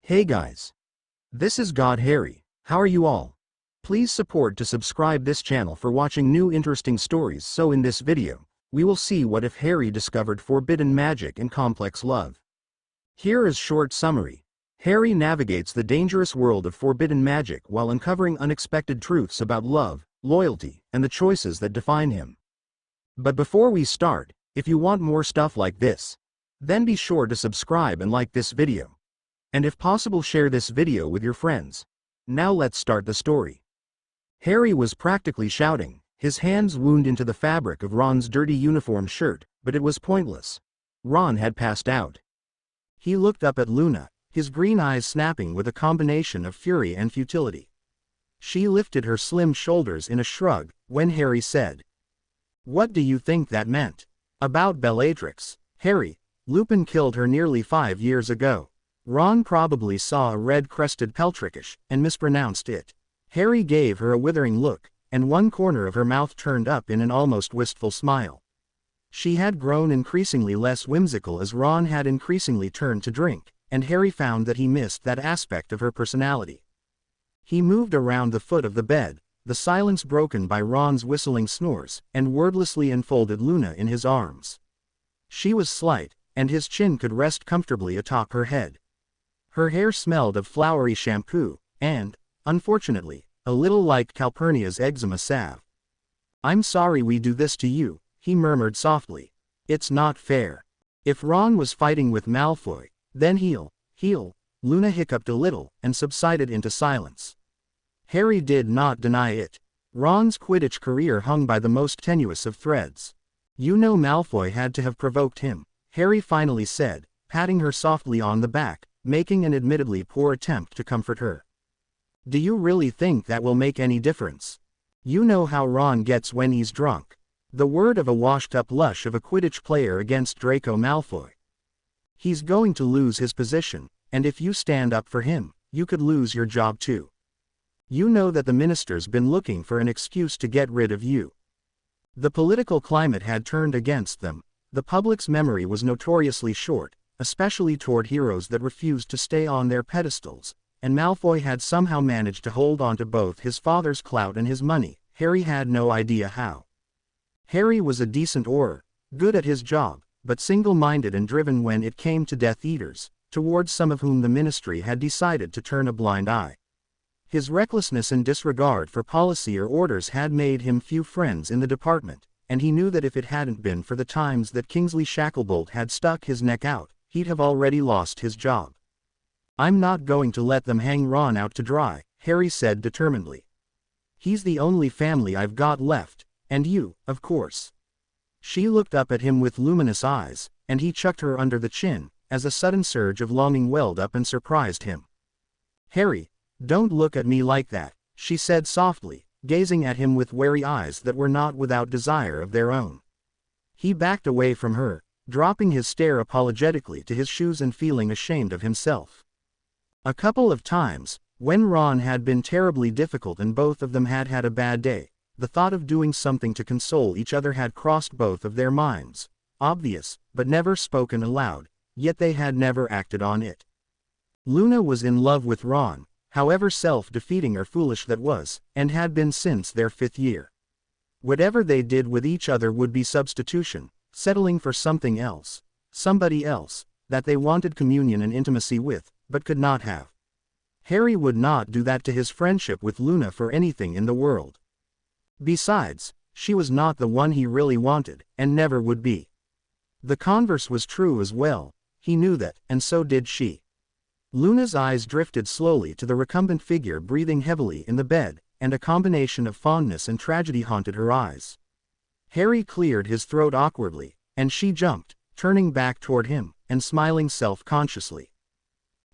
Hey guys. This is God Harry. How are you all? Please support to subscribe this channel for watching new interesting stories. So in this video, we will see what if Harry discovered forbidden magic and complex love. Here is short summary. Harry navigates the dangerous world of forbidden magic while uncovering unexpected truths about love, loyalty, and the choices that define him. But before we start, if you want more stuff like this, then be sure to subscribe and like this video. And if possible, share this video with your friends. Now let's start the story. Harry was practically shouting, his hands wound into the fabric of Ron's dirty uniform shirt, but it was pointless. Ron had passed out. He looked up at Luna, his green eyes snapping with a combination of fury and futility. She lifted her slim shoulders in a shrug when Harry said, "What do you think that meant?" "About Bellatrix, Harry. Lupin killed her nearly 5 years ago." Ron probably saw a red-crested peltrikish and mispronounced it. Harry gave her a withering look, and one corner of her mouth turned up in an almost wistful smile. She had grown increasingly less whimsical as Ron had increasingly turned to drink, and Harry found that he missed that aspect of her personality. He moved around the foot of the bed, the silence broken by Ron's whistling snores, and wordlessly enfolded Luna in his arms. She was slight, and his chin could rest comfortably atop her head. Her hair smelled of flowery shampoo, and, unfortunately, a little like Calpurnia's eczema salve. "I'm sorry we do this to you," he murmured softly. "It's not fair. If Ron was fighting with Malfoy, then he'll. Luna hiccuped a little and subsided into silence. Harry did not deny it. Ron's Quidditch career hung by the most tenuous of threads. "You know Malfoy had to have provoked him," Harry finally said, patting her softly on the back, making an admittedly poor attempt to comfort her. "Do you really think that will make any difference? You know how Ron gets when he's drunk. The word of a washed-up lush of a Quidditch player against Draco Malfoy. He's going to lose his position, and if you stand up for him, you could lose your job too. You know that the minister's been looking for an excuse to get rid of you." The political climate had turned against them. The public's memory was notoriously short, especially toward heroes that refused to stay on their pedestals, and Malfoy had somehow managed to hold on to both his father's clout and his money. Harry had no idea how. Harry was a decent Auror, good at his job, but single-minded and driven when it came to Death Eaters, towards some of whom the Ministry had decided to turn a blind eye. His recklessness and disregard for policy or orders had made him few friends in the department, and he knew that if it hadn't been for the times that Kingsley Shacklebolt had stuck his neck out, he'd have already lost his job. "I'm not going to let them hang Ron out to dry," Harry said determinedly. "He's the only family I've got left, and you, of course." She looked up at him with luminous eyes, and he chucked her under the chin, as a sudden surge of longing welled up and surprised him. "Harry, don't look at me like that," she said softly, gazing at him with wary eyes that were not without desire of their own. He backed away from her, dropping his stare apologetically to his shoes and feeling ashamed of himself. A couple of times, when Ron had been terribly difficult and both of them had had a bad day, the thought of doing something to console each other had crossed both of their minds, obvious, but never spoken aloud, yet they had never acted on it. Luna was in love with Ron, however self-defeating or foolish that was, and had been since their 5th year. Whatever they did with each other would be substitution, settling for something else, somebody else, that they wanted communion and intimacy with, but could not have. Harry would not do that to his friendship with Luna for anything in the world. Besides, she was not the one he really wanted, and never would be. The converse was true as well, he knew that, and so did she. Luna's eyes drifted slowly to the recumbent figure breathing heavily in the bed, and a combination of fondness and tragedy haunted her eyes. Harry cleared his throat awkwardly, and she jumped, turning back toward him, and smiling self-consciously.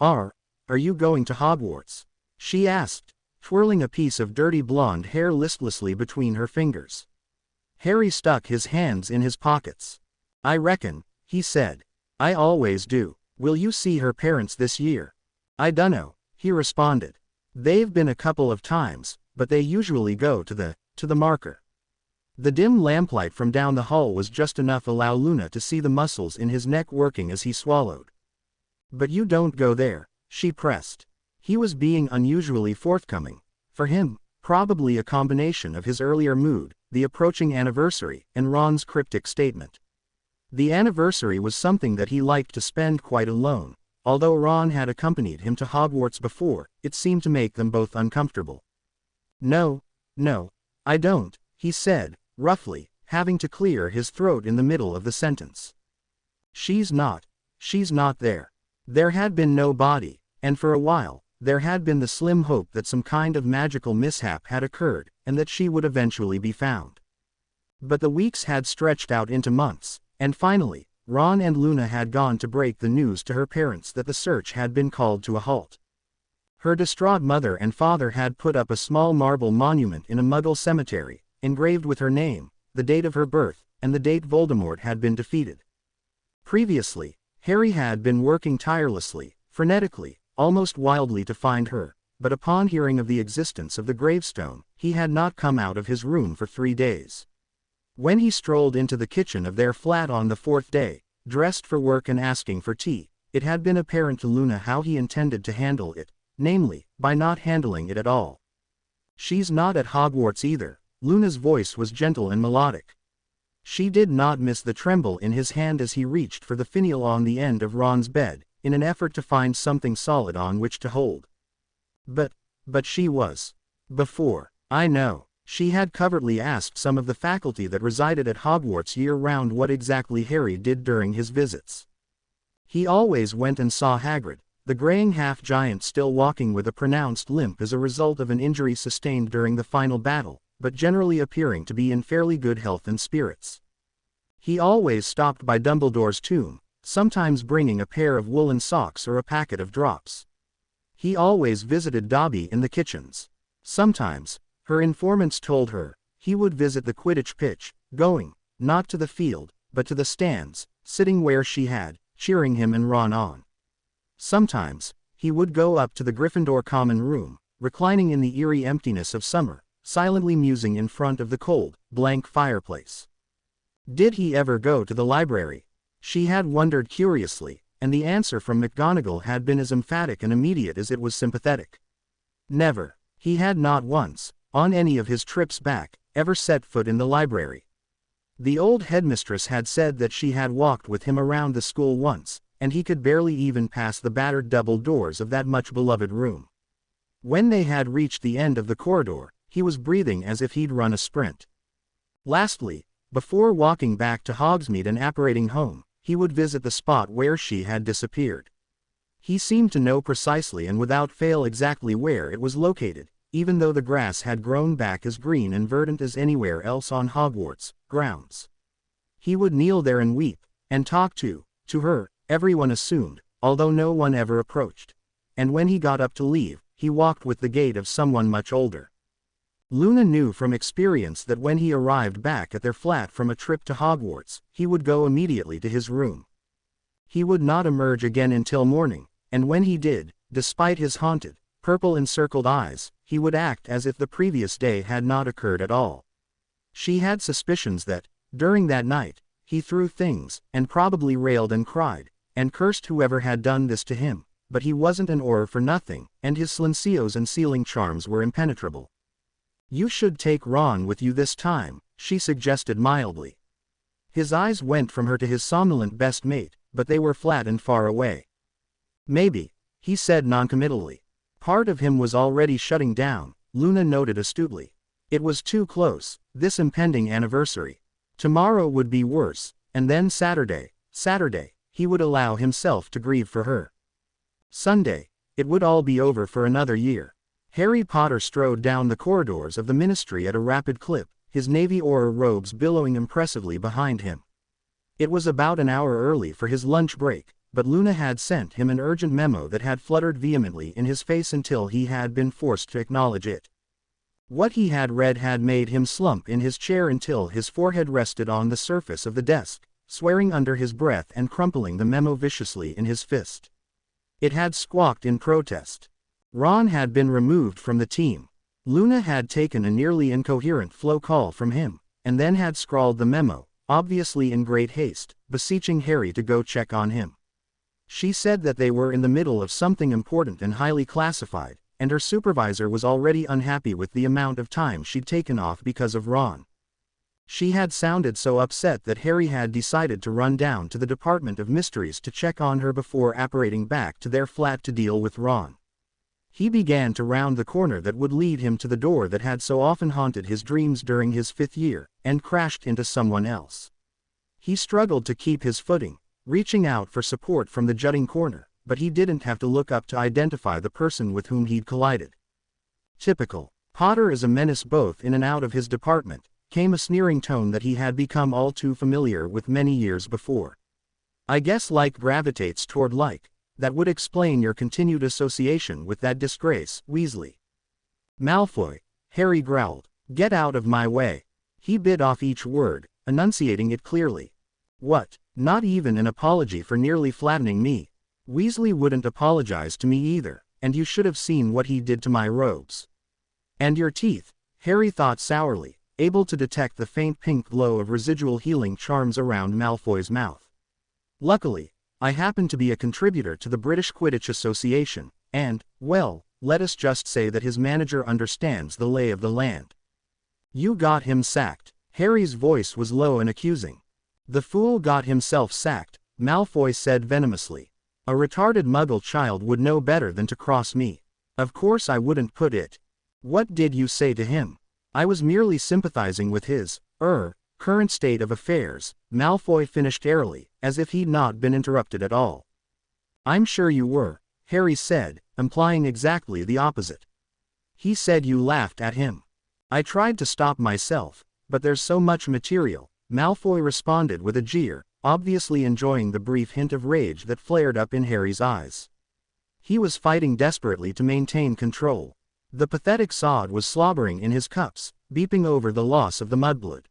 Are you going to Hogwarts?" she asked, twirling a piece of dirty blonde hair listlessly between her fingers. Harry stuck his hands in his pockets. "I reckon," he said. "I always do. Will you see her parents this year?" "I dunno," he responded. "They've been a couple of times, but they usually go to the marker." The dim lamplight from down the hall was just enough to allow Luna to see the muscles in his neck working as he swallowed. "But you don't go there," she pressed. He was being unusually forthcoming. For him, probably a combination of his earlier mood, the approaching anniversary, and Ron's cryptic statement. The anniversary was something that he liked to spend quite alone. Although Ron had accompanied him to Hogwarts before, it seemed to make them both uncomfortable. No, I don't, he said, roughly, having to clear his throat in the middle of the sentence. She's not there. There had been no body, and for a while, there had been the slim hope that some kind of magical mishap had occurred, and that she would eventually be found. But the weeks had stretched out into months, and finally, Ron and Luna had gone to break the news to her parents that the search had been called to a halt. Her distraught mother and father had put up a small marble monument in a Muggle cemetery, engraved with her name, the date of her birth, and the date Voldemort had been defeated. Previously, Harry had been working tirelessly, frenetically, almost wildly to find her, but upon hearing of the existence of the gravestone, he had not come out of his room for 3 days. When he strolled into the kitchen of their flat on the 4th day, dressed for work and asking for tea, it had been apparent to Luna how he intended to handle it, namely, by not handling it at all. She's not at Hogwarts either. Luna's voice was gentle and melodic. She did not miss the tremble in his hand as he reached for the finial on the end of Ron's bed, in an effort to find something solid on which to hold. But she was. Before, I know, she had covertly asked some of the faculty that resided at Hogwarts year-round what exactly Harry did during his visits. He always went and saw Hagrid, the graying half-giant still walking with a pronounced limp as a result of an injury sustained during the final battle, but generally appearing to be in fairly good health and spirits. He always stopped by Dumbledore's tomb, sometimes bringing a pair of woolen socks or a packet of drops. He always visited Dobby in the kitchens. Sometimes, her informants told her, he would visit the Quidditch pitch, going, not to the field, but to the stands, sitting where she had, cheering him and Ron on. Sometimes, he would go up to the Gryffindor common room, reclining in the eerie emptiness of summer, silently musing in front of the cold, blank fireplace. Did he ever go to the library? She had wondered curiously, and the answer from McGonagall had been as emphatic and immediate as it was sympathetic. Never. He had not once, on any of his trips back, ever set foot in the library. The old headmistress had said that she had walked with him around the school once, and he could barely even pass the battered double doors of that much-beloved room. When they had reached the end of the corridor, he was breathing as if he'd run a sprint. Lastly, before walking back to Hogsmeade and apparating home, he would visit the spot where she had disappeared. He seemed to know precisely and without fail exactly where it was located, even though the grass had grown back as green and verdant as anywhere else on Hogwarts grounds. He would kneel there and weep, and talk to her, everyone assumed, although no one ever approached. And when he got up to leave, he walked with the gait of someone much older. Luna knew from experience that when he arrived back at their flat from a trip to Hogwarts, he would go immediately to his room. He would not emerge again until morning, and when he did, despite his haunted, purple-encircled eyes, he would act as if the previous day had not occurred at all. She had suspicions that, during that night, he threw things, and probably railed and cried, and cursed whoever had done this to him, but he wasn't an Auror for nothing, and his silencios and sealing charms were impenetrable. "You should take Ron with you this time," she suggested mildly. His eyes went from her to his somnolent best mate, but they were flat and far away. "Maybe," he said noncommittally. Part of him was already shutting down, Luna noted astutely. It was too close, this impending anniversary. Tomorrow would be worse, and then Saturday, he would allow himself to grieve for her. Sunday, it would all be over for another year. Harry Potter strode down the corridors of the Ministry at a rapid clip, his navy Auror robes billowing impressively behind him. It was about an hour early for his lunch break, but Luna had sent him an urgent memo that had fluttered vehemently in his face until he had been forced to acknowledge it. What he had read had made him slump in his chair until his forehead rested on the surface of the desk, swearing under his breath and crumpling the memo viciously in his fist. It had squawked in protest. Ron had been removed from the team. Luna had taken a nearly incoherent flow call from him, and then had scrawled the memo, obviously in great haste, beseeching Harry to go check on him. She said that they were in the middle of something important and highly classified, and her supervisor was already unhappy with the amount of time she'd taken off because of Ron. She had sounded so upset that Harry had decided to run down to the Department of Mysteries to check on her before apparating back to their flat to deal with Ron. He began to round the corner that would lead him to the door that had so often haunted his dreams during his 5th year, and crashed into someone else. He struggled to keep his footing, reaching out for support from the jutting corner, but he didn't have to look up to identify the person with whom he'd collided. Typical. Potter is a menace both in and out of his department, came a sneering tone that he had become all too familiar with many years before. I guess like gravitates toward like. That would explain your continued association with that disgrace, Weasley. Malfoy, Harry growled. Get out of my way. He bit off each word, enunciating it clearly. What? Not even an apology for nearly flattening me. Weasley wouldn't apologize to me either, and you should have seen what he did to my robes. And your teeth, Harry thought sourly, able to detect the faint pink glow of residual healing charms around Malfoy's mouth. Luckily, I happen to be a contributor to the British Quidditch Association, and, well, let us just say that his manager understands the lay of the land. You got him sacked. Harry's voice was low and accusing. The fool got himself sacked, Malfoy said venomously. A retarded muggle child would know better than to cross me. Of course I wouldn't put it. What did you say to him? I was merely sympathizing with his, current state of affairs, Malfoy finished airily, as if he'd not been interrupted at all. I'm sure you were, Harry said, implying exactly the opposite. He said you laughed at him. I tried to stop myself, but there's so much material, Malfoy responded with a jeer, obviously enjoying the brief hint of rage that flared up in Harry's eyes. He was fighting desperately to maintain control. The pathetic sod was slobbering in his cups, beeping over the loss of the mudblood.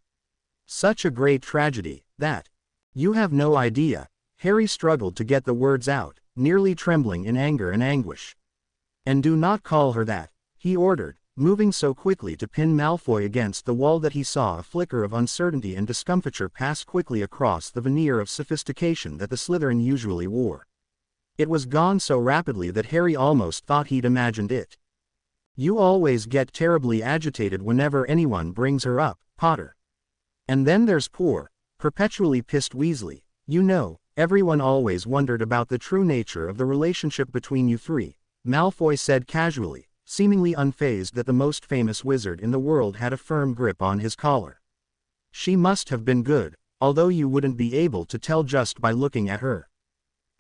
Such a great tragedy, that. You have no idea. Harry struggled to get the words out, nearly trembling in anger and anguish. And do not call her that, he ordered, moving so quickly to pin Malfoy against the wall that he saw a flicker of uncertainty and discomfiture pass quickly across the veneer of sophistication that the Slytherin usually wore. It was gone so rapidly that Harry almost thought he'd imagined it. You always get terribly agitated whenever anyone brings her up, Potter. And then there's poor, perpetually pissed Weasley. You know, everyone always wondered about the true nature of the relationship between you three, Malfoy said casually, seemingly unfazed that the most famous wizard in the world had a firm grip on his collar. She must have been good, although you wouldn't be able to tell just by looking at her.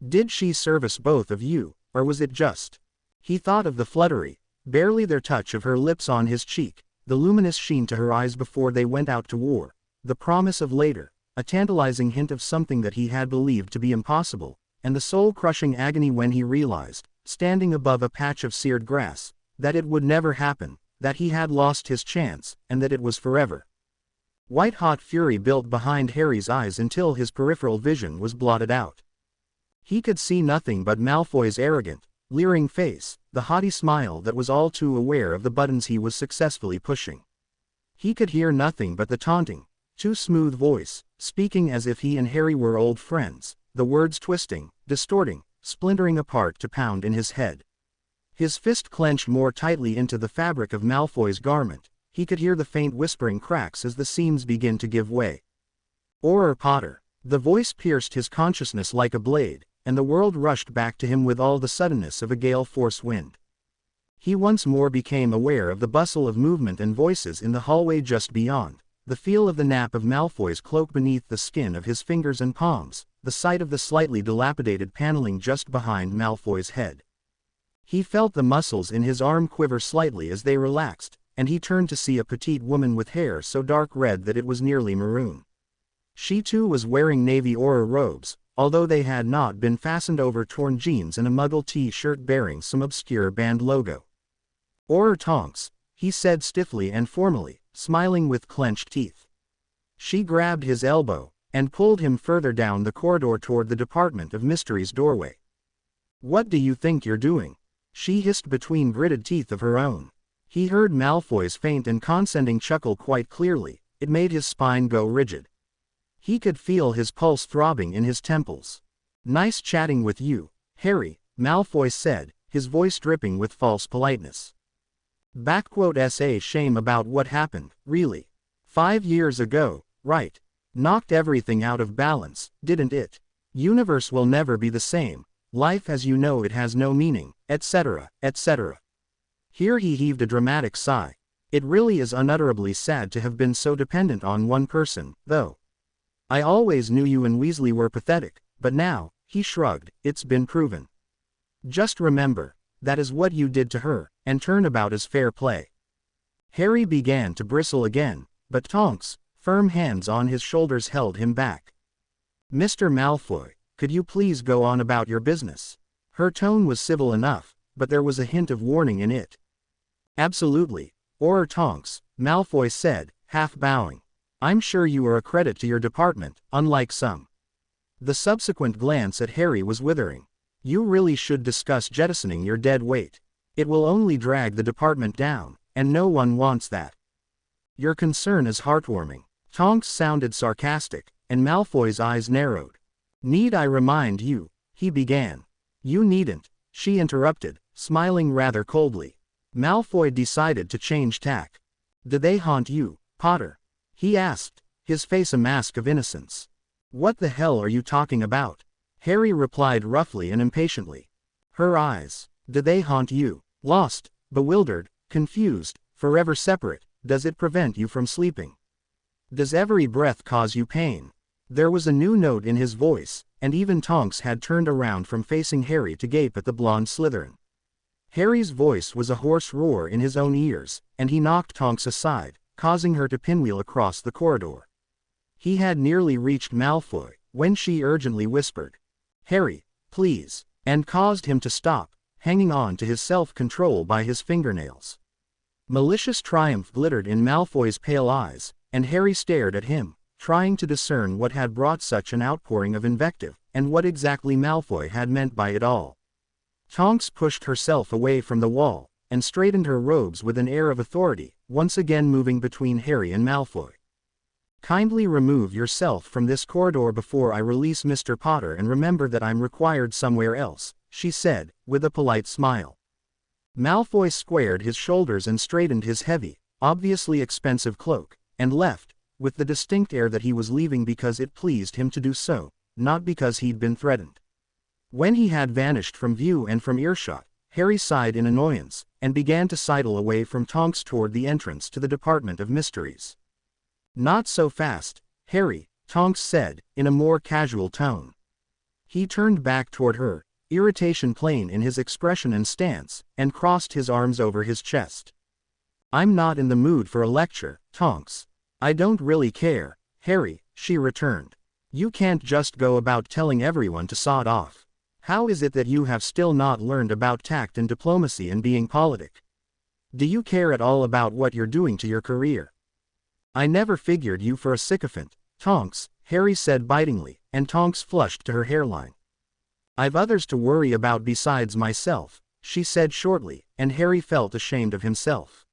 Did she service both of you, or was it just? He thought of the fluttery, barely their touch of her lips on his cheek, the luminous sheen to her eyes before they went out to war, the promise of later, a tantalizing hint of something that he had believed to be impossible, and the soul-crushing agony when he realized, standing above a patch of seared grass, that it would never happen, that he had lost his chance, and that it was forever. White-hot fury built behind Harry's eyes until his peripheral vision was blotted out. He could see nothing but Malfoy's arrogant, leering face, the haughty smile that was all too aware of the buttons he was successfully pushing. He could hear nothing but the taunting, too smooth voice, speaking as if he and Harry were old friends, the words twisting, distorting, splintering apart to pound in his head. His fist clenched more tightly into the fabric of Malfoy's garment. He could hear the faint whispering cracks as the seams begin to give way. Auror Potter. The voice pierced his consciousness like a blade, and the world rushed back to him with all the suddenness of a gale force wind. He once more became aware of the bustle of movement and voices in the hallway just beyond, the feel of the nap of Malfoy's cloak beneath the skin of his fingers and palms, the sight of the slightly dilapidated paneling just behind Malfoy's head. He felt the muscles in his arm quiver slightly as they relaxed, and he turned to see a petite woman with hair so dark red that it was nearly maroon. She too was wearing navy Auror robes, although they had not been fastened over torn jeans and a muggle t-shirt bearing some obscure band logo. Auror Tonks, he said stiffly and formally, smiling with clenched teeth. She grabbed his elbow, and pulled him further down the corridor toward the Department of Mysteries doorway. What do you think you're doing? She hissed between gritted teeth of her own. He heard Malfoy's faint and condescending chuckle quite clearly. It made his spine go rigid. He could feel his pulse throbbing in his temples. Nice chatting with you, Harry, Malfoy said, his voice dripping with false politeness. SA shame about what happened, really. 5 years ago, right? Knocked everything out of balance, didn't it? Universe will never be the same, life as you know it has no meaning, etc., etc. Here he heaved a dramatic sigh. It really is unutterably sad to have been so dependent on one person, though. I always knew you and Weasley were pathetic, but now, he shrugged, it's been proven. Just remember, that is what you did to her, and turnabout is fair play. Harry began to bristle again, but Tonks, firm hands on his shoulders held him back. Mr. Malfoy, could you please go on about your business? Her tone was civil enough, but there was a hint of warning in it. Absolutely, Or Tonks, Malfoy said, half bowing. I'm sure you are a credit to your department, unlike some. The subsequent glance at Harry was withering. You really should discuss jettisoning your dead weight. It will only drag the department down, and no one wants that. Your concern is heartwarming. Tonks sounded sarcastic, and Malfoy's eyes narrowed. Need I remind you? He began. You needn't, she interrupted, smiling rather coldly. Malfoy decided to change tack. Did they haunt you, Potter? He asked, his face a mask of innocence. What the hell are you talking about? Harry replied roughly and impatiently. Her eyes. Did they haunt you? Lost, bewildered, confused, forever separate, does it prevent you from sleeping? Does every breath cause you pain? There was a new note in his voice, and even Tonks had turned around from facing Harry to gape at the blonde Slytherin. Harry's voice was a hoarse roar in his own ears, and he knocked Tonks aside, causing her to pinwheel across the corridor. He had nearly reached Malfoy, when she urgently whispered, Harry, please, and caused him to stop, hanging on to his self-control by his fingernails. Malicious triumph glittered in Malfoy's pale eyes, and Harry stared at him, trying to discern what had brought such an outpouring of invective, and what exactly Malfoy had meant by it all. Tonks pushed herself away from the wall, and straightened her robes with an air of authority, once again moving between Harry and Malfoy. Kindly remove yourself from this corridor before I release Mr. Potter and remember that I'm required somewhere else, she said, with a polite smile. Malfoy squared his shoulders and straightened his heavy, obviously expensive cloak, and left, with the distinct air that he was leaving because it pleased him to do so, not because he'd been threatened. When he had vanished from view and from earshot, Harry sighed in annoyance, and began to sidle away from Tonks toward the entrance to the Department of Mysteries. Not so fast, Harry, Tonks said, in a more casual tone. He turned back toward her, irritation plain in his expression and stance, and crossed his arms over his chest. I'm not in the mood for a lecture, Tonks. I don't really care, Harry, she returned. You can't just go about telling everyone to sod off. How is it that you have still not learned about tact and diplomacy and being politic? Do you care at all about what you're doing to your career? I never figured you for a sycophant, Tonks, Harry said bitingly, and Tonks flushed to her hairline. I've others to worry about besides myself, she said shortly, and Harry felt ashamed of himself.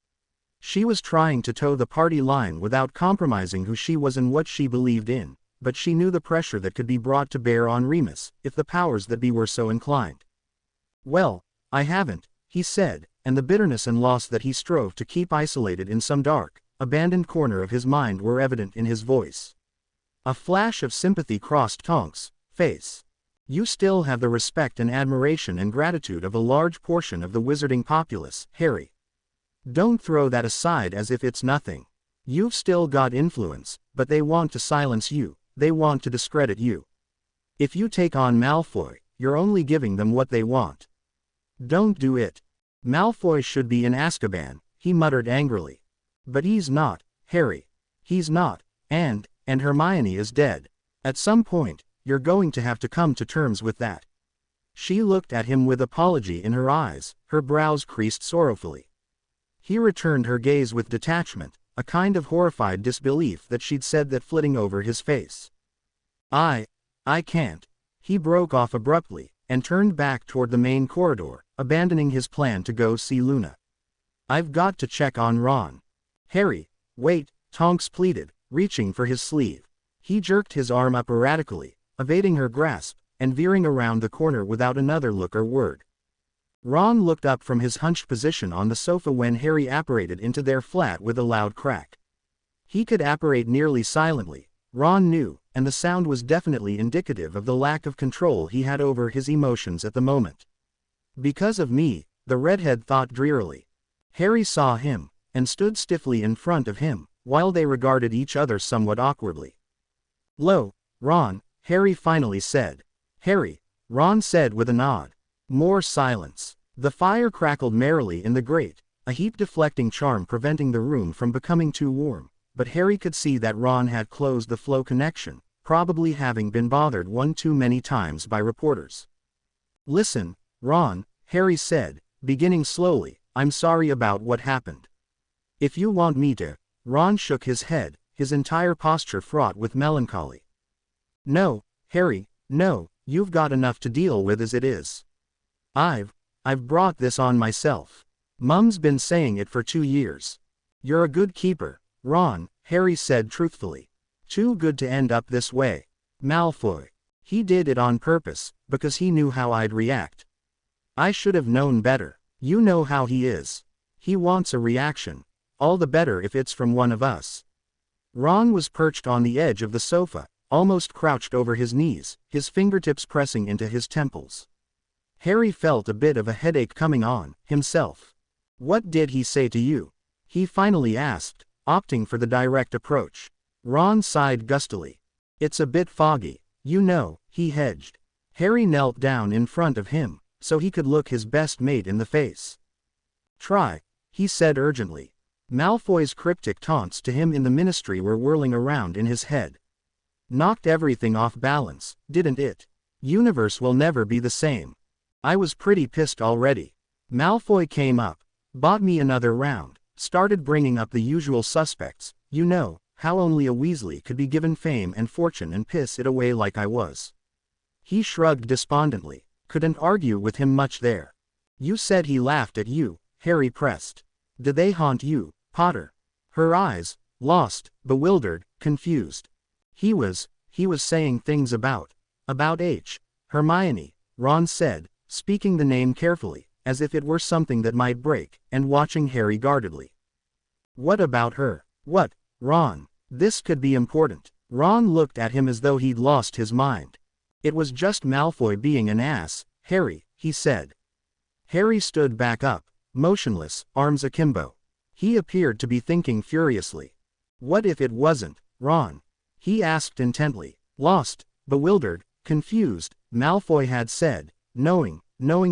She was trying to toe the party line without compromising who she was and what she believed in, but she knew the pressure that could be brought to bear on Remus, if the powers that be were so inclined. Well, I haven't, he said, and the bitterness and loss that he strove to keep isolated in some dark, abandoned corner of his mind were evident in his voice. A flash of sympathy crossed Tonks' face. You still have the respect and admiration and gratitude of a large portion of the wizarding populace, Harry. Don't throw that aside as if it's nothing. You've still got influence, but they want to silence you, they want to discredit you. If you take on Malfoy, you're only giving them what they want. Don't do it. Malfoy should be in Azkaban, he muttered angrily. But he's not, Harry. He's not, and Hermione is dead. At some point, you're going to have to come to terms with that. She looked at him with apology in her eyes, her brows creased sorrowfully. He returned her gaze with detachment, a kind of horrified disbelief that she'd said that flitting over his face. I can't. He broke off abruptly, and turned back toward the main corridor, abandoning his plan to go see Luna. I've got to check on Ron. Harry, wait, Tonks pleaded, reaching for his sleeve. He jerked his arm up erratically, evading her grasp, and veering around the corner without another look or word. Ron looked up from his hunched position on the sofa when Harry apparated into their flat with a loud crack. He could apparate nearly silently, Ron knew, and the sound was definitely indicative of the lack of control he had over his emotions at the moment. "Because of me," the redhead thought drearily. Harry saw him, and stood stiffly in front of him, while they regarded each other somewhat awkwardly. "Lo, Ron," Harry finally said. "Harry," Ron said with a nod. More silence. The fire crackled merrily in the grate, a heat-deflecting charm preventing the room from becoming too warm, but Harry could see that Ron had closed the flow connection, probably having been bothered one too many times by reporters. "Listen, Ron," Harry said, beginning slowly, "I'm sorry about what happened. If you want me to..." Ron shook his head, his entire posture fraught with melancholy. "No, Harry, no, you've got enough to deal with as it is. I've brought this on myself. Mum's been saying it for 2 years. You're a good keeper, Ron," Harry said truthfully. "Too good to end up this way. Malfoy. He did it on purpose, because he knew how I'd react. I should have known better. You know how he is. He wants a reaction. All the better if it's from one of us." Ron was perched on the edge of the sofa, almost crouched over his knees, his fingertips pressing into his temples. Harry felt a bit of a headache coming on, himself. "What did he say to you?" he finally asked, opting for the direct approach. Ron sighed gustily. "It's a bit foggy, you know," he hedged. Harry knelt down in front of him, so he could look his best mate in the face. "Try," he said urgently. Malfoy's cryptic taunts to him in the Ministry were whirling around in his head. "Knocked everything off balance, didn't it? Universe will never be the same. I was pretty pissed already. Malfoy came up, bought me another round, started bringing up the usual suspects, you know, how only a Weasley could be given fame and fortune and piss it away like I was." He shrugged despondently, couldn't argue with him much there. "You said he laughed at you," Harry pressed. "Do they haunt you, Potter?" Her eyes, lost, bewildered, confused. He was saying things about Hermione," Ron said, speaking the name carefully, as if it were something that might break, and watching Harry guardedly. "What about her?" "What, Ron? This could be important." Ron looked at him as though he'd lost his mind. "It was just Malfoy being an ass, Harry," he said. Harry stood back up, motionless, arms akimbo. He appeared to be thinking furiously. "What if it wasn't, Ron?" he asked intently. Lost, bewildered, confused, Malfoy had said, knowing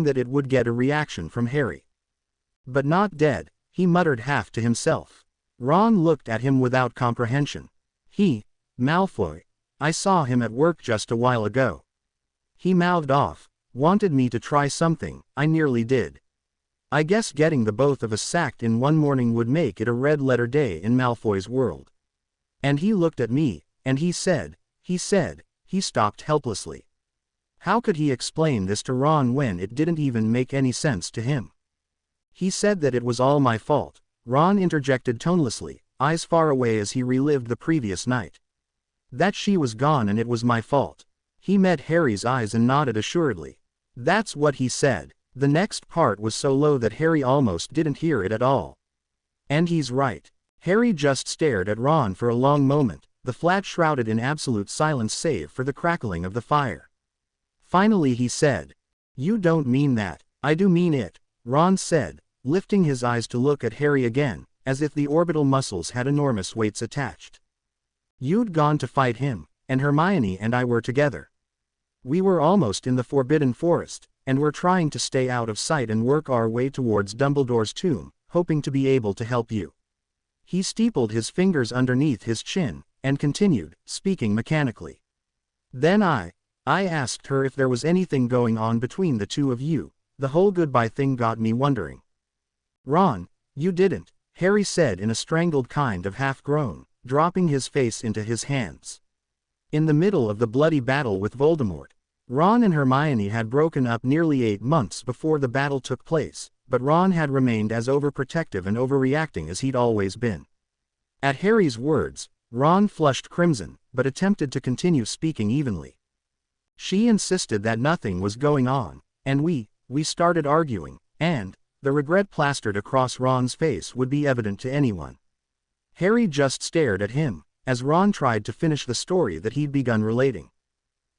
that it would get a reaction from Harry. "But not dead," he muttered half to himself. Ron looked at him without comprehension. Malfoy. I saw him at work just a while ago. He mouthed off, wanted me to try something, I nearly did. I guess getting the both of us sacked in one morning would make it a red-letter day in Malfoy's world. And he looked at me, and he said, he stopped helplessly. How could he explain this to Ron when it didn't even make any sense to him? "He said that it was all my fault," Ron interjected tonelessly, eyes far away as he relived the previous night. "That she was gone and it was my fault." He met Harry's eyes and nodded assuredly. "That's what he said." The next part was so low that Harry almost didn't hear it at all. "And he's right." Harry just stared at Ron for a long moment, the flat shrouded in absolute silence save for the crackling of the fire. Finally he said, "You don't mean that." "I do mean it," Ron said, lifting his eyes to look at Harry again, as if the orbital muscles had enormous weights attached. "You'd gone to fight him, and Hermione and I were together. We were almost in the Forbidden Forest, and were trying to stay out of sight and work our way towards Dumbledore's tomb, hoping to be able to help you." He steepled his fingers underneath his chin, and continued, speaking mechanically. "Then I asked her if there was anything going on between the two of you. The whole goodbye thing got me wondering." "Ron, you didn't," Harry said in a strangled kind of half-groan, dropping his face into his hands. In the middle of the bloody battle with Voldemort, Ron and Hermione had broken up nearly 8 months before the battle took place, but Ron had remained as overprotective and overreacting as he'd always been. At Harry's words, Ron flushed crimson, but attempted to continue speaking evenly. She insisted that nothing was going on, and we started arguing, and the regret plastered across Ron's face would be evident to anyone. Harry just stared at him, as Ron tried to finish the story that he'd begun relating.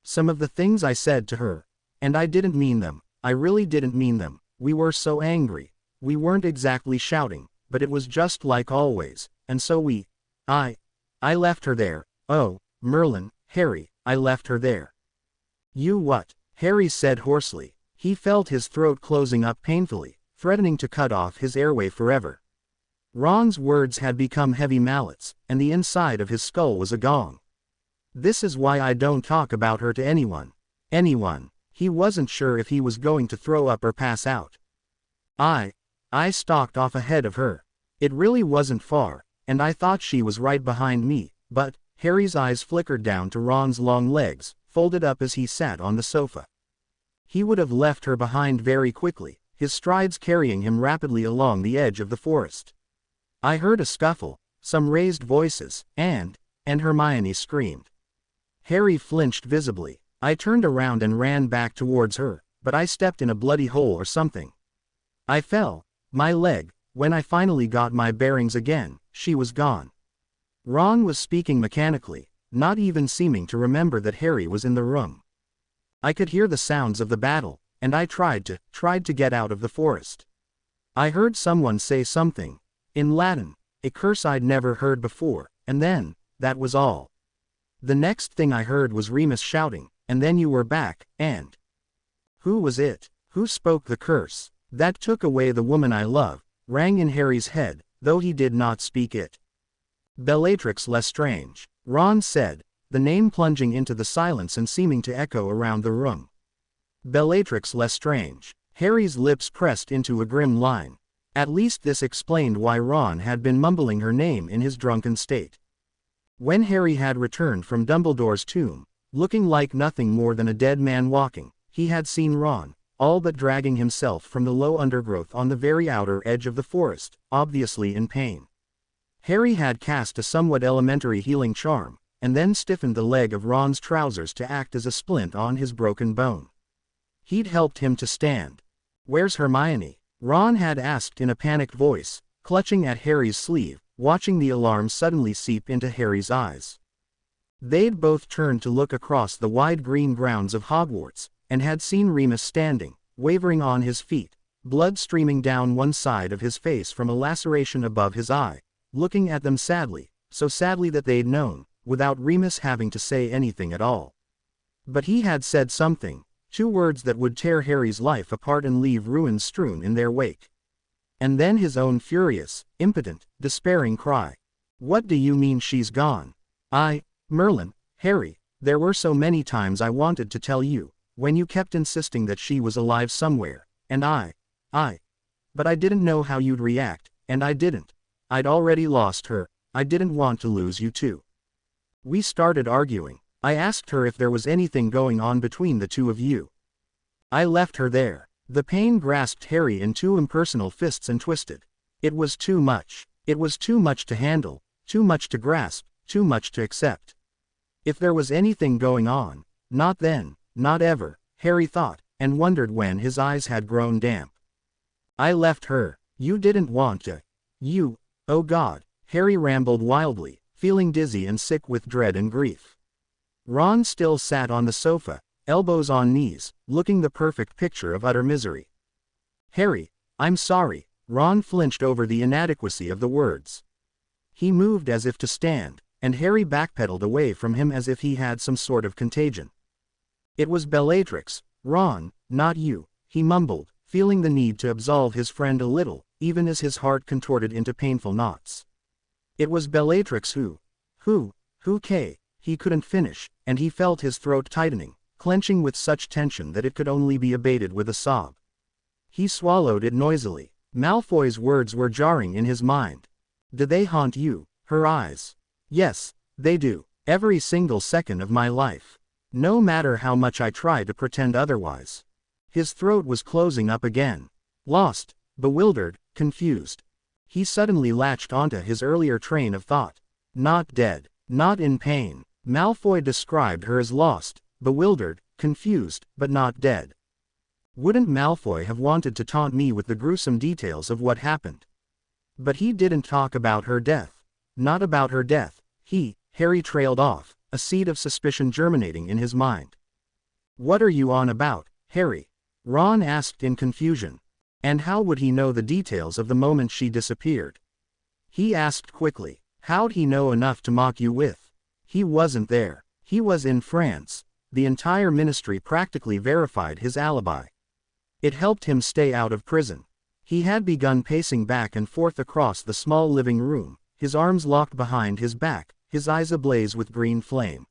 Some of the things I said to her, and I didn't mean them, I really didn't mean them, we were so angry, we weren't exactly shouting, but it was just like always, and so I left her there. Oh, Merlin, Harry, I left her there. You what? Harry said hoarsely. He felt his throat closing up painfully, threatening to cut off his airway forever. Ron's words had become heavy mallets, and the inside of his skull was a gong. This is why I don't talk about her to anyone. Anyone. He wasn't sure if he was going to throw up or pass out. I stalked off ahead of her. It really wasn't far, and I thought she was right behind me, but Harry's eyes flickered down to Ron's long legs, folded up as he sat on the sofa. He would have left her behind very quickly, his strides carrying him rapidly along the edge of the forest. I heard a scuffle, some raised voices, and Hermione screamed. Harry flinched visibly. I turned around and ran back towards her, but I stepped in a bloody hole or something. I fell. My leg. When I finally got my bearings again, she was gone. Ron was speaking mechanically, not even seeming to remember that Harry was in the room. I could hear the sounds of the battle, and I tried to get out of the forest. I heard someone say something, in Latin, a curse I'd never heard before, and then, that was all. The next thing I heard was Remus shouting, and then you were back, and... Who was it? Who spoke the curse? That took away the woman I love, rang in Harry's head, though he did not speak it. Bellatrix Lestrange, Ron said, the name plunging into the silence and seeming to echo around the room. Bellatrix Lestrange. Harry's lips pressed into a grim line. At least this explained why Ron had been mumbling her name in his drunken state. When Harry had returned from Dumbledore's tomb, looking like nothing more than a dead man walking, he had seen Ron, all but dragging himself from the low undergrowth on the very outer edge of the forest, obviously in pain. Harry had cast a somewhat elementary healing charm, and then stiffened the leg of Ron's trousers to act as a splint on his broken bone. He'd helped him to stand. Where's Hermione? Ron had asked in a panicked voice, clutching at Harry's sleeve, watching the alarm suddenly seep into Harry's eyes. They'd both turned to look across the wide green grounds of Hogwarts, and had seen Remus standing, wavering on his feet, blood streaming down one side of his face from a laceration above his eye, looking at them sadly, so sadly that they'd known, without Remus having to say anything at all. But he had said something, 2 words that would tear Harry's life apart and leave ruins strewn in their wake. And then his own furious, impotent, despairing cry. What do you mean she's gone? Merlin, Harry, there were so many times I wanted to tell you, when you kept insisting that she was alive somewhere, and but I didn't know how you'd react, and I didn't. I'd already lost her, I didn't want to lose you too. We started arguing. I asked her if there was anything going on between the two of you. I left her there. The pain grasped Harry in 2 impersonal fists and twisted. It was too much. It was too much to handle, too much to grasp, too much to accept. If there was anything going on, not then, not ever, Harry thought, and wondered when his eyes had grown damp. I left her. You didn't want to. You, oh God, Harry rambled wildly, feeling dizzy and sick with dread and grief. Ron still sat on the sofa, elbows on knees, looking the perfect picture of utter misery. Harry, I'm sorry. Ron flinched over the inadequacy of the words. He moved as if to stand, and Harry backpedaled away from him as if he had some sort of contagion. It was Bellatrix, Ron, not you, he mumbled, feeling the need to absolve his friend a little, even as his heart contorted into painful knots. It was Bellatrix who, he couldn't finish, and he felt his throat tightening, clenching with such tension that it could only be abated with a sob. He swallowed it noisily. Malfoy's words were jarring in his mind. Do they haunt you, her eyes? Yes, they do, every single second of my life. No matter how much I try to pretend otherwise. His throat was closing up again. Lost, bewildered, confused. He suddenly latched onto his earlier train of thought. Not dead, not in pain. Malfoy described her as lost, bewildered, confused, but not dead. Wouldn't Malfoy have wanted to taunt me with the gruesome details of what happened? But he didn't talk about her death. Not about her death. Harry trailed off, a seed of suspicion germinating in his mind. What are you on about, Harry? Ron asked in confusion. And how would he know the details of the moment she disappeared? He asked quickly. How'd he know enough to mock you with? He wasn't there. He was in France. The entire ministry practically verified his alibi. It helped him stay out of prison. He had begun pacing back and forth across the small living room, his arms locked behind his back, his eyes ablaze with green flame.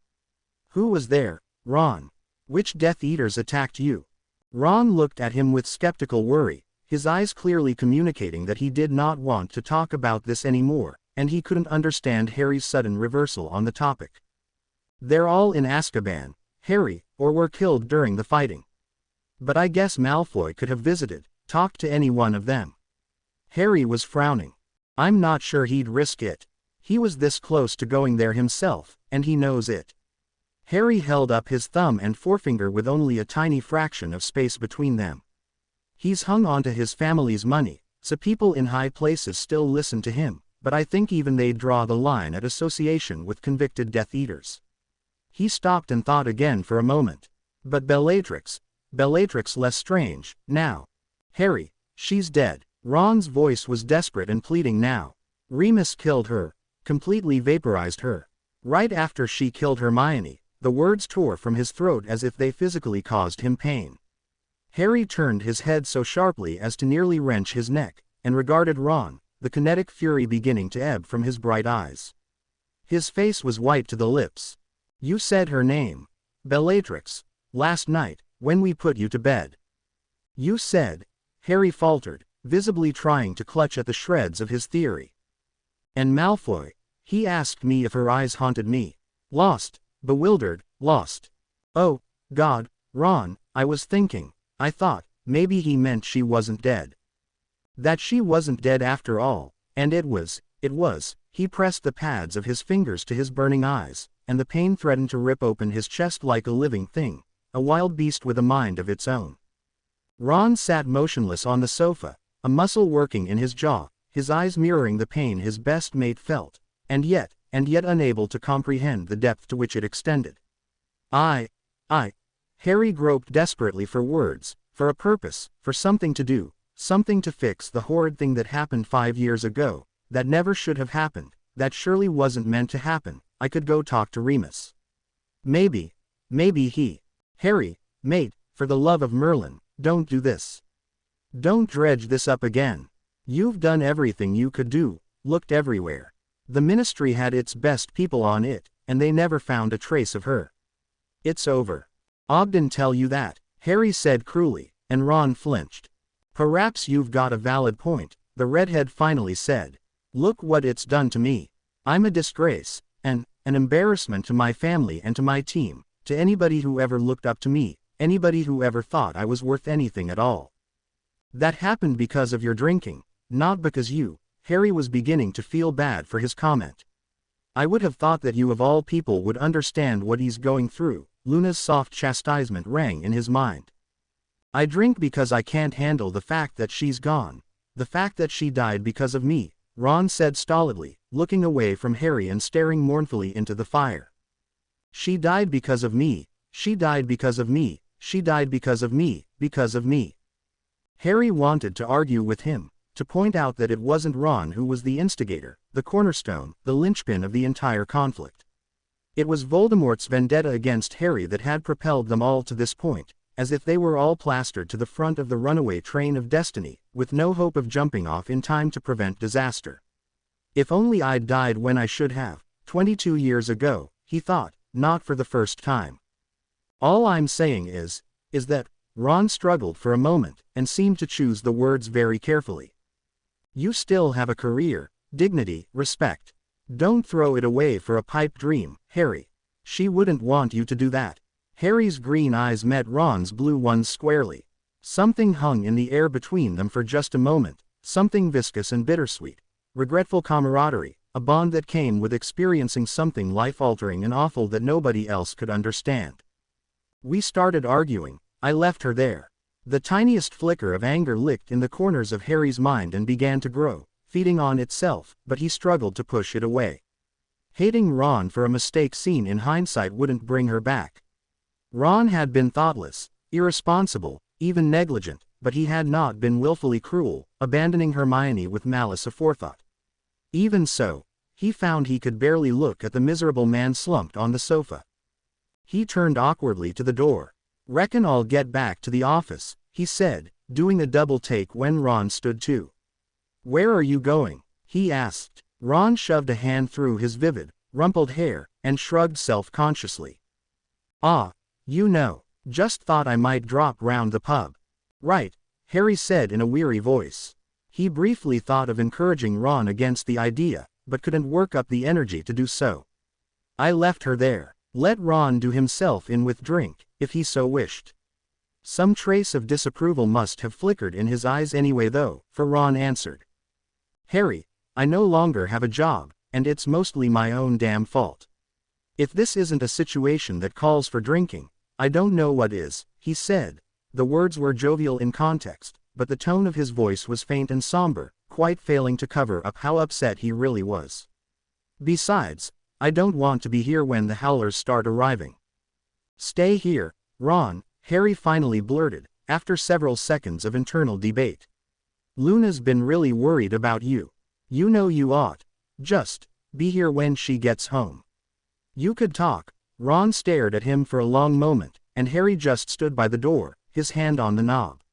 Who was there, Ron? Which Death Eaters attacked you? Ron looked at him with skeptical worry, his eyes clearly communicating that he did not want to talk about this anymore, and he couldn't understand Harry's sudden reversal on the topic. They're all in Azkaban, Harry, or were killed during the fighting. But I guess Malfoy could have visited, talked to any one of them. Harry was frowning. I'm not sure he'd risk it. He was this close to going there himself, and he knows it. Harry held up his thumb and forefinger with only a tiny fraction of space between them. He's hung onto his family's money, so people in high places still listen to him, but I think even they'd draw the line at association with convicted Death Eaters. He stopped and thought again for a moment. But Bellatrix less strange, now. Harry, she's dead. Ron's voice was desperate and pleading now. Remus killed her, completely vaporized her. Right after she killed Hermione, the words tore from his throat as if they physically caused him pain. Harry turned his head so sharply as to nearly wrench his neck, and regarded Ron, the kinetic fury beginning to ebb from his bright eyes. His face was white to the lips. You said her name. Bellatrix. Last night, when we put you to bed. You said, Harry faltered, visibly trying to clutch at the shreds of his theory. And Malfoy, he asked me if her eyes haunted me. Lost, bewildered, lost. Oh, God, Ron, I was thinking, I thought, maybe he meant she wasn't dead. That she wasn't dead after all, and it was, he pressed the pads of his fingers to his burning eyes, and the pain threatened to rip open his chest like a living thing, a wild beast with a mind of its own. Ron sat motionless on the sofa, a muscle working in his jaw, his eyes mirroring the pain his best mate felt, and yet unable to comprehend the depth to which it extended. Harry groped desperately for words, for a purpose, for something to do, something to fix the horrid thing that happened 5 years ago, that never should have happened, that surely wasn't meant to happen. I could go talk to Remus. Maybe he. Harry, mate, for the love of Merlin, don't do this. Don't dredge this up again. You've done everything you could do, looked everywhere. The ministry had its best people on it, and they never found a trace of her. It's over. Ogden tell you that, Harry said cruelly, and Ron flinched. Perhaps you've got a valid point, the redhead finally said. Look what it's done to me. I'm a disgrace, an embarrassment to my family and to my team, to anybody who ever looked up to me, anybody who ever thought I was worth anything at all. That happened because of your drinking, not because you. Harry was beginning to feel bad for his comment. I would have thought that you of all people would understand what he's going through. Luna's soft chastisement rang in his mind. I drink because I can't handle the fact that she's gone, the fact that she died because of me, Ron said stolidly, looking away from Harry and staring mournfully into the fire. She died because of me, she died because of me, she died because of me, because of me. Harry wanted to argue with him, to point out that it wasn't Ron who was the instigator, the cornerstone, the linchpin of the entire conflict. It was Voldemort's vendetta against Harry that had propelled them all to this point, as if they were all plastered to the front of the runaway train of destiny, with no hope of jumping off in time to prevent disaster. If only I'd died when I should have, 22 years ago, he thought, not for the first time. All I'm saying is that, Ron struggled for a moment, and seemed to choose the words very carefully. You still have a career, dignity, respect. Don't throw it away for a pipe dream, Harry. She wouldn't want you to do that. Harry's green eyes met Ron's blue ones squarely. Something hung in the air between them for just a moment, something viscous and bittersweet. Regretful camaraderie, a bond that came with experiencing something life-altering and awful that nobody else could understand. We started arguing. I left her there. The tiniest flicker of anger licked in the corners of Harry's mind and began to grow, feeding on itself, but he struggled to push it away. Hating Ron for a mistake seen in hindsight wouldn't bring her back. Ron had been thoughtless, irresponsible, even negligent, but he had not been willfully cruel, abandoning Hermione with malice aforethought. Even so, he found he could barely look at the miserable man slumped on the sofa. He turned awkwardly to the door. "Reckon I'll get back to the office," he said, doing a double take when Ron stood too. "Where are you going?" he asked. Ron shoved a hand through his vivid, rumpled hair, and shrugged self-consciously. "Ah, you know, just thought I might drop round the pub." "Right," Harry said in a weary voice. He briefly thought of encouraging Ron against the idea, but couldn't work up the energy to do so. "I left her there. Let Ron do himself in with drink, if he so wished." Some trace of disapproval must have flickered in his eyes anyway though, for Ron answered. "Harry, I no longer have a job, and it's mostly my own damn fault. If this isn't a situation that calls for drinking, I don't know what is," he said. The words were jovial in context, but the tone of his voice was faint and somber, quite failing to cover up how upset he really was. "Besides, I don't want to be here when the howlers start arriving." "Stay here, Ron," Harry finally blurted, after several seconds of internal debate. "Luna's been really worried about you. You know you ought. Just be here when she gets home." "You could talk." Ron stared at him for a long moment, and Harry just stood by the door, his hand on the knob.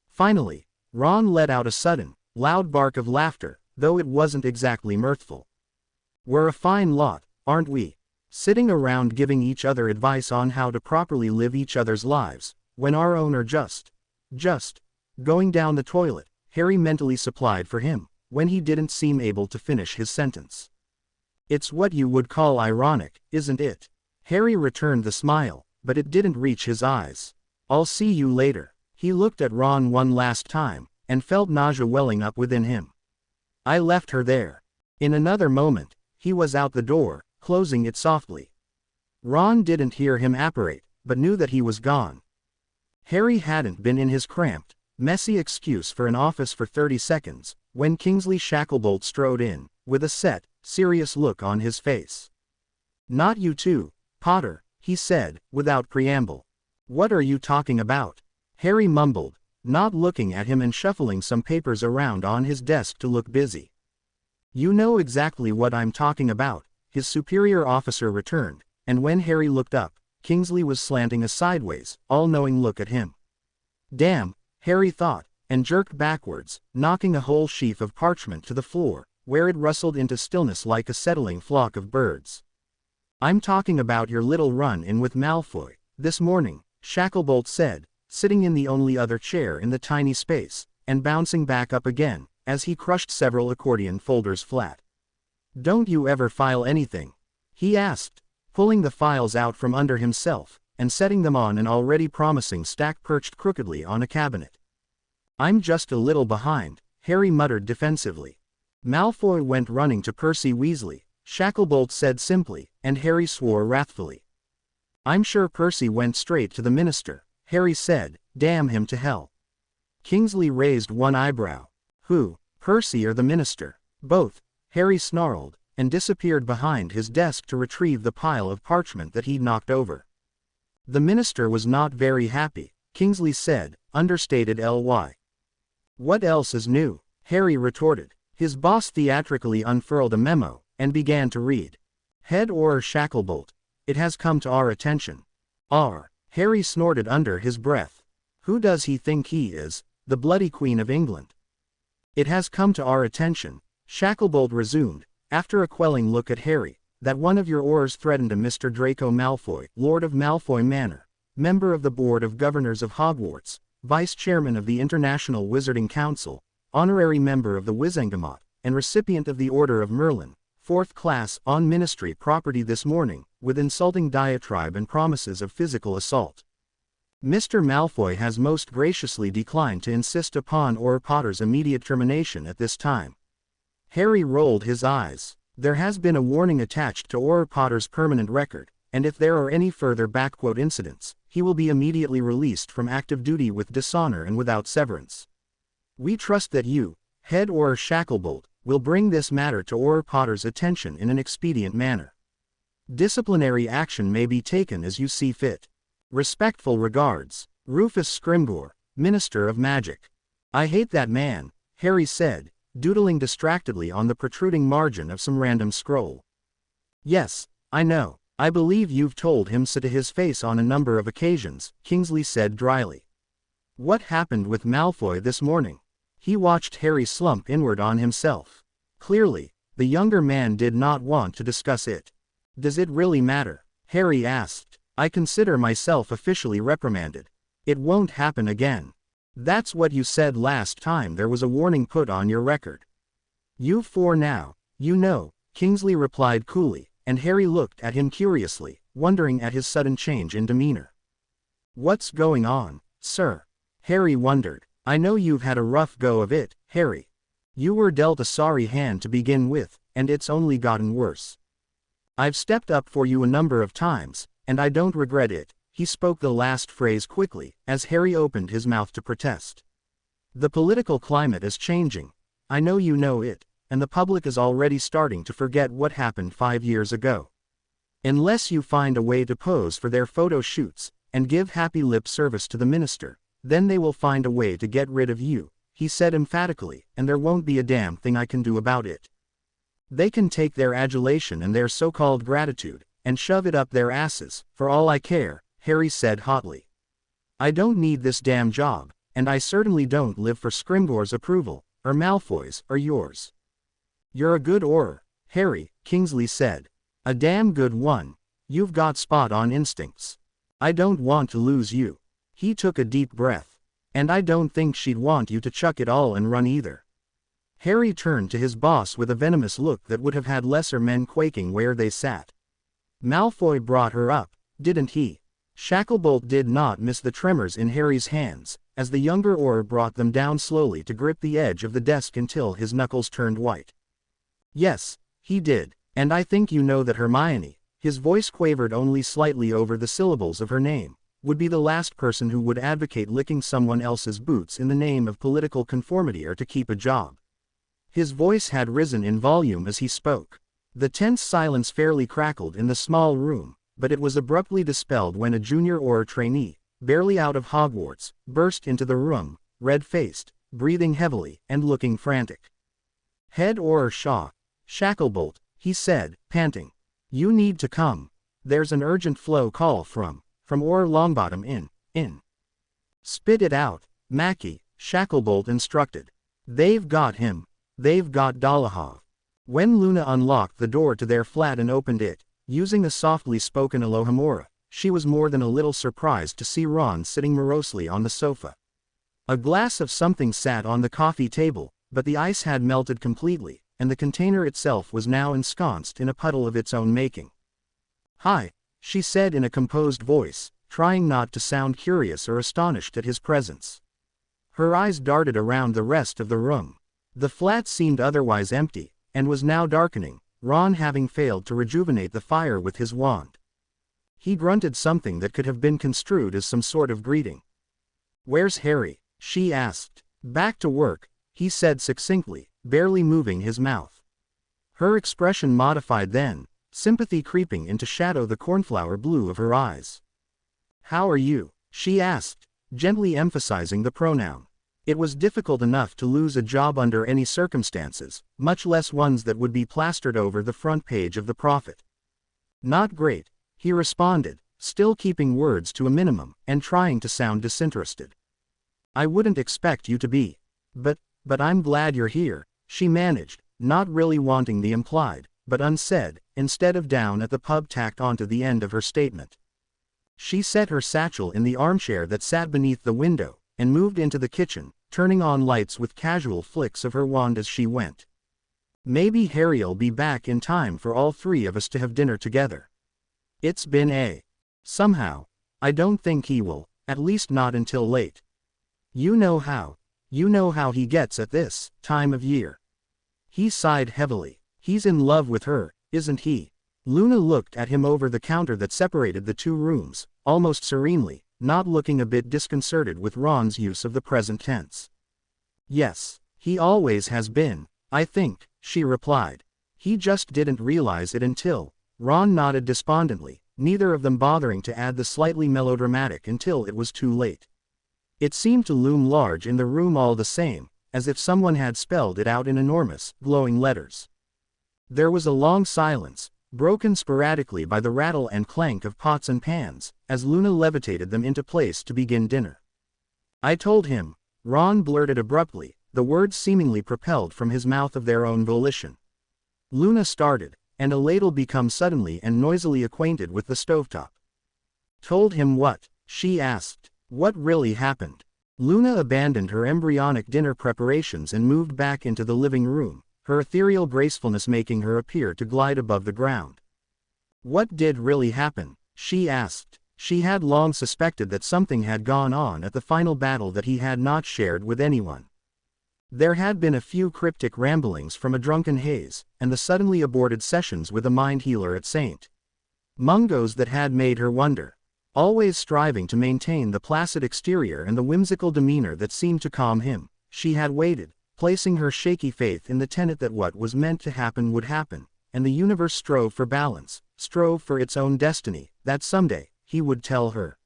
Finally, Ron let out a sudden, loud bark of laughter, though it wasn't exactly mirthful. "We're a fine lot, aren't we? Sitting around giving each other advice on how to properly live each other's lives, when our own are just going down the toilet," Harry mentally supplied for him, when he didn't seem able to finish his sentence. "It's what you would call ironic, isn't it?" Harry returned the smile, but it didn't reach his eyes. "I'll see you later." He looked at Ron one last time, and felt nausea welling up within him. "I left her there." In another moment, he was out the door, closing it softly. Ron didn't hear him apparate, but knew that he was gone. Harry hadn't been in his cramped, messy excuse for an office for 30 seconds, when Kingsley Shacklebolt strode in, with a set, serious look on his face. "Not you too, Potter," he said, without preamble. "What are you talking about?" Harry mumbled, not looking at him and shuffling some papers around on his desk to look busy. "You know exactly what I'm talking about," his superior officer returned, and when Harry looked up, Kingsley was slanting a sideways, all-knowing look at him. "Damn," Harry thought, and jerked backwards, knocking a whole sheaf of parchment to the floor, where it rustled into stillness like a settling flock of birds. "I'm talking about your little run-in with Malfoy, this morning," Shacklebolt said, sitting in the only other chair in the tiny space, and bouncing back up again, as he crushed several accordion folders flat. "Don't you ever file anything?" he asked, pulling the files out from under himself, and setting them on an already promising stack perched crookedly on a cabinet. "I'm just a little behind," Harry muttered defensively. "Malfoy went running to Percy Weasley," Shacklebolt said simply, and Harry swore wrathfully. "I'm sure Percy went straight to the minister," Harry said, "damn him to hell." Kingsley raised one eyebrow. "Who, Percy or the minister?" "Both," Harry snarled, and disappeared behind his desk to retrieve the pile of parchment that he'd knocked over. "The minister was not very happy," Kingsley said, understated ly. "What else is new?" Harry retorted. His boss theatrically unfurled a memo, and began to read. "Head Auror Shacklebolt. It has come to our attention." Harry snorted under his breath. "Who does he think he is, the bloody Queen of England?" "It has come to our attention," Shacklebolt resumed, after a quelling look at Harry, "that one of your Aurors threatened a Mr. Draco Malfoy, Lord of Malfoy Manor, member of the Board of Governors of Hogwarts, Vice Chairman of the International Wizarding Council, honorary member of the Wizengamot, and recipient of the Order of Merlin, 4th class, on ministry property this morning, with insulting diatribe and promises of physical assault. Mr. Malfoy has most graciously declined to insist upon Auror Potter's immediate termination at this time." Harry rolled his eyes. "There has been a warning attached to Auror Potter's permanent record, and if there are any further .. incidents, he will be immediately released from active duty with dishonor and without severance. We trust that you, Head Orr Shacklebolt, will bring this matter to Orr Potter's attention in an expedient manner. Disciplinary action may be taken as you see fit. Respectful regards, Rufus Scrimgeour, Minister of Magic. I hate that man, Harry said, doodling distractedly on the protruding margin of some random scroll. Yes, I know. I believe you've told him so to his face on a number of occasions, Kingsley said dryly. What happened with Malfoy this morning? He watched Harry slump inward on himself. Clearly, the younger man did not want to discuss it. Does it really matter? Harry asked. I consider myself officially reprimanded. It won't happen again. That's what you said last time there was a warning put on your record. You've 4 now, you know, Kingsley replied coolly, and Harry looked at him curiously, wondering at his sudden change in demeanor. What's going on, sir? Harry wondered. I know you've had a rough go of it, Harry. You were dealt a sorry hand to begin with, and it's only gotten worse. I've stepped up for you a number of times, and I don't regret it. He spoke the last phrase quickly, as Harry opened his mouth to protest. The political climate is changing. I know you know it, and the public is already starting to forget what happened 5 years ago. Unless you find a way to pose for their photo shoots, and give happy lip service to the minister, then they will find a way to get rid of you, he said emphatically, and there won't be a damn thing I can do about it. They can take their adulation and their so-called gratitude, and shove it up their asses, for all I care, Harry said hotly. I don't need this damn job, and I certainly don't live for Scrimgeour's approval, or Malfoy's, or yours. You're a good Auror, Harry, Kingsley said. A damn good one. You've got spot-on instincts. I don't want to lose you. He took a deep breath. And I don't think she'd want you to chuck it all and run either. Harry turned to his boss with a venomous look that would have had lesser men quaking where they sat. Malfoy brought her up, didn't he? Shacklebolt did not miss the tremors in Harry's hands, as the younger Auror brought them down slowly to grip the edge of the desk until his knuckles turned white. Yes, he did, and I think you know that Hermione, his voice quavered only slightly over the syllables of her name, would be the last person who would advocate licking someone else's boots in the name of political conformity or to keep a job. His voice had risen in volume as he spoke. The tense silence fairly crackled in the small room, but it was abruptly dispelled when a junior Auror trainee, barely out of Hogwarts, burst into the room, red-faced, breathing heavily, and looking frantic. Head Auror Shacklebolt, he said, panting. You need to come. There's an urgent flow call from Auror Longbottom in. Spit it out, Mackie, Shacklebolt instructed. They've got him. They've got Dolohov. When Luna unlocked the door to their flat and opened it, using a softly spoken Alohomora, she was more than a little surprised to see Ron sitting morosely on the sofa. A glass of something sat on the coffee table, but the ice had melted completely, and the container itself was now ensconced in a puddle of its own making. Hi, she said in a composed voice, trying not to sound curious or astonished at his presence. Her eyes darted around the rest of the room. The flat seemed otherwise empty, and was now darkening, Ron having failed to rejuvenate the fire with his wand. He grunted something that could have been construed as some sort of greeting. Where's Harry? She asked. Back to work, he said succinctly, barely moving his mouth. Her expression modified then, sympathy creeping into shadow the cornflower blue of her eyes. How are you? She asked, gently emphasizing the pronoun. It was difficult enough to lose a job under any circumstances, much less ones that would be plastered over the front page of the Prophet. Not great, he responded, still keeping words to a minimum, and trying to sound disinterested. I wouldn't expect you to be. But I'm glad you're here, she managed, not really wanting the implied, but unsaid, instead of down at the pub tacked onto the end of her statement. She set her satchel in the armchair that sat beneath the window, and moved into the kitchen, turning on lights with casual flicks of her wand as she went. Maybe Harry'll be back in time for all 3 of us to have dinner together. It's been somehow. I don't think he will, at least not until late. You know how he gets at this time of year. He sighed heavily. He's in love with her, isn't he? Luna looked at him over the counter that separated the two rooms, almost serenely, not looking a bit disconcerted with Ron's use of the present tense. Yes, he always has been, I think, she replied. He just didn't realize it until. Ron nodded despondently, neither of them bothering to add the slightly melodramatic until it was too late. It seemed to loom large in the room all the same, as if someone had spelled it out in enormous, glowing letters. There was a long silence, broken sporadically by the rattle and clank of pots and pans, as Luna levitated them into place to begin dinner. I told him, Ron blurted abruptly, the words seemingly propelled from his mouth of their own volition. Luna started, and a ladle became suddenly and noisily acquainted with the stovetop. Told him what? She asked. What really happened? Luna abandoned her embryonic dinner preparations and moved back into the living room, her ethereal gracefulness making her appear to glide above the ground. What did really happen? She asked. She had long suspected that something had gone on at the final battle that he had not shared with anyone. There had been a few cryptic ramblings from a drunken haze, and the suddenly aborted sessions with a mind healer at St. Mungo's that had made her wonder. Always striving to maintain the placid exterior and the whimsical demeanor that seemed to calm him, she had waited, placing her shaky faith in the tenet that what was meant to happen would happen, and the universe strove for balance, strove for its own destiny, that someday, he would tell her.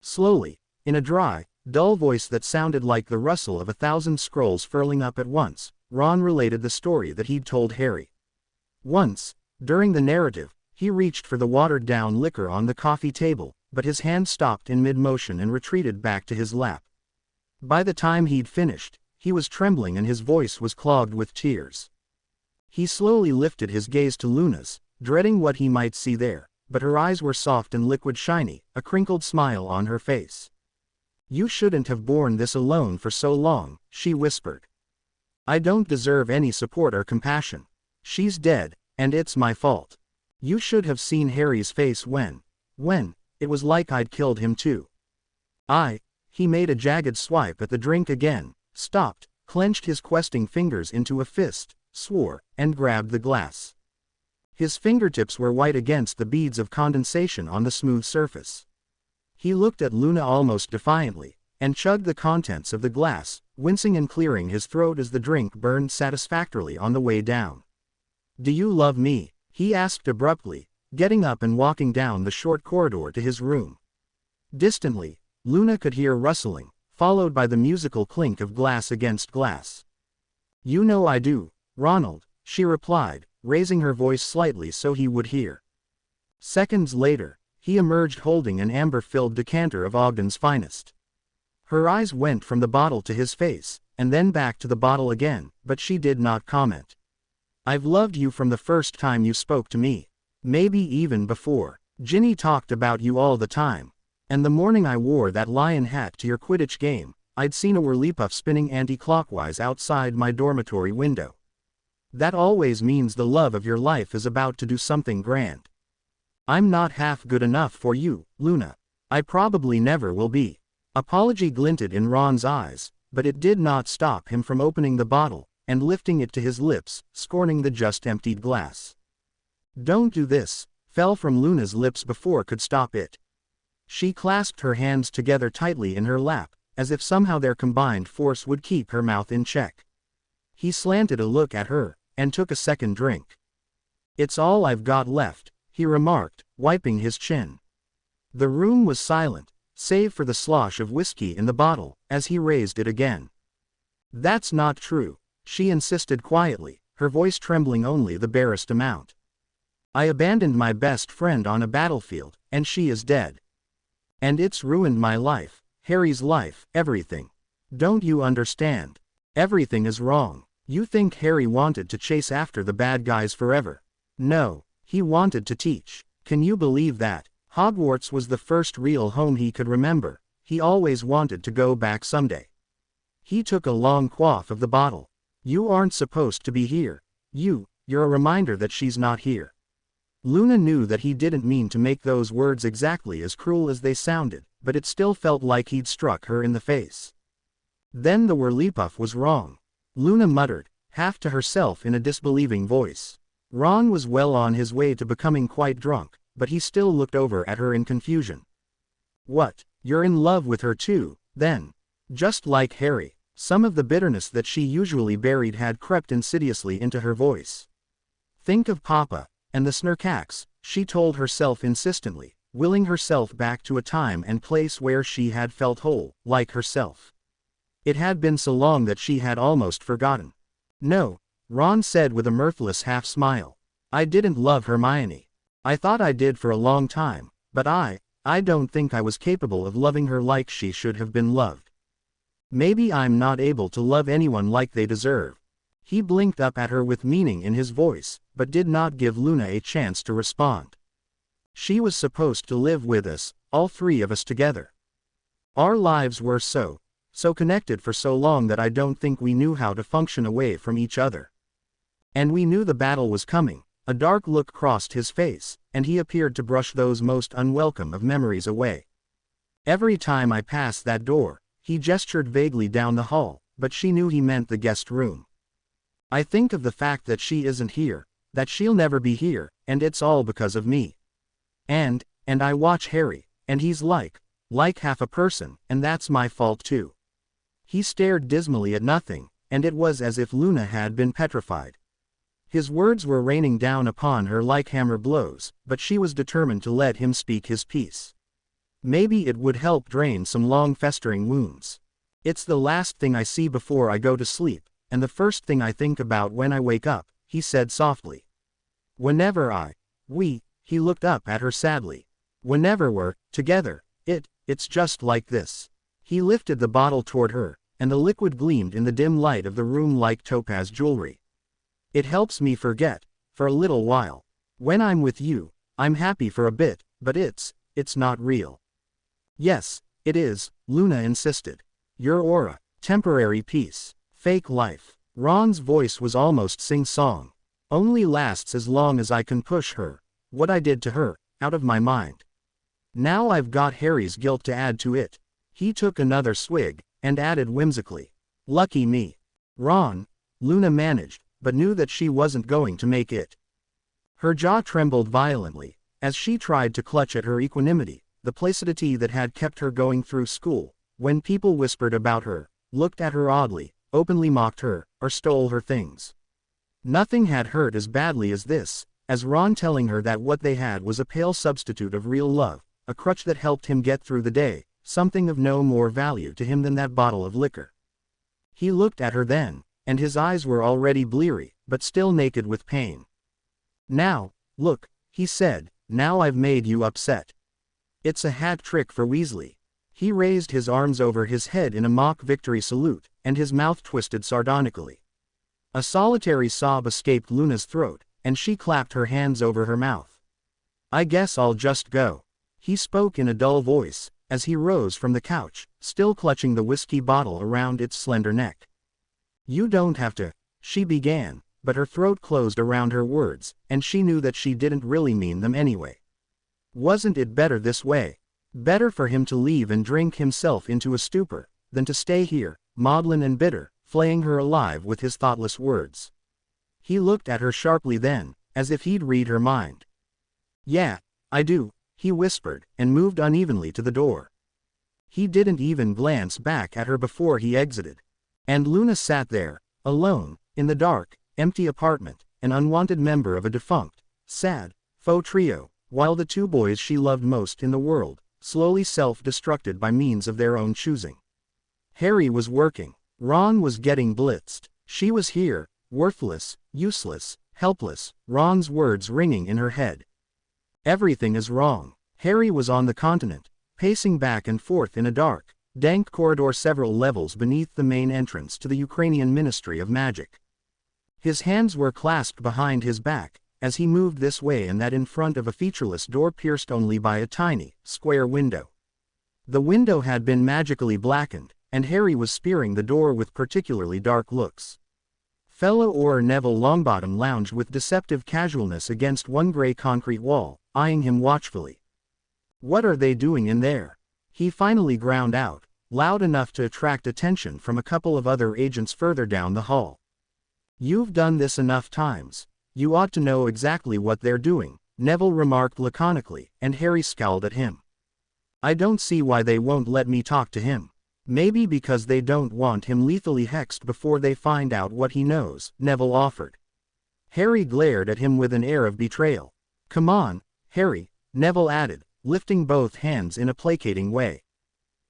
Slowly, in a dry, dull voice that sounded like the rustle of 1,000 scrolls furling up at once, Ron related the story that he'd told Harry. Once, during the narrative, he reached for the watered-down liquor on the coffee table, but his hand stopped in mid-motion and retreated back to his lap. By the time he'd finished, he was trembling and his voice was clogged with tears. He slowly lifted his gaze to Luna's, dreading what he might see there, but her eyes were soft and liquid shiny, a crinkled smile on her face. You shouldn't have borne this alone for so long, she whispered. I don't deserve any support or compassion. She's dead, and it's my fault. You should have seen Harry's face when, it was like I'd killed him too. He made a jagged swipe at the drink again, stopped, clenched his questing fingers into a fist, swore, and grabbed the glass. His fingertips were white against the beads of condensation on the smooth surface. He looked at Luna almost defiantly, and chugged the contents of the glass, wincing and clearing his throat as the drink burned satisfactorily on the way down. Do you love me? He asked abruptly, getting up and walking down the short corridor to his room. Distantly, Luna could hear rustling, followed by the musical clink of glass against glass. You know I do, Ronald, she replied, raising her voice slightly so he would hear. Seconds later, he emerged holding an amber-filled decanter of Ogden's finest. Her eyes went from the bottle to his face, and then back to the bottle again, but she did not comment. I've loved you from the first time you spoke to me. Maybe even before. Ginny talked about you all the time. And the morning I wore that lion hat to your Quidditch game, I'd seen a Whirlpool spinning anti-clockwise outside my dormitory window. That always means the love of your life is about to do something grand. I'm not half good enough for you, Luna. I probably never will be. Apology glinted in Ron's eyes, but it did not stop him from opening the bottle, and lifting it to his lips, scorning the just-emptied glass. Don't do this, fell from Luna's lips before could stop it. She clasped her hands together tightly in her lap, as if somehow their combined force would keep her mouth in check. He slanted a look at her, and took a second drink. It's all I've got left, he remarked, wiping his chin. The room was silent, save for the slosh of whiskey in the bottle, as he raised it again. That's not true, she insisted quietly, her voice trembling only the barest amount. I abandoned my best friend on a battlefield, and she is dead. And it's ruined my life, Harry's life, everything. Don't you understand? Everything is wrong. You think Harry wanted to chase after the bad guys forever? No, he wanted to teach. Can you believe that? Hogwarts was the first real home he could remember. He always wanted to go back someday. He took a long quaff of the bottle. You aren't supposed to be here. You're a reminder that she's not here. Luna knew that he didn't mean to make those words exactly as cruel as they sounded, but it still felt like he'd struck her in the face. Then the Whirlpool was wrong. Luna muttered, half to herself in a disbelieving voice. Ron was well on his way to becoming quite drunk, but he still looked over at her in confusion. What, you're in love with her too, then? Just like Harry. Some of the bitterness that she usually buried had crept insidiously into her voice. Think of Papa, and the Snurkax, she told herself insistently, willing herself back to a time and place where she had felt whole, like herself. It had been so long that she had almost forgotten. No, Ron said with a mirthless half-smile. I didn't love Hermione. I thought I did for a long time, but I don't think I was capable of loving her like she should have been loved. Maybe I'm not able to love anyone like they deserve. He blinked up at her with meaning in his voice, but did not give Luna a chance to respond. She was supposed to live with us, all three of us together. Our lives were so connected for so long that I don't think we knew how to function away from each other. And we knew the battle was coming. A dark look crossed his face, and he appeared to brush those most unwelcome of memories away. Every time I passed that door, he gestured vaguely down the hall, but she knew he meant the guest room. I think of the fact that she isn't here, that she'll never be here, and it's all because of me. And I watch Harry, and he's like half a person, and that's my fault too. He stared dismally at nothing, and it was as if Luna had been petrified. His words were raining down upon her like hammer blows, but she was determined to let him speak his piece. Maybe it would help drain some long festering wounds. It's the last thing I see before I go to sleep, and the first thing I think about when I wake up, he said softly. Whenever he looked up at her sadly. Whenever we're together, it's just like this. He lifted the bottle toward her, and the liquid gleamed in the dim light of the room like topaz jewelry. It helps me forget, for a little while. When I'm with you, I'm happy for a bit, but it's not real. Yes, it is, Luna insisted. Your aura, temporary peace, fake life. Ron's voice was almost sing-song. Only lasts as long as I can push her, what I did to her, out of my mind. Now I've got Harry's guilt to add to it. He took another swig, and added whimsically. Lucky me. Ron, Luna managed, but knew that she wasn't going to make it. Her jaw trembled violently, as she tried to clutch at her equanimity, the placidity that had kept her going through school, when people whispered about her, looked at her oddly, openly mocked her, or stole her things. Nothing had hurt as badly as this, as Ron telling her that what they had was a pale substitute of real love, a crutch that helped him get through the day, something of no more value to him than that bottle of liquor. He looked at her then, and his eyes were already bleary, but still naked with pain. Now, look, he said, now I've made you upset. It's a hat trick for Weasley. He raised his arms over his head in a mock victory salute, and his mouth twisted sardonically. A solitary sob escaped Luna's throat, and she clapped her hands over her mouth. I guess I'll just go. He spoke in a dull voice, as he rose from the couch, still clutching the whiskey bottle around its slender neck. You don't have to, she began, but her throat closed around her words, and she knew that she didn't really mean them anyway. Wasn't it better this way? Better for him to leave and drink himself into a stupor, than to stay here, maudlin and bitter, flaying her alive with his thoughtless words. He looked at her sharply then, as if he'd read her mind. Yeah, I do, he whispered, and moved unevenly to the door. He didn't even glance back at her before he exited. And Luna sat there, alone, in the dark, empty apartment, an unwanted member of a defunct, sad, faux trio, while the two boys she loved most in the world, slowly self-destructed by means of their own choosing. Harry was working. Ron was getting blitzed. She was here, worthless, useless, helpless, Ron's words ringing in her head. Everything is wrong. Harry was on the continent, pacing back and forth in a dark, dank corridor several levels beneath the main entrance to the Ukrainian Ministry of Magic. His hands were clasped behind his back, as he moved this way and that in front of a featureless door pierced only by a tiny, square window. The window had been magically blackened, and Harry was spearing the door with particularly dark looks. Fellow Auror Neville Longbottom lounged with deceptive casualness against one gray concrete wall, eyeing him watchfully. What are they doing in there? He finally ground out, loud enough to attract attention from a couple of other agents further down the hall. You've done this enough times. You ought to know exactly what they're doing, Neville remarked laconically, and Harry scowled at him. I don't see why they won't let me talk to him. Maybe because they don't want him lethally hexed before they find out what he knows, Neville offered. Harry glared at him with an air of betrayal. Come on, Harry, Neville added, lifting both hands in a placating way.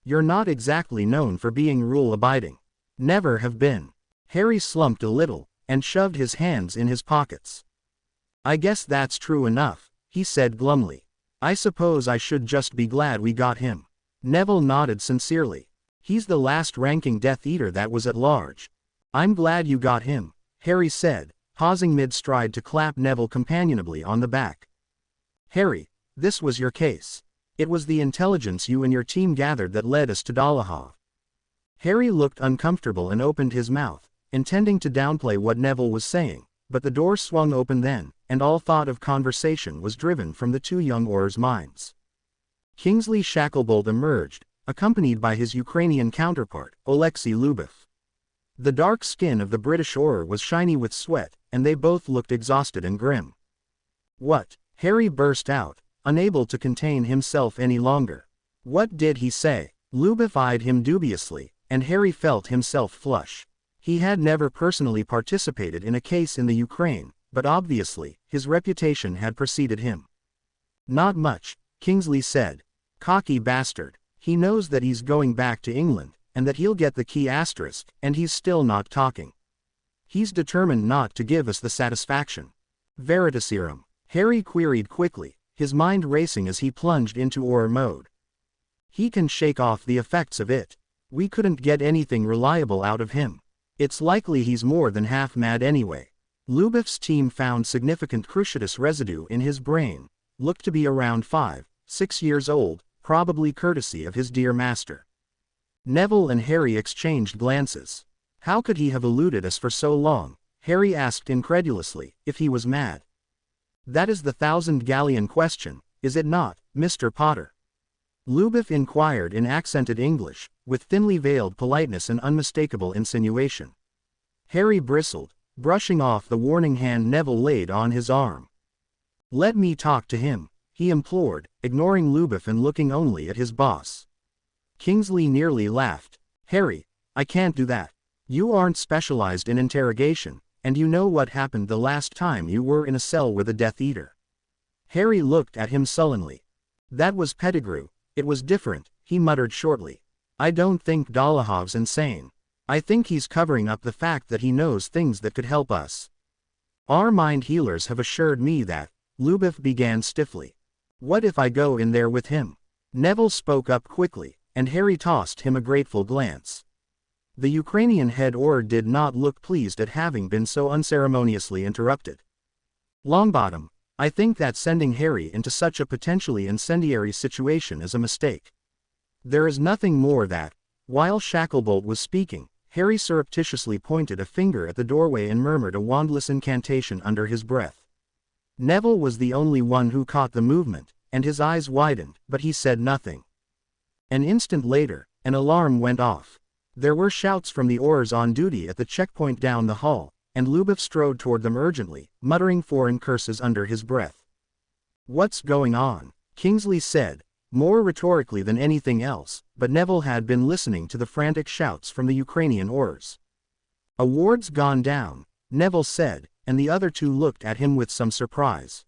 You're not exactly known for being rule-abiding. Never have been. Harry slumped a little, and shoved his hands in his pockets. I guess that's true enough, he said glumly. I suppose I should just be glad we got him. Neville nodded sincerely. He's the last ranking Death Eater that was at large. I'm glad you got him, Harry said, pausing mid-stride to clap Neville companionably on the back. Harry, this was your case. It was the intelligence you and your team gathered that led us to Dolohov. Harry looked uncomfortable and opened his mouth, intending to downplay what Neville was saying, but the door swung open then, and all thought of conversation was driven from the two young Aurors' minds. Kingsley Shacklebolt emerged, accompanied by his Ukrainian counterpart, Oleksiy Lyubov. The dark skin of the British Auror was shiny with sweat, and they both looked exhausted and grim. What? Harry burst out, unable to contain himself any longer. What did he say? Lyubov eyed him dubiously, and Harry felt himself flush. He had never personally participated in a case in the Ukraine, but obviously, his reputation had preceded him. Not much, Kingsley said. Cocky bastard. He knows that he's going back to England, and that he'll get the key asterisk, and he's still not talking. He's determined not to give us the satisfaction. Veritaserum? Harry queried quickly, his mind racing as he plunged into Auror mode. He can shake off the effects of it. We couldn't get anything reliable out of him. It's likely he's more than half mad anyway. Lyubov's team found significant cruciatus residue in his brain, looked to be around 5-6 years old, probably courtesy of his dear master. Neville and Harry exchanged glances. How could he have eluded us for so long? Harry asked incredulously, if he was mad. That is the thousand-galleon question, is it not, Mr. Potter? Lyubov inquired in accented English, with thinly veiled politeness and unmistakable insinuation. Harry bristled, brushing off the warning hand Neville laid on his arm. Let me talk to him, he implored, ignoring Lyubov and looking only at his boss. Kingsley nearly laughed. Harry, I can't do that. You aren't specialized in interrogation, and you know what happened the last time you were in a cell with a Death Eater. Harry looked at him sullenly. That was Pettigrew. It was different, he muttered shortly. I don't think Dolohov's insane. I think he's covering up the fact that he knows things that could help us. Our mind healers have assured me that, Lyubov began stiffly. What if I go in there with him? Neville spoke up quickly, and Harry tossed him a grateful glance. The Ukrainian head Auror did not look pleased at having been so unceremoniously interrupted. Longbottom, I think that sending Harry into such a potentially incendiary situation is a mistake. There is nothing more that, while Shacklebolt was speaking, Harry surreptitiously pointed a finger at the doorway and murmured a wandless incantation under his breath. Neville was the only one who caught the movement, and his eyes widened, but he said nothing. An instant later, an alarm went off. There were shouts from the Aurors on duty at the checkpoint down the hall, and Lyubov strode toward them urgently, muttering foreign curses under his breath. What's going on? Kingsley said, more rhetorically than anything else, but Neville had been listening to the frantic shouts from the Ukrainian Aurors. A ward's gone down, Neville said, and the other two looked at him with some surprise.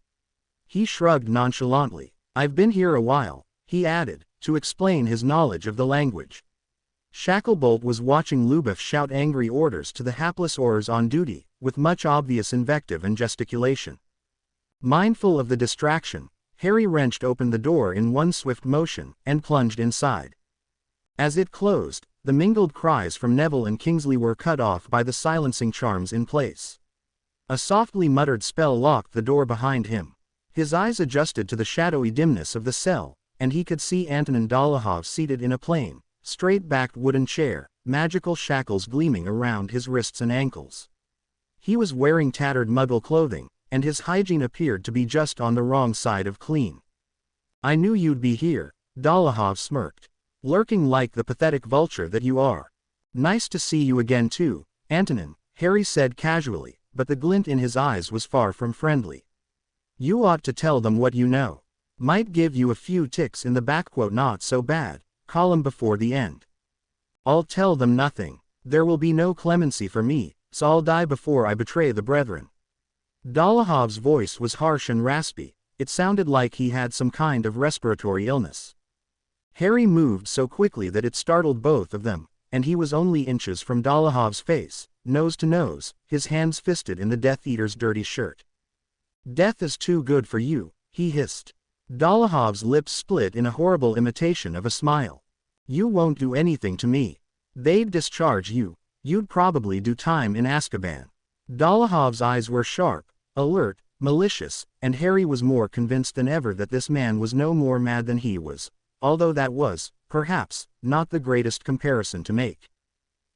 He shrugged nonchalantly. I've been here a while, he added, to explain his knowledge of the language. Shacklebolt was watching Lyubov shout angry orders to the hapless Aurors on duty, with much obvious invective and gesticulation. Mindful of the distraction, Harry wrenched open the door in one swift motion, and plunged inside. As it closed, the mingled cries from Neville and Kingsley were cut off by the silencing charms in place. A softly muttered spell locked the door behind him. His eyes adjusted to the shadowy dimness of the cell, and he could see Antonin Dolohov seated in a plain, straight-backed wooden chair, magical shackles gleaming around his wrists and ankles. He was wearing tattered Muggle clothing, and his hygiene appeared to be just on the wrong side of clean. I knew you'd be here, Dolohov smirked. Lurking like the pathetic vulture that you are. Nice to see you again too, Antonin, Harry said casually, but the glint in his eyes was far from friendly. You ought to tell them what you know. Might give you a few ticks in the back. Not so bad, column before the end. I'll tell them nothing. There will be no clemency for me, so I'll die before I betray the brethren. Dolahov's voice was harsh and raspy. It sounded like he had some kind of respiratory illness. Harry moved so quickly that it startled both of them, and he was only inches from Dolahov's face, nose to nose, his hands fisted in the Death Eater's dirty shirt. Death is too good for you, he hissed. Dolahov's lips split in a horrible imitation of a smile. You won't do anything to me. They'd discharge you. You'd probably do time in Azkaban. Dolahov's eyes were sharp, alert, malicious, and Harry was more convinced than ever that this man was no more mad than he was, although that was, perhaps, not the greatest comparison to make.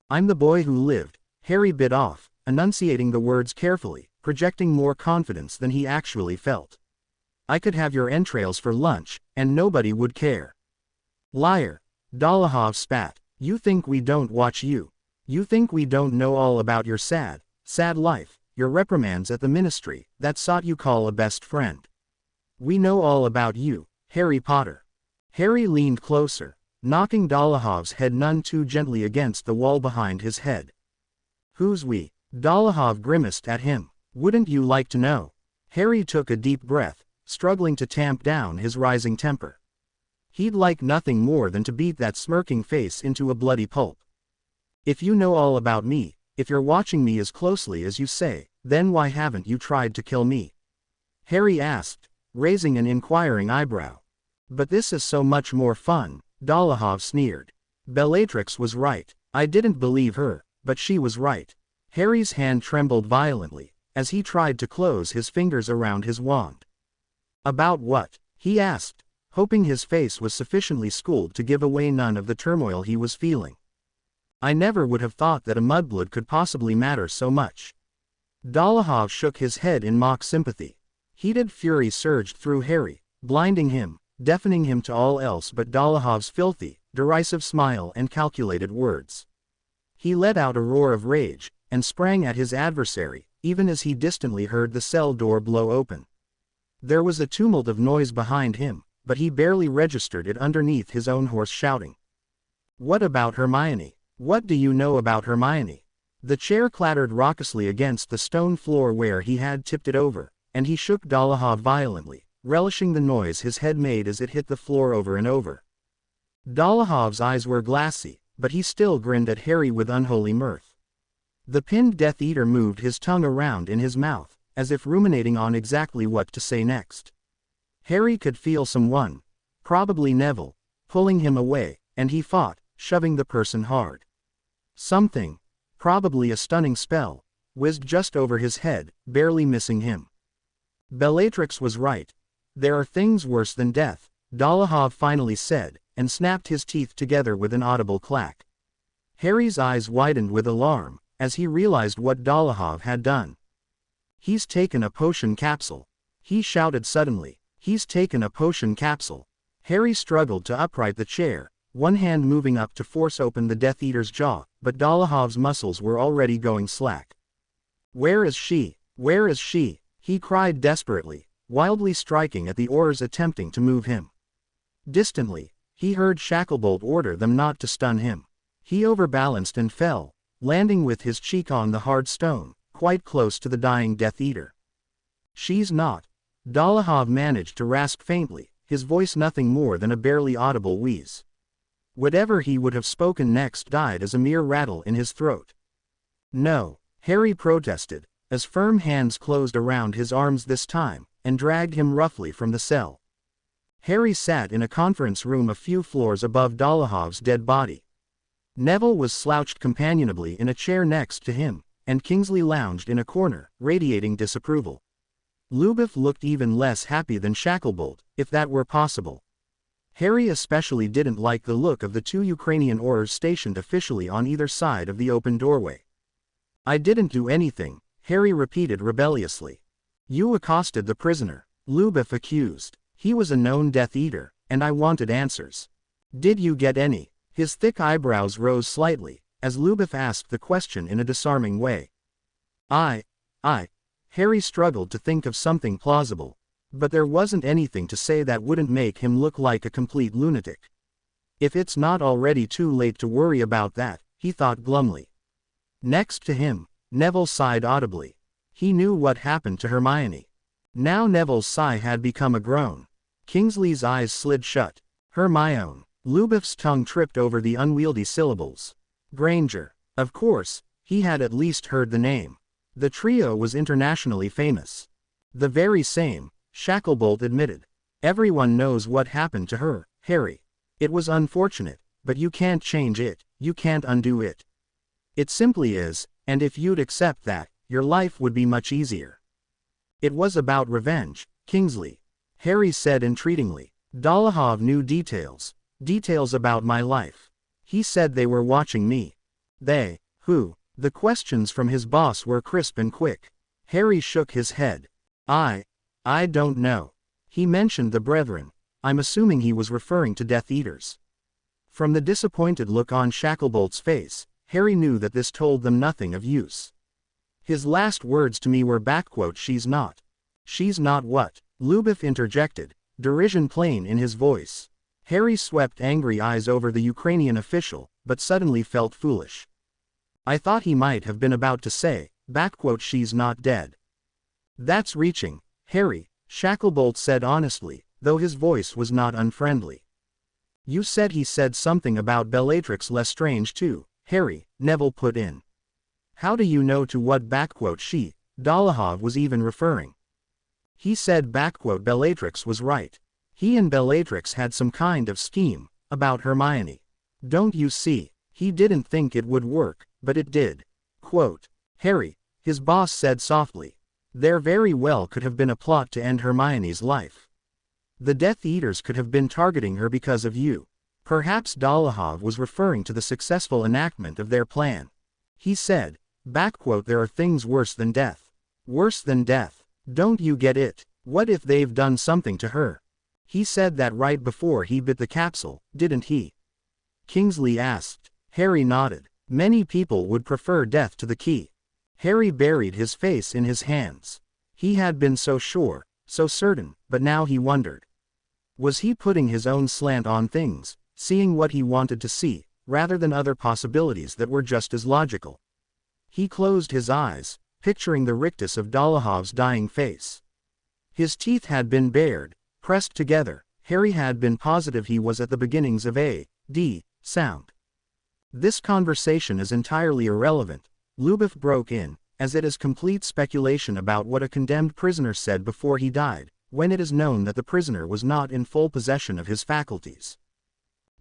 I'm the boy who lived, Harry bit off, enunciating the words carefully, projecting more confidence than he actually felt. I could have your entrails for lunch, and nobody would care. Liar. Dolohov spat. You think we don't watch you? You think we don't know all about your sad life, your reprimands at the ministry, that sot you call a best friend? We know all about you, Harry Potter. Harry leaned closer, knocking Dolahov's head none too gently against the wall behind his head. Who's we? Dolohov grimaced at him. Wouldn't you like to know? Harry took a deep breath, struggling to tamp down his rising temper. He'd like nothing more than to beat that smirking face into a bloody pulp. If you know all about me, if you're watching me as closely as you say, then why haven't you tried to kill me? Harry asked, raising an inquiring eyebrow. But this is so much more fun, Dolohov sneered. Bellatrix was right. I didn't believe her, but she was right. Harry's hand trembled violently, as he tried to close his fingers around his wand. About what? He asked, hoping his face was sufficiently schooled to give away none of the turmoil he was feeling. I never would have thought that a mudblood could possibly matter so much. Dolohov shook his head in mock sympathy. Heated fury surged through Harry, blinding him, deafening him to all else but Dolahov's filthy, derisive smile and calculated words. He let out a roar of rage, and sprang at his adversary, even as he distantly heard the cell door blow open. There was a tumult of noise behind him, but he barely registered it underneath his own hoarse shouting. What about Hermione? What do you know about Hermione? The chair clattered raucously against the stone floor where he had tipped it over, and he shook Dolohov violently, relishing the noise his head made as it hit the floor over and over. Dolahov's eyes were glassy, but he still grinned at Harry with unholy mirth. The pinned Death Eater moved his tongue around in his mouth, as if ruminating on exactly what to say next. Harry could feel someone, probably Neville, pulling him away, and he fought, shoving the person hard. Something, probably a stunning spell, whizzed just over his head, barely missing him. Bellatrix was right. There are things worse than death, Dolohov finally said, and snapped his teeth together with an audible clack. Harry's eyes widened with alarm, as he realized what Dolohov had done. He's taken a potion capsule. He shouted suddenly. He's taken a potion capsule. Harry struggled to upright the chair, one hand moving up to force open the Death Eater's jaw, but Dolahov's muscles were already going slack. Where is she? Where is she? He cried desperately, wildly striking at the oars attempting to move him. Distantly, he heard Shacklebolt order them not to stun him. He overbalanced and fell, landing with his cheek on the hard stone, quite close to the dying Death Eater. She's not. Dolohov managed to rasp faintly, his voice nothing more than a barely audible wheeze. Whatever he would have spoken next died as a mere rattle in his throat. No, Harry protested, as firm hands closed around his arms this time, and dragged him roughly from the cell. Harry sat in a conference room a few floors above Dolahov's dead body. Neville was slouched companionably in a chair next to him, and Kingsley lounged in a corner, radiating disapproval. Lubov looked even less happy than Shacklebolt, if that were possible. Harry especially didn't like the look of the two Ukrainian Aurors stationed officially on either side of the open doorway. I didn't do anything, Harry repeated rebelliously. You accosted the prisoner, Lubov accused. He was a known Death Eater, and I wanted answers. Did you get any? His thick eyebrows rose slightly, as Lubov asked the question in a disarming way. Harry struggled to think of something plausible. But there wasn't anything to say that wouldn't make him look like a complete lunatic. If it's not already too late to worry about that, he thought glumly. Next to him, Neville sighed audibly. He knew what happened to Hermione. Now Neville's sigh had become a groan. Kingsley's eyes slid shut. Hermione. Lubboff's tongue tripped over the unwieldy syllables. Granger. Of course, he had at least heard the name. The trio was internationally famous. The very same, Shacklebolt admitted. Everyone knows what happened to her, Harry. It was unfortunate, but you can't change it, you can't undo it. It simply is, and if you'd accept that, your life would be much easier. It was about revenge, Kingsley. Harry said entreatingly. Dolohov knew details about my life. He said they were watching me. They, who? The questions from his boss were crisp and quick. Harry shook his head. I don't know. He mentioned the Brethren. I'm assuming he was referring to Death Eaters. From the disappointed look on Shacklebolt's face, Harry knew that this told them nothing of use. His last words to me were "She's not." She's not what? Luboff interjected, derision plain in his voice. Harry swept angry eyes over the Ukrainian official, but suddenly felt foolish. I thought he might have been about to say, "She's not dead." That's reaching, Harry, Shacklebolt said honestly, though his voice was not unfriendly. You said he said something about Bellatrix Lestrange too, Harry, Neville put in. How do you know to what she, Dolohov was even referring? He said Bellatrix was right. He and Bellatrix had some kind of scheme, about Hermione. Don't you see, he didn't think it would work, but it did. Harry, his boss said softly. There very well could have been a plot to end Hermione's life. The Death Eaters could have been targeting her because of you. Perhaps Dolohov was referring to the successful enactment of their plan. He said, there are things worse than death. Worse than death. Don't you get it? What if they've done something to her? He said that right before he bit the capsule, didn't he? Kingsley asked. Harry nodded. Many people would prefer death to the key. Harry buried his face in his hands. He had been so sure, so certain, but now he wondered. Was he putting his own slant on things, seeing what he wanted to see, rather than other possibilities that were just as logical? He closed his eyes, picturing the rictus of Dolohov's dying face. His teeth had been bared, pressed together. Harry had been positive he was at the beginnings of a D sound. This conversation is entirely irrelevant, Luboff broke in, as it is complete speculation about what a condemned prisoner said before he died, when it is known that the prisoner was not in full possession of his faculties.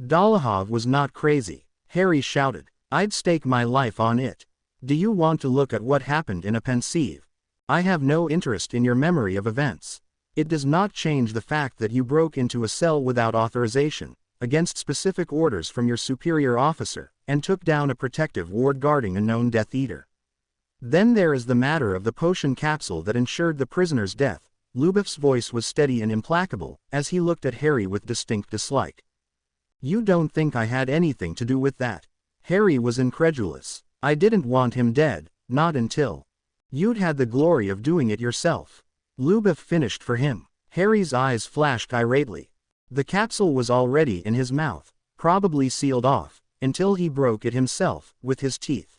Dolohov was not crazy, Harry shouted. I'd stake my life on it. Do you want to look at what happened in a pensieve? I have no interest in your memory of events. It does not change the fact that you broke into a cell without authorization, against specific orders from your superior officer, and took down a protective ward guarding a known Death Eater. Then there is the matter of the potion capsule that ensured the prisoner's death. Luboff's voice was steady and implacable, as he looked at Harry with distinct dislike. You don't think I had anything to do with that? Harry was incredulous. I didn't want him dead, not until. You'd had the glory of doing it yourself. Luboff finished for him. Harry's eyes flashed irately. The capsule was already in his mouth, probably sealed off, until he broke it himself, with his teeth.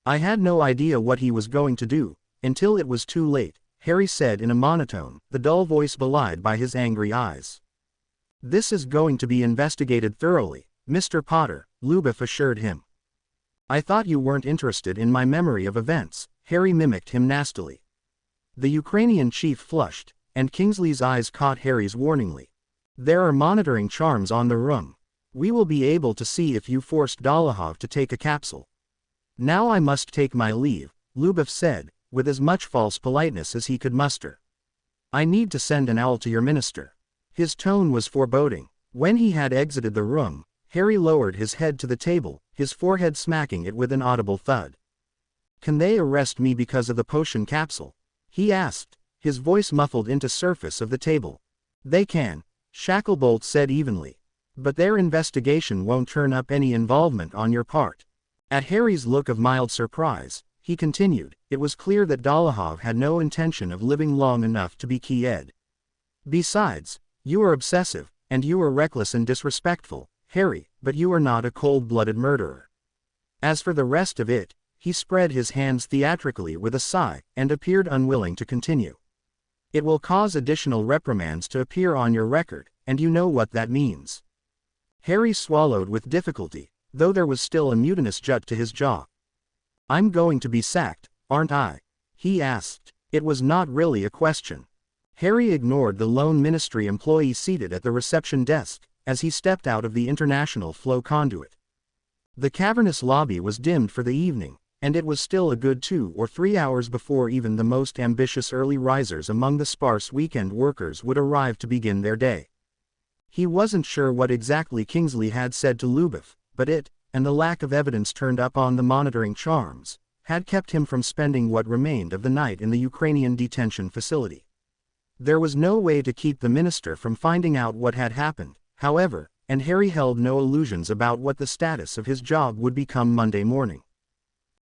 I had no idea what he was going to do, until it was too late, Harry said in a monotone, the dull voice belied by his angry eyes. This is going to be investigated thoroughly, Mr. Potter, Luboff assured him. I thought you weren't interested in my memory of events, Harry mimicked him nastily. The Ukrainian chief flushed, and Kingsley's eyes caught Harry's warningly. There are monitoring charms on the room. We will be able to see if you forced Dolohov to take a capsule. Now I must take my leave, Luboff said, with as much false politeness as he could muster. I need to send an owl to your minister. His tone was foreboding. When he had exited the room, Harry lowered his head to the table, his forehead smacking it with an audible thud. Can they arrest me because of the potion capsule? He asked, his voice muffled into surface of the table. They can, Shacklebolt said evenly. But their investigation won't turn up any involvement on your part. At Harry's look of mild surprise, he continued, it was clear that Dolohov had no intention of living long enough to be Ki-Ed. Besides, you are obsessive, and you are reckless and disrespectful, Harry, but you are not a cold-blooded murderer. As for the rest of it, he spread his hands theatrically with a sigh, and appeared unwilling to continue. It will cause additional reprimands to appear on your record, and you know what that means. Harry swallowed with difficulty, though there was still a mutinous jut to his jaw. I'm going to be sacked, aren't I? He asked. It was not really a question. Harry ignored the lone ministry employee seated at the reception desk, as he stepped out of the international flow conduit. The cavernous lobby was dimmed for the evening, and it was still a good 2 or 3 hours before even the most ambitious early risers among the sparse weekend workers would arrive to begin their day. He wasn't sure what exactly Kingsley had said to Lubov, but it, and the lack of evidence turned up on the monitoring charms, had kept him from spending what remained of the night in the Ukrainian detention facility. There was no way to keep the minister from finding out what had happened, however, and Harry held no illusions about what the status of his job would become Monday morning.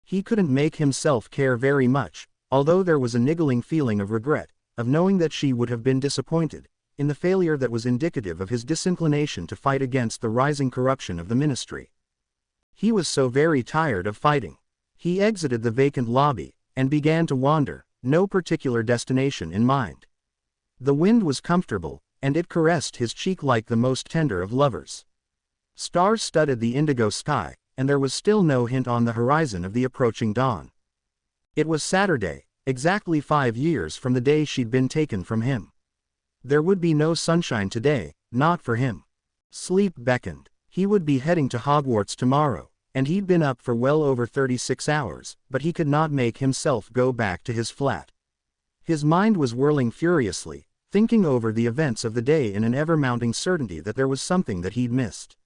He couldn't make himself care very much, although there was a niggling feeling of regret, of knowing that she would have been disappointed, in the failure that was indicative of his disinclination to fight against the rising corruption of the ministry. He was so very tired of fighting. He exited the vacant lobby, and began to wander, no particular destination in mind. The wind was comfortable, and it caressed his cheek like the most tender of lovers. Stars studded the indigo sky, and there was still no hint on the horizon of the approaching dawn. It was Saturday, exactly 5 years from the day she'd been taken from him. There would be no sunshine today, not for him. Sleep beckoned. He would be heading to Hogwarts tomorrow, and he'd been up for well over 36 hours, but he could not make himself go back to his flat. His mind was whirling furiously, thinking over the events of the day in an ever-mounting certainty that there was something that he'd missed.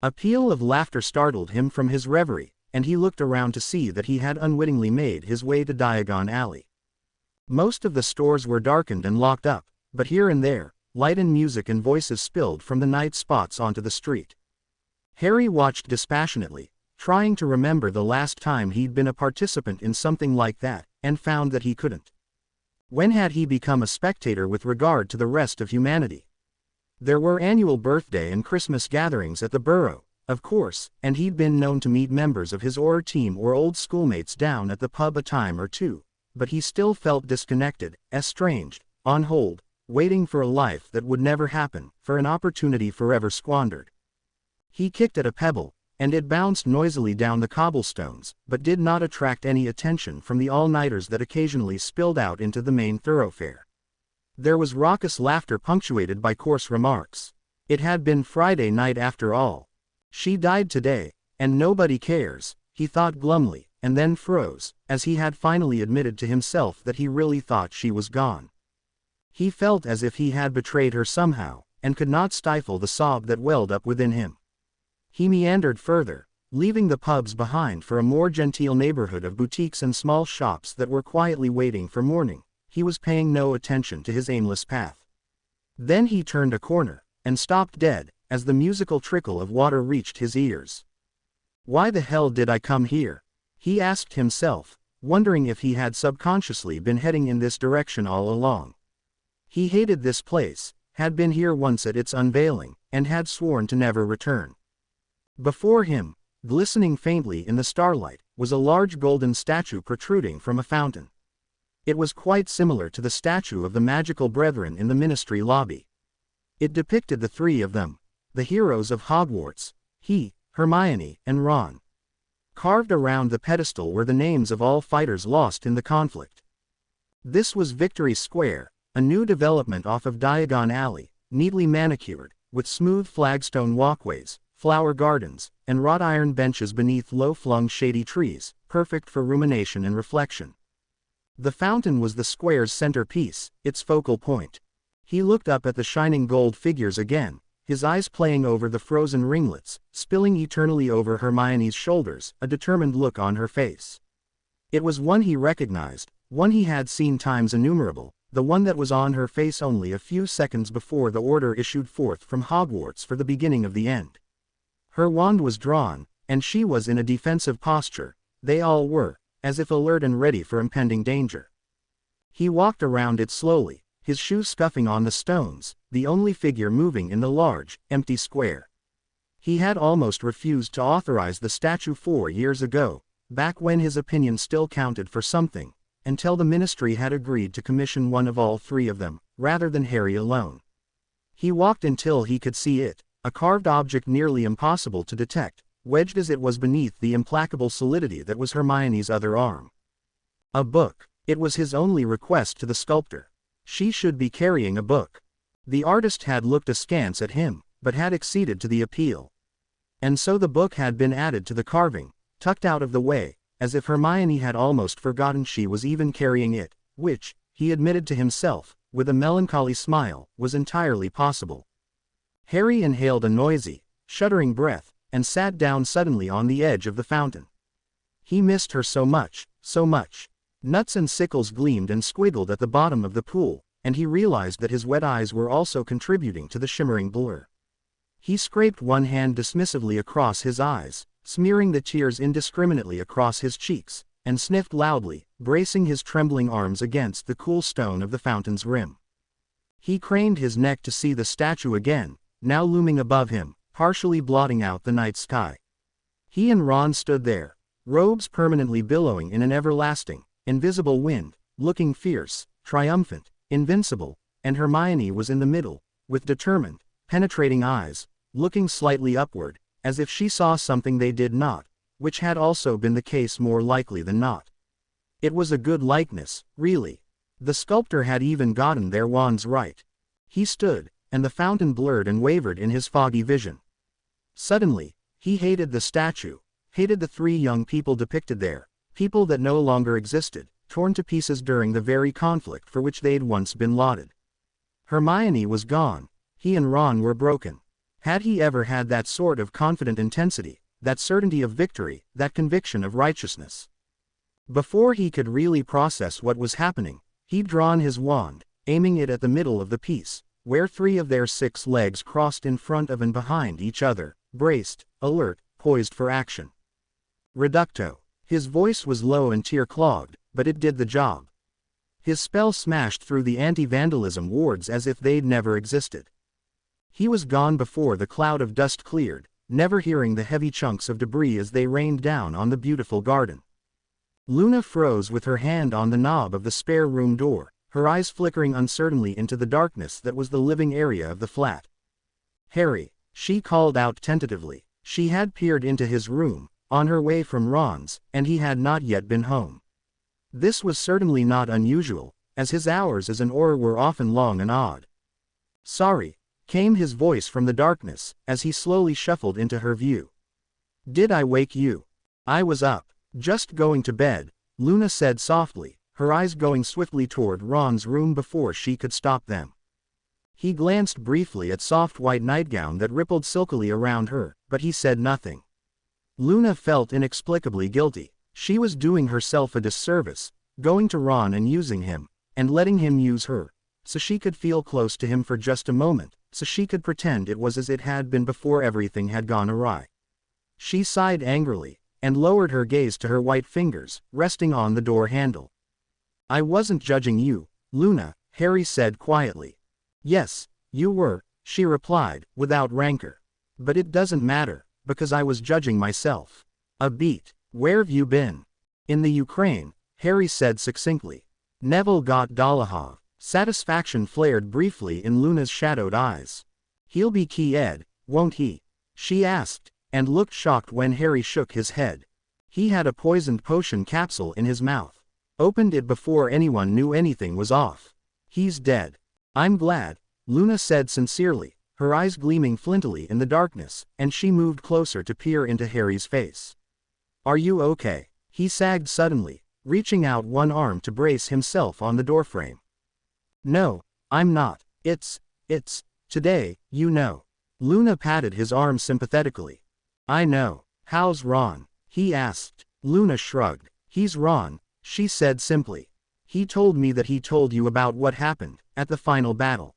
A peal of laughter startled him from his reverie, and he looked around to see that he had unwittingly made his way to Diagon Alley. Most of the stores were darkened and locked up, but here and there, light and music and voices spilled from the night spots onto the street. Harry watched dispassionately, trying to remember the last time he'd been a participant in something like that, and found that he couldn't. When had he become a spectator with regard to the rest of humanity? There were annual birthday and Christmas gatherings at the Burrow, of course, and he'd been known to meet members of his OR team or old schoolmates down at the pub a time or two, but he still felt disconnected, estranged, on hold, waiting for a life that would never happen, for an opportunity forever squandered. He kicked at a pebble, and it bounced noisily down the cobblestones, but did not attract any attention from the all-nighters that occasionally spilled out into the main thoroughfare. There was raucous laughter punctuated by coarse remarks. It had been Friday night after all. She died today, and nobody cares, he thought glumly, and then froze, as he had finally admitted to himself that he really thought she was gone. He felt as if he had betrayed her somehow, and could not stifle the sob that welled up within him. He meandered further, leaving the pubs behind for a more genteel neighborhood of boutiques and small shops that were quietly waiting for morning. He was paying no attention to his aimless path. Then he turned a corner, and stopped dead, as the musical trickle of water reached his ears. Why the hell did I come here? He asked himself, wondering if he had subconsciously been heading in this direction all along. He hated this place, had been here once at its unveiling, and had sworn to never return. Before him, glistening faintly in the starlight, was a large golden statue protruding from a fountain. It was quite similar to the statue of the magical brethren in the ministry lobby. It depicted the three of them, the heroes of Hogwarts, he, Hermione, and Ron. Carved around the pedestal were the names of all fighters lost in the conflict. This was Victory Square, a new development off of Diagon Alley, neatly manicured, with smooth flagstone walkways, flower gardens, and wrought iron benches beneath low-flung shady trees, perfect for rumination and reflection. The fountain was the square's centerpiece, its focal point. He looked up at the shining gold figures again, his eyes playing over the frozen ringlets, spilling eternally over Hermione's shoulders, a determined look on her face. It was one he recognized, one he had seen times innumerable, the one that was on her face only a few seconds before the order issued forth from Hogwarts for the beginning of the end. Her wand was drawn, and she was in a defensive posture. They all were, as if alert and ready for impending danger. He walked around it slowly, his shoes scuffing on the stones, the only figure moving in the large, empty square. He had almost refused to authorize the statue 4 years ago, back when his opinion still counted for something, until the ministry had agreed to commission one of all 3 of them, rather than Harry alone. He walked until he could see it, a carved object nearly impossible to detect, wedged as it was beneath the implacable solidity that was Hermione's other arm. A book. It was his only request to the sculptor. She should be carrying a book. The artist had looked askance at him, but had acceded to the appeal. And so the book had been added to the carving, tucked out of the way, as if Hermione had almost forgotten she was even carrying it, which, he admitted to himself, with a melancholy smile, was entirely possible. Harry inhaled a noisy, shuddering breath, and sat down suddenly on the edge of the fountain. He missed her so much, so much. Nuts and sickles gleamed and squiggled at the bottom of the pool, and he realized that his wet eyes were also contributing to the shimmering blur. He scraped one hand dismissively across his eyes, smearing the tears indiscriminately across his cheeks, and sniffed loudly, bracing his trembling arms against the cool stone of the fountain's rim. He craned his neck to see the statue again, now looming above him, partially blotting out the night sky. He and Ron stood there, robes permanently billowing in an everlasting, invisible wind, looking fierce, triumphant, invincible, and Hermione was in the middle, with determined, penetrating eyes, looking slightly upward, as if she saw something they did not, which had also been the case more likely than not. It was a good likeness, really. The sculptor had even gotten their wands right. He stood, and the fountain blurred and wavered in his foggy vision. Suddenly, he hated the statue, hated the 3 young people depicted there, people that no longer existed, torn to pieces during the very conflict for which they'd once been lauded. Hermione was gone. He and Ron were broken. Had he ever had that sort of confident intensity, that certainty of victory, that conviction of righteousness? Before he could really process what was happening, he'd drawn his wand, aiming it at the middle of the piece, where 3 of their 6 legs crossed in front of and behind each other, braced, alert, poised for action. Reducto. His voice was low and tear-clogged, but it did the job. His spell smashed through the anti-vandalism wards as if they'd never existed. He was gone before the cloud of dust cleared, never hearing the heavy chunks of debris as they rained down on the beautiful garden. Luna froze with her hand on the knob of the spare room door, her eyes flickering uncertainly into the darkness that was the living area of the flat. "Harry," she called out tentatively. She had peered into his room, on her way from Ron's, and he had not yet been home. This was certainly not unusual, as his hours as an Auror were often long and odd. "Sorry," came his voice from the darkness, as he slowly shuffled into her view. "Did I wake you?" "I was up. Just going to bed," Luna said softly, her eyes going swiftly toward Ron's room before she could stop them. He glanced briefly at soft white nightgown that rippled silkily around her, but he said nothing. Luna felt inexplicably guilty. She was doing herself a disservice, going to Ron and using him, and letting him use her, so she could feel close to him for just a moment, so she could pretend it was as it had been before everything had gone awry. She sighed angrily, and lowered her gaze to her white fingers, resting on the door handle. "I wasn't judging you, Luna," Harry said quietly. "Yes, you were," she replied, without rancor. "But it doesn't matter, because I was judging myself." "A beat. Where've you been?" "In the Ukraine," Harry said succinctly. "Neville got Dolohov." Satisfaction flared briefly in Luna's shadowed eyes. "He'll be key Ed, won't he?" she asked, and looked shocked when Harry shook his head. He had a poisoned potion capsule in his mouth. Opened it before anyone knew anything was off. "He's dead." "I'm glad," Luna said sincerely, her eyes gleaming flintily in the darkness, and she moved closer to peer into Harry's face. "Are you okay?" He sagged suddenly, reaching out one arm to brace himself on the doorframe. "No, I'm not. It's, today, you know." Luna patted his arm sympathetically. "I know. How's Ron?" he asked. Luna shrugged. "He's Ron," she said simply. "He told me that he told you about what happened, at the final battle."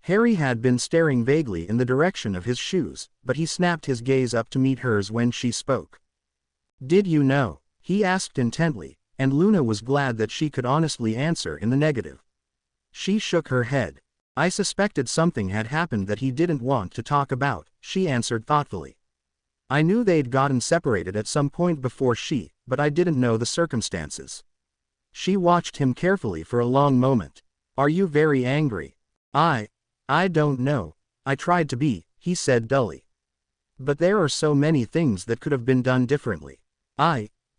Harry had been staring vaguely in the direction of his shoes, but he snapped his gaze up to meet hers when she spoke. "Did you know?" he asked intently, and Luna was glad that she could honestly answer in the negative. She shook her head. I suspected something had happened that he didn't want to talk about, she answered thoughtfully. I knew they'd gotten separated at some point before but I didn't know the circumstances. She watched him carefully for a long moment. Are you very angry? I don't know. I tried to be, he said dully. But there are so many things that could have been done differently.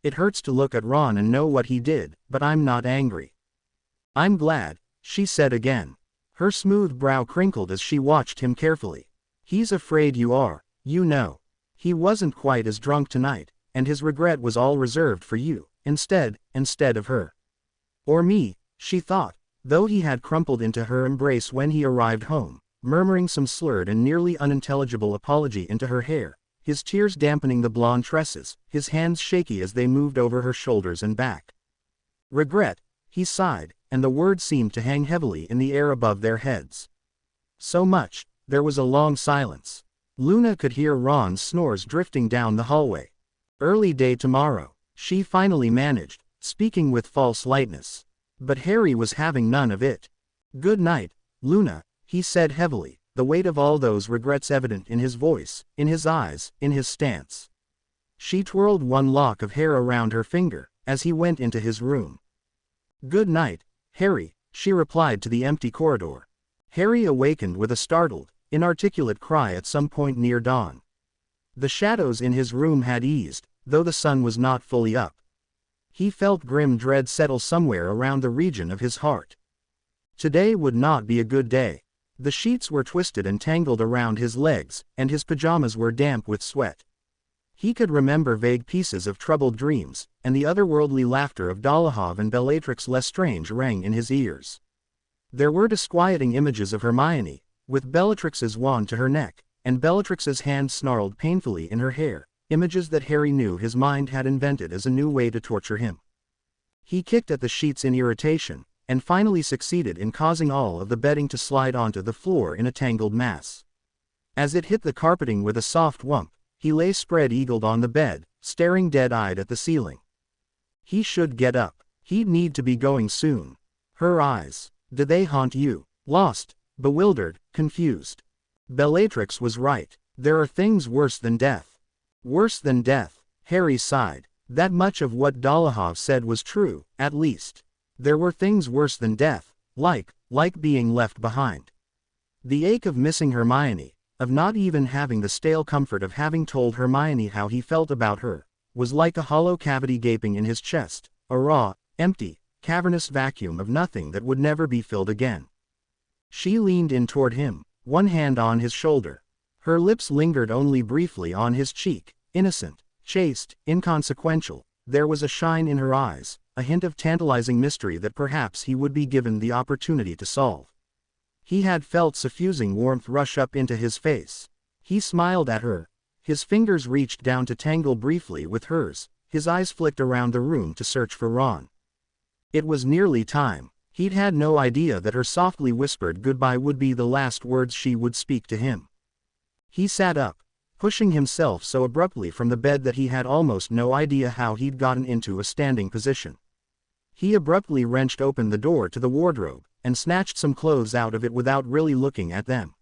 It hurts to look at Ron and know what he did, but I'm not angry. I'm glad, she said again. Her smooth brow crinkled as she watched him carefully. He's afraid you are, you know. He wasn't quite as drunk tonight, and his regret was all reserved for you, instead of her. Or me, she thought, though he had crumpled into her embrace when he arrived home, murmuring some slurred and nearly unintelligible apology into her hair, his tears dampening the blonde tresses, his hands shaky as they moved over her shoulders and back. Regret, he sighed, and the words seemed to hang heavily in the air above their heads. So much, there was a long silence. Luna could hear Ron's snores drifting down the hallway. Early day tomorrow, she finally managed, speaking with false lightness. But Harry was having none of it. Good night, Luna, he said heavily, the weight of all those regrets evident in his voice, in his eyes, in his stance. She twirled one lock of hair around her finger, as he went into his room. Good night, Harry, she replied to the empty corridor. Harry awakened with a startled, inarticulate cry at some point near dawn. The shadows in his room had eased, though the sun was not fully up. He felt grim dread settle somewhere around the region of his heart. Today would not be a good day. The sheets were twisted and tangled around his legs, and his pajamas were damp with sweat. He could remember vague pieces of troubled dreams, and the otherworldly laughter of Dolohov and Bellatrix Lestrange rang in his ears. There were disquieting images of Hermione, with Bellatrix's wand to her neck, and Bellatrix's hand snarled painfully in her hair, images that Harry knew his mind had invented as a new way to torture him. He kicked at the sheets in irritation, and finally succeeded in causing all of the bedding to slide onto the floor in a tangled mass. As it hit the carpeting with a soft whump, he lay spread-eagled on the bed, staring dead-eyed at the ceiling. He should get up. He'd need to be going soon. Her eyes. Did they haunt you? Lost, bewildered, confused. Bellatrix was right. There are things worse than death. Worse than death, Harry sighed. That much of what Dolohov said was true, at least. There were things worse than death, like being left behind. The ache of missing Hermione, of not even having the stale comfort of having told Hermione how he felt about her, was like a hollow cavity gaping in his chest, a raw, empty, cavernous vacuum of nothing that would never be filled again. She leaned in toward him, one hand on his shoulder. Her lips lingered only briefly on his cheek, innocent, chaste, inconsequential. There was a shine in her eyes, a hint of tantalizing mystery that perhaps he would be given the opportunity to solve. He had felt suffusing warmth rush up into his face. He smiled at her. His fingers reached down to tangle briefly with hers, his eyes flicked around the room to search for Ron. It was nearly time. He'd had no idea that her softly whispered goodbye would be the last words she would speak to him. He sat up, pushing himself so abruptly from the bed that he had almost no idea how he'd gotten into a standing position. He abruptly wrenched open the door to the wardrobe, and snatched some clothes out of it without really looking at them.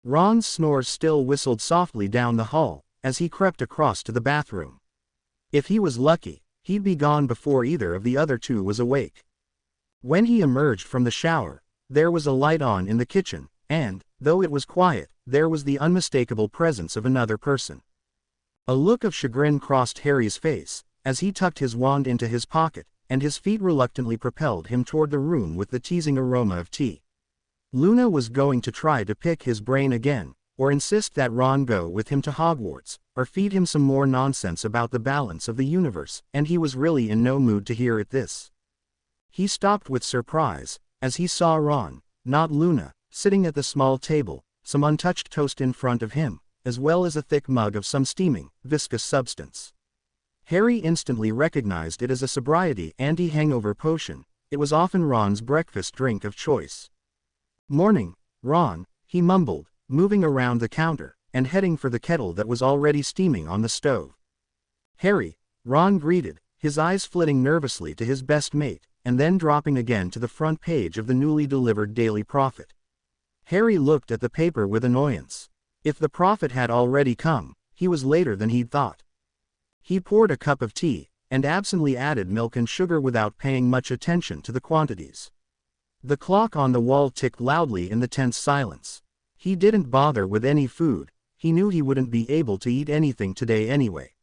Ron's snores still whistled softly down the hall, as he crept across to the bathroom. If he was lucky, he'd be gone before either of the other two was awake. When he emerged from the shower, there was a light on in the kitchen, and, though it was quiet, there was the unmistakable presence of another person. A look of chagrin crossed Harry's face, as he tucked his wand into his pocket, and his feet reluctantly propelled him toward the room with the teasing aroma of tea. Luna was going to try to pick his brain again, or insist that Ron go with him to Hogwarts, or feed him some more nonsense about the balance of the universe, and he was really in no mood to hear this. He stopped with surprise, as he saw Ron, not Luna, sitting at the small table, some untouched toast in front of him, as well as a thick mug of some steaming, viscous substance. Harry instantly recognized it as a sobriety anti-hangover potion. It was often Ron's breakfast drink of choice. "Morning, Ron," he mumbled, moving around the counter, and heading for the kettle that was already steaming on the stove. "Harry," Ron greeted, his eyes flitting nervously to his best mate, and then dropping again to the front page of the newly delivered Daily Prophet. Harry looked at the paper with annoyance. If the Prophet had already come, he was later than he'd thought. He poured a cup of tea, and absently added milk and sugar without paying much attention to the quantities. The clock on the wall ticked loudly in the tense silence. He didn't bother with any food, he knew he wouldn't be able to eat anything today anyway.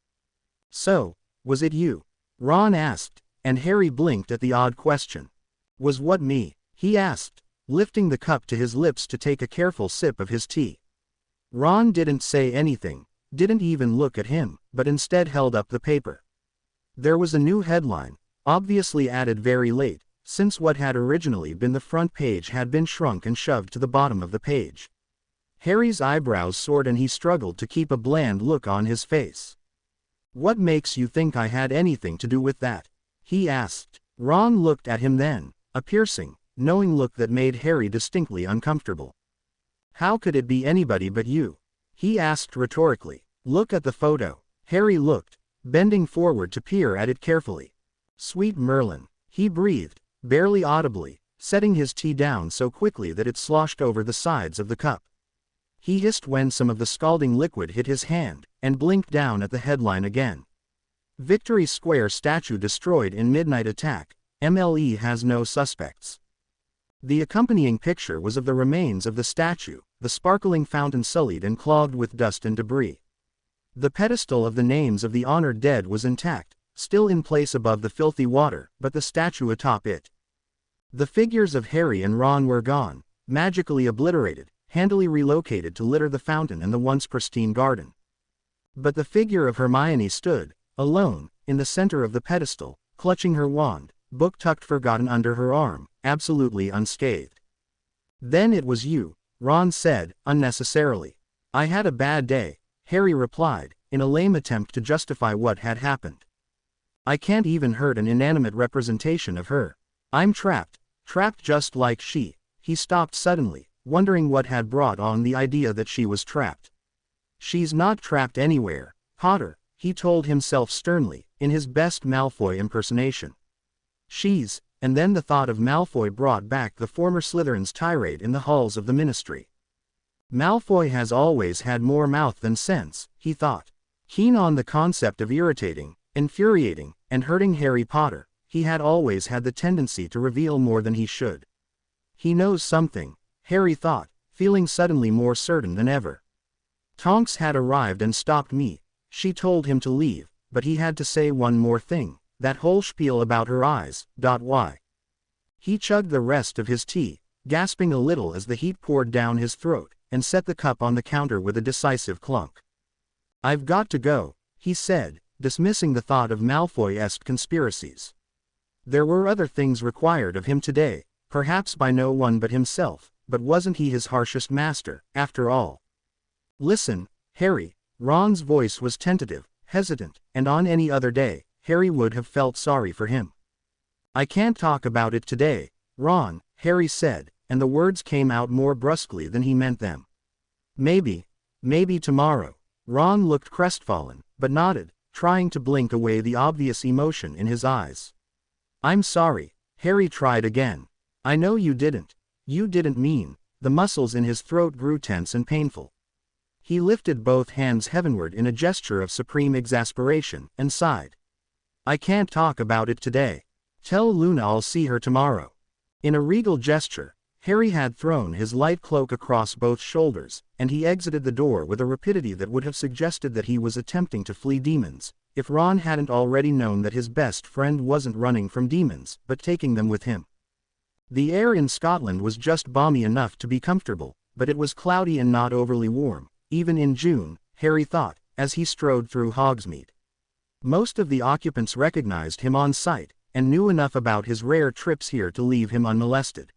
"So, was it you?" Ron asked, and Harry blinked at the odd question. "Was what me?" he asked, lifting the cup to his lips to take a careful sip of his tea. Ron didn't say anything, didn't even look at him, but instead held up the paper. There was a new headline, obviously added very late, since what had originally been the front page had been shrunk and shoved to the bottom of the page. Harry's eyebrows soared and he struggled to keep a bland look on his face. "What makes you think I had anything to do with that?" he asked. Ron looked at him then, a piercing, knowing look that made Harry distinctly uncomfortable. "How could it be anybody but you?" he asked rhetorically. "Look at the photo." Harry looked, bending forward to peer at it carefully. "Sweet Merlin," he breathed, barely audibly, setting his tea down so quickly that it sloshed over the sides of the cup. He hissed when some of the scalding liquid hit his hand, and blinked down at the headline again. "Victory Square statue destroyed in midnight attack, MLE has no suspects." The accompanying picture was of the remains of the statue, the sparkling fountain sullied and clogged with dust and debris. The pedestal of the names of the honored dead was intact, still in place above the filthy water, but the statue atop it. The figures of Harry and Ron were gone, magically obliterated, handily relocated to litter the fountain and the once pristine garden. But the figure of Hermione stood, alone, in the center of the pedestal, clutching her wand, book tucked forgotten under her arm, absolutely unscathed. "Then it was you," Ron said, unnecessarily. "I had a bad day," Harry replied, in a lame attempt to justify what had happened. "I can't even hurt an inanimate representation of her. I'm trapped just like she." He stopped suddenly, wondering what had brought on the idea that she was trapped. "She's not trapped anywhere, Potter," he told himself sternly, in his best Malfoy impersonation. And then the thought of Malfoy brought back the former Slytherin's tirade in the halls of the Ministry. Malfoy has always had more mouth than sense, he thought. Keen on the concept of irritating, infuriating, and hurting Harry Potter, he had always had the tendency to reveal more than he should. "He knows something," Harry thought, feeling suddenly more certain than ever. "Tonks had arrived and stopped me." She told him to leave, but he had to say one more thing, that whole spiel about her eyes. Why? He chugged the rest of his tea, gasping a little as the heat poured down his throat, and set the cup on the counter with a decisive clunk. "I've got to go," he said, dismissing the thought of Malfoy-esque conspiracies. There were other things required of him today, perhaps by no one but himself, but wasn't he his harshest master, after all? "Listen, Harry," Ron's voice was tentative, hesitant, and on any other day, Harry would have felt sorry for him. "I can't talk about it today, Ron," Harry said, and the words came out more brusquely than he meant them. Maybe tomorrow." Ron looked crestfallen, but nodded, trying to blink away the obvious emotion in his eyes. "I'm sorry," Harry tried again. "I know you didn't mean." The muscles in his throat grew tense and painful. He lifted both hands heavenward in a gesture of supreme exasperation, and sighed. "I can't talk about it today. Tell Luna I'll see her tomorrow." In a regal gesture, Harry had thrown his light cloak across both shoulders, and he exited the door with a rapidity that would have suggested that he was attempting to flee demons, if Ron hadn't already known that his best friend wasn't running from demons, but taking them with him. The air in Scotland was just balmy enough to be comfortable, but it was cloudy and not overly warm, even in June, Harry thought, as he strode through Hogsmeade. Most of the occupants recognized him on sight, and knew enough about his rare trips here to leave him unmolested.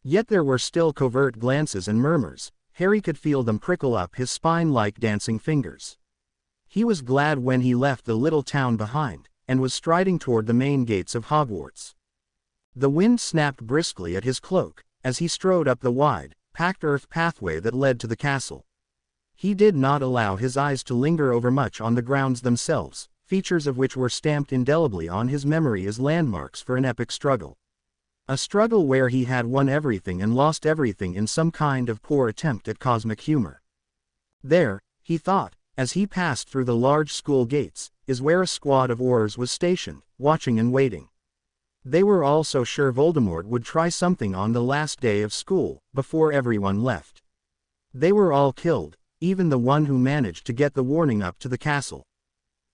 Yet there were still covert glances and murmurs. Harry could feel them prickle up his spine like dancing fingers. He was glad when he left the little town behind, and was striding toward the main gates of Hogwarts. The wind snapped briskly at his cloak, as he strode up the wide, packed earth pathway that led to the castle. He did not allow his eyes to linger over much on the grounds themselves, features of which were stamped indelibly on his memory as landmarks for an epic struggle. A struggle where he had won everything and lost everything in some kind of poor attempt at cosmic humor. There, he thought, as he passed through the large school gates, is where a squad of Aurors was stationed, watching and waiting. They were all so sure Voldemort would try something on the last day of school, before everyone left. They were all killed, even the one who managed to get the warning up to the castle.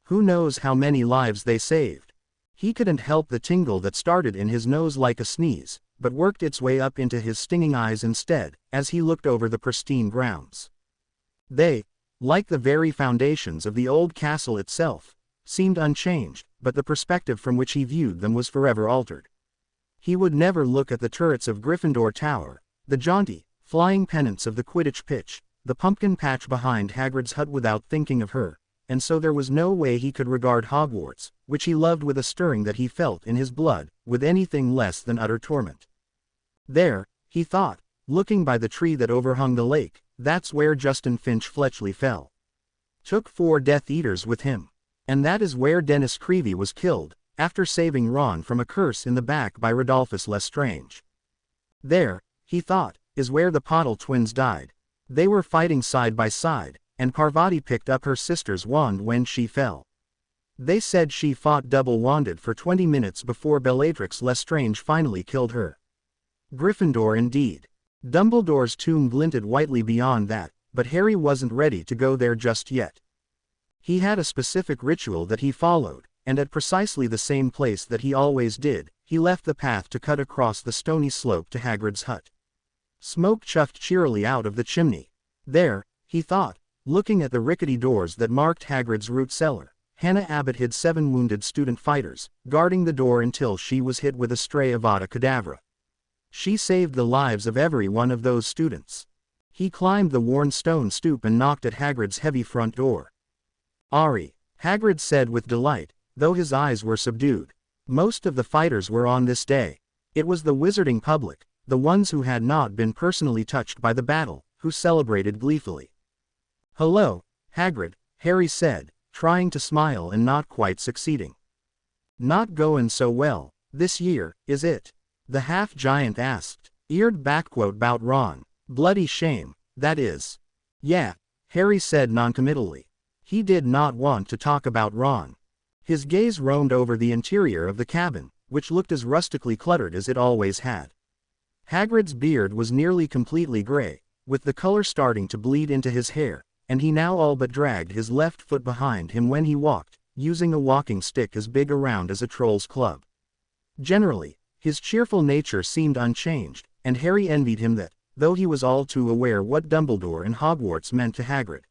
Who knows how many lives they saved? He couldn't help the tingle that started in his nose like a sneeze, but worked its way up into his stinging eyes instead, as he looked over the pristine grounds. They, like the very foundations of the old castle itself, seemed unchanged, but the perspective from which he viewed them was forever altered. He would never look at the turrets of Gryffindor Tower, the jaunty, flying pennants of the Quidditch pitch, the pumpkin patch behind Hagrid's hut without thinking of her, and so there was no way he could regard Hogwarts, which he loved with a stirring that he felt in his blood, with anything less than utter torment. There, he thought, looking by the tree that overhung the lake, that's where Justin Finch Fletchley fell. Took 4 Death Eaters with him. And that is where Dennis Creevey was killed, after saving Ron from a curse in the back by Rodolphus Lestrange. There, he thought, is where the Pottle twins died. They were fighting side by side, and Parvati picked up her sister's wand when she fell. They said she fought double-wanded for 20 minutes before Bellatrix Lestrange finally killed her. Gryffindor indeed. Dumbledore's tomb glinted whitely beyond that, but Harry wasn't ready to go there just yet. He had a specific ritual that he followed, and at precisely the same place that he always did, he left the path to cut across the stony slope to Hagrid's hut. Smoke chuffed cheerily out of the chimney. There, he thought, looking at the rickety doors that marked Hagrid's root cellar, Hannah Abbott hid 7 wounded student fighters, guarding the door until she was hit with a stray Avada Kedavra. She saved the lives of every one of those students. He climbed the worn stone stoop and knocked at Hagrid's heavy front door. "Ari," Hagrid said with delight, though his eyes were subdued. Most of the fighters were on this day. It was the wizarding public, the ones who had not been personally touched by the battle, who celebrated gleefully. "Hello, Hagrid," Harry said, trying to smile and not quite succeeding. "Not goin' so well, this year, is it?" the half-giant asked, eared "'bout Ron. Bloody shame, that is." "Yeah," Harry said noncommittally. He did not want to talk about Ron. His gaze roamed over the interior of the cabin, which looked as rustically cluttered as it always had. Hagrid's beard was nearly completely gray, with the color starting to bleed into his hair, and he now all but dragged his left foot behind him when he walked, using a walking stick as big around as a troll's club. Generally, his cheerful nature seemed unchanged, and Harry envied him that, though he was all too aware what Dumbledore and Hogwarts meant to Hagrid.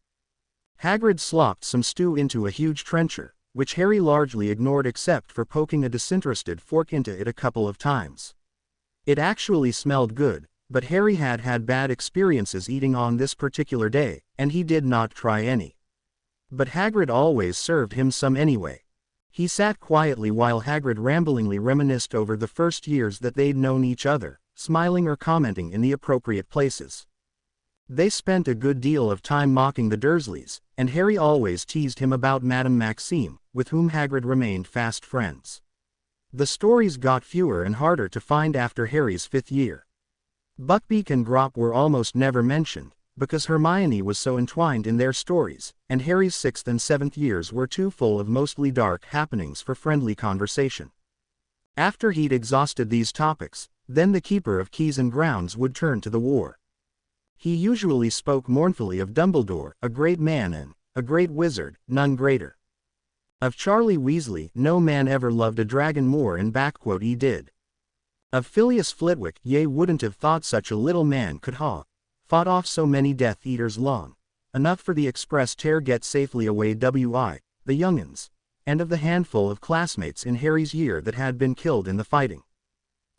Hagrid slopped some stew into a huge trencher, which Harry largely ignored except for poking a disinterested fork into it a couple of times. It actually smelled good, but Harry had had bad experiences eating on this particular day, and he did not try any. But Hagrid always served him some anyway. He sat quietly while Hagrid ramblingly reminisced over the first years that they'd known each other, smiling or commenting in the appropriate places. They spent a good deal of time mocking the Dursleys, and Harry always teased him about Madame Maxime, with whom Hagrid remained fast friends. The stories got fewer and harder to find after Harry's 5th year. Buckbeak and Grawp were almost never mentioned, because Hermione was so entwined in their stories, and Harry's 6th and 7th years were too full of mostly dark happenings for friendly conversation. After he'd exhausted these topics, then the Keeper of Keys and Grounds would turn to the war. He usually spoke mournfully of Dumbledore, a great man and a great wizard, none greater. Of Charlie Weasley, no man ever loved a dragon more and he did. Of Filius Flitwick, ye wouldn't have thought such a little man could fought off so many Death Eaters long. Enough for the express tear get safely away the young'uns, and of the handful of classmates in Harry's year that had been killed in the fighting.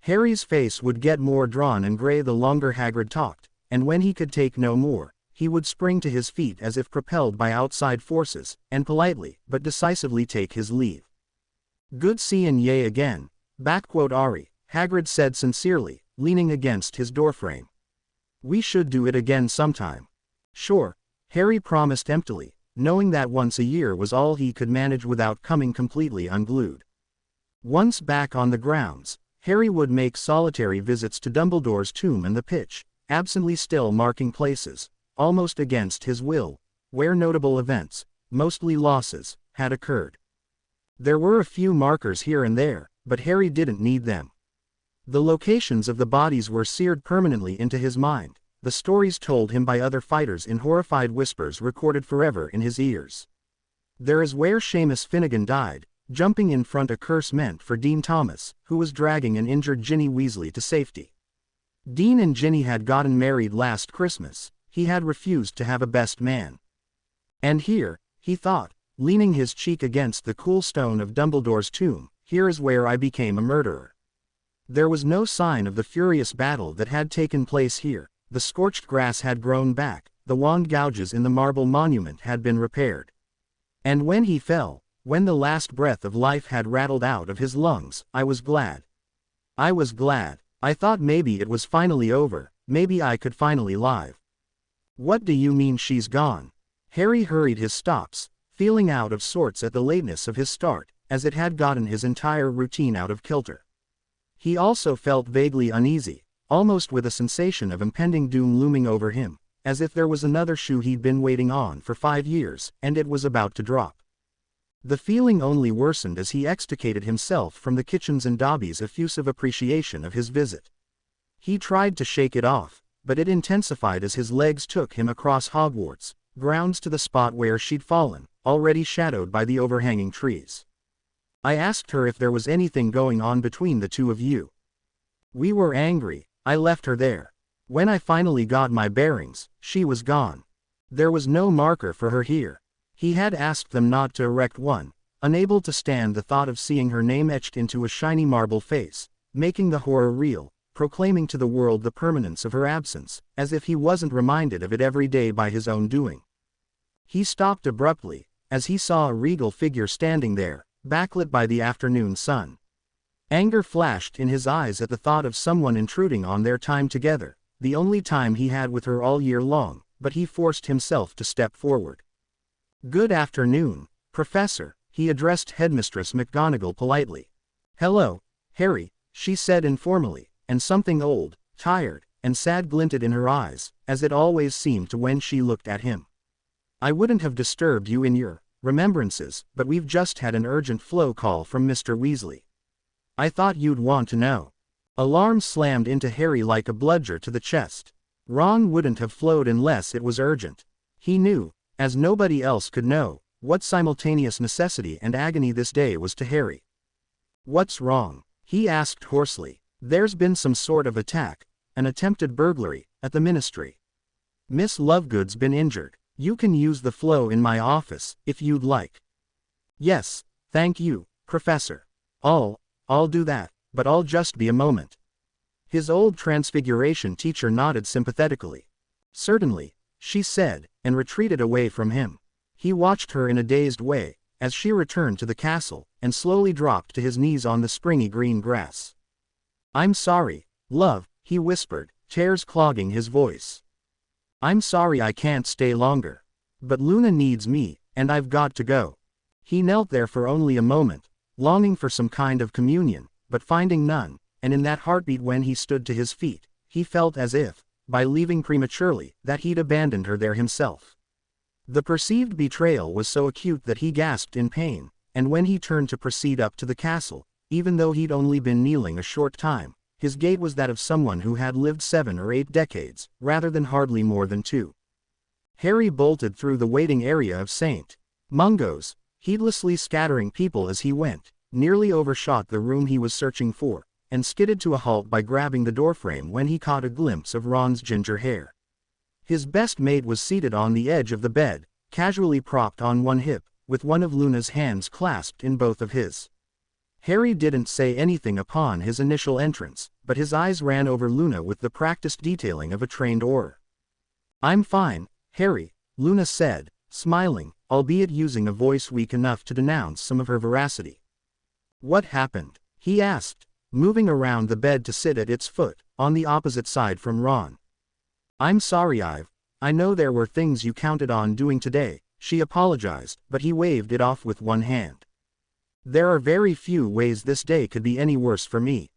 Harry's face would get more drawn and gray the longer Hagrid talked, and when he could take no more, he would spring to his feet as if propelled by outside forces, and politely but decisively take his leave. "Good seein' ye again, Ari," Hagrid said sincerely, leaning against his doorframe. "We should do it again sometime." "Sure," Harry promised emptily, knowing that once a year was all he could manage without coming completely unglued. Once back on the grounds, Harry would make solitary visits to Dumbledore's tomb and the pitch, absently still marking places, almost against his will, where notable events, mostly losses, had occurred. There were a few markers here and there, but Harry didn't need them. The locations of the bodies were seared permanently into his mind, the stories told him by other fighters in horrified whispers recorded forever in his ears. There is where Seamus Finnegan died, jumping in front a curse meant for Dean Thomas, who was dragging an injured Ginny Weasley to safety. Dean and Ginny had gotten married last Christmas. He had refused to have a best man. And here, he thought, leaning his cheek against the cool stone of Dumbledore's tomb, here is where I became a murderer. There was no sign of the furious battle that had taken place here. The scorched grass had grown back, the wand gouges in the marble monument had been repaired. And when he fell, when the last breath of life had rattled out of his lungs, I was glad. I was glad. I thought maybe it was finally over, maybe I could finally live. What do you mean she's gone? Harry hurried his stops, feeling out of sorts at the lateness of his start, as it had gotten his entire routine out of kilter. He also felt vaguely uneasy, almost with a sensation of impending doom looming over him, as if there was another shoe he'd been waiting on for 5 years, and it was about to drop. The feeling only worsened as he extricated himself from the Kitchens and Dobby's effusive appreciation of his visit. He tried to shake it off, but it intensified as his legs took him across Hogwarts grounds to the spot where she'd fallen, already shadowed by the overhanging trees. I asked her if there was anything going on between the two of you. We were angry. I left her there. When I finally got my bearings, she was gone. There was no marker for her here. He had asked them not to erect one, unable to stand the thought of seeing her name etched into a shiny marble face, making the horror real, proclaiming to the world the permanence of her absence, as if he wasn't reminded of it every day by his own doing. He stopped abruptly, as he saw a regal figure standing there, backlit by the afternoon sun. Anger flashed in his eyes at the thought of someone intruding on their time together, the only time he had with her all year long, but he forced himself to step forward. Good afternoon, Professor, he addressed Headmistress McGonagall politely. Hello, Harry, she said informally, and something old, tired, and sad glinted in her eyes, as it always seemed to when she looked at him. I wouldn't have disturbed you in your remembrances, but we've just had an urgent flow call from Mr. Weasley. I thought you'd want to know. Alarm slammed into Harry like a bludger to the chest. Ron wouldn't have flowed unless it was urgent. He knew, as nobody else could know, what simultaneous necessity and agony this day was to Harry. What's wrong? He asked hoarsely. There's been some sort of attack, an attempted burglary, at the Ministry. Miss Lovegood's been injured. You can use the flow in my office, if you'd like. Yes, thank you, Professor. I'll do that, but I'll just be a moment. His old Transfiguration teacher nodded sympathetically. Certainly, she said, and retreated away from him. He watched her in a dazed way, as she returned to the castle, and slowly dropped to his knees on the springy green grass. I'm sorry, love, he whispered, tears clogging his voice. I'm sorry I can't stay longer. But Luna needs me, and I've got to go. He knelt there for only a moment, longing for some kind of communion, but finding none, and in that heartbeat when he stood to his feet, he felt as if, by leaving prematurely, that he'd abandoned her there himself. The perceived betrayal was so acute that he gasped in pain, and when he turned to proceed up to the castle, even though he'd only been kneeling a short time, his gait was that of someone who had lived 7 or 8 decades, rather than hardly more than 2. Harry bolted through the waiting area of St. Mungo's, heedlessly scattering people as he went, nearly overshot the room he was searching for, and skidded to a halt by grabbing the doorframe when he caught a glimpse of Ron's ginger hair. His best mate was seated on the edge of the bed, casually propped on one hip, with one of Luna's hands clasped in both of his. Harry didn't say anything upon his initial entrance, but his eyes ran over Luna with the practiced detailing of a trained oar. I'm fine, Harry, Luna said, smiling, albeit using a voice weak enough to denounce some of her veracity. What happened? He asked, moving around the bed to sit at its foot, on the opposite side from Ron. I'm sorry I know there were things you counted on doing today, She apologized, but he waved it off with one hand. There are very few ways this day could be any worse for me.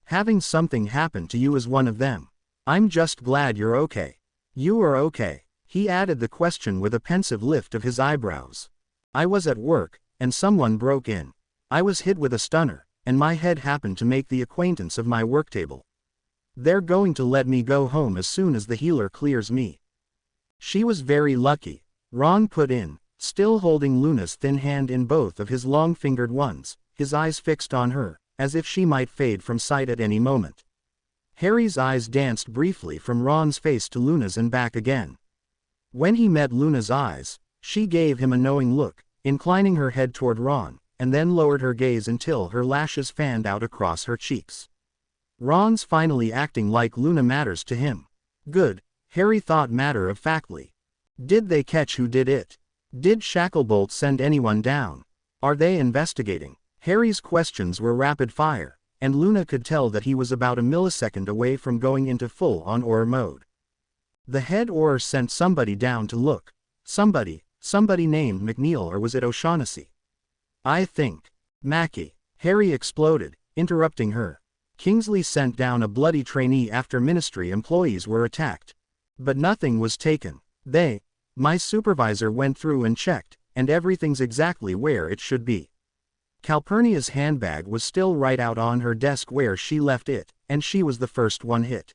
Having something happen to you is one of them. I'm just glad you're okay. You are okay. He added the question with a pensive lift of his eyebrows. I was at work, and someone broke in. I was hit with a stunner, and my head happened to make the acquaintance of my work table. They're going to let me go home as soon as the healer clears me. She was very lucky, Ron put in, still holding Luna's thin hand in both of his long-fingered ones, his eyes fixed on her, as if she might fade from sight at any moment. Harry's eyes danced briefly from Ron's face to Luna's and back again. When he met Luna's eyes, she gave him a knowing look, inclining her head toward Ron, and then lowered her gaze until her lashes fanned out across her cheeks. Ron's finally acting like Luna matters to him. Good, Harry thought matter-of-factly. Did they catch who did it? Did Shacklebolt send anyone down? Are they investigating? Harry's questions were rapid fire, and Luna could tell that he was about a millisecond away from going into full-on Auror mode. The head Auror sent somebody down to look. Somebody named McNeil, or was it O'Shaughnessy? I think. Mackie. Harry exploded, interrupting her. Kingsley sent down a bloody trainee after Ministry employees were attacked. But nothing was taken. My supervisor went through and checked, and everything's exactly where it should be. Calpurnia's handbag was still right out on her desk where she left it, and she was the first one hit.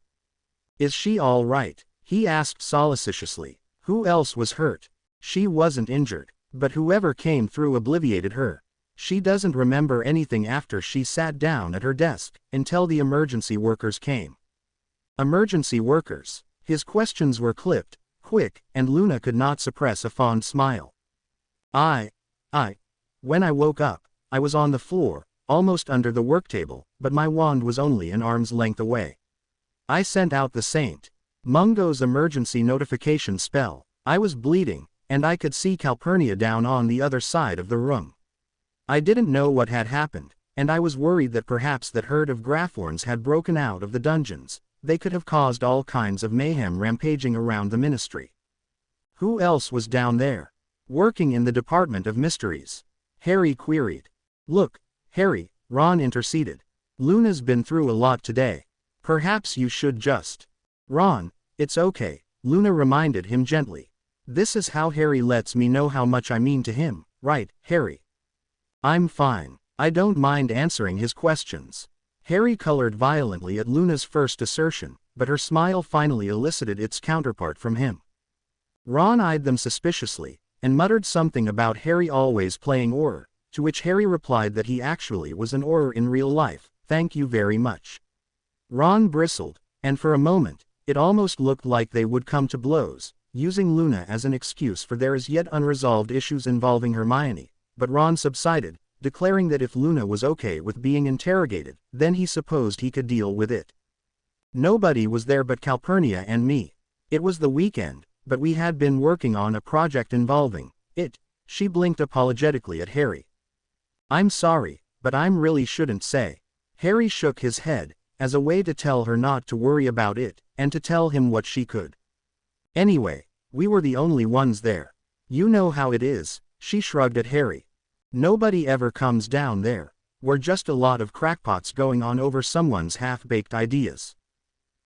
Is she all right? He asked solicitously. Who else was hurt? She wasn't injured, but whoever came through obliterated her. She doesn't remember anything after she sat down at her desk, until the emergency workers came. Emergency workers? His questions were clipped, quick, and Luna could not suppress a fond smile. When I woke up, I was on the floor, almost under the work table, but my wand was only an arm's length away. I sent out the Saint Mungo's emergency notification spell. I was bleeding, and I could see Calpurnia down on the other side of the room. I didn't know what had happened, and I was worried that perhaps that herd of Graphorns had broken out of the dungeons. They could have caused all kinds of mayhem rampaging around the Ministry. Who else was down there? Working in the Department of Mysteries? Harry queried. Look, Harry, Ron interceded. Luna's been through a lot today. Perhaps you should just. Ron, it's okay, Luna reminded him gently. This is how Harry lets me know how much I mean to him, right, Harry? I'm fine. I don't mind answering his questions. Harry colored violently at Luna's first assertion, but her smile finally elicited its counterpart from him. Ron eyed them suspiciously, and muttered something about Harry always playing Auror, to which Harry replied that he actually was an Auror in real life. Thank you very much. Ron bristled, and for a moment, it almost looked like they would come to blows, using Luna as an excuse for their as yet unresolved issues involving Hermione, but Ron subsided, declaring that if Luna was okay with being interrogated, then he supposed he could deal with it. Nobody was there but Calpurnia and me. It was the weekend, but we had been working on a project involving it. She blinked apologetically at Harry. I'm sorry, but I really shouldn't say. Harry shook his head, as a way to tell her not to worry about it, and to tell him what she could. Anyway, we were the only ones there. You know how it is, she shrugged at Harry. Nobody ever comes down there. We're just a lot of crackpots going on over someone's half-baked ideas.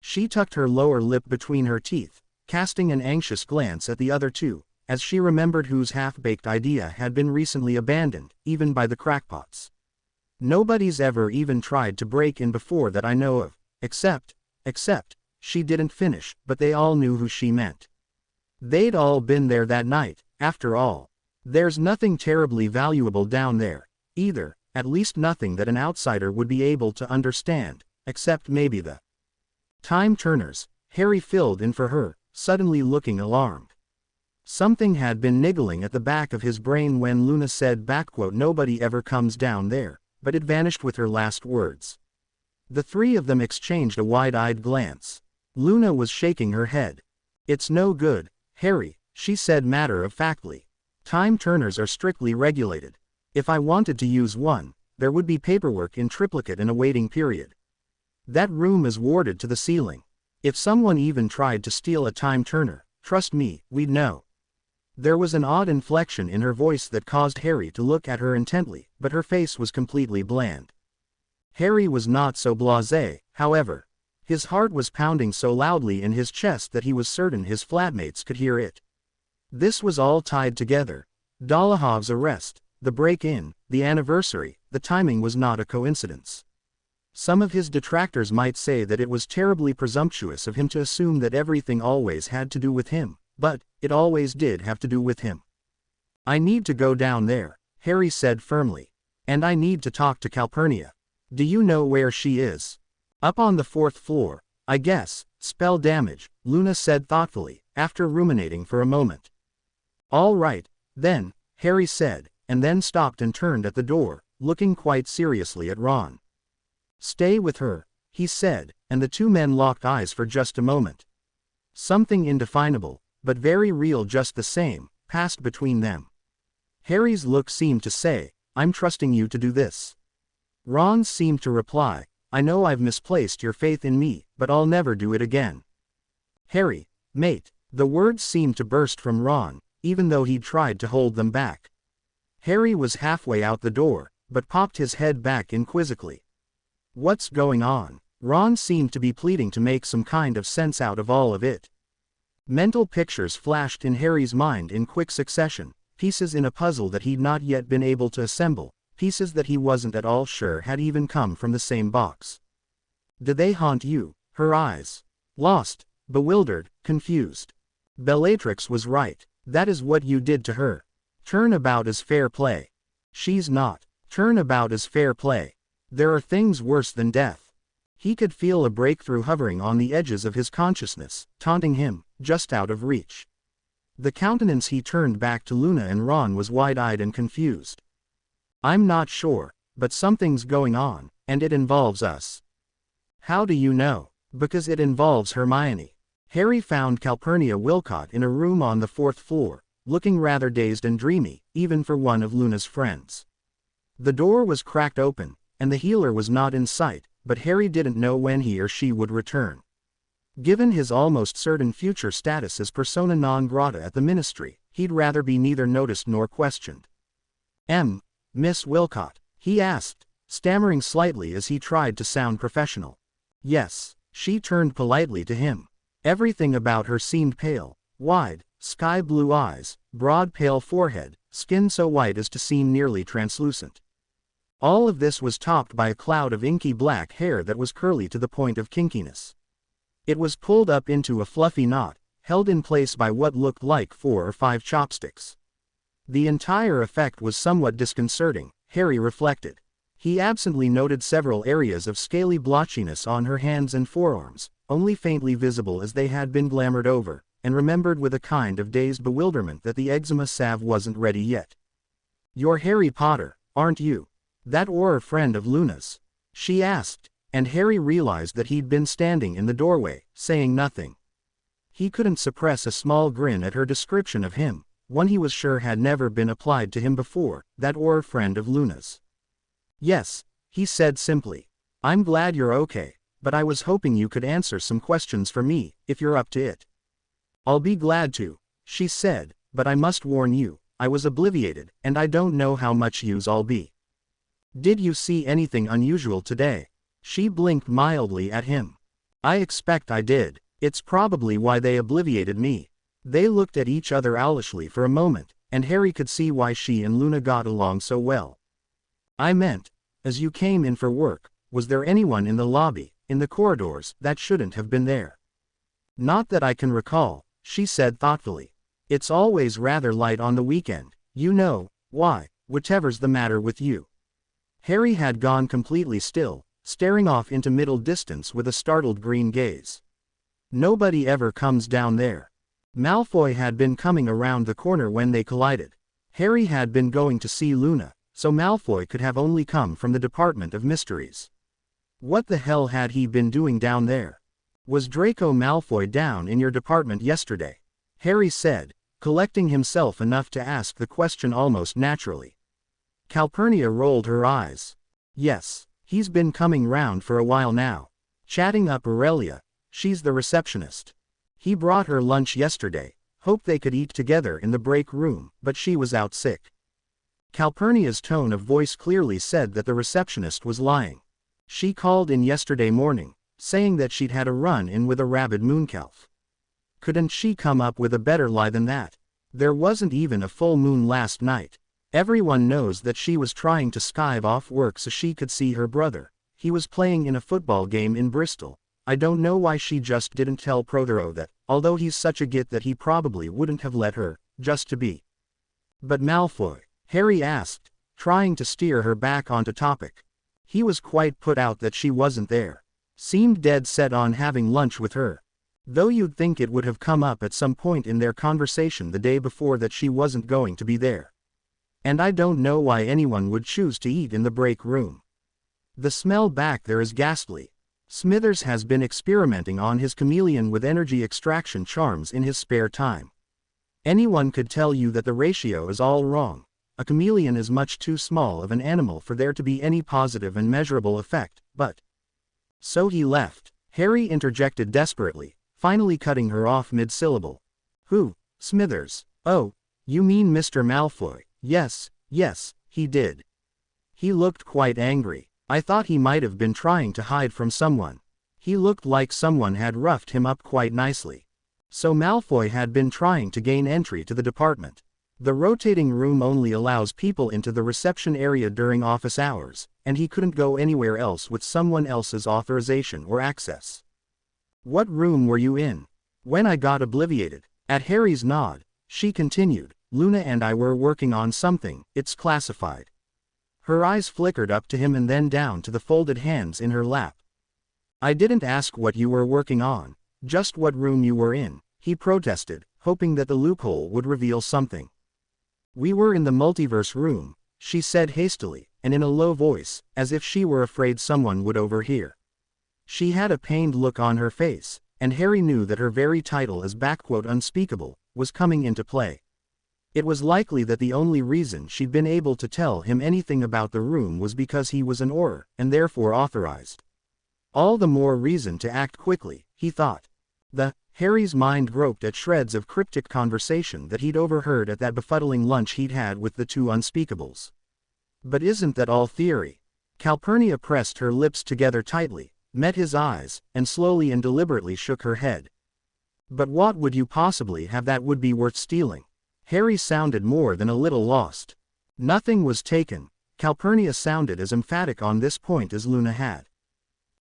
She tucked her lower lip between her teeth, casting an anxious glance at the other two, as she remembered whose half-baked idea had been recently abandoned, even by the crackpots. Nobody's ever even tried to break in before that I know of, except, she didn't finish, but they all knew who she meant. They'd all been there that night, after all. There's nothing terribly valuable down there, either, at least nothing that an outsider would be able to understand, except maybe the time turners. Harry filled in for her, suddenly looking alarmed. Something had been niggling at the back of his brain when Luna said "Nobody ever comes down there," but it vanished with her last words. The three of them exchanged a wide-eyed glance. Luna was shaking her head. It's no good, Harry, she said matter-of-factly. Time turners are strictly regulated. If I wanted to use one, there would be paperwork in triplicate and a waiting period. That room is warded to the ceiling. If someone even tried to steal a time turner, trust me, we'd know. There was an odd inflection in her voice that caused Harry to look at her intently, but her face was completely bland. Harry was not so blasé, however. His heart was pounding so loudly in his chest that he was certain his flatmates could hear it. This was all tied together. Dolahov's arrest, the break-in, the anniversary, the timing was not a coincidence. Some of his detractors might say that it was terribly presumptuous of him to assume that everything always had to do with him, but it always did have to do with him. I need to go down there, Harry said firmly. And I need to talk to Calpurnia. Do you know where she is? Up on the 4th floor, I guess. Spell damage, Luna said thoughtfully, after ruminating for a moment. All right, then, Harry said, and then stopped and turned at the door, looking quite seriously at Ron. Stay with her, he said, and the two men locked eyes for just a moment. Something indefinable, but very real just the same, passed between them. Harry's look seemed to say, I'm trusting you to do this. Ron seemed to reply, I know I've misplaced your faith in me, but I'll never do it again. Harry, mate, the words seemed to burst from Ron, even though he'd tried to hold them back. Harry was halfway out the door, but popped his head back in quizzically. What's going on? Ron seemed to be pleading to make some kind of sense out of all of it. Mental pictures flashed in Harry's mind in quick succession, pieces in a puzzle that he'd not yet been able to assemble, pieces that he wasn't at all sure had even come from the same box. Do they haunt you? Her eyes. Lost, bewildered, confused. Bellatrix was right. That is what you did to her. Turnabout is fair play. She's not. Turnabout is fair play. There are things worse than death. He could feel a breakthrough hovering on the edges of his consciousness, taunting him, just out of reach. The countenance he turned back to Luna and Ron was wide-eyed and confused. I'm not sure, but something's going on, and it involves us. How do you know? Because it involves Hermione. Harry found Calpurnia Wilcott in a room on the 4th floor, looking rather dazed and dreamy, even for one of Luna's friends. The door was cracked open, and the healer was not in sight, but Harry didn't know when he or she would return. Given his almost certain future status as persona non grata at the ministry, he'd rather be neither noticed nor questioned. Miss Wilcott? He asked, stammering slightly as he tried to sound professional. Yes, she turned politely to him. Everything about her seemed pale, wide, sky-blue eyes, broad pale forehead, skin so white as to seem nearly translucent. All of this was topped by a cloud of inky black hair that was curly to the point of kinkiness. It was pulled up into a fluffy knot, held in place by what looked like 4 or 5 chopsticks. The entire effect was somewhat disconcerting, Harry reflected. He absently noted several areas of scaly blotchiness on her hands and forearms, only faintly visible as they had been glamored over, and remembered with a kind of dazed bewilderment that the eczema salve wasn't ready yet. You're Harry Potter, aren't you? That Auror friend of Luna's? She asked, and Harry realized that he'd been standing in the doorway, saying nothing. He couldn't suppress a small grin at her description of him, one he was sure had never been applied to him before, that Auror friend of Luna's. Yes, he said simply. I'm glad you're okay, but I was hoping you could answer some questions for me, if you're up to it. I'll be glad to, she said, but I must warn you, I was obliviated, and I don't know how much use I'll be. Did you see anything unusual today? She blinked mildly at him. I expect I did. It's probably why they obliviated me. They looked at each other owlishly for a moment, and Harry could see why she and Luna got along so well. I meant, as you came in for work, was there anyone in the lobby, in the corridors, that shouldn't have been there? Not that I can recall, she said thoughtfully. It's always rather light on the weekend, you know. Why, whatever's the matter with you? Harry had gone completely still, staring off into middle distance with a startled green gaze. Nobody ever comes down there. Malfoy had been coming around the corner when they collided. Harry had been going to see Luna, so Malfoy could have only come from the Department of Mysteries. What the hell had he been doing down there? Was Draco Malfoy down in your department yesterday? Harry said, collecting himself enough to ask the question almost naturally. Calpurnia rolled her eyes. Yes, he's been coming round for a while now. Chatting up Aurelia, she's the receptionist. He brought her lunch yesterday, hoped they could eat together in the break room, but she was out sick. Calpurnia's tone of voice clearly said that the receptionist was lying. She called in yesterday morning, saying that she'd had a run-in with a rabid mooncalf. Couldn't she come up with a better lie than that? There wasn't even a full moon last night. Everyone knows that she was trying to skive off work so she could see her brother. He was playing in a football game in Bristol. I don't know why she just didn't tell Prothero that, although he's such a git that he probably wouldn't have let her, just to be. But Malfoy? Harry asked, trying to steer her back onto topic. He was quite put out that she wasn't there. Seemed dead set on having lunch with her. Though you'd think it would have come up at some point in their conversation the day before that she wasn't going to be there. And I don't know why anyone would choose to eat in the break room. The smell back there is ghastly. Smithers has been experimenting on his chameleon with energy extraction charms in his spare time. Anyone could tell you that the ratio is all wrong. A chameleon is much too small of an animal for there to be any positive and measurable effect, but... So he left. Harry interjected desperately, finally cutting her off mid-syllable. Who? Smithers? Oh, you mean Mr. Malfoy? Yes, he did. He looked quite angry. I thought he might have been trying to hide from someone. He looked like someone had roughed him up quite nicely. So Malfoy had been trying to gain entry to the department. The rotating room only allows people into the reception area during office hours, and he couldn't go anywhere else with someone else's authorization or access. What room were you in? When I got obliviated. At Harry's nod, she continued, Luna and I were working on something, it's classified. Her eyes flickered up to him and then down to the folded hands in her lap. I didn't ask what you were working on, just what room you were in, he protested, hoping that the loophole would reveal something. We were in the multiverse room, she said hastily, and in a low voice, as if she were afraid someone would overhear. She had a pained look on her face, and Harry knew that her very title as "unspeakable" was coming into play. It was likely that the only reason she'd been able to tell him anything about the room was because he was an Auror, and therefore authorized. All the more reason to act quickly, he thought. Harry's mind groped at shreds of cryptic conversation that he'd overheard at that befuddling lunch he'd had with the two unspeakables. But isn't that all theory? Calpurnia pressed her lips together tightly, met his eyes, and slowly and deliberately shook her head. But what would you possibly have that would be worth stealing? Harry sounded more than a little lost. Nothing was taken. Calpurnia sounded as emphatic on this point as Luna had.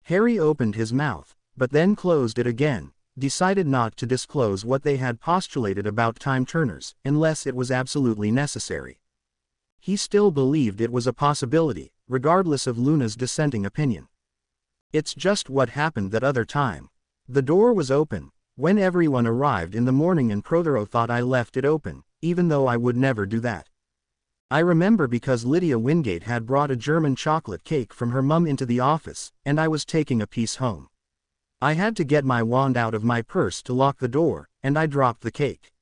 Harry opened his mouth, but then closed it again, decided not to disclose what they had postulated about time turners, unless it was absolutely necessary. He still believed it was a possibility, regardless of Luna's dissenting opinion. It's just what happened that other time. The door was open when everyone arrived in the morning and Prothero thought I left it open, even though I would never do that. I remember because Lydia Wingate had brought a German chocolate cake from her mum into the office, and I was taking a piece home. I had to get my wand out of my purse to lock the door, and I dropped the cake.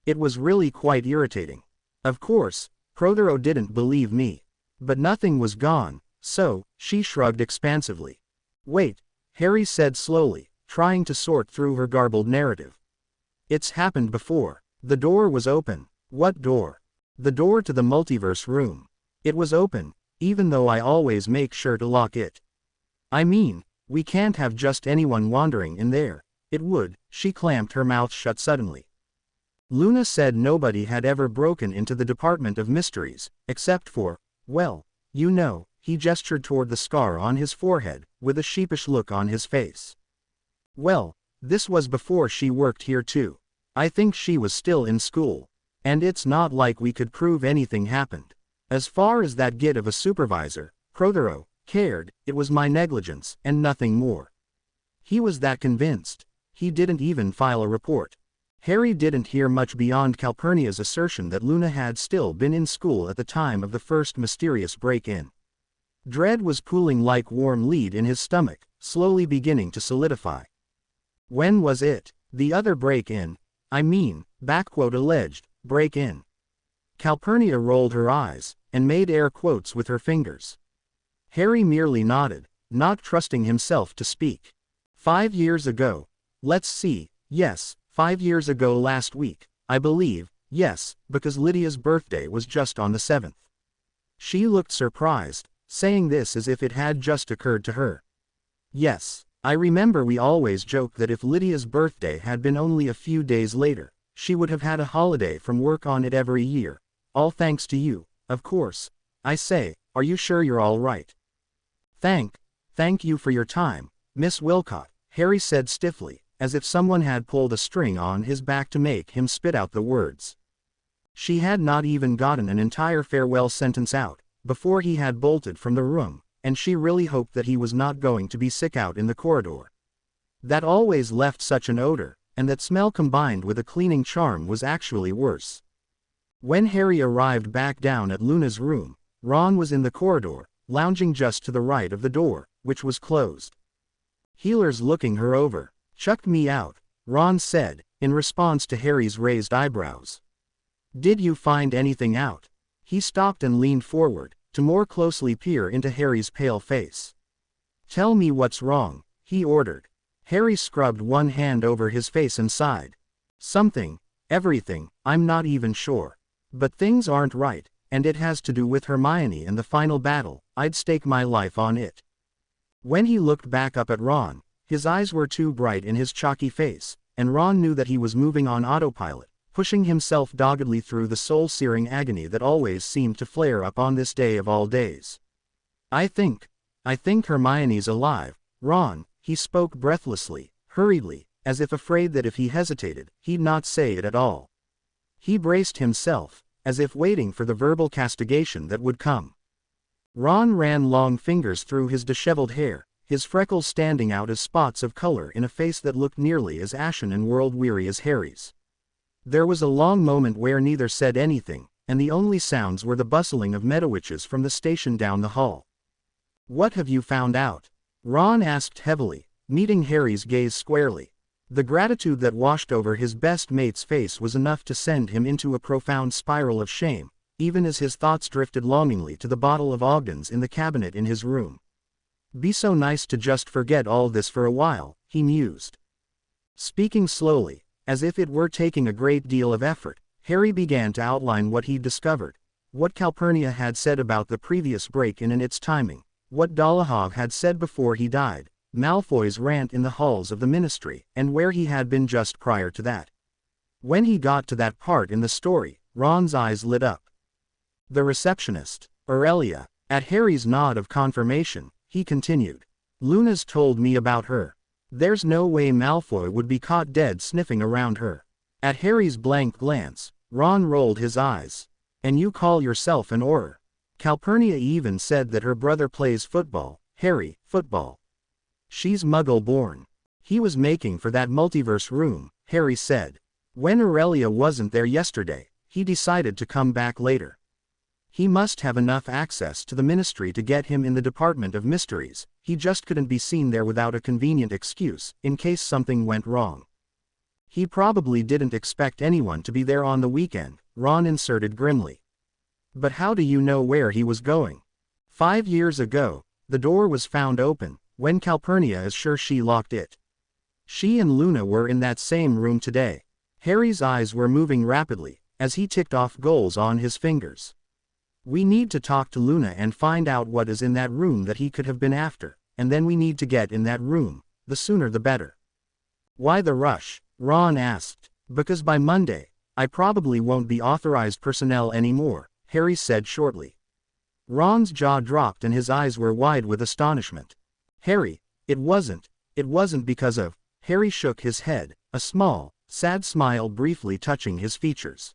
It was really quite irritating. Of course, Prothero didn't believe me. But nothing was gone, so, she shrugged expansively. Wait, Harry said slowly, trying to sort through her garbled narrative. It's happened before. The door was open. What door? The door to the multiverse room. It was open, even though I always make sure to lock it. I mean, we can't have just anyone wandering in there. It would. She clamped her mouth shut suddenly. Luna said nobody had ever broken into the Department of Mysteries, except for, well, you know, he gestured toward the scar on his forehead, with a sheepish look on his face. Well, this was before she worked here too. I think she was still in school. And it's not like we could prove anything happened. As far as that git of a supervisor, Prothero, cared, it was my negligence, and nothing more. He was that convinced. He didn't even file a report. Harry didn't hear much beyond Calpurnia's assertion that Luna had still been in school at the time of the first mysterious break-in. Dread was pooling like warm lead in his stomach, slowly beginning to solidify. When was it? The other break-in? I mean, alleged, break-in. Calpurnia rolled her eyes, and made air quotes with her fingers. Harry merely nodded, not trusting himself to speak. 5 years ago. Let's see, yes, 5 years ago last week. I believe, yes, because Lydia's birthday was just on the 7th. She looked surprised, saying this as if it had just occurred to her. Yes, I remember we always joked that if Lydia's birthday had been only a few days later, she would have had a holiday from work on it every year, all thanks to you, of course. I say, are you sure you're all right? Thank you for your time, Miss Wilcott, Harry said stiffly, as if someone had pulled a string on his back to make him spit out the words. She had not even gotten an entire farewell sentence out, before he had bolted from the room, and she really hoped that he was not going to be sick out in the corridor. That always left such an odor, and that smell combined with a cleaning charm was actually worse. When Harry arrived back down at Luna's room, Ron was in the corridor, lounging just to the right of the door, which was closed. Healer's looking her over. Chucked me out, Ron said, in response to Harry's raised eyebrows. Did you find anything out? He stopped and leaned forward, to more closely peer into Harry's pale face. Tell me what's wrong, he ordered. Harry scrubbed one hand over his face and sighed. Something, everything, I'm not even sure. But things aren't right, and it has to do with Hermione and the final battle. I'd stake my life on it. When he looked back up at Ron, his eyes were too bright in his chalky face, and Ron knew that he was moving on autopilot, pushing himself doggedly through the soul-searing agony that always seemed to flare up on this day of all days. I think Hermione's alive, Ron, he spoke breathlessly, hurriedly, as if afraid that if he hesitated, he'd not say it at all. He braced himself, as if waiting for the verbal castigation that would come. Ron ran long fingers through his disheveled hair, his freckles standing out as spots of color in a face that looked nearly as ashen and world-weary as Harry's. There was a long moment where neither said anything, and the only sounds were the bustling of Meadowitches from the station down the hall. What have you found out? Ron asked heavily, meeting Harry's gaze squarely. The gratitude that washed over his best mate's face was enough to send him into a profound spiral of shame, even as his thoughts drifted longingly to the bottle of Ogden's in the cabinet in his room. Be so nice to just forget all this for a while, he mused. Speaking slowly, as if it were taking a great deal of effort, Harry began to outline what he'd discovered, what Calpurnia had said about the previous break-in and its timing, what Dolohov had said before he died, Malfoy's rant in the halls of the Ministry, and where he had been just prior to that. When he got to that part in the story, Ron's eyes lit up. The receptionist, Aurelia, at Harry's nod of confirmation, he continued. Luna's told me about her. There's no way Malfoy would be caught dead sniffing around her. At Harry's blank glance, Ron rolled his eyes. And you call yourself an Auror? Calpurnia even said that her brother plays football. Harry, football. She's Muggle-born. He was making for that multiverse room, Harry said. When Aurelia wasn't there yesterday, he decided to come back later. He must have enough access to the Ministry to get him in the Department of Mysteries. He just couldn't be seen there without a convenient excuse, in case something went wrong. He probably didn't expect anyone to be there on the weekend, Ron inserted grimly. But how do you know where he was going? 5 years ago, the door was found open, when Calpurnia is sure she locked it. She and Luna were in that same room today. Harry's eyes were moving rapidly, as he ticked off goals on his fingers. We need to talk to Luna and find out what is in that room that he could have been after, and then we need to get in that room, the sooner the better. Why the rush? Ron asked. Because by Monday, I probably won't be authorized personnel anymore, Harry said shortly. Ron's jaw dropped and his eyes were wide with astonishment. Harry, it wasn't because of, Harry shook his head, a small, sad smile briefly touching his features.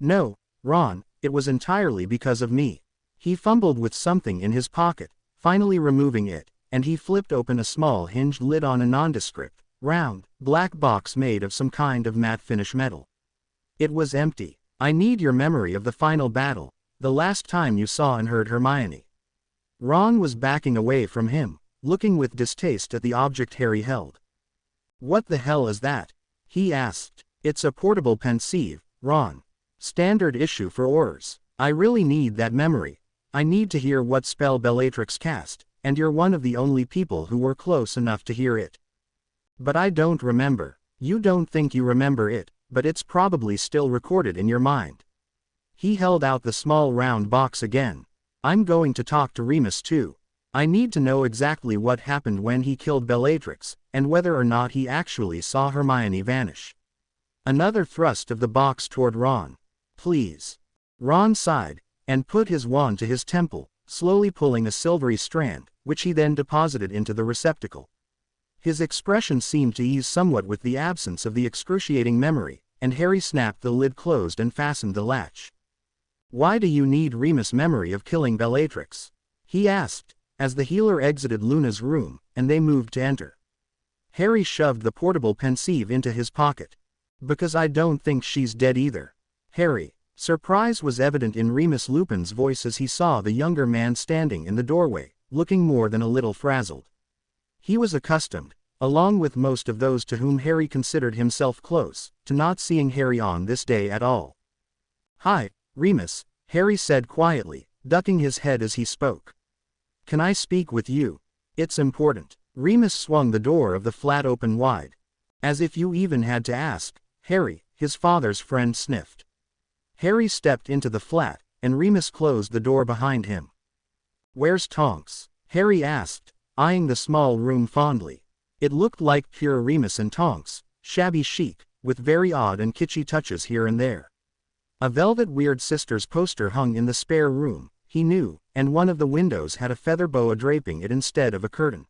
No, Ron, it was entirely because of me. He fumbled with something in his pocket, finally removing it, and he flipped open a small hinged lid on a nondescript, round, black box made of some kind of matte finish metal. It was empty. I need your memory of the final battle, the last time you saw and heard Hermione. Ron was backing away from him, looking with distaste at the object Harry held. What the hell is that? He asked. It's a portable pensieve, Ron. Standard issue for Aurors. I really need that memory. I need to hear what spell Bellatrix cast, and you're one of the only people who were close enough to hear it. But I don't remember. You don't think you remember it, but it's probably still recorded in your mind. He held out the small round box again. I'm going to talk to Remus too. I need to know exactly what happened when he killed Bellatrix, and whether or not he actually saw Hermione vanish. Another thrust of the box toward Ron. Please. Ron sighed, and put his wand to his temple, slowly pulling a silvery strand, which he then deposited into the receptacle. His expression seemed to ease somewhat with the absence of the excruciating memory, and Harry snapped the lid closed and fastened the latch. Why do you need Remus' memory of killing Bellatrix? He asked, as the healer exited Luna's room, and they moved to enter. Harry shoved the portable pensieve into his pocket. Because I don't think she's dead either. Harry. Surprise was evident in Remus Lupin's voice as he saw the younger man standing in the doorway, looking more than a little frazzled. He was accustomed, along with most of those to whom Harry considered himself close, to not seeing Harry on this day at all. Hi, Remus, Harry said quietly, ducking his head as he spoke. Can I speak with you? It's important. Remus swung the door of the flat open wide. As if you even had to ask, Harry, his father's friend sniffed. Harry stepped into the flat, and Remus closed the door behind him. Where's Tonks? Harry asked, eyeing the small room fondly. It looked like pure Remus and Tonks, shabby chic, with very odd and kitschy touches here and there. A Velvet Weird Sisters poster hung in the spare room, he knew, and one of the windows had a feather boa draping it instead of a curtain.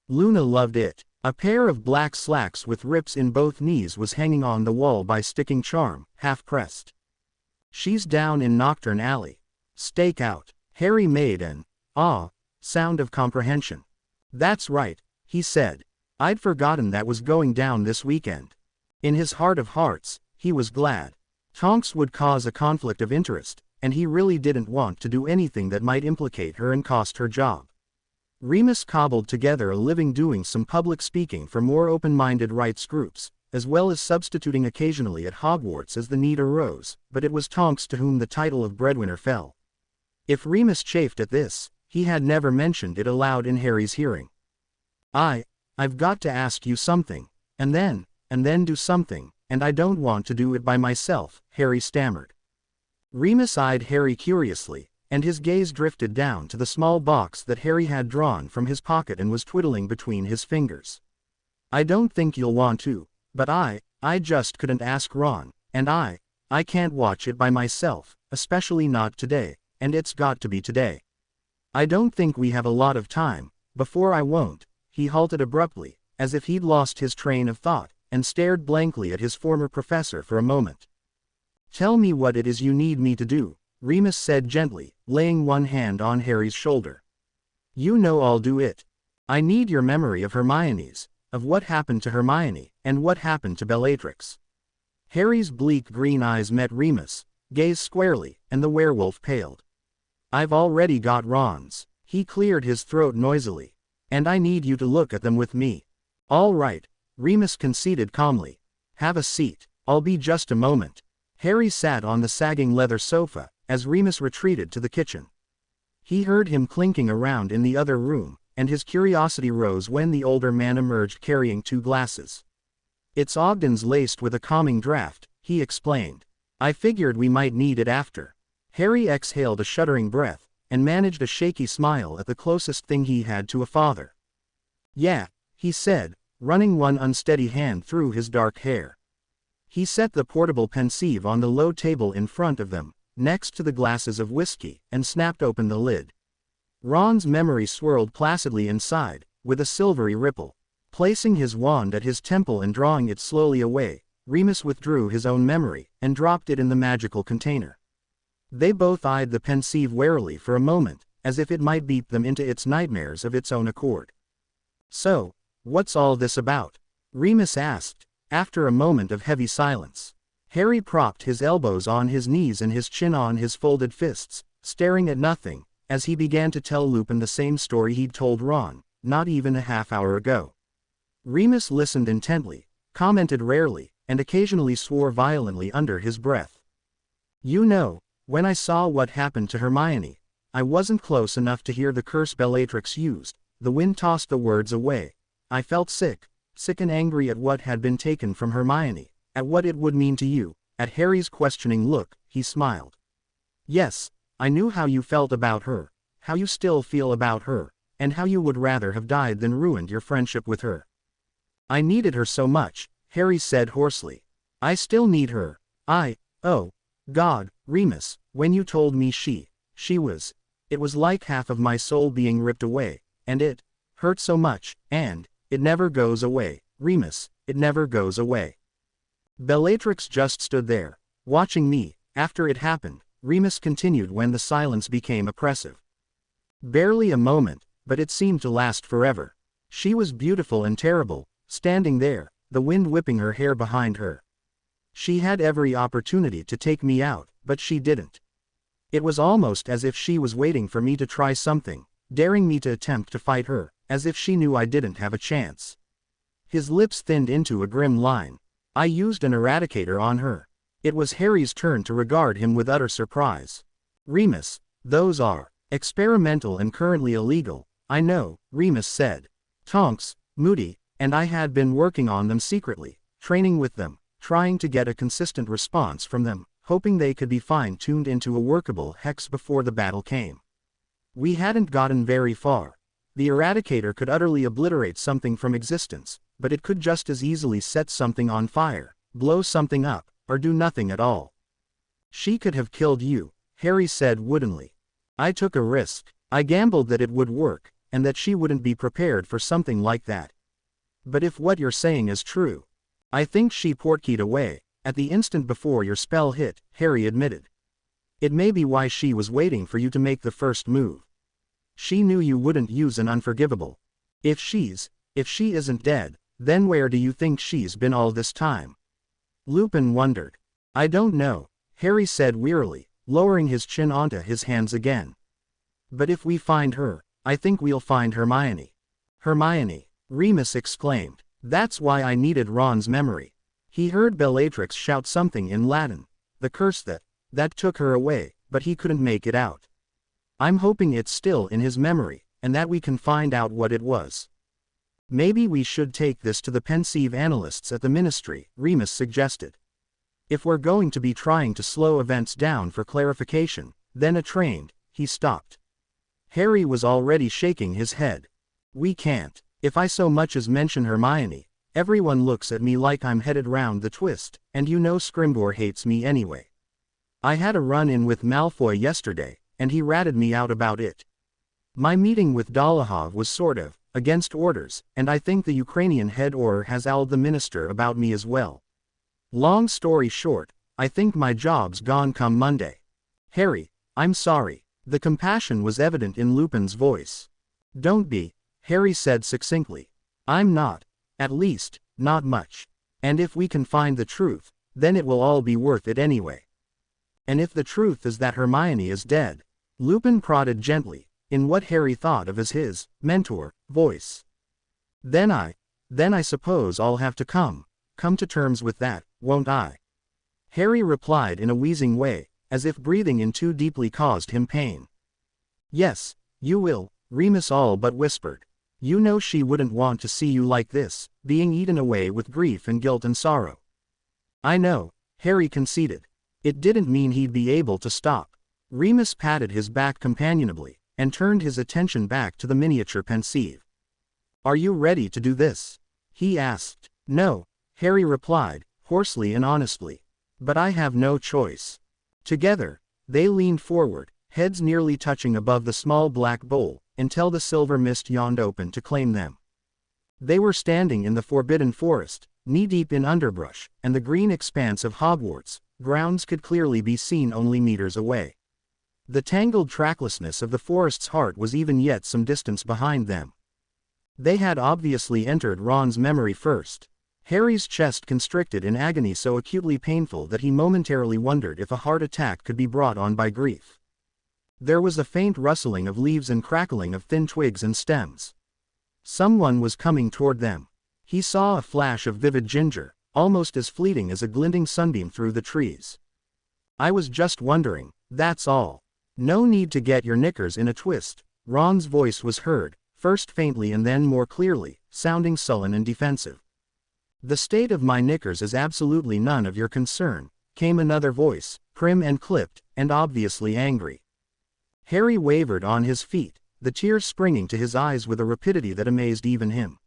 Luna loved it. A pair of black slacks with rips in both knees was hanging on the wall by Sticking Charm, half-pressed. She's down in Nocturne Alley. Stake out. Harry made an sound of comprehension. That's right, he said. I'd forgotten that was going down this weekend. In his heart of hearts, he was glad. Tonks would cause a conflict of interest, and he really didn't want to do anything that might implicate her and cost her job. Remus cobbled together a living doing some public speaking for more open-minded rights groups, as well as substituting occasionally at Hogwarts as the need arose, but it was Tonks to whom the title of breadwinner fell. If Remus chafed at this, he had never mentioned it aloud in Harry's hearing. I've got to ask you something, and then do something, and I don't want to do it by myself, Harry stammered. Remus eyed Harry curiously, and his gaze drifted down to the small box that Harry had drawn from his pocket and was twiddling between his fingers. I don't think you'll want to, but I just couldn't ask Ron, and I can't watch it by myself, especially not today, and it's got to be today. I don't think we have a lot of time, before I won't. He halted abruptly, as if he'd lost his train of thought, and stared blankly at his former professor for a moment. Tell me what it is you need me to do, Remus said gently, laying one hand on Harry's shoulder. You know I'll do it. I need your memory of Hermione's, of what happened to Hermione, and what happened to Bellatrix. Harry's bleak green eyes met Remus, gazed squarely, and the werewolf paled. I've already got Ron's. He cleared his throat noisily. And I need you to look at them with me. All right, Remus conceded calmly. Have a seat, I'll be just a moment. Harry sat on the sagging leather sofa, as Remus retreated to the kitchen. He heard him clinking around in the other room, and his curiosity rose when the older man emerged carrying 2 glasses. It's Ogden's laced with a calming draft, he explained. I figured we might need it after. Harry exhaled a shuddering breath, and managed a shaky smile at the closest thing he had to a father. Yeah, he said, running one unsteady hand through his dark hair. He set the portable pensieve on the low table in front of them, next to the glasses of whiskey, and snapped open the lid. Ron's memory swirled placidly inside, with a silvery ripple. Placing his wand at his temple and drawing it slowly away, Remus withdrew his own memory, and dropped it in the magical container. They both eyed the pensieve warily for a moment, as if it might beat them into its nightmares of its own accord. So, what's all this about? Remus asked, after a moment of heavy silence. Harry propped his elbows on his knees and his chin on his folded fists, staring at nothing, as he began to tell Lupin the same story he'd told Ron, not even a half-hour ago. Remus listened intently, commented rarely, and occasionally swore violently under his breath. You know, when I saw what happened to Hermione, I wasn't close enough to hear the curse Bellatrix used. The wind tossed the words away. I felt sick and angry at what had been taken from Hermione, At what it would mean to you. At Harry's questioning look, he smiled. Yes, I knew how you felt about her, how you still feel about her, and how you would rather have died than ruined your friendship with her. I needed her so much, Harry said hoarsely. I still need her. Oh, God, Remus, when you told me it was like half of my soul being ripped away, and it hurt so much, and it never goes away, Remus, it never goes away. Bellatrix just stood there, watching me. After it happened, Remus continued when the silence became oppressive. Barely a moment, but it seemed to last forever. She was beautiful and terrible, standing there, the wind whipping her hair behind her. She had every opportunity to take me out, but she didn't. It was almost as if she was waiting for me to try something, daring me to attempt to fight her, as if she knew I didn't have a chance. His lips thinned into a grim line. I used an eradicator on her. It was Harry's turn to regard him with utter surprise. Remus, those are experimental and currently illegal. I know, Remus said. Tonks, Moody, and I had been working on them secretly, training with them, trying to get a consistent response from them, hoping they could be fine-tuned into a workable hex before the battle came. We hadn't gotten very far. The eradicator could utterly obliterate something from existence, but it could just as easily set something on fire, blow something up, or do nothing at all. She could have killed you, Harry said woodenly. I took a risk. I gambled that it would work, and that she wouldn't be prepared for something like that. But if what you're saying is true, I think she portkeyed away, at the instant before your spell hit, Harry admitted. It may be why she was waiting for you to make the first move. She knew you wouldn't use an unforgivable. If she isn't dead, then where do you think she's been all this time? Lupin wondered. I don't know, Harry said wearily, lowering his chin onto his hands again. But if we find her, I think we'll find Hermione. Hermione, Remus exclaimed. That's why I needed Ron's memory. He heard Bellatrix shout something in Latin, the curse that took her away, but he couldn't make it out. I'm hoping it's still in his memory, and that we can find out what it was. Maybe we should take this to the Pensieve analysts at the Ministry, Remus suggested. If we're going to be trying to slow events down for clarification, then he stopped. Harry was already shaking his head. We can't. If I so much as mention Hermione, everyone looks at me like I'm headed round the twist, and you know Scrimgeour hates me anyway. I had a run-in with Malfoy yesterday, and he ratted me out about it. My meeting with Dolohov was sort of against orders, and I think the Ukrainian head Auror has owled the minister about me as well. Long story short, I think my job's gone come Monday. Harry, I'm sorry. The compassion was evident in Lupin's voice. Don't be, Harry said succinctly. I'm not. At least, not much. And if we can find the truth, then it will all be worth it anyway. And if the truth is that Hermione is dead, Lupin prodded gently, in what Harry thought of as his mentor voice. Then I suppose I'll have to come to terms with that, won't I? Harry replied in a wheezing way, as if breathing in too deeply caused him pain. Yes, you will, Remus all but whispered. You know she wouldn't want to see you like this, being eaten away with grief and guilt and sorrow. I know, Harry conceded. It didn't mean he'd be able to stop. Remus patted his back companionably, and turned his attention back to the miniature Pensieve. Are you ready to do this? He asked. No, Harry replied, hoarsely and honestly. But I have no choice. Together, they leaned forward, heads nearly touching above the small black bowl, until the silver mist yawned open to claim them. They were standing in the Forbidden Forest, knee-deep in underbrush, and the green expanse of Hogwarts grounds could clearly be seen only meters away. The tangled tracklessness of the forest's heart was even yet some distance behind them. They had obviously entered Ron's memory first. Harry's chest constricted in agony so acutely painful that he momentarily wondered if a heart attack could be brought on by grief. There was a faint rustling of leaves and crackling of thin twigs and stems. Someone was coming toward them. He saw a flash of vivid ginger, almost as fleeting as a glinting sunbeam through the trees. I was just wondering, that's all. No need to get your knickers in a twist. Ron's voice was heard, first faintly and then more clearly, sounding sullen and defensive. The state of my knickers is absolutely none of your concern, came another voice, prim and clipped, and obviously angry. Harry wavered on his feet, the tears springing to his eyes with a rapidity that amazed even him.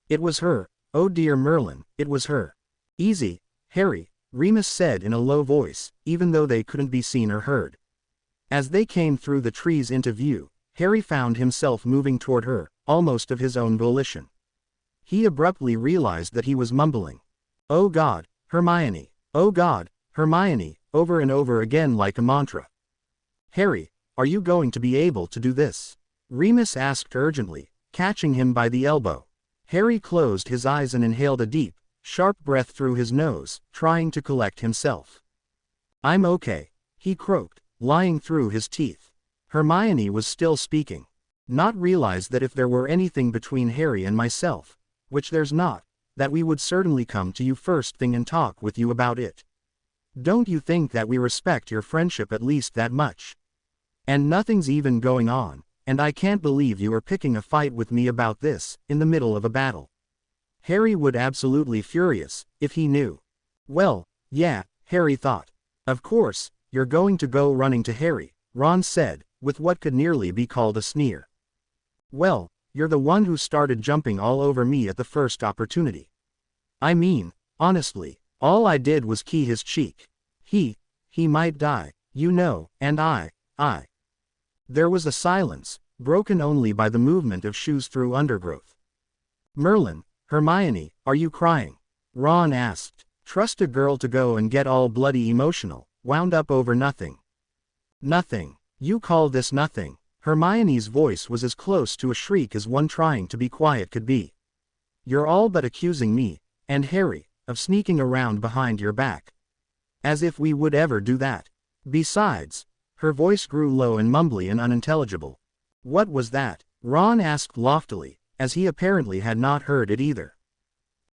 It was her, oh dear Merlin, it was her. Easy, Harry, Remus said in a low voice, even though they couldn't be seen or heard. As they came through the trees into view, Harry found himself moving toward her, almost of his own volition. He abruptly realized that he was mumbling, "Oh God, Hermione, oh God, Hermione," over and over again like a mantra. "Harry, are you going to be able to do this?" Remus asked urgently, catching him by the elbow. Harry closed his eyes and inhaled a deep, sharp breath through his nose, trying to collect himself. "I'm okay," he croaked, lying through his teeth. Hermione was still speaking. "Not realize that if there were anything between Harry and myself, which there's not, that we would certainly come to you first thing and talk with you about it. Don't you think that we respect your friendship at least that much? And nothing's even going on, and I can't believe you are picking a fight with me about this, in the middle of a battle." Harry would absolutely furious, if he knew. Well, yeah, Harry thought. "Of course, you're going to go running to Harry," Ron said, with what could nearly be called a sneer. "Well, you're the one who started jumping all over me at the first opportunity. I mean, honestly, all I did was key his cheek. He might die, you know, and I. There was a silence, broken only by the movement of shoes through undergrowth. "Merlin, Hermione, are you crying?" Ron asked. "Trust a girl to go and get all bloody emotional, wound up over nothing." "Nothing? You call this nothing?" Hermione's voice was as close to a shriek as one trying to be quiet could be. "You're all but accusing me, and Harry, of sneaking around behind your back. As if we would ever do that. Besides," her voice grew low and mumbly and unintelligible. "What was that?" Ron asked loftily, as he apparently had not heard it either.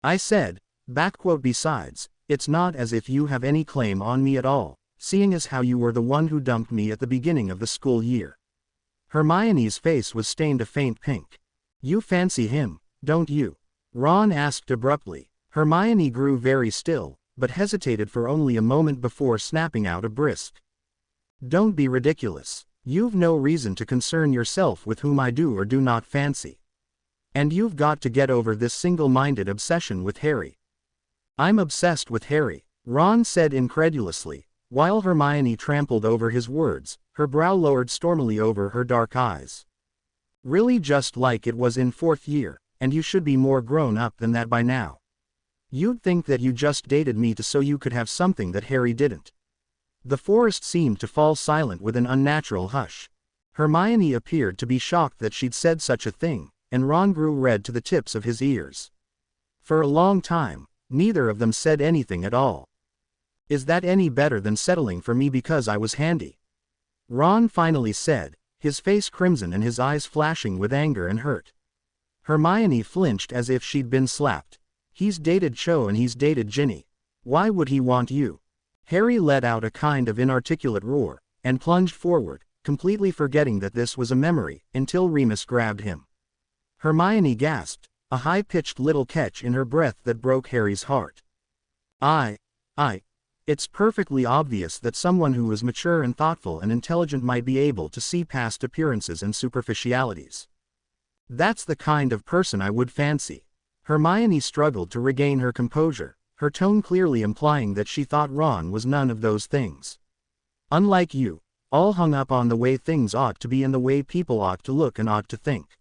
"I said, besides, it's not as if you have any claim on me at all, seeing as how you were the one who dumped me at the beginning of the school year." Hermione's face was stained a faint pink. "You fancy him, don't you?" Ron asked abruptly. Hermione grew very still, but hesitated for only a moment before snapping out a brisk, "Don't be ridiculous. You've no reason to concern yourself with whom I do or do not fancy. And you've got to get over this single-minded obsession with Harry." "I'm obsessed with Harry," Ron said incredulously, while Hermione trampled over his words, her brow lowered stormily over her dark eyes. "Really just like it was in fourth year, and you should be more grown up than that by now. You'd think that you just dated me so you could have something that Harry didn't." The forest seemed to fall silent with an unnatural hush. Hermione appeared to be shocked that she'd said such a thing, and Ron grew red to the tips of his ears. For a long time, neither of them said anything at all. "Is that any better than settling for me because I was handy?" Ron finally said, his face crimson and his eyes flashing with anger and hurt. Hermione flinched as if she'd been slapped. "He's dated Cho and he's dated Ginny. Why would he want you?" Harry let out a kind of inarticulate roar, and plunged forward, completely forgetting that this was a memory, until Remus grabbed him. Hermione gasped, a high-pitched little catch in her breath that broke Harry's heart. It's perfectly obvious that someone who is mature and thoughtful and intelligent might be able to see past appearances and superficialities. That's the kind of person I would fancy." Hermione struggled to regain her composure, her tone clearly implying that she thought Ron was none of those things. "Unlike you, all hung up on the way things ought to be and the way people ought to look and ought to think.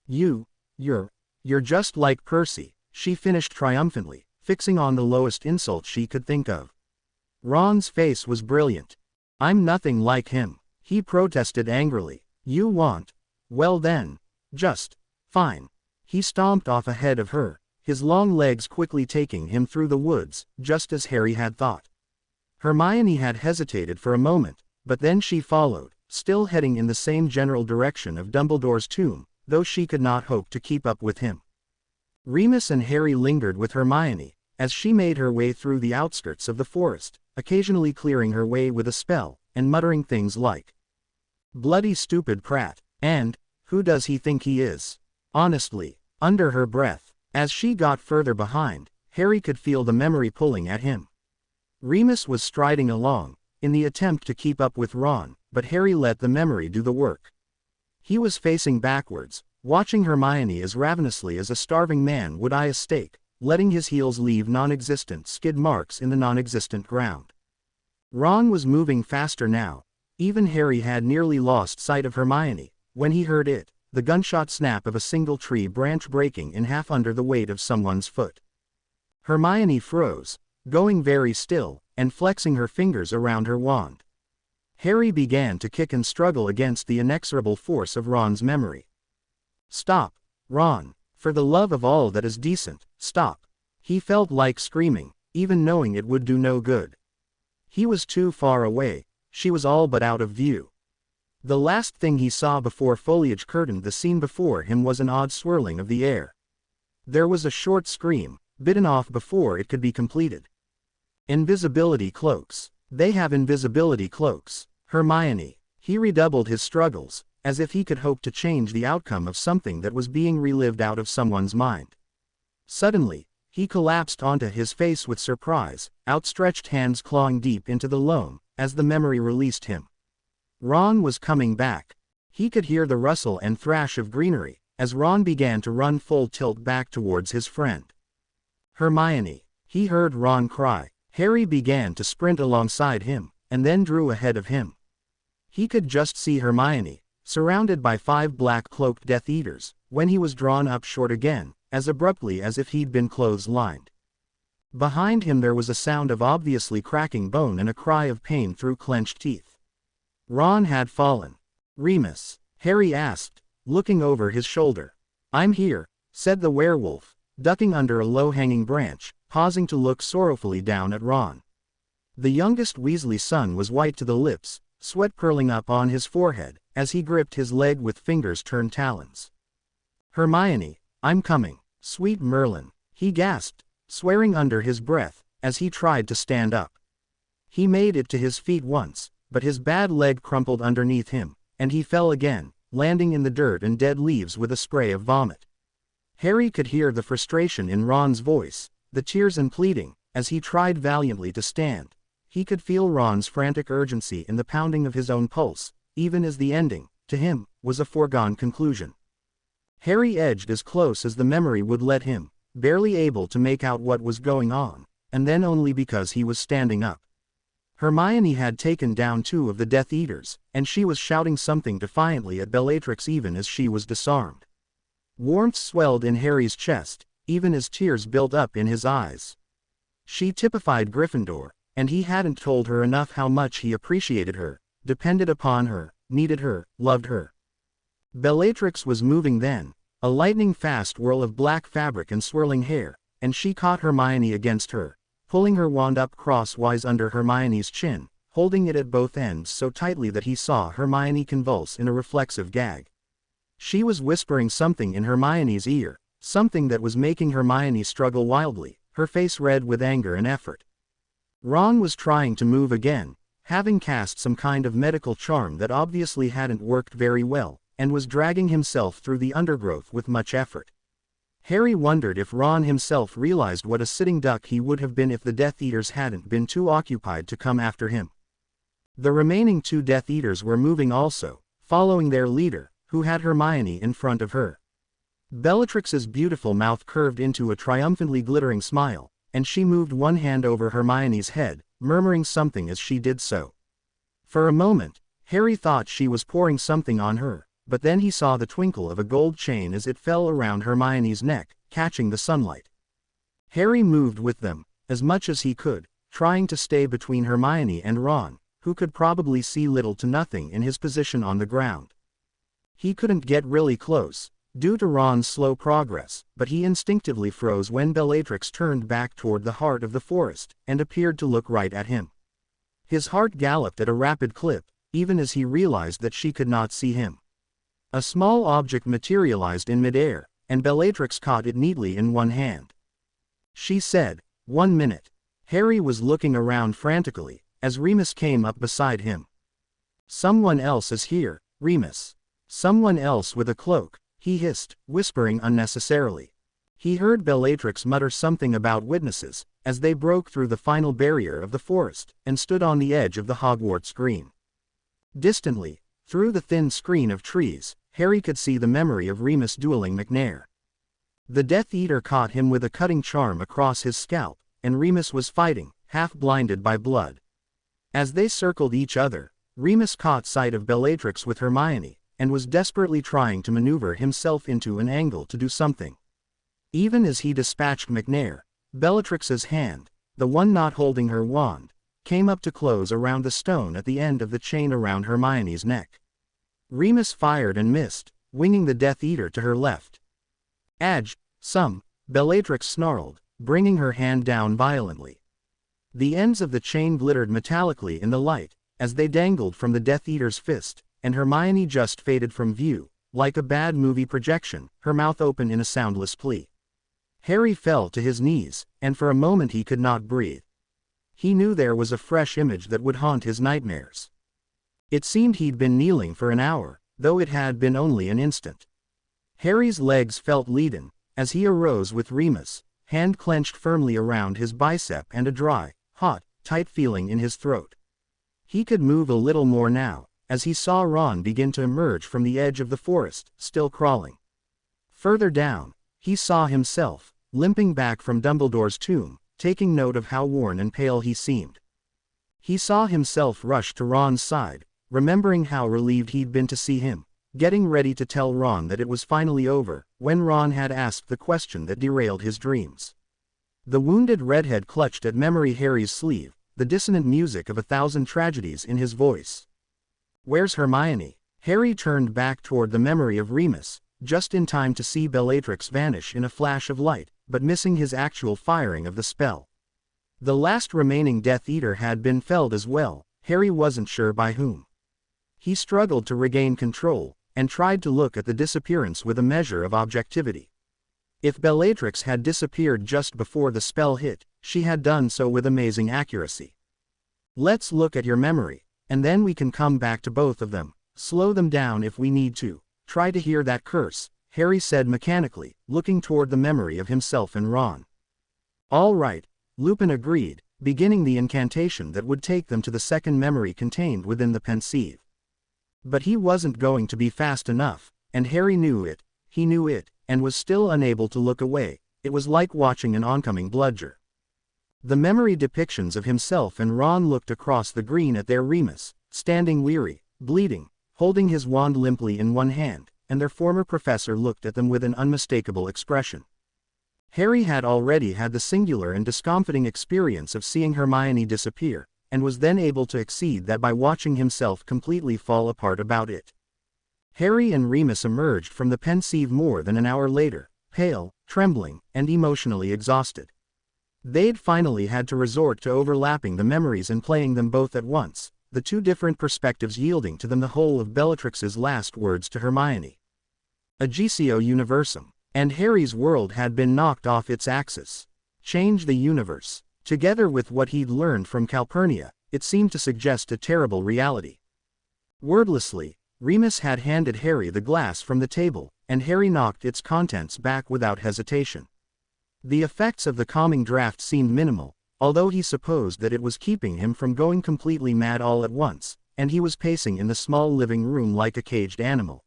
You're just like Percy," she finished triumphantly, fixing on the lowest insult she could think of. Ron's face was brilliant. "I'm nothing like him," he protested angrily. "You want? Well then, just fine." He stomped off ahead of her, his long legs quickly taking him through the woods, just as Harry had thought. Hermione had hesitated for a moment, but then she followed, still heading in the same general direction of Dumbledore's tomb, though she could not hope to keep up with him. Remus and Harry lingered with Hermione, as she made her way through the outskirts of the forest, occasionally clearing her way with a spell, and muttering things like, "Bloody stupid Pratt," and, "Who does he think he is?" Honestly, under her breath. As she got further behind, Harry could feel the memory pulling at him. Remus was striding along, in the attempt to keep up with Ron, but Harry let the memory do the work. He was facing backwards, watching Hermione as ravenously as a starving man would eye a steak, letting his heels leave non-existent skid marks in the non-existent ground. Ron was moving faster now. Even Harry had nearly lost sight of Hermione, when he heard it, the gunshot snap of a single tree branch breaking in half under the weight of someone's foot. Hermione froze, going very still, and flexing her fingers around her wand. Harry began to kick and struggle against the inexorable force of Ron's memory. "Stop, Ron, for the love of all that is decent, stop." He felt like screaming, even knowing it would do no good. He was too far away, she was all but out of view. The last thing he saw before foliage curtained the scene before him was an odd swirling of the air. There was a short scream, bitten off before it could be completed. "Invisibility cloaks. They have invisibility cloaks, Hermione." He redoubled his struggles, as if he could hope to change the outcome of something that was being relived out of someone's mind. Suddenly, he collapsed onto his face with surprise, outstretched hands clawing deep into the loam, as the memory released him. Ron was coming back. He could hear the rustle and thrash of greenery, as Ron began to run full tilt back towards his friend. "Hermione!" He heard Ron cry. Harry began to sprint alongside him, and then drew ahead of him. He could just see Hermione, surrounded by 5 black-cloaked Death Eaters, when he was drawn up short again, as abruptly as if he'd been clotheslined. Behind him there was a sound of obviously cracking bone and a cry of pain through clenched teeth. Ron had fallen. "Remus?" Harry asked, looking over his shoulder. "I'm here," said the werewolf, ducking under a low-hanging branch, pausing to look sorrowfully down at Ron. The youngest Weasley son was white to the lips, sweat curling up on his forehead, as he gripped his leg with fingers turned talons. "Hermione, I'm coming, sweet Merlin," he gasped, swearing under his breath, as he tried to stand up. He made it to his feet once, but his bad leg crumpled underneath him, and he fell again, landing in the dirt and dead leaves with a spray of vomit. Harry could hear the frustration in Ron's voice, the tears and pleading, as he tried valiantly to stand. He could feel Ron's frantic urgency in the pounding of his own pulse, even as the ending, to him, was a foregone conclusion. Harry edged as close as the memory would let him, barely able to make out what was going on, and then only because he was standing up. Hermione had taken down 2 of the Death Eaters, and she was shouting something defiantly at Bellatrix even as she was disarmed. Warmth swelled in Harry's chest, even as tears built up in his eyes. She typified Gryffindor, and he hadn't told her enough how much he appreciated her, depended upon her, needed her, loved her. Bellatrix was moving then, a lightning-fast whirl of black fabric and swirling hair, and she caught Hermione against her, pulling her wand up crosswise under Hermione's chin, holding it at both ends so tightly that he saw Hermione convulse in a reflexive gag. She was whispering something in Hermione's ear, something that was making Hermione struggle wildly, her face red with anger and effort. Ron was trying to move again, having cast some kind of medical charm that obviously hadn't worked very well, and was dragging himself through the undergrowth with much effort. Harry wondered if Ron himself realized what a sitting duck he would have been if the Death Eaters hadn't been too occupied to come after him. The remaining 2 Death Eaters were moving also, following their leader, who had Hermione in front of her. Bellatrix's beautiful mouth curved into a triumphantly glittering smile, and she moved one hand over Hermione's head, murmuring something as she did so. For a moment, Harry thought she was pouring something on her, but then he saw the twinkle of a gold chain as it fell around Hermione's neck, catching the sunlight. Harry moved with them, as much as he could, trying to stay between Hermione and Ron, who could probably see little to nothing in his position on the ground. He couldn't get really close, due to Ron's slow progress, but he instinctively froze when Bellatrix turned back toward the heart of the forest, and appeared to look right at him. His heart galloped at a rapid clip, even as he realized that she could not see him. A small object materialized in midair, and Bellatrix caught it neatly in one hand. She said, "1 minute." Harry was looking around frantically, as Remus came up beside him. "Someone else is here, Remus. Someone else with a cloak," he hissed, whispering unnecessarily. He heard Bellatrix mutter something about witnesses, as they broke through the final barrier of the forest, and stood on the edge of the Hogwarts green. Distantly, through the thin screen of trees, Harry could see the memory of Remus dueling Macnair. The Death Eater caught him with a cutting charm across his scalp, and Remus was fighting, half blinded by blood. As they circled each other, Remus caught sight of Bellatrix with Hermione, and was desperately trying to maneuver himself into an angle to do something. Even as he dispatched Macnair, Bellatrix's hand, the one not holding her wand, came up to close around the stone at the end of the chain around Hermione's neck. Remus fired and missed, winging the Death Eater to her left. "Adge, some," Bellatrix snarled, bringing her hand down violently. The ends of the chain glittered metallically in the light, as they dangled from the Death Eater's fist, and Hermione just faded from view, like a bad movie projection, her mouth open in a soundless plea. Harry fell to his knees, and for a moment he could not breathe. He knew there was a fresh image that would haunt his nightmares. It seemed he'd been kneeling for an hour, though it had been only an instant. Harry's legs felt leaden, as he arose with Remus, hand clenched firmly around his bicep and a dry, hot, tight feeling in his throat. He could move a little more now, as he saw Ron begin to emerge from the edge of the forest, still crawling. Further down, he saw himself, limping back from Dumbledore's tomb, taking note of how worn and pale he seemed. He saw himself rush to Ron's side, remembering how relieved he'd been to see him, getting ready to tell Ron that it was finally over, when Ron had asked the question that derailed his dreams. The wounded redhead clutched at Memory Harry's sleeve, the dissonant music of 1,000 tragedies in his voice. "Where's Hermione?" Harry turned back toward the memory of Remus, just in time to see Bellatrix vanish in a flash of light, but missing his actual firing of the spell. The last remaining Death Eater had been felled as well, Harry wasn't sure by whom. He struggled to regain control, and tried to look at the disappearance with a measure of objectivity. If Bellatrix had disappeared just before the spell hit, she had done so with amazing accuracy. "Let's look at your memory, and then we can come back to both of them, slow them down if we need to. Try to hear that curse," Harry said mechanically, looking toward the memory of himself and Ron. "All right," Lupin agreed, beginning the incantation that would take them to the second memory contained within the Pensieve. But he wasn't going to be fast enough, and Harry knew it, and was still unable to look away. It was like watching an oncoming bludger. The memory depictions of himself and Ron looked across the green at their Remus, standing weary, bleeding, holding his wand limply in one hand, and their former professor looked at them with an unmistakable expression. Harry had already had the singular and discomfiting experience of seeing Hermione disappear, and was then able to exceed that by watching himself completely fall apart about it. Harry and Remus emerged from the Pensieve more than an hour later, pale, trembling, and emotionally exhausted. They'd finally had to resort to overlapping the memories and playing them both at once, the two different perspectives yielding to them the whole of Bellatrix's last words to Hermione. Agisio Universum. And Harry's world had been knocked off its axis. Change the universe. Together with what he'd learned from Calpurnia, it seemed to suggest a terrible reality. Wordlessly, Remus had handed Harry the glass from the table, and Harry knocked its contents back without hesitation. The effects of the calming draft seemed minimal, although he supposed that it was keeping him from going completely mad all at once, and he was pacing in the small living room like a caged animal.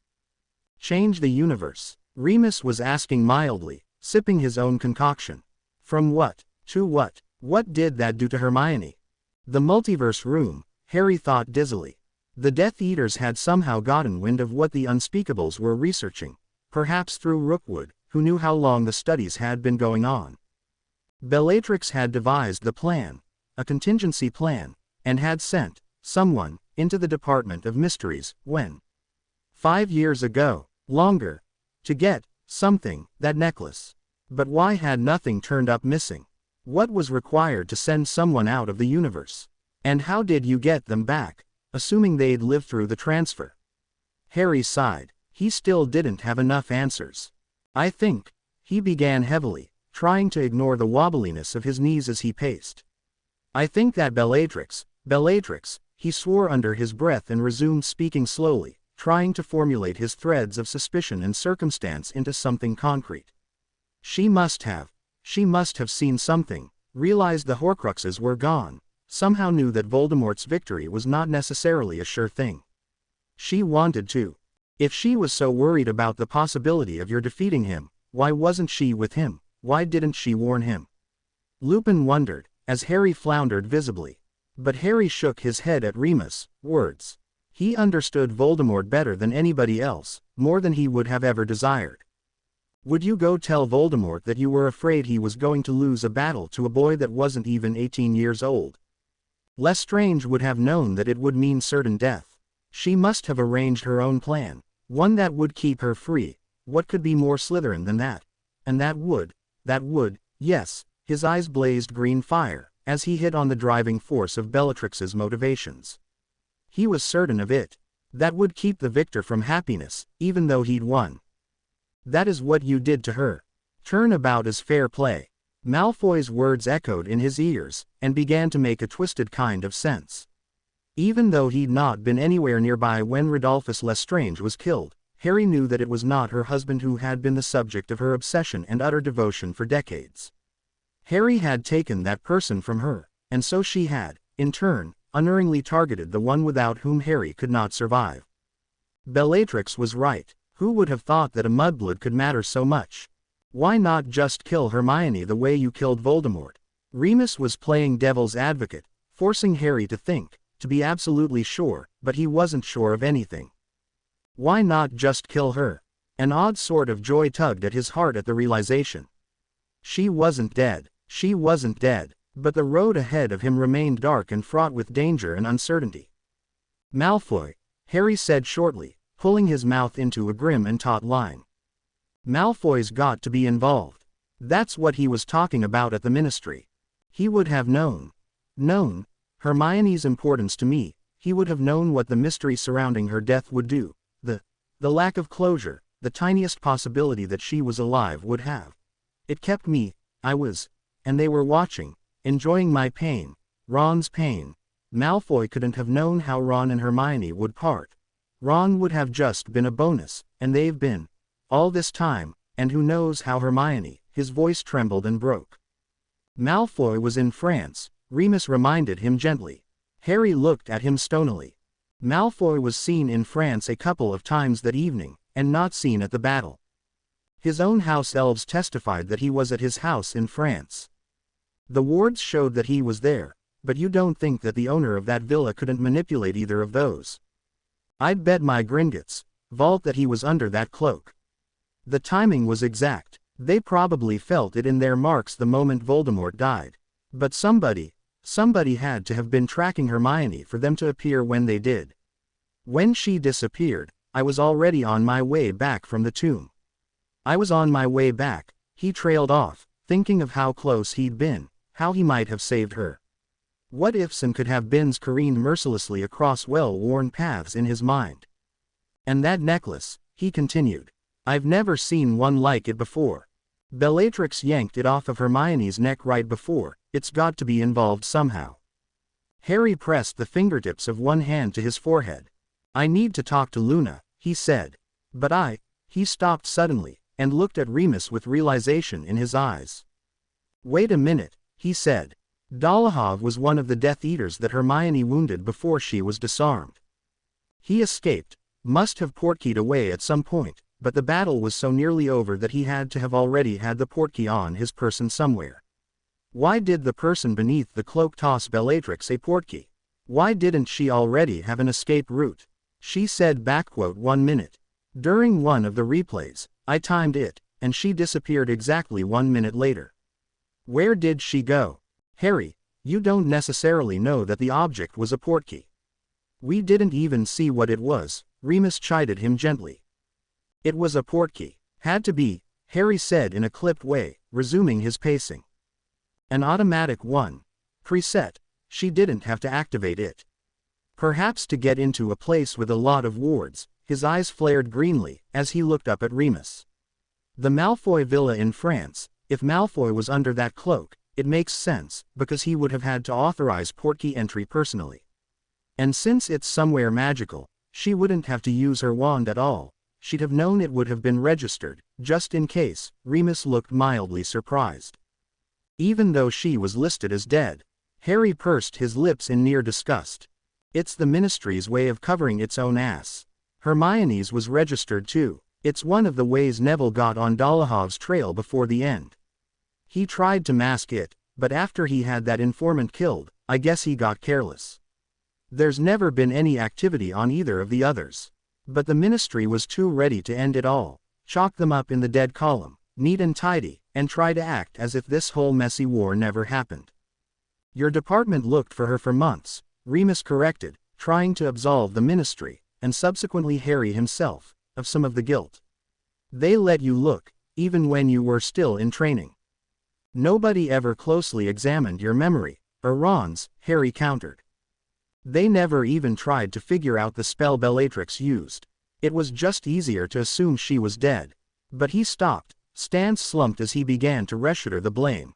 Change the universe, Remus was asking mildly, sipping his own concoction. From what, to what? What did that do to Hermione? The multiverse room, Harry thought dizzily. The Death Eaters had somehow gotten wind of what the Unspeakables were researching, perhaps through Rookwood, who knew how long the studies had been going on. Bellatrix had devised the plan, a contingency plan, and had sent someone into the Department of Mysteries, when? 5 years ago, longer, to get something, that necklace. But why had nothing turned up missing? What was required to send someone out of the universe? And how did you get them back, assuming they'd lived through the transfer? Harry sighed. He still didn't have enough answers. "I think," he began heavily, trying to ignore the wobbliness of his knees as he paced. "I think that Bellatrix, he swore under his breath and resumed speaking slowly, trying to formulate his threads of suspicion and circumstance into something concrete. She must have seen something, realized the Horcruxes were gone, somehow knew that Voldemort's victory was not necessarily a sure thing. She wanted to. If she was so worried about the possibility of your defeating him, why wasn't she with him? Why didn't she warn him? Lupin wondered, as Harry floundered visibly. But Harry shook his head at Remus' words. He understood Voldemort better than anybody else, more than he would have ever desired. Would you go tell Voldemort that you were afraid he was going to lose a battle to a boy that wasn't even 18 years old? Lestrange would have known that it would mean certain death. She must have arranged her own plan, one that would keep her free. What could be more Slytherin than that? And that would, yes, his eyes blazed green fire, as he hit on the driving force of Bellatrix's motivations. He was certain of it. That would keep the victor from happiness, even though he'd won. That is what you did to her. Turnabout is fair play. Malfoy's words echoed in his ears, and began to make a twisted kind of sense. Even though he'd not been anywhere nearby when Rodolphus Lestrange was killed, Harry knew that it was not her husband who had been the subject of her obsession and utter devotion for decades. Harry had taken that person from her, and so she had, in turn, unerringly targeted the one without whom Harry could not survive. Bellatrix was right. Who would have thought that a mudblood could matter so much? Why not just kill Hermione the way you killed Voldemort? Remus was playing devil's advocate, forcing Harry to think, to be absolutely sure, but he wasn't sure of anything. Why not just kill her? An odd sort of joy tugged at his heart at the realization. She wasn't dead. She wasn't dead, but the road ahead of him remained dark and fraught with danger and uncertainty. Malfoy, Harry said shortly, pulling his mouth into a grim and taut line. Malfoy's got to be involved. That's what he was talking about at the Ministry. He would have known Hermione's importance to me. He would have known what the mystery surrounding her death would do. The lack of closure, the tiniest possibility that she was alive would have. It kept me, and they were watching, enjoying my pain, Ron's pain. Malfoy couldn't have known how Ron and Hermione would part. Ron would have just been a bonus, and they've been, all this time, and who knows how Hermione, his voice trembled and broke. Malfoy was in France, Remus reminded him gently. Harry looked at him stonily. Malfoy was seen in France a couple of times that evening, and not seen at the battle. His own house elves testified that he was at his house in France. The wards showed that he was there, but you don't think that the owner of that villa couldn't manipulate either of those? I'd bet my Gringotts vault that he was under that cloak. The timing was exact. They probably felt it in their marks the moment Voldemort died. But somebody had to have been tracking Hermione for them to appear when they did. When she disappeared, I was already on my way back from the tomb. I was on my way back, he trailed off, thinking of how close he'd been, how he might have saved her. What ifs and could have beens careened mercilessly across well-worn paths in his mind. And that necklace, he continued. I've never seen one like it before. Bellatrix yanked it off of Hermione's neck right before. It's got to be involved somehow. Harry pressed the fingertips of one hand to his forehead. I need to talk to Luna, he said. But he stopped suddenly, and looked at Remus with realization in his eyes. Wait a minute, he said. Dolohov was one of the Death Eaters that Hermione wounded before she was disarmed. He escaped, must have portkeyed away at some point, but the battle was so nearly over that he had to have already had the portkey on his person somewhere. Why did the person beneath the cloak toss Bellatrix a portkey? Why didn't she already have an escape route? She said 1 minute. During one of the replays, I timed it, and she disappeared exactly 1 minute later. Where did she go? Harry, you don't necessarily know that the object was a portkey. We didn't even see what it was, Remus chided him gently. It was a portkey. Had to be, Harry said in a clipped way, resuming his pacing. An automatic one. Preset. She didn't have to activate it. Perhaps to get into a place with a lot of wards. His eyes flared greenly, as he looked up at Remus. The Malfoy villa in France. If Malfoy was under that cloak, it makes sense, because he would have had to authorize portkey entry personally. And since it's somewhere magical, she wouldn't have to use her wand at all. she'd have known it would have been registered, just in case. Remus looked mildly surprised. Even though she was listed as dead. Harry pursed his lips in near disgust. It's the Ministry's way of covering its own ass. Hermione's was registered too. It's one of the ways Neville got on Dolohov's trail before the end. He tried to mask it, but after he had that informant killed, I guess he got careless. There's never been any activity on either of the others. But the Ministry was too ready to end it all, chalk them up in the dead column, neat and tidy, and try to act as if this whole messy war never happened. Your department looked for her for months, Remus corrected, trying to absolve the Ministry, and subsequently Harry himself, of some of the guilt. They let you look, even when you were still in training. Nobody ever closely examined your memory, or Ron's, Harry countered. They never even tried to figure out the spell Bellatrix used. It was just easier to assume she was dead. But he stopped, stance slumped as he began to reschedule the blame.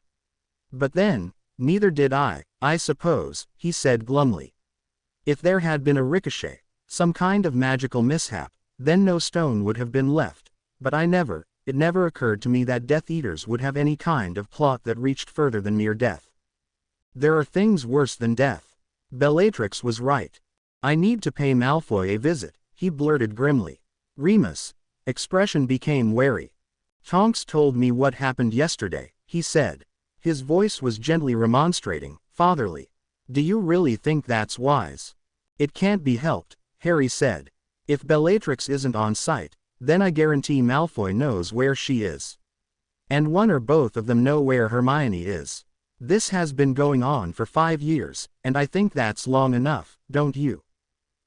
But then, neither did I suppose, he said glumly. If there had been a ricochet, some kind of magical mishap, then no stone would have been left, but it never occurred to me that Death Eaters would have any kind of plot that reached further than mere death. There are things worse than death. Bellatrix was right. I need to pay Malfoy a visit, he blurted grimly. Remus' expression became wary. Tonks told me what happened yesterday, he said. His voice was gently remonstrating, fatherly. Do you really think that's wise? It can't be helped, Harry said. If Bellatrix isn't on site, then I guarantee Malfoy knows where she is. And one or both of them know where Hermione is. This has been going on for 5 years, and I think that's long enough, don't you?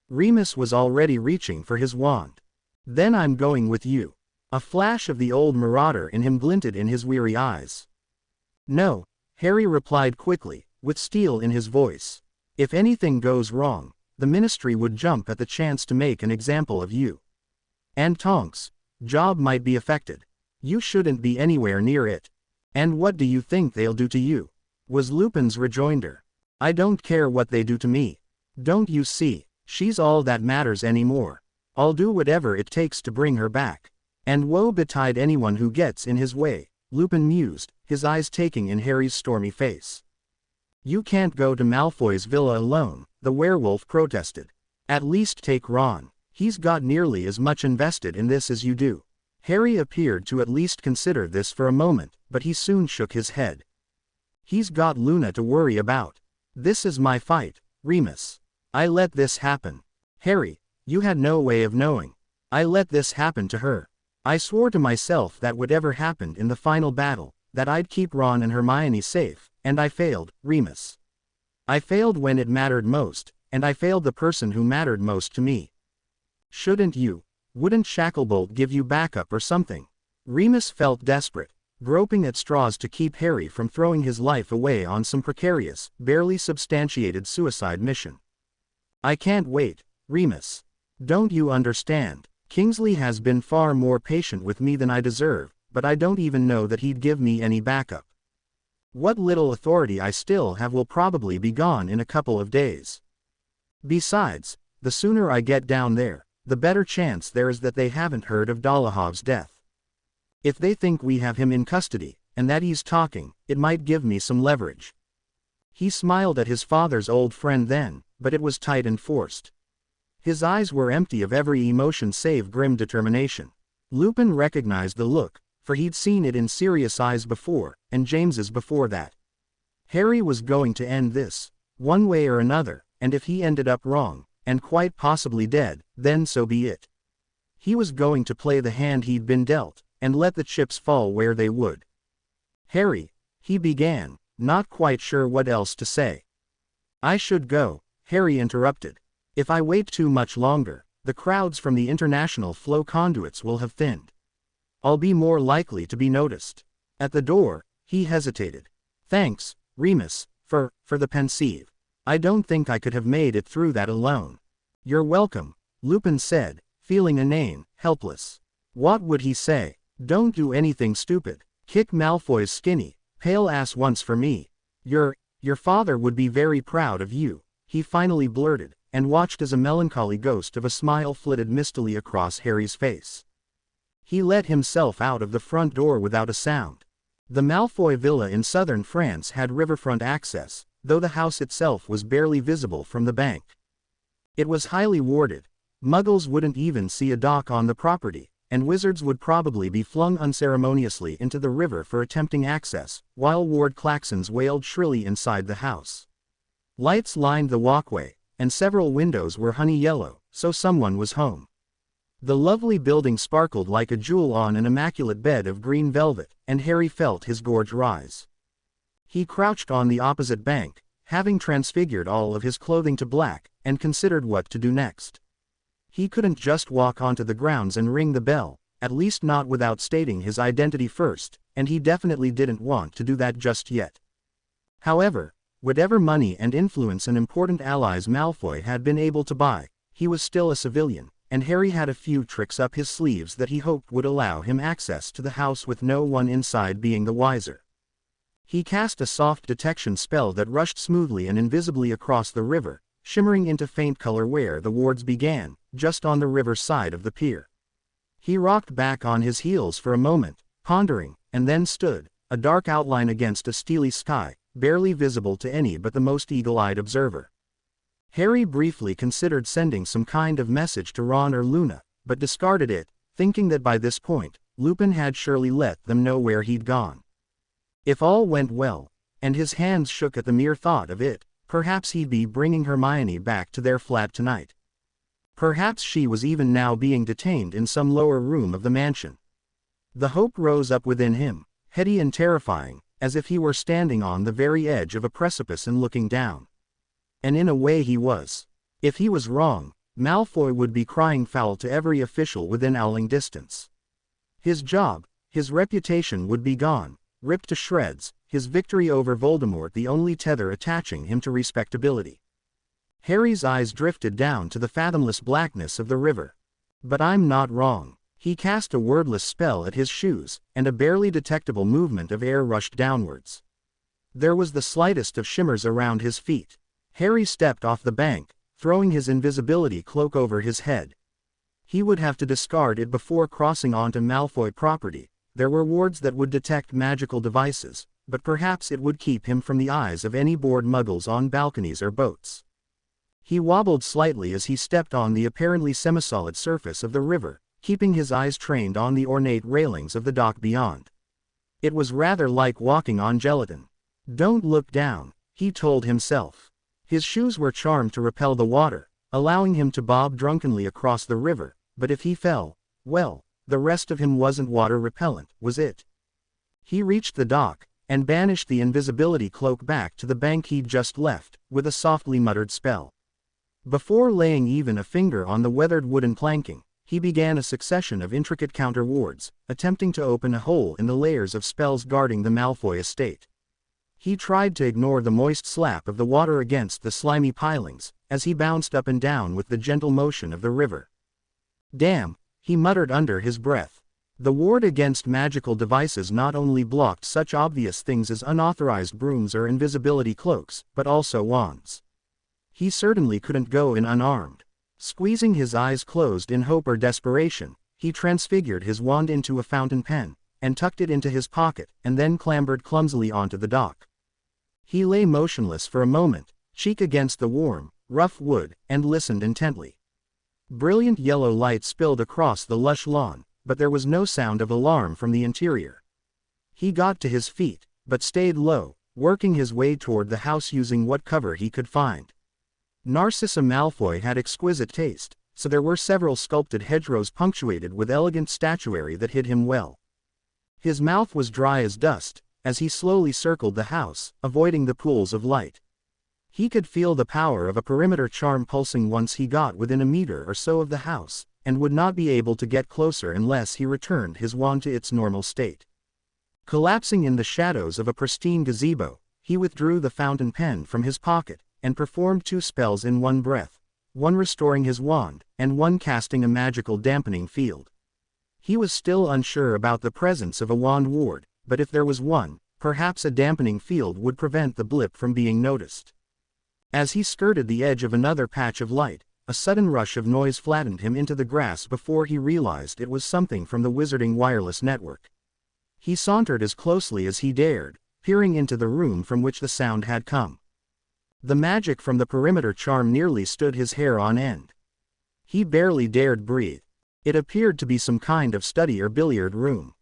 Remus was already reaching for his wand. Then I'm going with you. A flash of the old marauder in him glinted in his weary eyes. No, Harry replied quickly, with steel in his voice. If anything goes wrong, the Ministry would jump at the chance to make an example of you. And Tonks' job might be affected. You shouldn't be anywhere near it. And what do you think they'll do to you? Was Lupin's rejoinder. I don't care what they do to me. Don't you see, she's all that matters anymore. I'll do whatever it takes to bring her back. And woe betide anyone who gets in his way, Lupin mused, his eyes taking in Harry's stormy face. You can't go to Malfoy's villa alone, the werewolf protested. At least take Ron. He's got nearly as much invested in this as you do. Harry appeared to at least consider this for a moment, but he soon shook his head. He's got Luna to worry about. This is my fight, Remus. I let this happen. Harry, you had no way of knowing. I let this happen to her. I swore to myself that whatever happened in the final battle, that I'd keep Ron and Hermione safe, and I failed, Remus. I failed when it mattered most, and I failed the person who mattered most to me. Wouldn't Shacklebolt give you backup or something? Remus felt desperate, groping at straws to keep Harry from throwing his life away on some precarious, barely substantiated suicide mission. I can't wait, Remus. Don't you understand? Kingsley has been far more patient with me than I deserve, but I don't even know that he'd give me any backup. What little authority I still have will probably be gone in a couple of days. Besides, the sooner I get down there, the better chance there is that they haven't heard of Dolohov's death. If they think we have him in custody, and that he's talking, it might give me some leverage. He smiled at his father's old friend then, but it was tight and forced. His eyes were empty of every emotion save grim determination. Lupin recognized the look, for he'd seen it in Sirius' eyes before, and James's before that. Harry was going to end this, one way or another, and if he ended up wrong, and quite possibly dead, then so be it. He was going to play the hand he'd been dealt, and let the chips fall where they would. Harry, he began, not quite sure what else to say. I should go, Harry interrupted. If I wait too much longer, the crowds from the international flow conduits will have thinned. I'll be more likely to be noticed. At the door, he hesitated. Thanks, Remus, for the pensieve. I don't think I could have made it through that alone. You're welcome, Lupin said, feeling inane, helpless. What would he say? Don't do anything stupid. Kick Malfoy's skinny, pale ass once for me. Your father would be very proud of you, he finally blurted, and watched as a melancholy ghost of a smile flitted mistily across Harry's face. He let himself out of the front door without a sound. The Malfoy villa in southern France had riverfront access, though the house itself was barely visible from the bank. It was highly warded. Muggles wouldn't even see a dock on the property, and wizards would probably be flung unceremoniously into the river for attempting access, while ward klaxons wailed shrilly inside the house. Lights lined the walkway, and several windows were honey yellow, so someone was home. The lovely building sparkled like a jewel on an immaculate bed of green velvet, and Harry felt his gorge rise. He crouched on the opposite bank, having transfigured all of his clothing to black, and considered what to do next. He couldn't just walk onto the grounds and ring the bell, at least not without stating his identity first, and he definitely didn't want to do that just yet. However, whatever money and influence and important allies Malfoy had been able to buy, he was still a civilian, and Harry had a few tricks up his sleeves that he hoped would allow him access to the house with no one inside being the wiser. He cast a soft detection spell that rushed smoothly and invisibly across the river, shimmering into faint color where the wards began, just on the river side of the pier. He rocked back on his heels for a moment, pondering, and then stood, a dark outline against a steely sky, barely visible to any but the most eagle-eyed observer. Harry briefly considered sending some kind of message to Ron or Luna, but discarded it, thinking that by this point, Lupin had surely let them know where he'd gone. If all went well, and his hands shook at the mere thought of it, perhaps he'd be bringing Hermione back to their flat tonight. Perhaps she was even now being detained in some lower room of the mansion. The hope rose up within him, heady and terrifying, as if he were standing on the very edge of a precipice and looking down. And in a way he was. If he was wrong, Malfoy would be crying foul to every official within owling distance. His job, his reputation would be gone, ripped to shreds, his victory over Voldemort the only tether attaching him to respectability. Harry's eyes drifted down to the fathomless blackness of the river. But I'm not wrong. He cast a wordless spell at his shoes, and a barely detectable movement of air rushed downwards. There was the slightest of shimmers around his feet. Harry stepped off the bank, throwing his invisibility cloak over his head. He would have to discard it before crossing onto Malfoy property. There were wards that would detect magical devices, but perhaps it would keep him from the eyes of any bored muggles on balconies or boats. He wobbled slightly as he stepped on the apparently semi-solid surface of the river, keeping his eyes trained on the ornate railings of the dock beyond. It was rather like walking on gelatin. Don't look down, he told himself. His shoes were charmed to repel the water, allowing him to bob drunkenly across the river, but if he fell, well, the rest of him wasn't water repellent, was it? He reached the dock, and banished the invisibility cloak back to the bank he'd just left, with a softly muttered spell. Before laying even a finger on the weathered wooden planking, he began a succession of intricate counter wards, attempting to open a hole in the layers of spells guarding the Malfoy estate. He tried to ignore the moist slap of the water against the slimy pilings, as he bounced up and down with the gentle motion of the river. Damn, he muttered under his breath. The ward against magical devices not only blocked such obvious things as unauthorized brooms or invisibility cloaks, but also wands. He certainly couldn't go in unarmed. Squeezing his eyes closed in hope or desperation, he transfigured his wand into a fountain pen, and tucked it into his pocket, and then clambered clumsily onto the dock. He lay motionless for a moment, cheek against the warm, rough wood, and listened intently. Brilliant yellow light spilled across the lush lawn, but there was no sound of alarm from the interior. He got to his feet, but stayed low, working his way toward the house using what cover he could find. Narcissa Malfoy had exquisite taste, so there were several sculpted hedgerows punctuated with elegant statuary that hid him well. His mouth was dry as dust, as he slowly circled the house, avoiding the pools of light. He could feel the power of a perimeter charm pulsing once he got within a meter or so of the house, and would not be able to get closer unless he returned his wand to its normal state. Collapsing in the shadows of a pristine gazebo, he withdrew the fountain pen from his pocket, and performed 2 spells in one breath, one restoring his wand, and one casting a magical dampening field. He was still unsure about the presence of a wand ward, but if there was one, perhaps a dampening field would prevent the blip from being noticed. As he skirted the edge of another patch of light, a sudden rush of noise flattened him into the grass before he realized it was something from the Wizarding wireless network. He sauntered as closely as he dared, peering into the room from which the sound had come. The magic from the perimeter charm nearly stood his hair on end. He barely dared breathe. It appeared to be some kind of study or billiard room.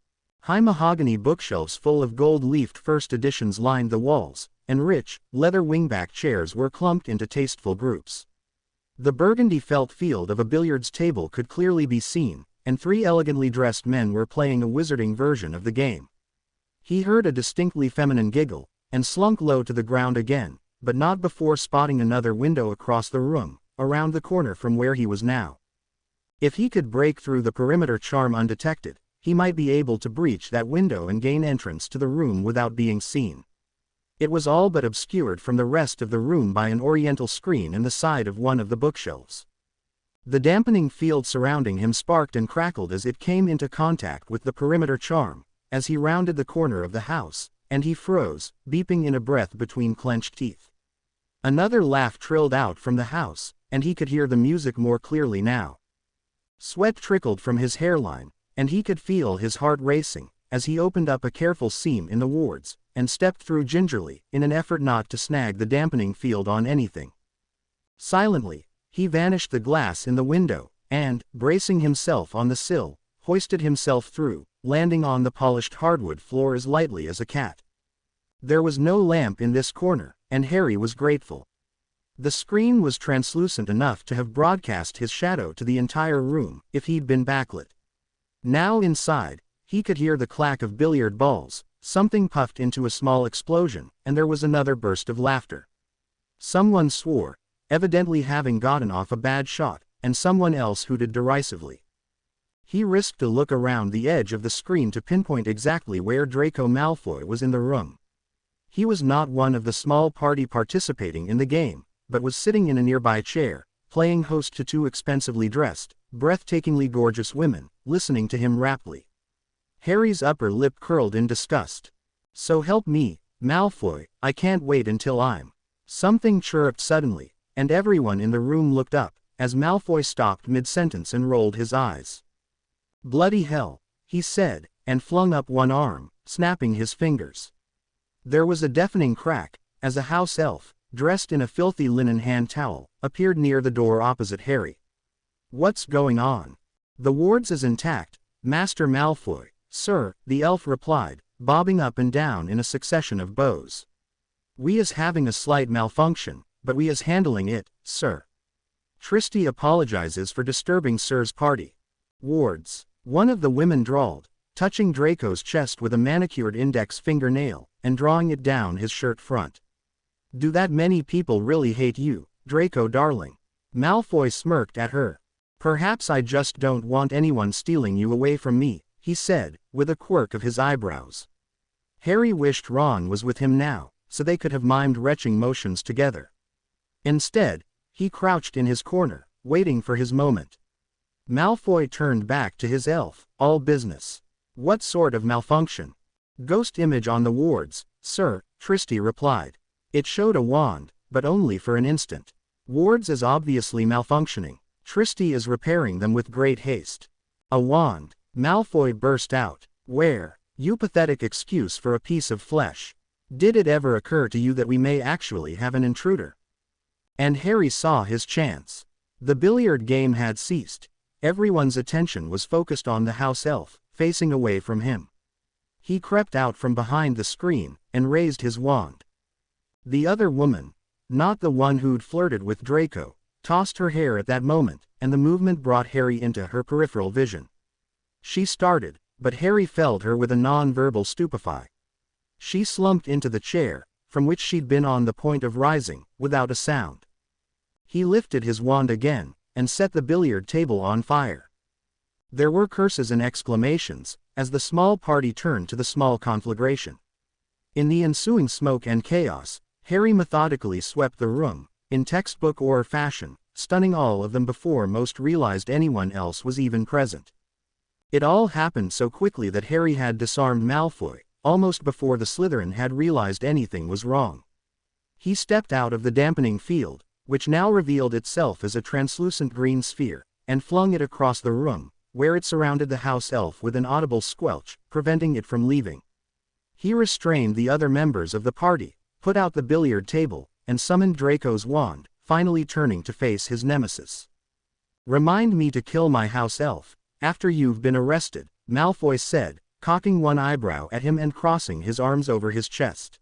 High mahogany bookshelves full of gold-leafed first editions lined the walls, and rich, leather wingback chairs were clumped into tasteful groups. The burgundy felt field of a billiards table could clearly be seen, and 3 elegantly dressed men were playing a Wizarding version of the game. He heard a distinctly feminine giggle, and slunk low to the ground again, but not before spotting another window across the room, around the corner from where he was now. If he could break through the perimeter charm undetected, he might be able to breach that window and gain entrance to the room without being seen. It was all but obscured from the rest of the room by an oriental screen in the side of one of the bookshelves. The dampening field surrounding him sparked and crackled as it came into contact with the perimeter charm, as he rounded the corner of the house, and he froze, beeping in a breath between clenched teeth. Another laugh trilled out from the house, and he could hear the music more clearly now. Sweat trickled from his hairline, and he could feel his heart racing, as he opened up a careful seam in the wards, and stepped through gingerly, in an effort not to snag the dampening field on anything. Silently, he vanished the glass in the window, and, bracing himself on the sill, hoisted himself through, landing on the polished hardwood floor as lightly as a cat. There was no lamp in this corner, and Harry was grateful. The screen was translucent enough to have broadcast his shadow to the entire room, if he'd been backlit. Now inside, he could hear the clack of billiard balls, something puffed into a small explosion, and there was another burst of laughter. Someone swore, evidently having gotten off a bad shot, and someone else hooted derisively. He risked a look around the edge of the screen to pinpoint exactly where Draco Malfoy was in the room. He was not one of the small party participating in the game, but was sitting in a nearby chair, playing host to 2 expensively dressed, breathtakingly gorgeous women, listening to him raptly. Harry's upper lip curled in disgust. "So help me, Malfoy, I can't wait until I'm..." Something chirruped suddenly, and everyone in the room looked up, as Malfoy stopped mid-sentence and rolled his eyes. "Bloody hell," he said, and flung up one arm, snapping his fingers. There was a deafening crack, as a house elf, dressed in a filthy linen hand towel, appeared near the door opposite Harry. "What's going on?" "The wards is intact, Master Malfoy, sir," the elf replied, bobbing up and down in a succession of bows. "We is having a slight malfunction, but we is handling it, sir. Tristy apologizes for disturbing sir's party." "Wards," one of the women drawled, touching Draco's chest with a manicured index fingernail, and drawing it down his shirt front. "Do that many people really hate you, Draco darling?" Malfoy smirked at her. "Perhaps I just don't want anyone stealing you away from me," he said, with a quirk of his eyebrows. Harry wished Ron was with him now, so they could have mimed retching motions together. Instead, he crouched in his corner, waiting for his moment. Malfoy turned back to his elf. "All business." "What sort of malfunction?" "Ghost image on the wards, sir," Tristy replied. It showed a wand, but only for an instant. "Wards is obviously malfunctioning. Tristy is repairing them with great haste." "A wand?" Malfoy burst out. "Where? You pathetic excuse for a piece of flesh. Did it ever occur to you that we may actually have an intruder?" And Harry saw his chance. The billiard game had ceased. Everyone's attention was focused on the house elf, facing away from him. He crept out from behind the screen, and raised his wand. The other woman, not the one who'd flirted with Draco, tossed her hair at that moment, and the movement brought Harry into her peripheral vision. She started, but Harry felt her with a non-verbal stupefy. She slumped into the chair, from which she'd been on the point of rising, without a sound. He lifted his wand again, and set the billiard table on fire. There were curses and exclamations, as the small party turned to the small conflagration. In the ensuing smoke and chaos, Harry methodically swept the room, in textbook Auror fashion, stunning all of them before most realized anyone else was even present. It all happened so quickly that Harry had disarmed Malfoy, almost before the Slytherin had realized anything was wrong. He stepped out of the dampening field, which now revealed itself as a translucent green sphere, and flung it across the room, where it surrounded the house elf with an audible squelch, preventing it from leaving. He restrained the other members of the party, put out the billiard table, and summoned Draco's wand, finally turning to face his nemesis. "Remind me to kill my house elf, after you've been arrested," Malfoy said, cocking one eyebrow at him and crossing his arms over his chest.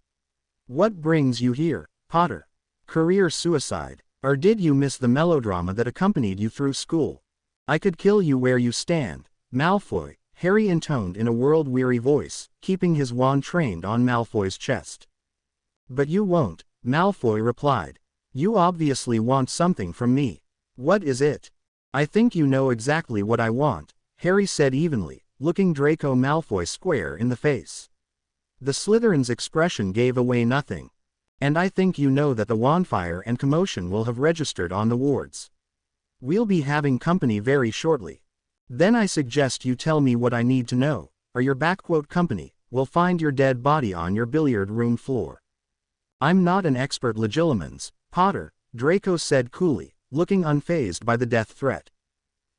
"What brings you here, Potter? Career suicide, or did you miss the melodrama that accompanied you through school? I could kill you where you stand, Malfoy," Harry intoned in a world-weary voice, keeping his wand trained on Malfoy's chest. "But you won't," Malfoy replied. "You obviously want something from me. What is it?" "I think you know exactly what I want," Harry said evenly, looking Draco Malfoy square in the face. The Slytherin's expression gave away nothing. "And I think you know that the wandfire and commotion will have registered on the wards. We'll be having company very shortly. Then I suggest you tell me what I need to know, or your company will find your dead body on your billiard room floor." "I'm not an expert legilimens, Potter," Draco said coolly, looking unfazed by the death threat.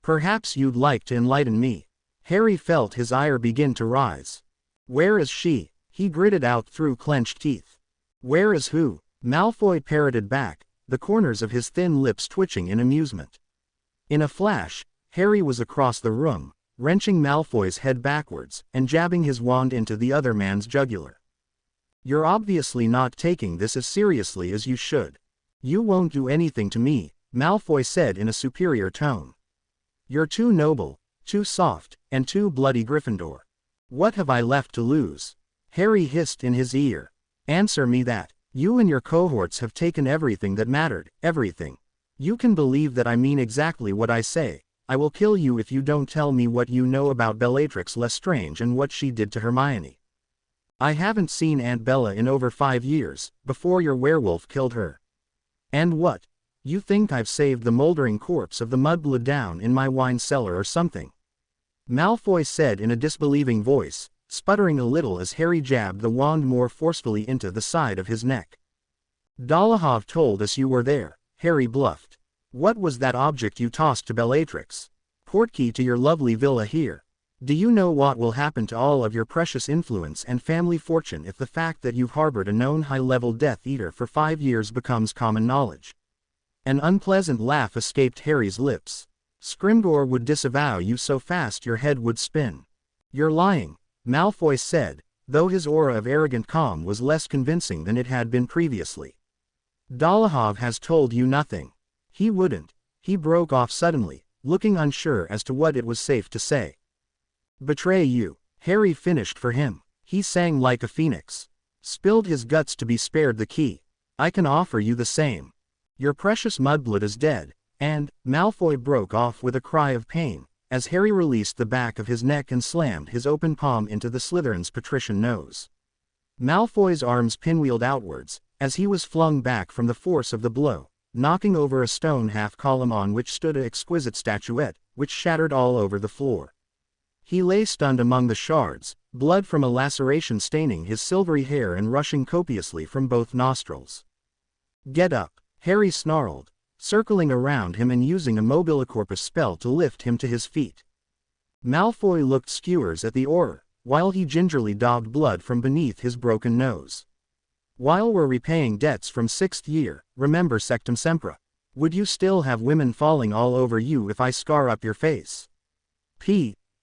"Perhaps you'd like to enlighten me." Harry felt his ire begin to rise. "Where is she?" he gritted out through clenched teeth. "Where is who?" Malfoy parroted back, the corners of his thin lips twitching in amusement. In a flash, Harry was across the room, wrenching Malfoy's head backwards, and jabbing his wand into the other man's jugular. "You're obviously not taking this as seriously as you should. You won't do anything to me," Malfoy said in a superior tone. "You're too noble, too soft, and too bloody Gryffindor. What have I left to lose?" Harry hissed in his ear. "Answer me that. You and your cohorts have taken everything that mattered, everything. You can believe that I mean exactly what I say. I will kill you if you don't tell me what you know about Bellatrix Lestrange and what she did to Hermione. I haven't seen Aunt Bella in over 5 years, before your werewolf killed her. And what? You think I've saved the moldering corpse of the mudblood down in my wine cellar or something?" Malfoy said in a disbelieving voice, sputtering a little as Harry jabbed the wand more forcefully into the side of his neck. "Dolohov told us you were there," Harry bluffed. "What was that object you tossed to Bellatrix? Portkey to your lovely villa here. Do you know what will happen to all of your precious influence and family fortune if the fact that you've harbored a known high-level Death Eater for 5 years becomes common knowledge?" An unpleasant laugh escaped Harry's lips. "Scrimgeour would disavow you so fast your head would spin." "You're lying," Malfoy said, though his aura of arrogant calm was less convincing than it had been previously. "Dolohov has told you nothing. He wouldn't." He broke off suddenly, looking unsure as to what it was safe to say. "Betray you," Harry finished for him. He sang like a phoenix. "Spilled his guts to be spared the key. I can offer you the same. Your precious mudblood is dead," and Malfoy broke off with a cry of pain, as Harry released the back of his neck and slammed his open palm into the Slytherin's patrician nose. Malfoy's arms pinwheeled outwards, as he was flung back from the force of the blow, knocking over a stone half-column on which stood an exquisite statuette, which shattered all over the floor. He lay stunned among the shards, blood from a laceration staining his silvery hair and rushing copiously from both nostrils. "Get up," Harry snarled, circling around him and using a Mobilicorpus spell to lift him to his feet. Malfoy looked skewers at the Auror, while he gingerly daubed blood from beneath his broken nose. "While we're repaying debts from 6th year, remember Sectum Sempra. Would you still have women falling all over you if I scar up your face?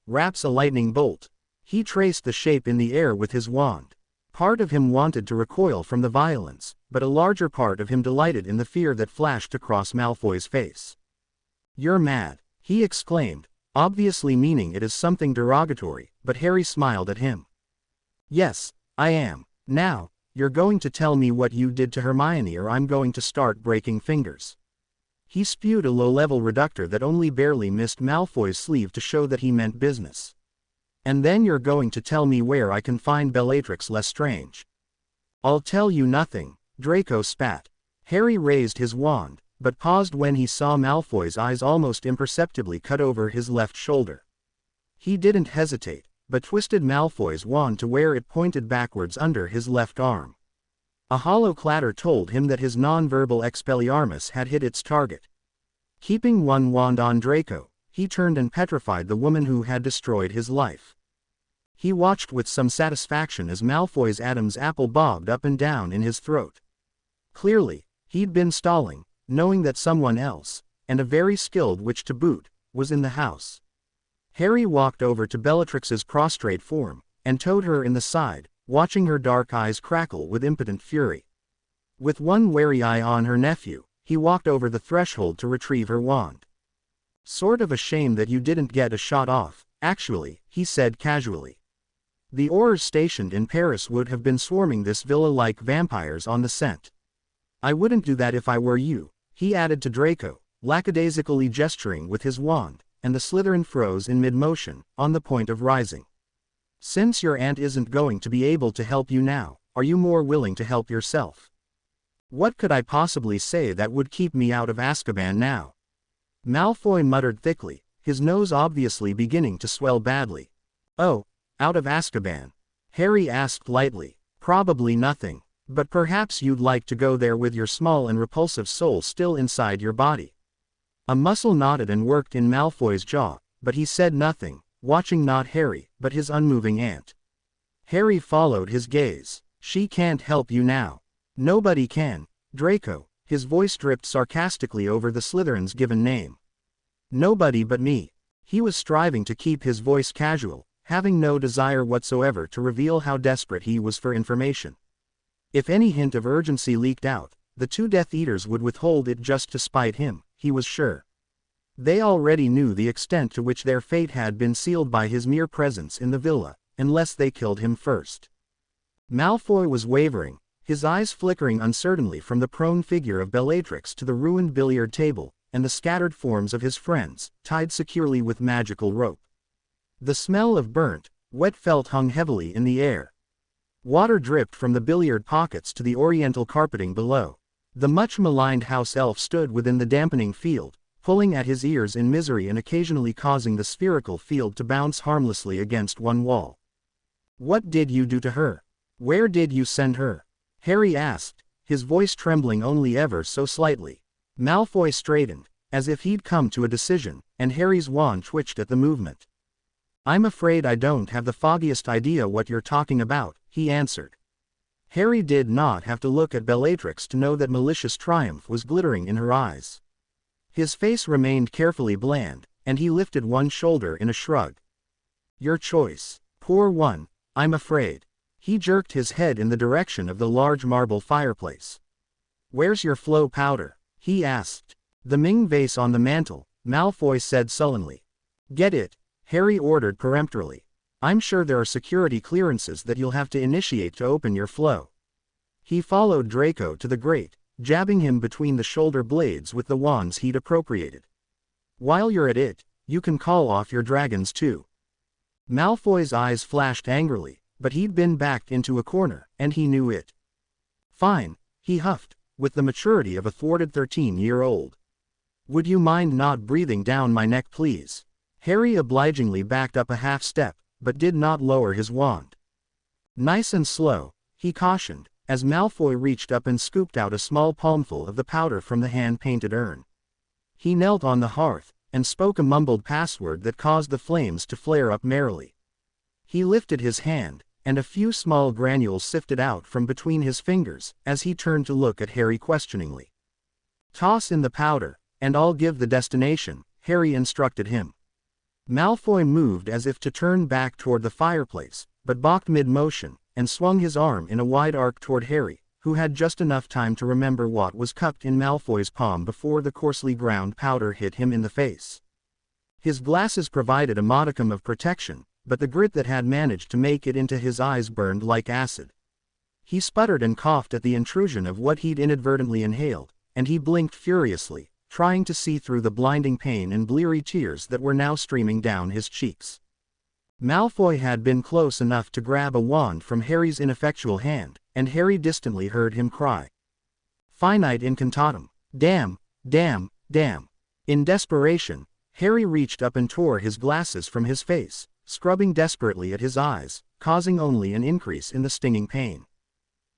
Raps a lightning bolt." He traced the shape in the air with his wand. Part of him wanted to recoil from the violence, but a larger part of him delighted in the fear that flashed across Malfoy's face. "You're mad," he exclaimed, obviously meaning it as something derogatory, but Harry smiled at him. "Yes, I am. Now, you're going to tell me what you did to Hermione or I'm going to start breaking fingers." He spewed a low-level reductor that only barely missed Malfoy's sleeve to show that he meant business. "And then you're going to tell me where I can find Bellatrix Lestrange." "I'll tell you nothing," Draco spat. Harry raised his wand, but paused when he saw Malfoy's eyes almost imperceptibly cut over his left shoulder. He didn't hesitate, but twisted Malfoy's wand to where it pointed backwards under his left arm. A hollow clatter told him that his non-verbal Expelliarmus had hit its target. Keeping one wand on Draco, he turned and petrified the woman who had destroyed his life. He watched with some satisfaction as Malfoy's Adam's apple bobbed up and down in his throat. Clearly, he'd been stalling, knowing that someone else, and a very skilled witch to boot, was in the house. Harry walked over to Bellatrix's prostrate form, and towed her in the side, watching her dark eyes crackle with impotent fury. With one wary eye on her nephew, he walked over the threshold to retrieve her wand. "Sort of a shame that you didn't get a shot off, actually," he said casually. "The Aurors stationed in Paris would have been swarming this villa like vampires on the scent. I wouldn't do that if I were you," he added to Draco, lackadaisically gesturing with his wand, and the Slytherin froze in mid-motion, on the point of rising. "Since your aunt isn't going to be able to help you now, are you more willing to help yourself?" "What could I possibly say that would keep me out of Azkaban now?" Malfoy muttered thickly, his nose obviously beginning to swell badly. "Oh, out of Azkaban?" Harry asked lightly. "Probably nothing, but perhaps you'd like to go there with your small and repulsive soul still inside your body." A muscle knotted and worked in Malfoy's jaw, but he said nothing, watching not Harry, but his unmoving aunt. Harry followed his gaze. "She can't help you now." "Nobody can, Draco," his voice dripped sarcastically over the Slytherin's given name. "Nobody but me." He was striving to keep his voice casual, having no desire whatsoever to reveal how desperate he was for information. If any hint of urgency leaked out, the two Death Eaters would withhold it just to spite him, he was sure. They already knew the extent to which their fate had been sealed by his mere presence in the villa, unless they killed him first. Malfoy was wavering, his eyes flickering uncertainly from the prone figure of Bellatrix to the ruined billiard table, and the scattered forms of his friends, tied securely with magical rope. The smell of burnt, wet felt hung heavily in the air. Water dripped from the billiard pockets to the oriental carpeting below. The much-maligned house elf stood within the dampening field, pulling at his ears in misery and occasionally causing the spherical field to bounce harmlessly against one wall. "What did you do to her? Where did you send her?" Harry asked, his voice trembling only ever so slightly. Malfoy straightened, as if he'd come to a decision, and Harry's wand twitched at the movement. "I'm afraid I don't have the foggiest idea what you're talking about," he answered. Harry did not have to look at Bellatrix to know that malicious triumph was glittering in her eyes. His face remained carefully bland, and he lifted one shoulder in a shrug. "Your choice. Poor one, I'm afraid." He jerked his head in the direction of the large marble fireplace. "Where's your flow powder?" he asked. "The Ming vase on the mantel," Malfoy said sullenly. "Get it," Harry ordered peremptorily. "I'm sure there are security clearances that you'll have to initiate to open your flow." He followed Draco to the grate, jabbing him between the shoulder blades with the wands he'd appropriated. "While you're at it, you can call off your dragons too." Malfoy's eyes flashed angrily, but he'd been backed into a corner, and he knew it. "Fine," he huffed, with the maturity of a thwarted 13-year-old. "Would you mind not breathing down my neck, please?" Harry obligingly backed up a half step, but did not lower his wand. "Nice and slow," he cautioned, as Malfoy reached up and scooped out a small palmful of the powder from the hand-painted urn. He knelt on the hearth, and spoke a mumbled password that caused the flames to flare up merrily. He lifted his hand, and a few small granules sifted out from between his fingers, as he turned to look at Harry questioningly. "Toss in the powder, and I'll give the destination," Harry instructed him. Malfoy moved as if to turn back toward the fireplace, but balked mid-motion, and swung his arm in a wide arc toward Harry, who had just enough time to remember what was cupped in Malfoy's palm before the coarsely ground powder hit him in the face. His glasses provided a modicum of protection, but the grit that had managed to make it into his eyes burned like acid. He sputtered and coughed at the intrusion of what he'd inadvertently inhaled, and he blinked furiously, trying to see through the blinding pain and bleary tears that were now streaming down his cheeks. Malfoy had been close enough to grab a wand from Harry's ineffectual hand, and Harry distantly heard him cry, "Finite incantatem! Damn, damn, damn!" In desperation, Harry reached up and tore his glasses from his face, scrubbing desperately at his eyes, causing only an increase in the stinging pain.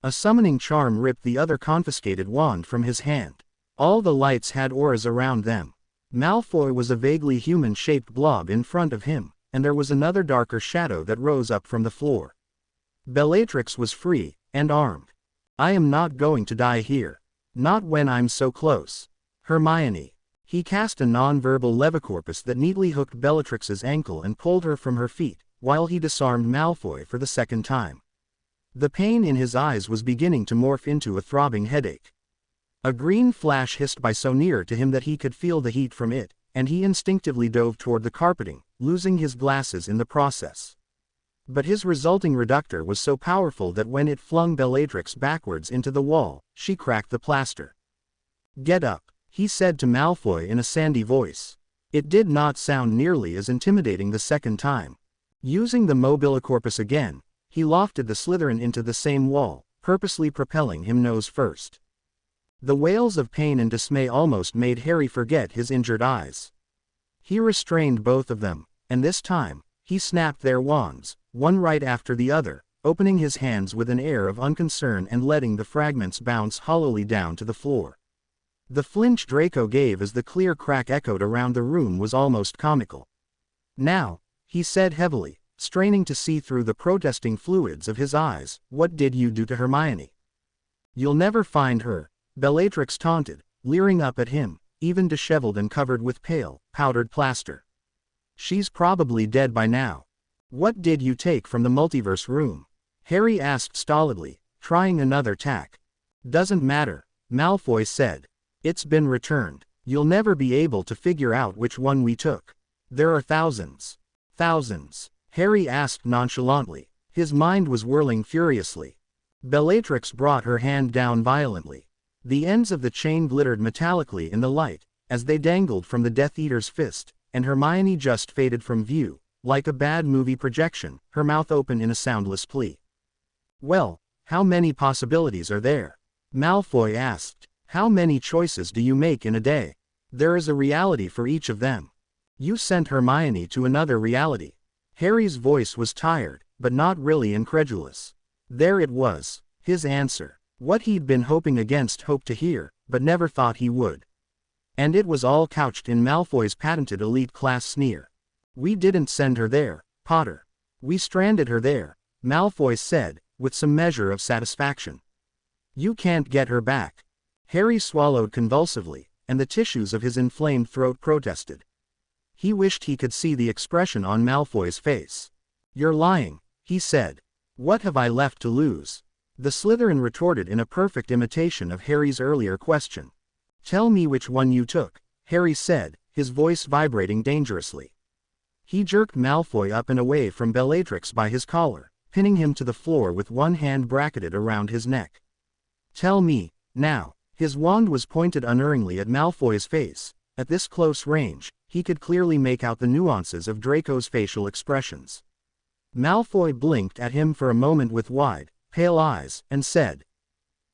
A summoning charm ripped the other confiscated wand from his hand. All the lights had auras around them. Malfoy was a vaguely human-shaped blob in front of him, and there was another darker shadow that rose up from the floor. Bellatrix was free, and armed. I am not going to die here. Not when I'm so close. Hermione. He cast a non-verbal levicorpus that neatly hooked Bellatrix's ankle and pulled her from her feet, while he disarmed Malfoy for the second time. The pain in his eyes was beginning to morph into a throbbing headache. A green flash hissed by so near to him that he could feel the heat from it, and he instinctively dove toward the carpeting, losing his glasses in the process. But his resulting reductor was so powerful that when it flung Bellatrix backwards into the wall, she cracked the plaster. "Get up," he said to Malfoy in a sandy voice. It did not sound nearly as intimidating the second time. Using the mobilicorpus again, he lofted the Slytherin into the same wall, purposely propelling him nose first. The wails of pain and dismay almost made Harry forget his injured eyes. He restrained both of them, and this time, he snapped their wands, one right after the other, opening his hands with an air of unconcern and letting the fragments bounce hollowly down to the floor. The flinch Draco gave as the clear crack echoed around the room was almost comical. "Now," he said heavily, straining to see through the protesting fluids of his eyes, "what did you do to Hermione?" "You'll never find her," Bellatrix taunted, leering up at him, even disheveled and covered with pale, powdered plaster. "She's probably dead by now." "What did you take from the multiverse room?" Harry asked stolidly, trying another tack. "Doesn't matter," Malfoy said. "It's been returned. You'll never be able to figure out which one we took. There are thousands." "Thousands?" Harry asked nonchalantly. His mind was whirling furiously. Bellatrix brought her hand down violently. The ends of the chain glittered metallically in the light, as they dangled from the Death Eater's fist, and Hermione just faded from view, like a bad movie projection, her mouth open in a soundless plea. "Well, how many possibilities are there?" Malfoy asked. "How many choices do you make in a day? There is a reality for each of them. You sent Hermione to another reality." Harry's voice was tired, but not really incredulous. There it was, his answer. What he'd been hoping against hope to hear, but never thought he would. And it was all couched in Malfoy's patented elite class sneer. "We didn't send her there, Potter. We stranded her there," Malfoy said, with some measure of satisfaction. "You can't get her back." Harry swallowed convulsively, and the tissues of his inflamed throat protested. He wished he could see the expression on Malfoy's face. "You're lying," he said. "What have I left to lose?" The Slytherin retorted in a perfect imitation of Harry's earlier question. "Tell me which one you took," Harry said, his voice vibrating dangerously. He jerked Malfoy up and away from Bellatrix by his collar, pinning him to the floor with one hand bracketed around his neck. "Tell me, now." His wand was pointed unerringly at Malfoy's face. At this close range, he could clearly make out the nuances of Draco's facial expressions. Malfoy blinked at him for a moment with wide, pale eyes, and said,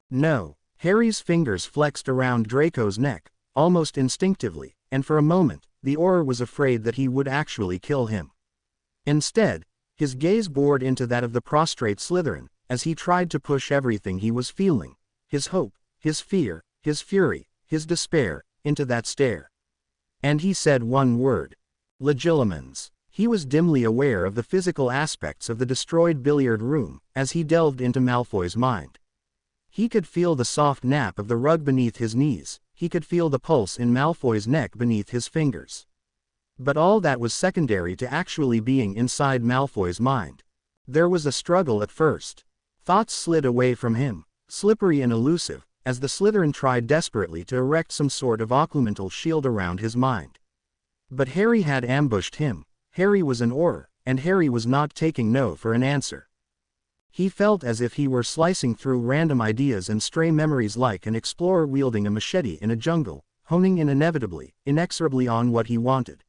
"No." Harry's fingers flexed around Draco's neck, almost instinctively, and for a moment, the Auror was afraid that he would actually kill him. Instead, his gaze bored into that of the prostrate Slytherin, as he tried to push everything he was feeling, his hope, his fear, his fury, his despair, into that stare. And he said one word. Legilimens. He was dimly aware of the physical aspects of the destroyed billiard room, as he delved into Malfoy's mind. He could feel the soft nap of the rug beneath his knees, he could feel the pulse in Malfoy's neck beneath his fingers. But all that was secondary to actually being inside Malfoy's mind. There was a struggle at first. Thoughts slid away from him, slippery and elusive, as the Slytherin tried desperately to erect some sort of occlumental shield around his mind. But Harry had ambushed him. Harry was an Auror, and Harry was not taking no for an answer. He felt as if he were slicing through random ideas and stray memories like an explorer wielding a machete in a jungle, honing in inevitably, inexorably on what he wanted.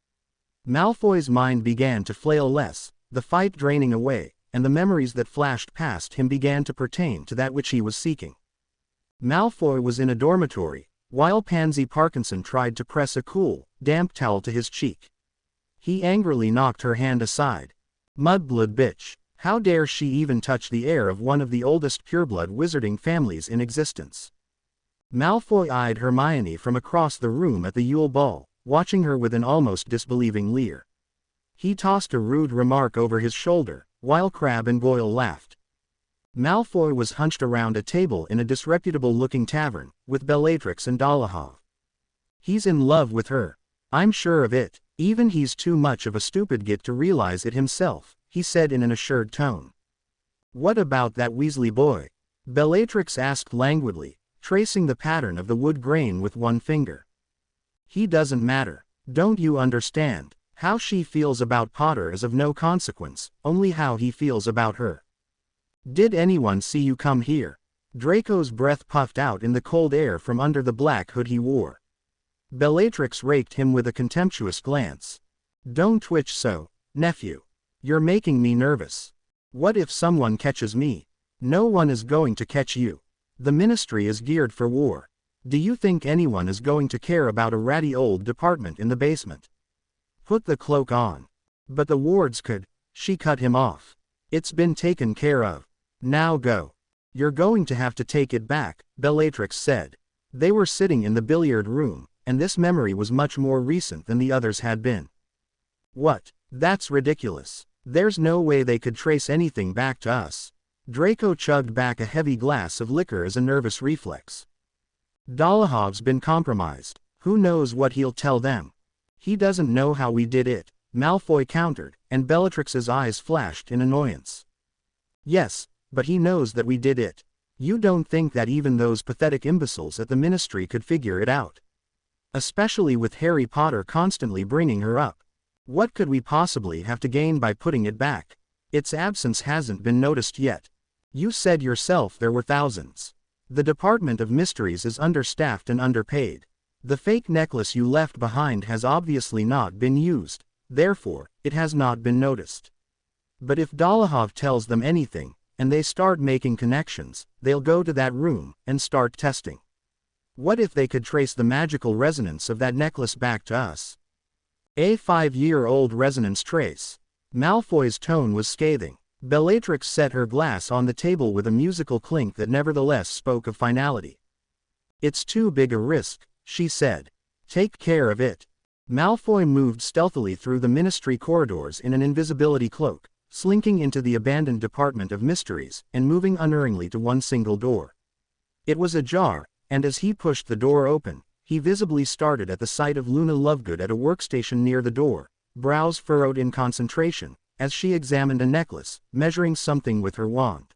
Malfoy's mind began to flail less, the fight draining away, and the memories that flashed past him began to pertain to that which he was seeking. Malfoy was in a dormitory, while Pansy Parkinson tried to press a cool, damp towel to his cheek. He angrily knocked her hand aside. "Mudblood bitch, How dare she even touch the heir of one of the oldest pureblood wizarding families in existence? Malfoy eyed Hermione from across the room at the Yule Ball, watching her with an almost disbelieving leer. He tossed a rude remark over his shoulder, while Crabbe and Goyle laughed. Malfoy was hunched around a table in a disreputable-looking tavern, with Bellatrix and Dolohov. He's in love with her. I'm sure of it. Even he's too much of a stupid git to realize it himself, he said in an assured tone. What about that Weasley boy? Bellatrix asked languidly, tracing the pattern of the wood grain with one finger. He doesn't matter. Don't you understand? How she feels about Potter is of no consequence, only how he feels about her. Did anyone see you come here? Draco's breath puffed out in the cold air from under the black hood he wore. Bellatrix raked him with a contemptuous glance. Don't twitch so, nephew. You're making me nervous. What if someone catches me? No one is going to catch you. The Ministry is geared for war. Do you think anyone is going to care about a ratty old department in the basement? Put the cloak on. But the wards could. She cut him off. It's been taken care of. Now go. You're going to have to take it back, Bellatrix said. They were sitting in the billiard room, and this memory was much more recent than the others had been. What? That's ridiculous. There's no way they could trace anything back to us. Draco chugged back a heavy glass of liquor as a nervous reflex. Dolohov's been compromised. Who knows what he'll tell them? He doesn't know how we did it, Malfoy countered, and Bellatrix's eyes flashed in annoyance. Yes, but he knows that we did it. You don't think that even those pathetic imbeciles at the Ministry could figure it out? Especially with Harry Potter constantly bringing her up. What could we possibly have to gain by putting it back? Its absence hasn't been noticed yet. You said yourself there were thousands. The Department of Mysteries is understaffed and underpaid. The fake necklace you left behind has obviously not been used, therefore, it has not been noticed. But if Dolohov tells them anything, and they start making connections, they'll go to that room and start testing. What if they could trace the magical resonance of that necklace back to us? A 5-year-old resonance trace. Malfoy's tone was scathing. Bellatrix set her glass on the table with a musical clink that nevertheless spoke of finality. It's too big a risk, she said. Take care of it. Malfoy moved stealthily through the Ministry corridors in an invisibility cloak, slinking into the abandoned Department of Mysteries, and moving unerringly to one single door. It was ajar, and as he pushed the door open, he visibly started at the sight of Luna Lovegood at a workstation near the door, brows furrowed in concentration, as she examined a necklace, measuring something with her wand.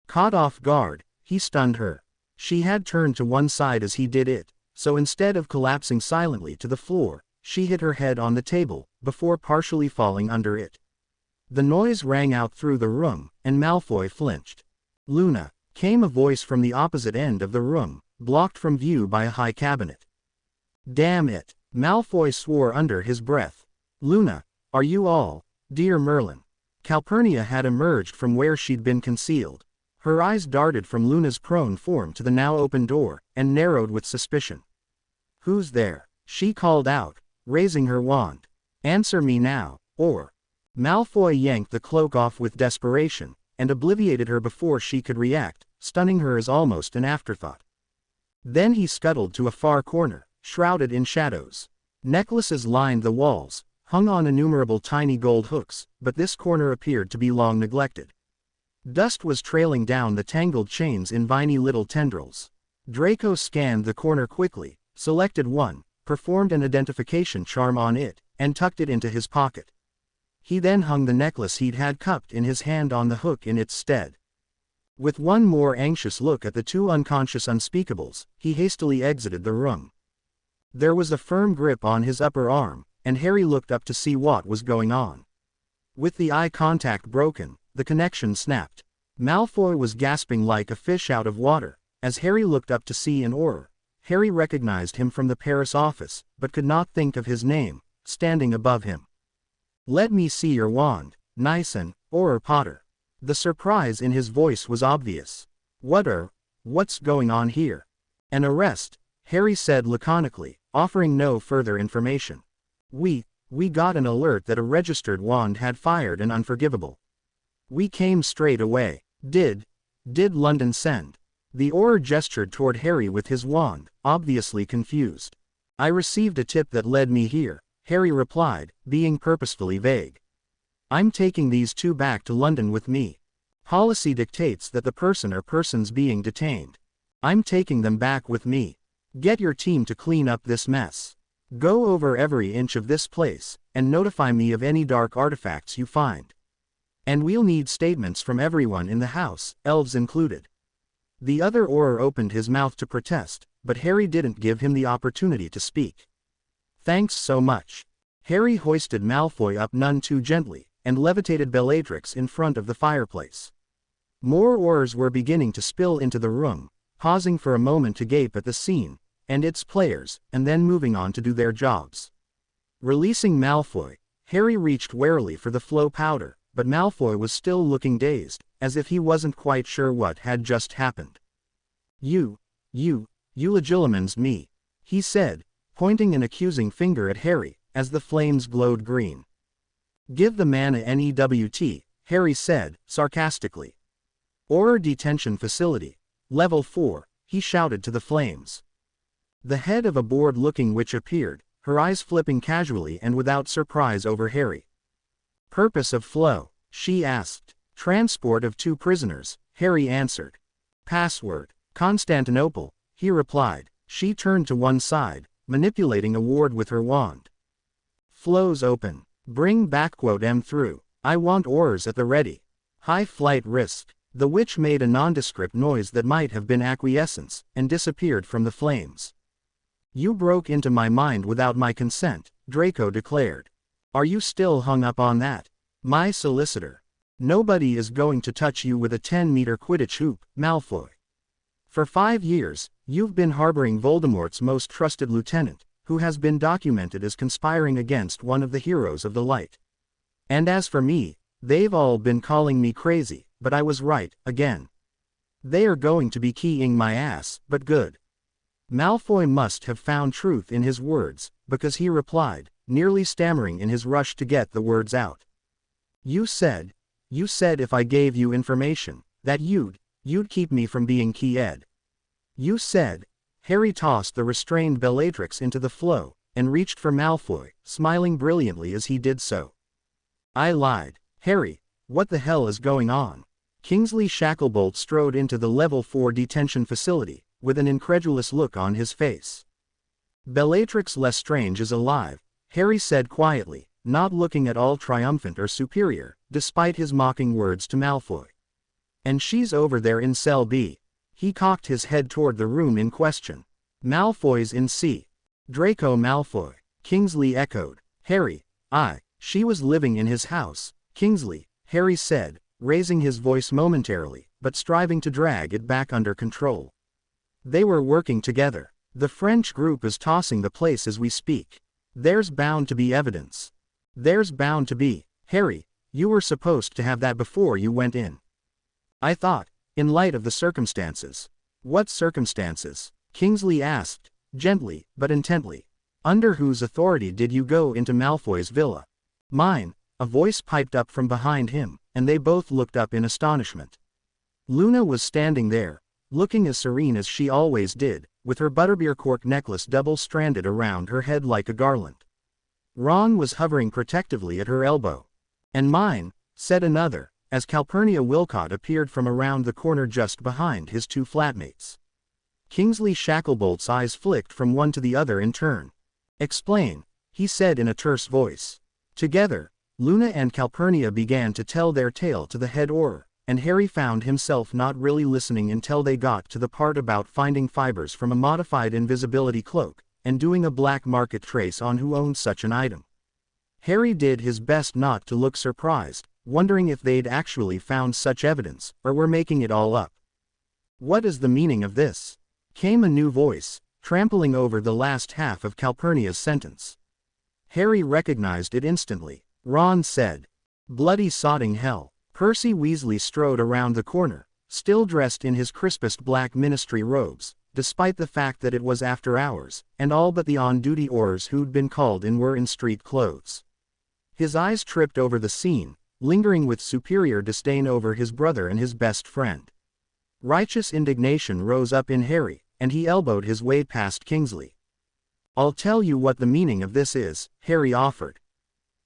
Caught off guard, he stunned her. She had turned to one side as he did it, so instead of collapsing silently to the floor, she hit her head on the table, before partially falling under it. The noise rang out through the room, and Malfoy flinched. Luna, came a voice from the opposite end of the room, blocked from view by a high cabinet. Damn it, Malfoy swore under his breath. Luna, are you all? Dear Merlin. Calpurnia had emerged from where she'd been concealed. Her eyes darted from Luna's prone form to the now open door, and narrowed with suspicion. Who's there? She called out, raising her wand. Answer me now, or... Malfoy yanked the cloak off with desperation, and obliviated her before she could react, stunning her as almost an afterthought. Then he scuttled to a far corner, shrouded in shadows. Necklaces lined the walls, hung on innumerable tiny gold hooks, but this corner appeared to be long neglected. Dust was trailing down the tangled chains in viney little tendrils. Draco scanned the corner quickly, selected one, performed an identification charm on it, and tucked it into his pocket. He then hung the necklace he'd had cupped in his hand on the hook in its stead. With one more anxious look at the two unconscious unspeakables, he hastily exited the room. There was a firm grip on his upper arm, and Harry looked up to see what was going on. With the eye contact broken, the connection snapped. Malfoy was gasping like a fish out of water. As Harry looked up to see in horror, Harry recognized him from the Paris office, but could not think of his name, standing above him. Let me see your wand, Nyson, or Potter. The surprise in his voice was obvious. What's going on here? An arrest, Harry said laconically, offering no further information. We got an alert that a registered wand had fired an unforgivable. We came straight away. Did London send? The Auror gestured toward Harry with his wand, obviously confused. I received a tip that led me here, Harry replied, being purposefully vague. I'm taking these two back to London with me. Policy dictates that the person or persons being detained. I'm taking them back with me. Get your team to clean up this mess. Go over every inch of this place, and notify me of any dark artifacts you find. And we'll need statements from everyone in the house, elves included. The other Auror opened his mouth to protest, but Harry didn't give him the opportunity to speak. Thanks so much. Harry hoisted Malfoy up none too gently, and levitated Bellatrix in front of the fireplace. More Aurors were beginning to spill into the room, pausing for a moment to gape at the scene and its players, and then moving on to do their jobs. Releasing Malfoy, Harry reached warily for the flow powder, but Malfoy was still looking dazed, as if he wasn't quite sure what had just happened. You legilimens me, he said, pointing an accusing finger at Harry, as the flames glowed green. Give the man a NEWT, Harry said, sarcastically. Auror Detention Facility. Level 4, he shouted to the flames. The head of a bored-looking witch appeared, her eyes flipping casually and without surprise over Harry. Purpose of flow, she asked. Transport of 2 prisoners, Harry answered. Password, Constantinople, he replied. She turned to one side, manipulating a ward with her wand. Flows open. Bring M through. I want Aurors at the ready. High flight risk. The witch made a nondescript noise that might have been acquiescence, and disappeared from the flames. You broke into my mind without my consent, Draco declared. Are you still hung up on that? My solicitor. Nobody is going to touch you with a 10-meter Quidditch hoop, Malfoy. For 5 years, you've been harboring Voldemort's most trusted lieutenant, who has been documented as conspiring against one of the heroes of the light. And as for me, they've all been calling me crazy, but I was right, again. They are going to be keying my ass, but good. Malfoy must have found truth in his words, because he replied, nearly stammering in his rush to get the words out. You said if I gave you information, that you'd keep me from being key-ed. You said. Harry tossed the restrained Bellatrix into the flow, and reached for Malfoy, smiling brilliantly as he did so. I lied. Harry, what the hell is going on? Kingsley Shacklebolt strode into the Level 4 detention facility, with an incredulous look on his face. Bellatrix Lestrange is alive, Harry said quietly, not looking at all triumphant or superior, despite his mocking words to Malfoy. And she's over there in Cell B. He cocked his head toward the room in question. Malfoy's in C. Draco Malfoy, Kingsley echoed. Harry, she was living in his house, Kingsley, Harry said, raising his voice momentarily, but striving to drag it back under control. They were working together. The French group is tossing the place as we speak. There's bound to be evidence. There's bound to be. Harry, you were supposed to have that before you went in. I thought, in light of the circumstances. What circumstances? Kingsley asked, gently, but intently. Under whose authority did you go into Malfoy's villa? Mine, a voice piped up from behind him, and they both looked up in astonishment. Luna was standing there, looking as serene as she always did, with her butterbeer cork necklace double-stranded around her head like a garland. Ron was hovering protectively at her elbow. And mine, said another, as Calpurnia Wilcott appeared from around the corner just behind his 2 flatmates. Kingsley Shacklebolt's eyes flicked from one to the other in turn. Explain, he said in a terse voice. Together, Luna and Calpurnia began to tell their tale to the head Auror, and Harry found himself not really listening until they got to the part about finding fibers from a modified invisibility cloak, and doing a black market trace on who owned such an item. Harry did his best not to look surprised, wondering if they'd actually found such evidence, or were making it all up. What is the meaning of this? Came a new voice, trampling over the last half of Calpurnia's sentence. Harry recognized it instantly. Ron said, "Bloody sodding hell." Percy Weasley strode around the corner, still dressed in his crispest black ministry robes, despite the fact that it was after hours, and all but the on-duty Aurors who'd been called in were in street clothes. His eyes tripped over the scene, lingering with superior disdain over his brother and his best friend. Righteous indignation rose up in Harry, and he elbowed his way past Kingsley. "I'll tell you what the meaning of this is," Harry offered.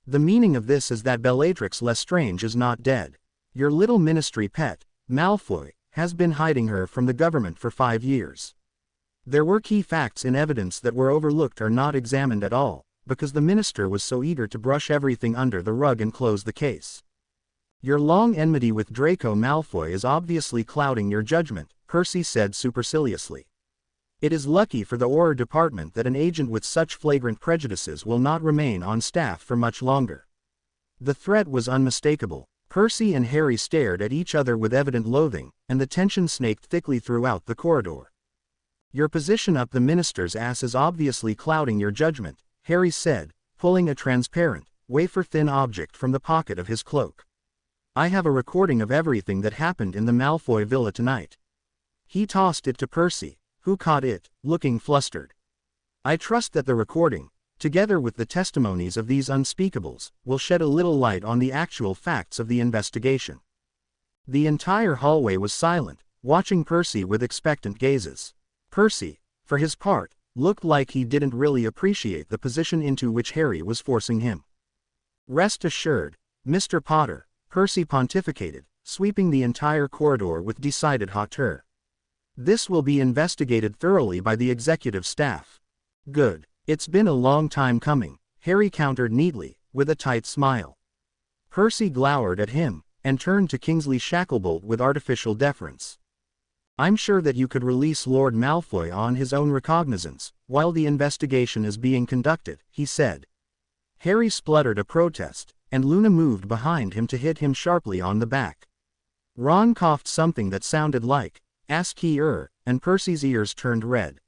"The meaning of this is that Bellatrix Lestrange is not dead. Your little ministry pet, Malfoy, has been hiding her from the government for 5 years. There were key facts in evidence that were overlooked or not examined at all, because the minister was so eager to brush everything under the rug and close the case. Your long enmity with Draco Malfoy is obviously clouding your judgment," Percy said superciliously. "It is lucky for the Auror department that an agent with such flagrant prejudices will not remain on staff for much longer." The threat was unmistakable. Percy and Harry stared at each other with evident loathing, and the tension snaked thickly throughout the corridor. "Your position up the minister's ass is obviously clouding your judgment," Harry said, pulling a transparent, wafer-thin object from the pocket of his cloak. "I have a recording of everything that happened in the Malfoy villa tonight." He tossed it to Percy, who caught it, looking flustered. "I trust that the recording, together with the testimonies of these unspeakables, will shed a little light on the actual facts of the investigation." The entire hallway was silent, watching Percy with expectant gazes. Percy, for his part, looked like he didn't really appreciate the position into which Harry was forcing him. "Rest assured, Mr. Potter," Percy pontificated, sweeping the entire corridor with decided hauteur. "This will be investigated thoroughly by the executive staff." "Good. It's been a long time coming," Harry countered neatly, with a tight smile. Percy glowered at him, and turned to Kingsley Shacklebolt with artificial deference. "I'm sure that you could release Lord Malfoy on his own recognizance, while the investigation is being conducted," he said. Harry spluttered a protest, and Luna moved behind him to hit him sharply on the back. Ron coughed something that sounded like, "Ask he-er," and Percy's ears turned red.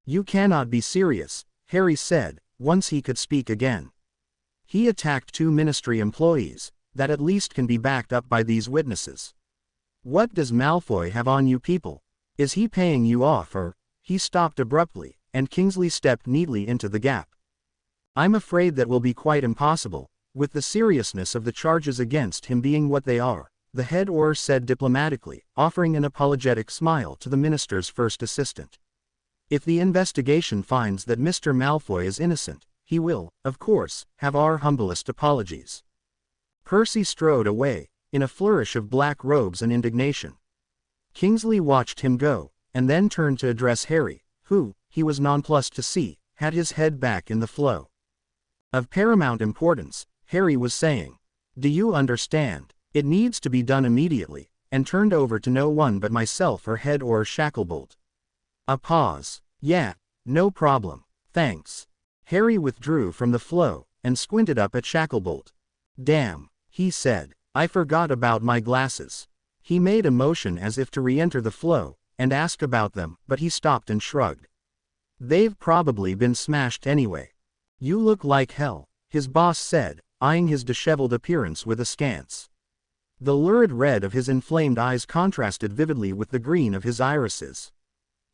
"You cannot be serious," Harry said, once he could speak again. "He attacked 2 ministry employees, that at least can be backed up by these witnesses. What does Malfoy have on you people? Is he paying you off or—" He stopped abruptly, and Kingsley stepped neatly into the gap. "I'm afraid that will be quite impossible, with the seriousness of the charges against him being what they are," the head Auror said diplomatically, offering an apologetic smile to the minister's first assistant. "If the investigation finds that Mr. Malfoy is innocent, he will, of course, have our humblest apologies." Percy strode away, in a flourish of black robes and indignation. Kingsley watched him go, and then turned to address Harry, who, he was nonplussed to see, had his head back in the flow. "Of paramount importance," Harry was saying. "Do you understand? It needs to be done immediately, and turned over to no one but myself or head or Shacklebolt." A pause. "Yeah, no problem, thanks." Harry withdrew from the flow, and squinted up at Shacklebolt. "Damn," he said, "I forgot about my glasses." He made a motion as if to re-enter the flow, and ask about them, but he stopped and shrugged. "They've probably been smashed anyway." "You look like hell," his boss said, eyeing his disheveled appearance with askance. The lurid red of his inflamed eyes contrasted vividly with the green of his irises.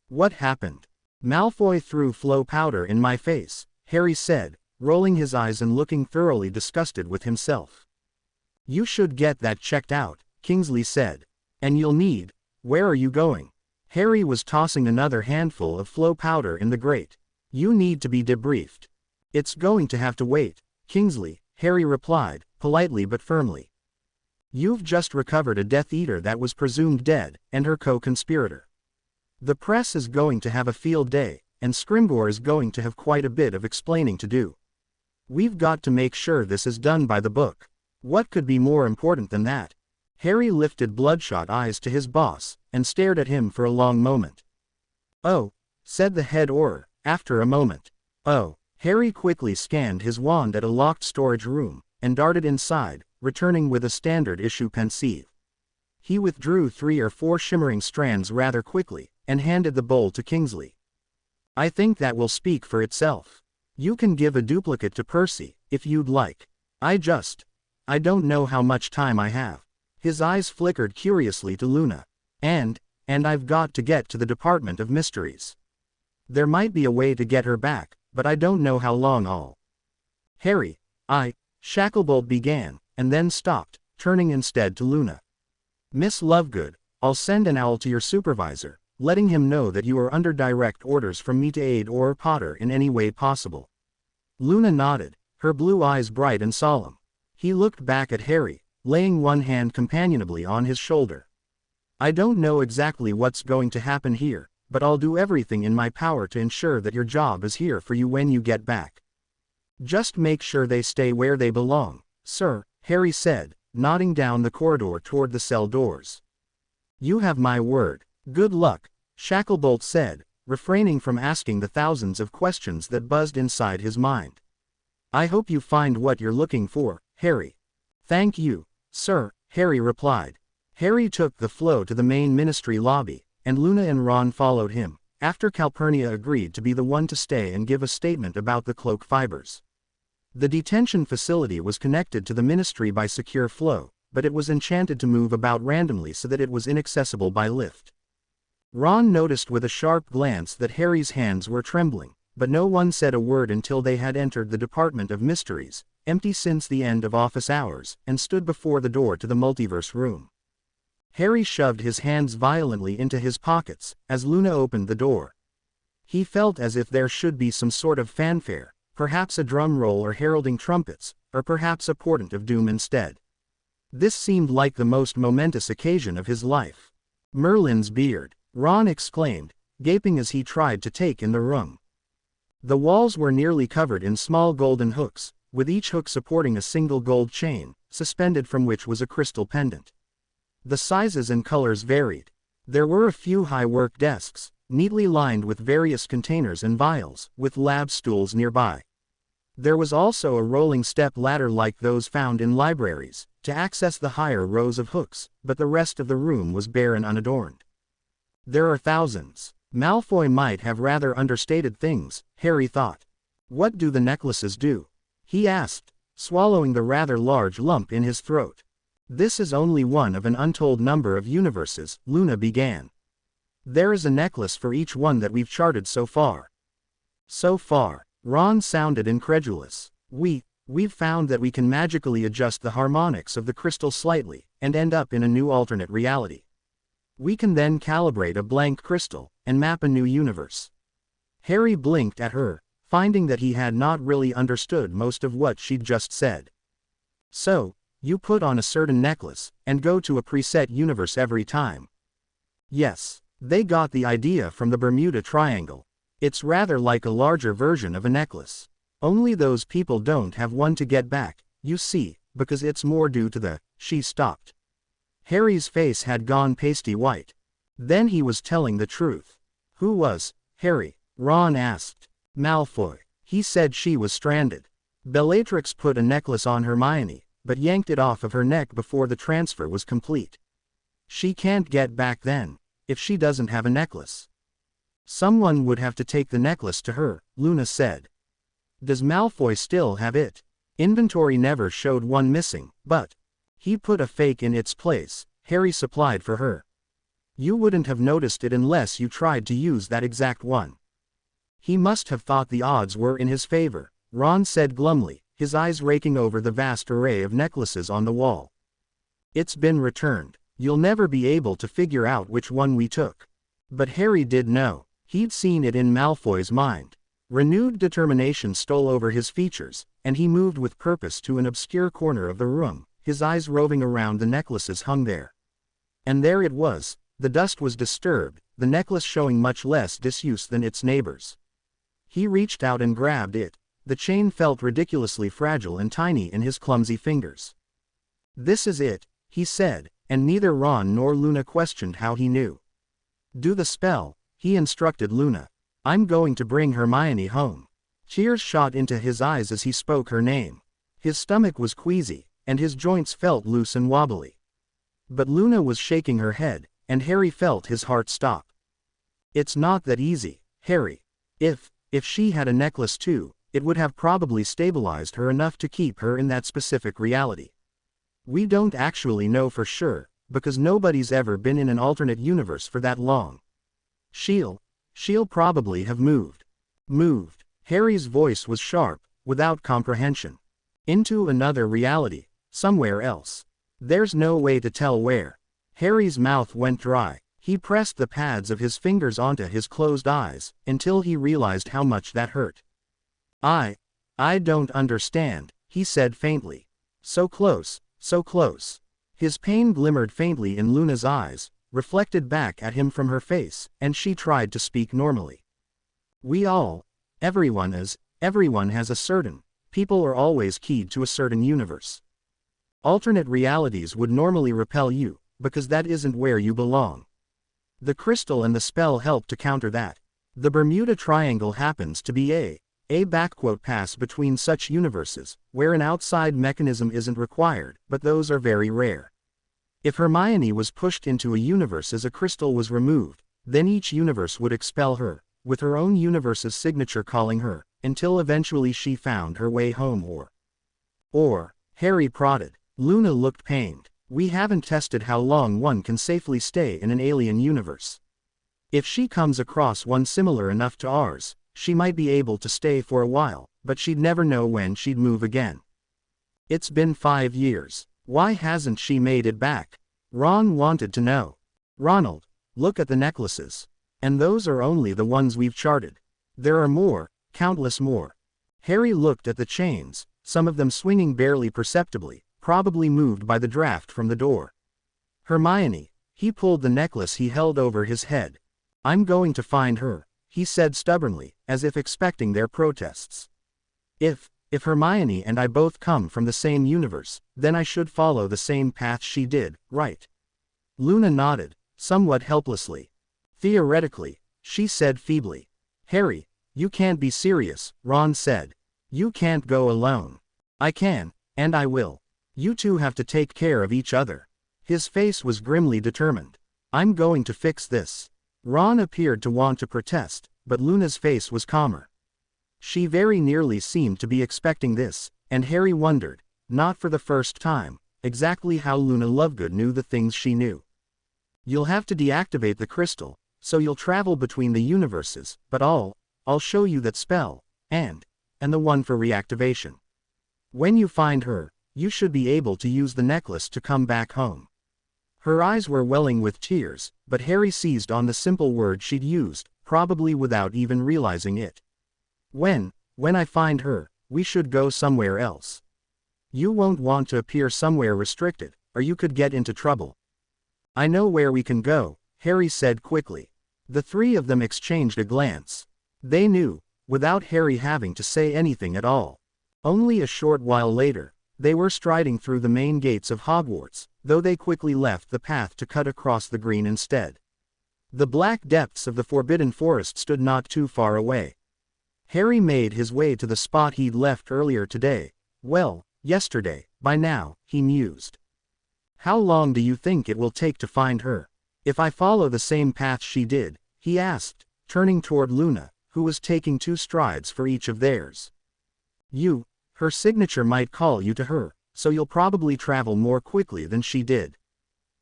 "What happened?" "Malfoy threw flow powder in my face," Harry said, rolling his eyes and looking thoroughly disgusted with himself. "You should get that checked out," Kingsley said. "And you'll need—" "Where are you going?" Harry was tossing another handful of flow powder in the grate. "You need to be debriefed." "It's going to have to wait, Kingsley," Harry replied, politely but firmly. "You've just recovered a Death Eater that was presumed dead, and her co-conspirator. The press is going to have a field day, and Scrimgeour is going to have quite a bit of explaining to do. We've got to make sure this is done by the book. What could be more important than that?" Harry lifted bloodshot eyes to his boss, and stared at him for a long moment. "Oh," said the head Auror, after a moment. "Oh." Harry quickly scanned his wand at a locked storage room, and darted inside, returning with a standard issue pensieve. He withdrew 3 or 4 shimmering strands rather quickly, and handed the bowl to Kingsley. "I think that will speak for itself. You can give a duplicate to Percy, if you'd like. I don't know how much time I have." His eyes flickered curiously to Luna. And I've got to get to the Department of Mysteries. There might be a way to get her back, but I don't know how long I'll—" "Harry, Shacklebolt began, and then stopped, turning instead to Luna. "Miss Lovegood, I'll send an owl to your supervisor, letting him know that you are under direct orders from me to aid Orr Potter in any way possible." Luna nodded, her blue eyes bright and solemn. He looked back at Harry, laying one hand companionably on his shoulder. "I don't know exactly what's going to happen here, but I'll do everything in my power to ensure that your job is here for you when you get back. Just make sure they stay where they belong, sir," Harry said, nodding down the corridor toward the cell doors. "You have my word. Good luck," Shacklebolt said, refraining from asking the thousands of questions that buzzed inside his mind. "I hope you find what you're looking for, Harry." "Thank you, sir," Harry replied. Harry took the flow to the main ministry lobby, and Luna and Ron followed him, after Calpurnia agreed to be the one to stay and give a statement about the cloak fibers. The detention facility was connected to the ministry by secure flow, but it was enchanted to move about randomly so that it was inaccessible by lift. Ron noticed with a sharp glance that Harry's hands were trembling, but no one said a word until they had entered the Department of Mysteries, empty since the end of office hours, and stood before the door to the multiverse room. Harry shoved his hands violently into his pockets as Luna opened the door. He felt as if there should be some sort of fanfare, perhaps a drum roll or heralding trumpets, or perhaps a portent of doom instead. This seemed like the most momentous occasion of his life. "Merlin's beard," Ron exclaimed, gaping as he tried to take in the room. The walls were nearly covered in small golden hooks, with each hook supporting a single gold chain, suspended from which was a crystal pendant. The sizes and colors varied. There were a few high work desks, neatly lined with various containers and vials, with lab stools nearby. There was also a rolling step ladder like those found in libraries, to access the higher rows of hooks, but the rest of the room was bare and unadorned. "There are thousands." Malfoy might have rather understated things, Harry thought. "What do the necklaces do?" he asked, swallowing the rather large lump in his throat. "This is only one of an untold number of universes," Luna began. "There is a necklace for each one that we've charted so far." "So far?" Ron sounded incredulous. We've found that we can magically adjust the harmonics of the crystal slightly, and end up in a new alternate reality. We can then calibrate a blank crystal, and map a new universe." Harry blinked at her, finding that he had not really understood most of what she'd just said. "So, you put on a certain necklace, and go to a preset universe every time?" "Yes. They got the idea from the Bermuda Triangle. It's rather like a larger version of a necklace. Only those people don't have one to get back, you see, because it's more due to the..." She stopped. Harry's face had gone pasty white. Then he was telling the truth. "Who was Harry?" Ron asked. "Malfoy. He said she was stranded. Bellatrix put a necklace on Hermione, but yanked it off of her neck before the transfer was complete. She can't get back then, if she doesn't have a necklace." "Someone would have to take the necklace to her," Luna said. "Does Malfoy still have it?" "Inventory never showed one missing, but he put a fake in its place," Harry supplied for her. "You wouldn't have noticed it unless you tried to use that exact one." "He must have thought the odds were in his favor," Ron said glumly, his eyes raking over the vast array of necklaces on the wall. "It's been returned. You'll never be able to figure out which one we took." But Harry did know. He'd seen it in Malfoy's mind. Renewed determination stole over his features, and he moved with purpose to an obscure corner of the room, his eyes roving around the necklaces hung there. And there it was. The dust was disturbed, the necklace showing much less disuse than its neighbors. He reached out and grabbed it. The chain felt ridiculously fragile and tiny in his clumsy fingers. "This is it," he said, and neither Ron nor Luna questioned how he knew. "Do the spell," he instructed Luna. "I'm going to bring Hermione home." Tears shot into his eyes as he spoke her name. His stomach was queasy, and his joints felt loose and wobbly. But Luna was shaking her head, and Harry felt his heart stop. "It's not that easy, Harry. If she had a necklace too, it would have probably stabilized her enough to keep her in that specific reality. We don't actually know for sure, because nobody's ever been in an alternate universe for that long. She'll probably have moved." "Moved?" Harry's voice was sharp, without comprehension. "Into another reality," Somewhere else. There's no way to tell where. Harry's mouth went dry. He pressed the pads of his fingers onto his closed eyes, until he realized how much that hurt. I don't understand, he said faintly. So close, so close. His pain glimmered faintly in Luna's eyes, reflected back at him from her face, and she tried to speak normally. Everyone has a certain, people are always keyed to a certain universe. Alternate realities would normally repel you, because that isn't where you belong. The crystal and the spell help to counter that. The Bermuda Triangle happens to be a pass between such universes, where an outside mechanism isn't required, but those are very rare. If Hermione was pushed into a universe as a crystal was removed, then each universe would expel her, with her own universe's signature calling her, until eventually she found her way home or Harry prodded. Luna looked pained. We haven't tested how long one can safely stay in an alien universe. If she comes across one similar enough to ours, she might be able to stay for a while, but she'd never know when she'd move again. It's been 5 years. Why hasn't she made it back? Ron wanted to know. Ronald, look at the necklaces. And those are only the ones we've charted. There are more, countless more. Harry looked at the chains, some of them swinging barely perceptibly, probably moved by the draft from the door. Hermione, he pulled the necklace he held over his head. I'm going to find her, he said stubbornly, as if expecting their protests. If Hermione and I both come from the same universe, then I should follow the same path she did, right? Luna nodded, somewhat helplessly. Theoretically, she said feebly. Harry, you can't be serious, Ron said. You can't go alone. I can, and I will. You two have to take care of each other. His face was grimly determined. I'm going to fix this. Ron appeared to want to protest, but Luna's face was calmer. She very nearly seemed to be expecting this, and Harry wondered, not for the first time, exactly how Luna Lovegood knew the things she knew. You'll have to deactivate the crystal, so you'll travel between the universes, but I'll show you that spell, and the one for reactivation. When you find her, you should be able to use the necklace to come back home. Her eyes were welling with tears, but Harry seized on the simple word she'd used, probably without even realizing it. When I find her, we should go somewhere else. You won't want to appear somewhere restricted, or you could get into trouble. I know where we can go, Harry said quickly. The three of them exchanged a glance. They knew, without Harry having to say anything at all. Only a short while later, they were striding through the main gates of Hogwarts, though they quickly left the path to cut across the green instead. The black depths of the Forbidden Forest stood not too far away. Harry made his way to the spot he'd left earlier today. Well, yesterday, by now, he mused. How long do you think it will take to find her? If I follow the same path she did, he asked, turning toward Luna, who was taking 2 strides for each of theirs. Her signature might call you to her, so you'll probably travel more quickly than she did.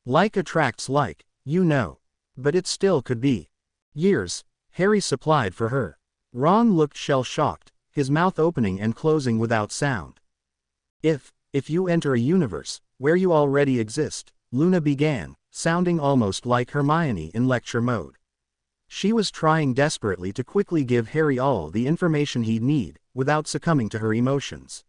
Like attracts like, you know. But it still could be years, Harry supplied for her. Ron looked shell-shocked, his mouth opening and closing without sound. If you enter a universe, where you already exist, Luna began, sounding almost like Hermione in lecture mode. She was trying desperately to quickly give Harry all the information he'd need, without succumbing to her emotions.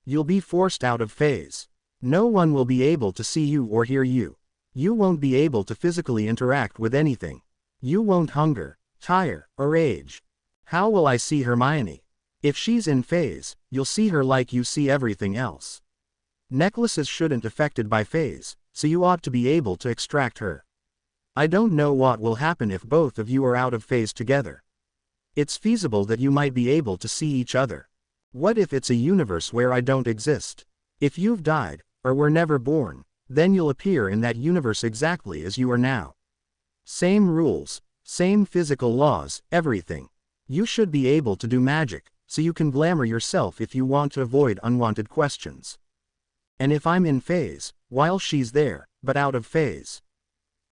You'll be forced out of phase. No one will be able to see you or hear you. You won't be able to physically interact with anything. You won't hunger, tire, or age. How will I see Hermione? If she's in phase, you'll see her like you see everything else. Necklaces shouldn't affected by phase, so you ought to be able to extract her. I don't know what will happen if both of you are out of phase together. It's feasible that you might be able to see each other. What if it's a universe where I don't exist? If you've died, or were never born, then you'll appear in that universe exactly as you are now. Same rules, same physical laws, everything. You should be able to do magic, so you can glamour yourself if you want to avoid unwanted questions. And if I'm in phase, while she's there, but out of phase,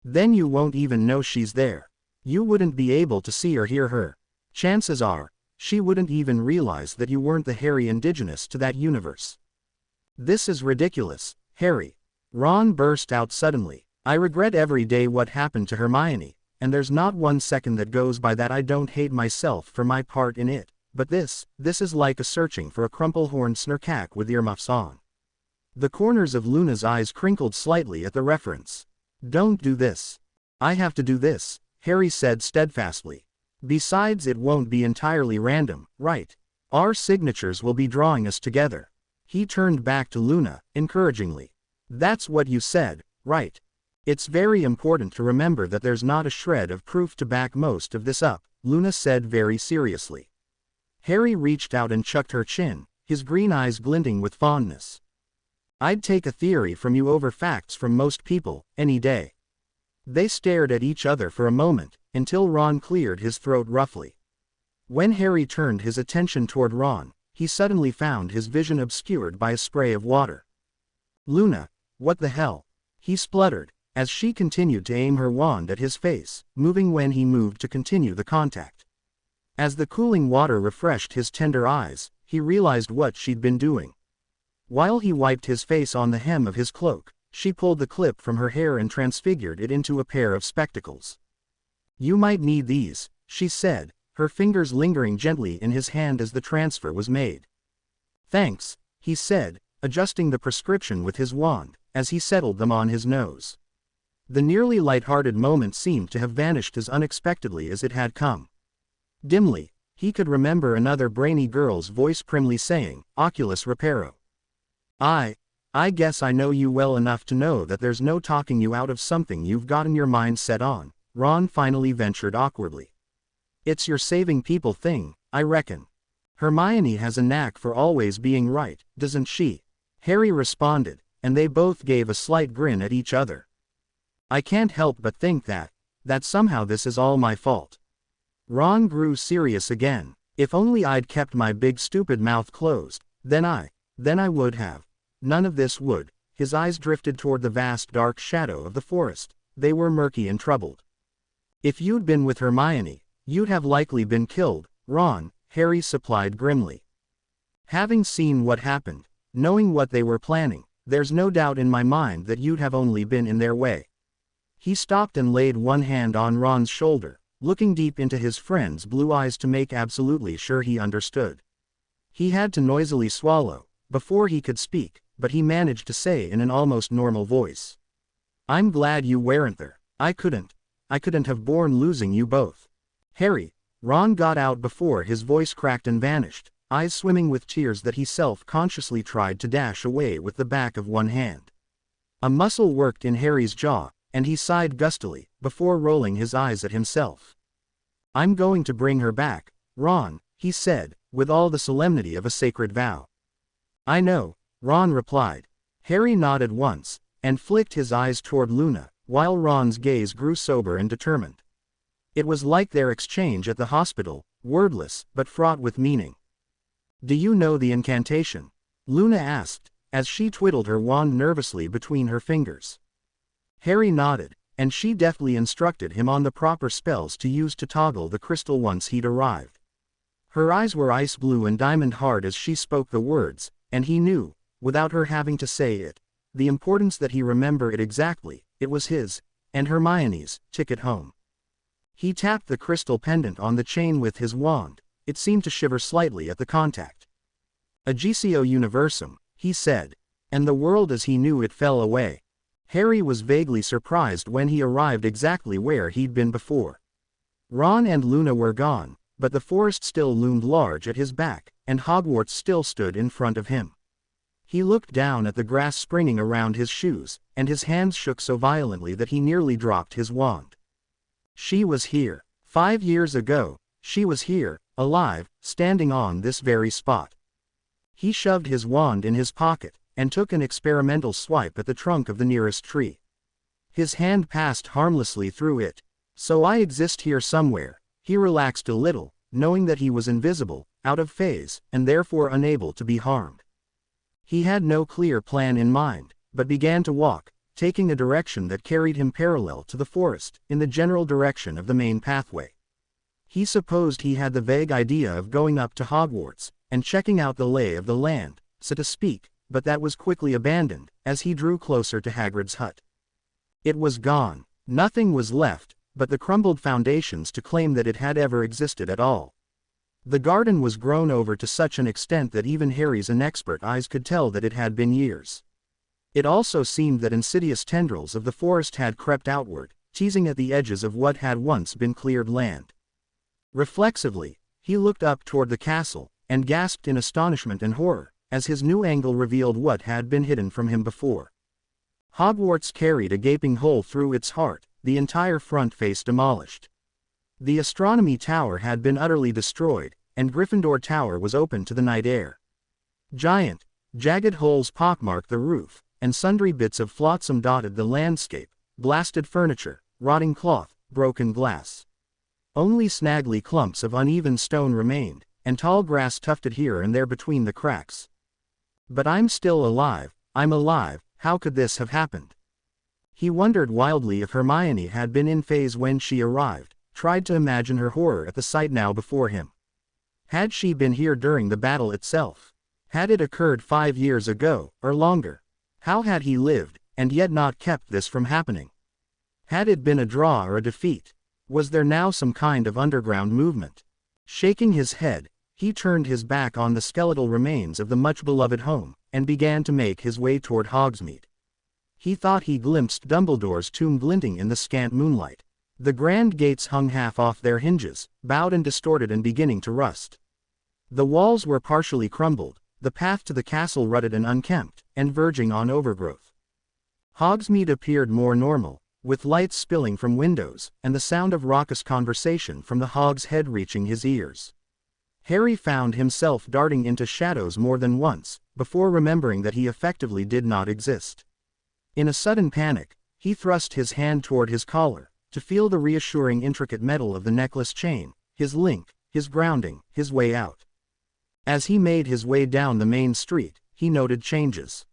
then you won't even know she's there. You wouldn't be able to see or hear her. Chances are, she wouldn't even realize that you weren't the Harry indigenous to that universe. This is ridiculous, Harry. Ron burst out suddenly. I regret every day what happened to Hermione, and there's not one second that goes by that I don't hate myself for my part in it, but this is like a searching for a crumple-horned snarkack with earmuffs on. The corners of Luna's eyes crinkled slightly at the reference. Don't do this. I have to do this, Harry said steadfastly. Besides, it won't be entirely random, right? Our signatures will be drawing us together. He turned back to Luna, encouragingly. That's what you said, right? It's very important to remember that there's not a shred of proof to back most of this up, Luna said very seriously. Harry reached out and chucked her chin, his green eyes glinting with fondness. I'd take a theory from you over facts from most people, any day. They stared at each other for a moment, until Ron cleared his throat roughly. When Harry turned his attention toward Ron, he suddenly found his vision obscured by a spray of water. Luna, what the hell? He spluttered, as she continued to aim her wand at his face, moving when he moved to continue the contact. As the cooling water refreshed his tender eyes, he realized what she'd been doing. While he wiped his face on the hem of his cloak, she pulled the clip from her hair and transfigured it into a pair of spectacles. You might need these, she said, her fingers lingering gently in his hand as the transfer was made. Thanks, he said, adjusting the prescription with his wand, as he settled them on his nose. The nearly light-hearted moment seemed to have vanished as unexpectedly as it had come. Dimly, he could remember another brainy girl's voice primly saying, Oculus Reparo. I guess I know you well enough to know that there's no talking you out of something you've gotten your mind set on, Ron finally ventured awkwardly. It's your saving people thing, I reckon. Hermione has a knack for always being right, doesn't she? Harry responded, and they both gave a slight grin at each other. I can't help but think that somehow this is all my fault. Ron grew serious again. If only I'd kept my big stupid mouth closed, then I would have. None of this would. His eyes drifted toward the vast dark shadow of the forest. They were murky and troubled. If you'd been with Hermione, you'd have likely been killed, Ron, Harry supplied grimly. Having seen what happened, knowing what they were planning, there's no doubt in my mind that you'd have only been in their way. He stopped and laid one hand on Ron's shoulder, looking deep into his friend's blue eyes to make absolutely sure he understood. He had to noisily swallow before he could speak, but he managed to say in an almost normal voice. I'm glad you weren't there. I couldn't have borne losing you both. Harry, Ron got out before his voice cracked and vanished, eyes swimming with tears that he self-consciously tried to dash away with the back of one hand. A muscle worked in Harry's jaw, and he sighed gustily, before rolling his eyes at himself. I'm going to bring her back, Ron, he said, with all the solemnity of a sacred vow. I know, Ron replied. Harry nodded once, and flicked his eyes toward Luna, while Ron's gaze grew sober and determined. It was like their exchange at the hospital, wordless, but fraught with meaning. Do you know the incantation? Luna asked, as she twiddled her wand nervously between her fingers. Harry nodded, and she deftly instructed him on the proper spells to use to toggle the crystal once he'd arrived. Her eyes were ice blue and diamond hard as she spoke the words, and he knew, without her having to say it, the importance that he remember it exactly. It was his, and Hermione's, ticket home. He tapped the crystal pendant on the chain with his wand. It seemed to shiver slightly at the contact. Agitio Universum, he said, and the world as he knew it fell away. Harry was vaguely surprised when he arrived exactly where he'd been before. Ron and Luna were gone, but the forest still loomed large at his back, and Hogwarts still stood in front of him. He looked down at the grass springing around his shoes, and his hands shook so violently that he nearly dropped his wand. She was here. 5 years ago, she was here, alive, standing on this very spot. He shoved his wand in his pocket, and took an experimental swipe at the trunk of the nearest tree. His hand passed harmlessly through it. So I exist here somewhere. He relaxed a little, knowing that he was invisible, out of phase, and therefore unable to be harmed. He had no clear plan in mind, but began to walk, taking a direction that carried him parallel to the forest, in the general direction of the main pathway. He supposed he had the vague idea of going up to Hogwarts, and checking out the lay of the land, so to speak, but that was quickly abandoned, as he drew closer to Hagrid's hut. It was gone. Nothing was left, but the crumbled foundations to claim that it had ever existed at all. The garden was grown over to such an extent that even Harry's inexpert eyes could tell that it had been years. It also seemed that insidious tendrils of the forest had crept outward, teasing at the edges of what had once been cleared land. Reflexively, he looked up toward the castle, and gasped in astonishment and horror, as his new angle revealed what had been hidden from him before. Hogwarts carried a gaping hole through its heart, the entire front face demolished. The astronomy tower had been utterly destroyed, and Gryffindor Tower was open to the night air. Giant, jagged holes pockmarked the roof, and sundry bits of flotsam dotted the landscape, blasted furniture, rotting cloth, broken glass. Only snaggly clumps of uneven stone remained, and tall grass tufted here and there between the cracks. But I'm still alive, I'm alive, how could this have happened? He wondered wildly if Hermione had been in phase when she arrived, tried to imagine her horror at the sight now before him. Had she been here during the battle itself? Had it occurred 5 years ago, or longer? How had he lived, and yet not kept this from happening? Had it been a draw or a defeat? Was there now some kind of underground movement? Shaking his head, he turned his back on the skeletal remains of the much-beloved home, and began to make his way toward Hogsmeade. He thought he glimpsed Dumbledore's tomb glinting in the scant moonlight. The grand gates hung half off their hinges, bowed and distorted and beginning to rust. The walls were partially crumbled, the path to the castle rutted and unkempt, and verging on overgrowth. Hogsmeade appeared more normal, with lights spilling from windows, and the sound of raucous conversation from the Hog's Head reaching his ears. Harry found himself darting into shadows more than once, before remembering that he effectively did not exist. In a sudden panic, he thrust his hand toward his collar, to feel the reassuring intricate metal of the necklace chain, his link, his grounding, his way out. As he made his way down the main street, he noted changes.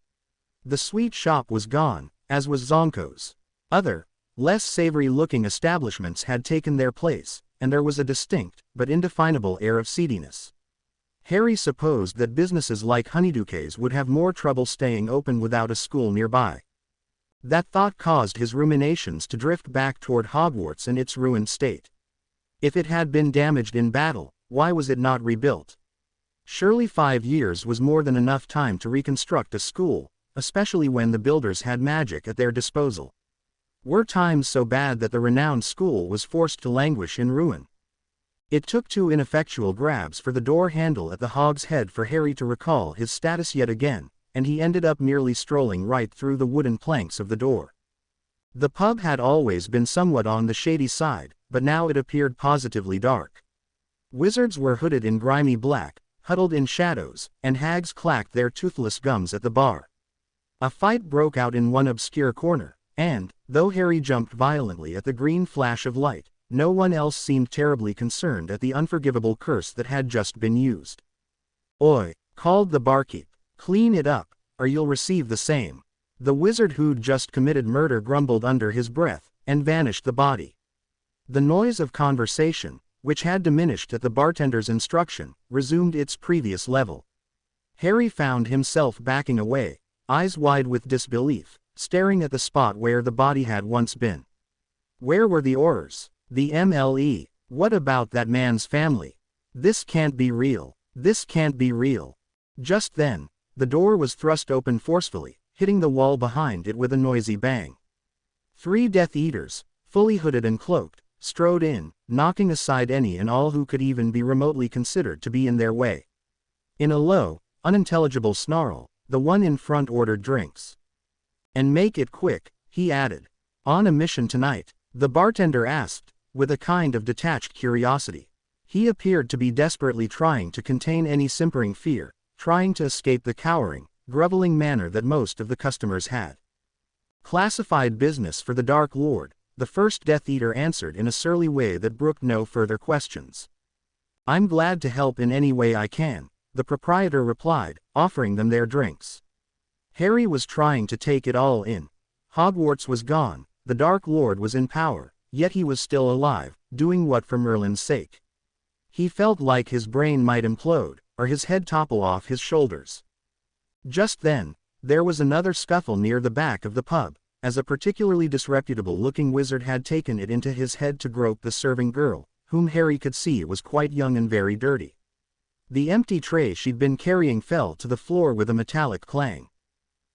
The sweet shop was gone, as was Zonko's. Other, less savory-looking establishments had taken their place, and there was a distinct, but indefinable air of seediness. Harry supposed that businesses like Honeydukes would have more trouble staying open without a school nearby. That thought caused his ruminations to drift back toward Hogwarts and its ruined state. If it had been damaged in battle, why was it not rebuilt? Surely 5 years was more than enough time to reconstruct a school, especially when the builders had magic at their disposal. Were times so bad that the renowned school was forced to languish in ruin? It took 2 ineffectual grabs for the door handle at the Hog's Head for Harry to recall his status yet again, and he ended up merely strolling right through the wooden planks of the door. The pub had always been somewhat on the shady side, but now it appeared positively dark. Wizards were hooded in grimy black, huddled in shadows, and hags clacked their toothless gums at the bar. A fight broke out in one obscure corner, and, though Harry jumped violently at the green flash of light, no one else seemed terribly concerned at the unforgivable curse that had just been used. "Oi," called the barkeep, "clean it up, or you'll receive the same." The wizard who'd just committed murder grumbled under his breath, and vanished the body. The noise of conversation, which had diminished at the bartender's instruction, resumed its previous level. Harry found himself backing away, eyes wide with disbelief, staring at the spot where the body had once been. Where were the Aurors? The MLE? What about that man's family? This can't be real. This can't be real. Just then, the door was thrust open forcefully, hitting the wall behind it with a noisy bang. 3 Death Eaters, fully hooded and cloaked, strode in, knocking aside any and all who could even be remotely considered to be in their way. In a low, unintelligible snarl, the one in front ordered drinks. "And make it quick," he added. "On a mission tonight?" the bartender asked, with a kind of detached curiosity. He appeared to be desperately trying to contain any simpering fear, trying to escape the cowering, groveling manner that most of the customers had. "Classified business for the Dark Lord," the first Death Eater answered in a surly way that brooked no further questions. "I'm glad to help in any way I can," the proprietor replied, offering them their drinks. Harry was trying to take it all in. Hogwarts was gone, the Dark Lord was in power, yet he was still alive, doing what for Merlin's sake? He felt like his brain might implode, or his head topple off his shoulders. Just then, there was another scuffle near the back of the pub, as a particularly disreputable-looking wizard had taken it into his head to grope the serving girl, whom Harry could see was quite young and very dirty. The empty tray she'd been carrying fell to the floor with a metallic clang.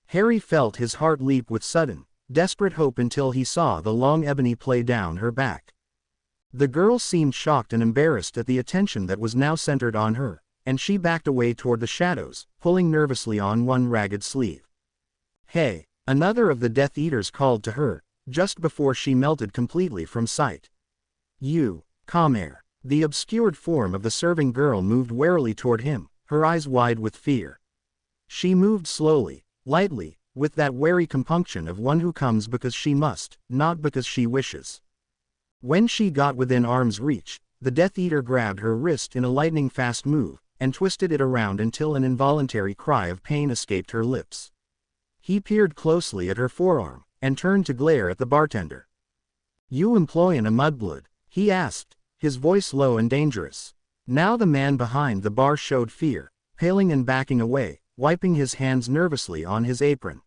Harry felt his heart leap with sudden, desperate hope until he saw the long ebony play down her back. The girl seemed shocked and embarrassed at the attention that was now centered on her, and she backed away toward the shadows, pulling nervously on one ragged sleeve. "Hey!" Another of the Death Eaters called to her, just before she melted completely from sight. "You, Comair." The obscured form of the serving girl moved warily toward him, her eyes wide with fear. She moved slowly, lightly, with that wary compunction of one who comes because she must, not because she wishes. When she got within arm's reach, the Death Eater grabbed her wrist in a lightning-fast move, and twisted it around until an involuntary cry of pain escaped her lips. He peered closely at her forearm, and turned to glare at the bartender. "You employin' a mudblood?" he asked, his voice low and dangerous. Now the man behind the bar showed fear, paling and backing away, wiping his hands nervously on his apron.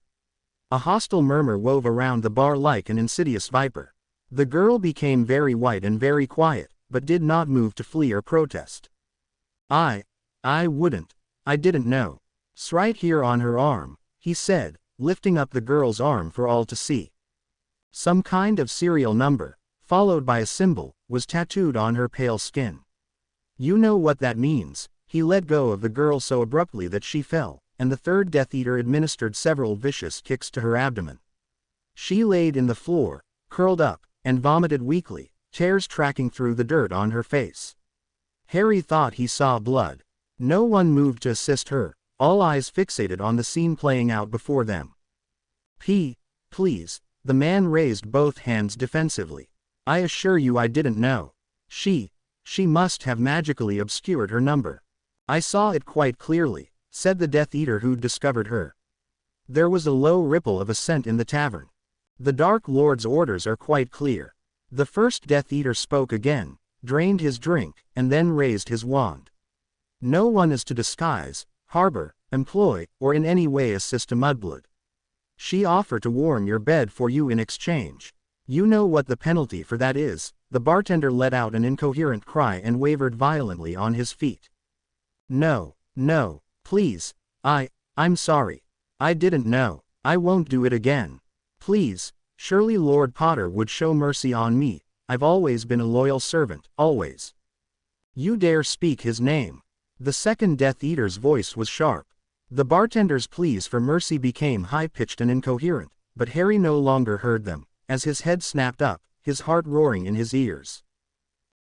A hostile murmur wove around the bar like an insidious viper. The girl became very white and very quiet, but did not move to flee or protest. I wouldn't. I didn't know. "'S right here on her arm," he said, lifting up the girl's arm for all to see. Some kind of serial number, followed by a symbol, was tattooed on her pale skin. "You know what that means." He let go of the girl so abruptly that she fell, and the third Death Eater administered several vicious kicks to her abdomen. She laid in the floor, curled up, and vomited weakly, tears tracking through the dirt on her face. Harry thought he saw blood. No one moved to assist her, all eyes fixated on the scene playing out before them. Please." The man raised both hands defensively. "I assure you I didn't know. She must have magically obscured her number. I saw it quite clearly," said the Death Eater who'd discovered her. There was a low ripple of assent in the tavern. "The Dark Lord's orders are quite clear." The first Death Eater spoke again, drained his drink, and then raised his wand. "No one is to disguise, harbor, employ, or in any way assist a mudblood. She offered to warm your bed for you in exchange. You know what the penalty for that is." The bartender let out an incoherent cry and wavered violently on his feet. No, please, I'm sorry. I didn't know. I won't do it again. Please, surely Lord Potter would show mercy on me. I've always been a loyal servant, always." "You dare speak his name?" The second Death Eater's voice was sharp. The bartender's pleas for mercy became high-pitched and incoherent, but Harry no longer heard them, as his head snapped up, his heart roaring in his ears.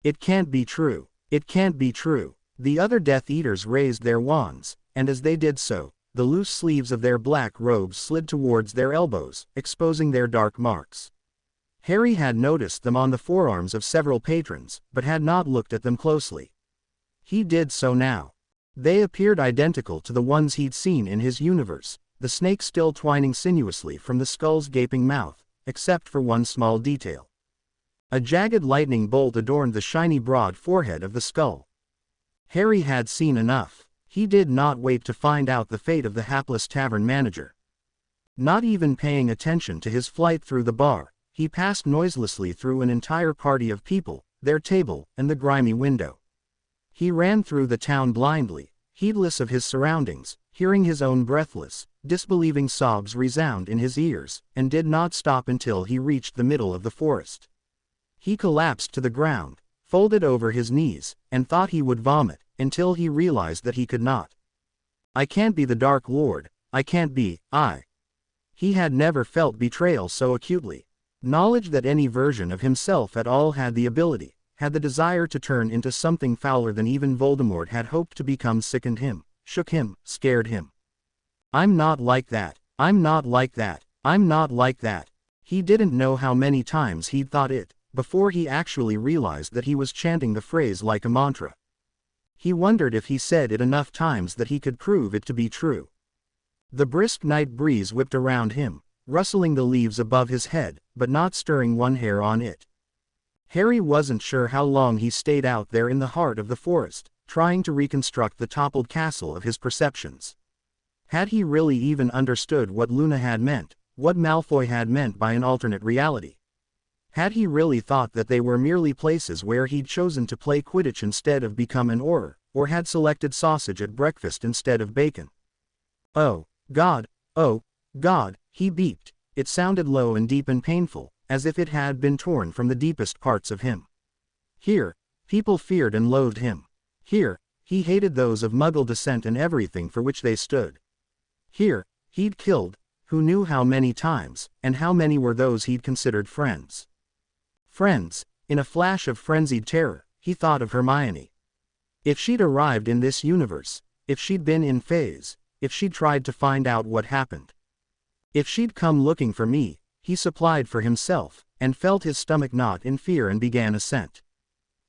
"It can't be true. It can't be true." The other Death Eaters raised their wands, and as they did so, the loose sleeves of their black robes slid towards their elbows, exposing their dark marks. Harry had noticed them on the forearms of several patrons, but had not looked at them closely. He did so now. They appeared identical to the ones he'd seen in his universe, the snake still twining sinuously from the skull's gaping mouth, except for one small detail. A jagged lightning bolt adorned the shiny broad forehead of the skull. Harry had seen enough. He did not wait to find out the fate of the hapless tavern manager. Not even paying attention to his flight through the bar, he passed noiselessly through an entire party of people, their table, and the grimy window. He ran through the town blindly, heedless of his surroundings, hearing his own breathless, disbelieving sobs resound in his ears, and did not stop until he reached the middle of the forest. He collapsed to the ground, folded over his knees, and thought he would vomit, until he realized that he could not. "I can't be the Dark Lord, I can't be, I." He had never felt betrayal so acutely. Knowledge that any version of himself at all had the ability, had the desire to turn into something fouler than even Voldemort had hoped to become sickened him, shook him, scared him. "I'm not like that, I'm not like that, I'm not like that." He didn't know how many times he'd thought it, before he actually realized that he was chanting the phrase like a mantra. He wondered if he said it enough times that he could prove it to be true. The brisk night breeze whipped around him, rustling the leaves above his head, but not stirring one hair on it. Harry wasn't sure how long he stayed out there in the heart of the forest, trying to reconstruct the toppled castle of his perceptions. Had he really even understood what Luna had meant, what Malfoy had meant by an alternate reality? Had he really thought that they were merely places where he'd chosen to play Quidditch instead of become an Auror, or had selected sausage at breakfast instead of bacon? Oh, God, he beeped. It sounded low and deep and painful, as if it had been torn from the deepest parts of him. Here, people feared and loathed him. Here, he hated those of Muggle descent and everything for which they stood. Here, he'd killed, who knew how many times, and how many were those he'd considered friends. Friends. In a flash of frenzied terror, he thought of Hermione. If she'd arrived in this universe, if she'd been in phase, if she'd tried to find out what happened. If she'd come looking for me, he supplied for himself, and felt his stomach knot in fear and began ascent.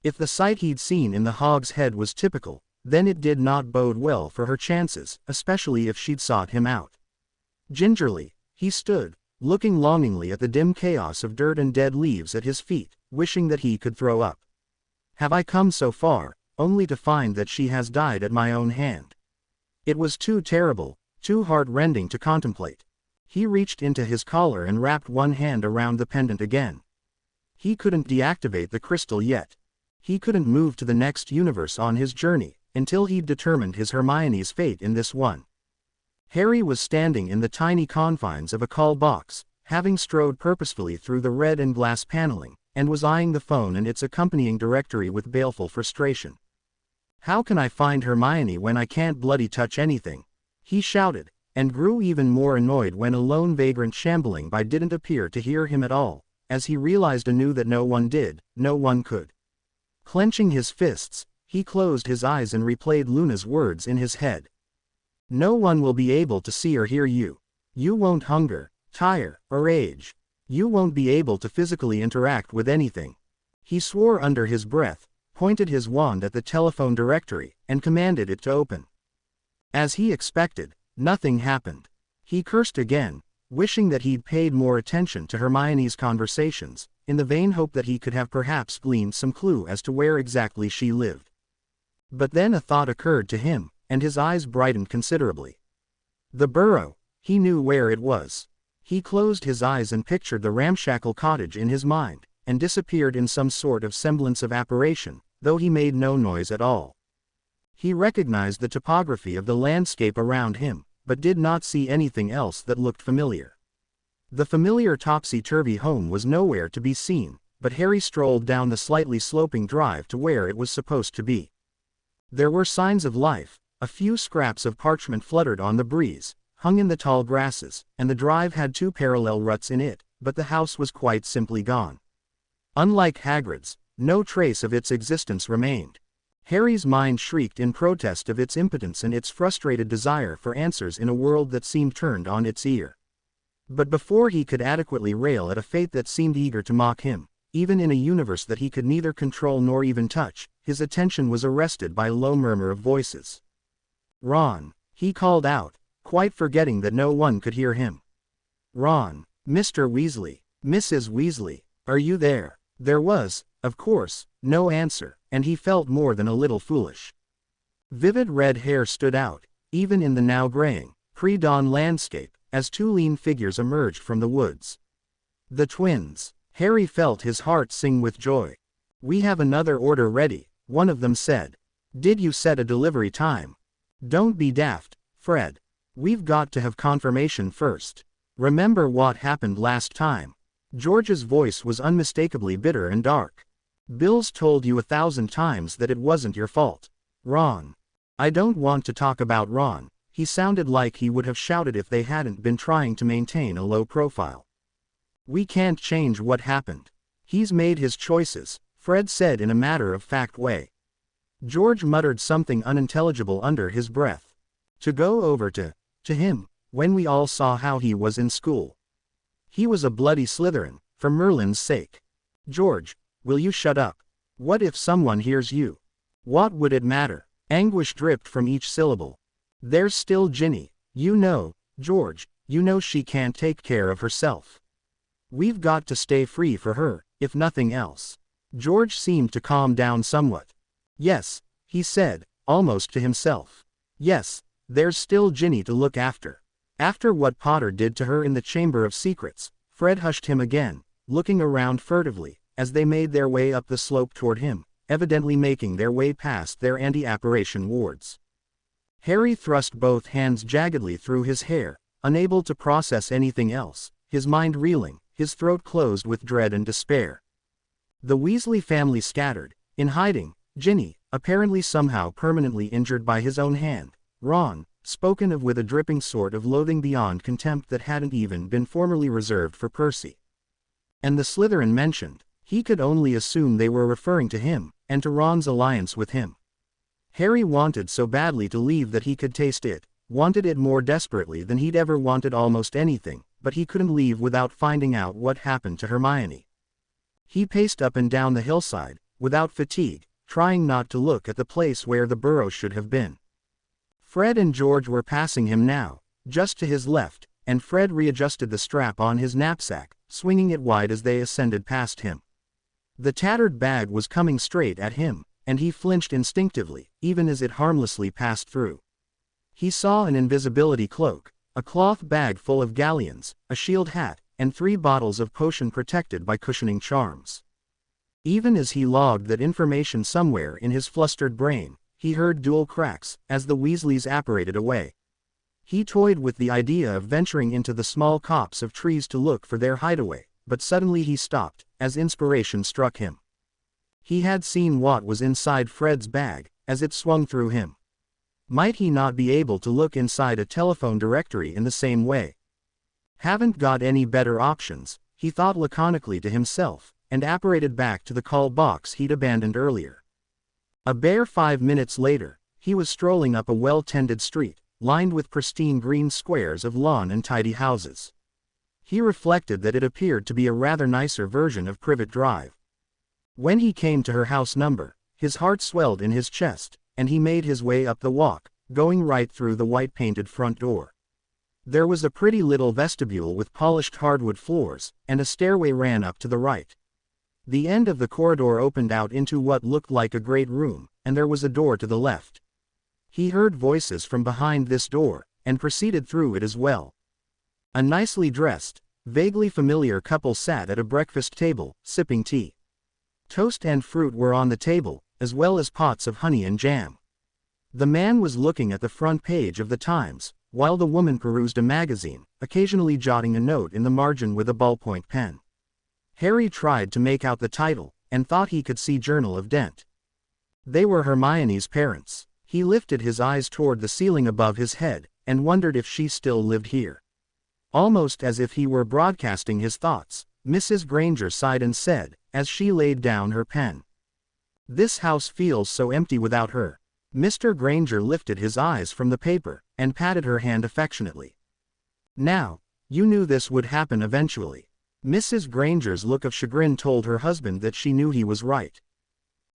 If the sight he'd seen in the Hog's Head was typical, then it did not bode well for her chances, especially if she'd sought him out. Gingerly, he stood, looking longingly at the dim chaos of dirt and dead leaves at his feet, wishing that he could throw up. Have I come so far, only to find that she has died at my own hand? It was too terrible, too heart-rending to contemplate. He reached into his collar and wrapped one hand around the pendant again. He couldn't deactivate the crystal yet. He couldn't move to the next universe on his journey, until he'd determined his Hermione's fate in this one. Harry was standing in the tiny confines of a call box, having strode purposefully through the red and glass paneling, and was eyeing the phone and its accompanying directory with baleful frustration. How can I find Hermione when I can't bloody touch anything? He shouted, and grew even more annoyed when a lone vagrant shambling by didn't appear to hear him at all, as he realized anew that no one did, no one could. Clenching his fists, he closed his eyes and replayed Luna's words in his head. No one will be able to see or hear you. You won't hunger, tire, or age. You won't be able to physically interact with anything. He swore under his breath, pointed his wand at the telephone directory, and commanded it to open. As he expected, nothing happened. He cursed again, wishing that he'd paid more attention to Hermione's conversations, in the vain hope that he could have perhaps gleaned some clue as to where exactly she lived. But then a thought occurred to him, and his eyes brightened considerably. The burrow. He knew where it was. He closed his eyes and pictured the ramshackle cottage in his mind, and disappeared in some sort of semblance of apparition, though he made no noise at all. He recognized the topography of the landscape around him, but did not see anything else that looked familiar. The familiar topsy-turvy home was nowhere to be seen, but Harry strolled down the slightly sloping drive to where it was supposed to be. There were signs of life. A few scraps of parchment fluttered on the breeze, hung in the tall grasses, and the drive had 2 parallel ruts in it, but the house was quite simply gone. Unlike Hagrid's, no trace of its existence remained. Harry's mind shrieked in protest of its impotence and its frustrated desire for answers in a world that seemed turned on its ear. But before he could adequately rail at a fate that seemed eager to mock him, even in a universe that he could neither control nor even touch, his attention was arrested by a low murmur of voices. Ron, he called out, quite forgetting that no one could hear him. Ron, Mr. Weasley, Mrs. Weasley, are you there? There was, of course, no answer, and he felt more than a little foolish. Vivid red hair stood out, even in the now graying, pre-dawn landscape, as 2 lean figures emerged from the woods. The twins. Harry felt his heart sing with joy. We have another order ready, one of them said. Did you set a delivery time? Don't be daft, Fred. We've got to have confirmation first. Remember what happened last time? George's voice was unmistakably bitter and dark. Bill's told you 1,000 times that it wasn't your fault. Ron. I don't want to talk about Ron. He sounded like he would have shouted if they hadn't been trying to maintain a low profile. We can't change what happened. He's made his choices, Fred said in a matter-of-fact way. George muttered something unintelligible under his breath. To go over to him, when we all saw how he was in school. He was a bloody Slytherin, for Merlin's sake. George, will you shut up? What if someone hears you? What would it matter? Anguish dripped from each syllable. There's still Ginny. You know, George, you know she can't take care of herself. We've got to stay free for her, if nothing else. George seemed to calm down somewhat. Yes, he said, almost to himself. Yes, There's still Ginny to look after. After what Potter did to her in the Chamber of Secrets, Fred hushed him again, looking around furtively, as they made their way up the slope toward him, evidently making their way past their anti-apparition wards. Harry thrust both hands jaggedly through his hair, unable to process anything else, his mind reeling, his throat closed with dread and despair. The Weasley family scattered, in hiding, Ginny, apparently somehow permanently injured by his own hand, Ron, spoken of with a dripping sort of loathing beyond contempt that hadn't even been formerly reserved for Percy. And the Slytherin mentioned, he could only assume they were referring to him, and to Ron's alliance with him. Harry wanted so badly to leave that he could taste it, wanted it more desperately than he'd ever wanted almost anything, but he couldn't leave without finding out what happened to Hermione. He paced up and down the hillside, without fatigue, trying not to look at the place where the burrow should have been. Fred and George were passing him now, just to his left, and Fred readjusted the strap on his knapsack, swinging it wide as they ascended past him. The tattered bag was coming straight at him, and he flinched instinctively, even as it harmlessly passed through. He saw an invisibility cloak, a cloth bag full of galleons, a shield hat, and 3 bottles of potion protected by cushioning charms. Even as he logged that information somewhere in his flustered brain, he heard dual cracks, as the Weasleys apparated away. He toyed with the idea of venturing into the small copse of trees to look for their hideaway, but suddenly he stopped, as inspiration struck him. He had seen what was inside Fred's bag, as it swung through him. Might he not be able to look inside a telephone directory in the same way? Haven't got any better options, he thought laconically to himself, and apparated back to the call box he'd abandoned earlier. A bare 5 minutes later, he was strolling up a well-tended street, lined with pristine green squares of lawn and tidy houses. He reflected that it appeared to be a rather nicer version of Privet Drive. When he came to her house number, his heart swelled in his chest, and he made his way up the walk, going right through the white-painted front door. There was a pretty little vestibule with polished hardwood floors, and a stairway ran up to the right. The end of the corridor opened out into what looked like a great room, and there was a door to the left. He heard voices from behind this door, and proceeded through it as well. A nicely dressed, vaguely familiar couple sat at a breakfast table, sipping tea. Toast and fruit were on the table, as well as pots of honey and jam. The man was looking at the front page of the Times, while the woman perused a magazine, occasionally jotting a note in the margin with a ballpoint pen. Harry tried to make out the title, and thought he could see Journal of Dent. They were Hermione's parents. He lifted his eyes toward the ceiling above his head, and wondered if she still lived here. Almost as if he were broadcasting his thoughts, Mrs. Granger sighed and said, as she laid down her pen, "This house feels so empty without her." Mr. Granger lifted his eyes from the paper, and patted her hand affectionately. "Now, you knew this would happen eventually." Mrs. Granger's look of chagrin told her husband that she knew he was right.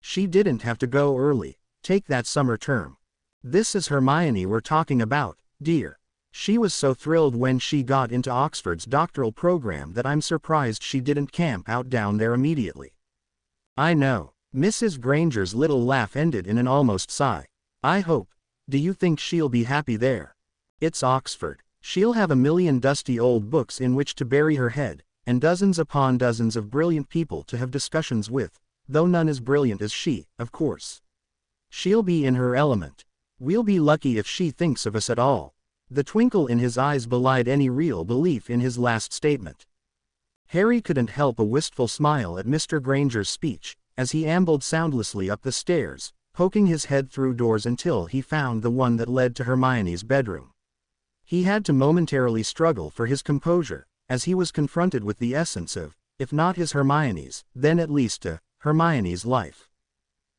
She didn't have to go early, take that summer term. This is Hermione we're talking about, dear. She was so thrilled when she got into Oxford's doctoral program that I'm surprised she didn't camp out down there immediately. I know. Mrs. Granger's little laugh ended in an almost sigh. I hope. Do you think she'll be happy there? It's Oxford. She'll have a million dusty old books in which to bury her head, and dozens upon dozens of brilliant people to have discussions with, though none as brilliant as she, of course. She'll be in her element. We'll be lucky if she thinks of us at all. The twinkle in his eyes belied any real belief in his last statement. Harry couldn't help a wistful smile at Mr. Granger's speech, as he ambled soundlessly up the stairs, poking his head through doors until he found the one that led to Hermione's bedroom. He had to momentarily struggle for his composure, as he was confronted with the essence of, if not his Hermione's, then at least Hermione's life.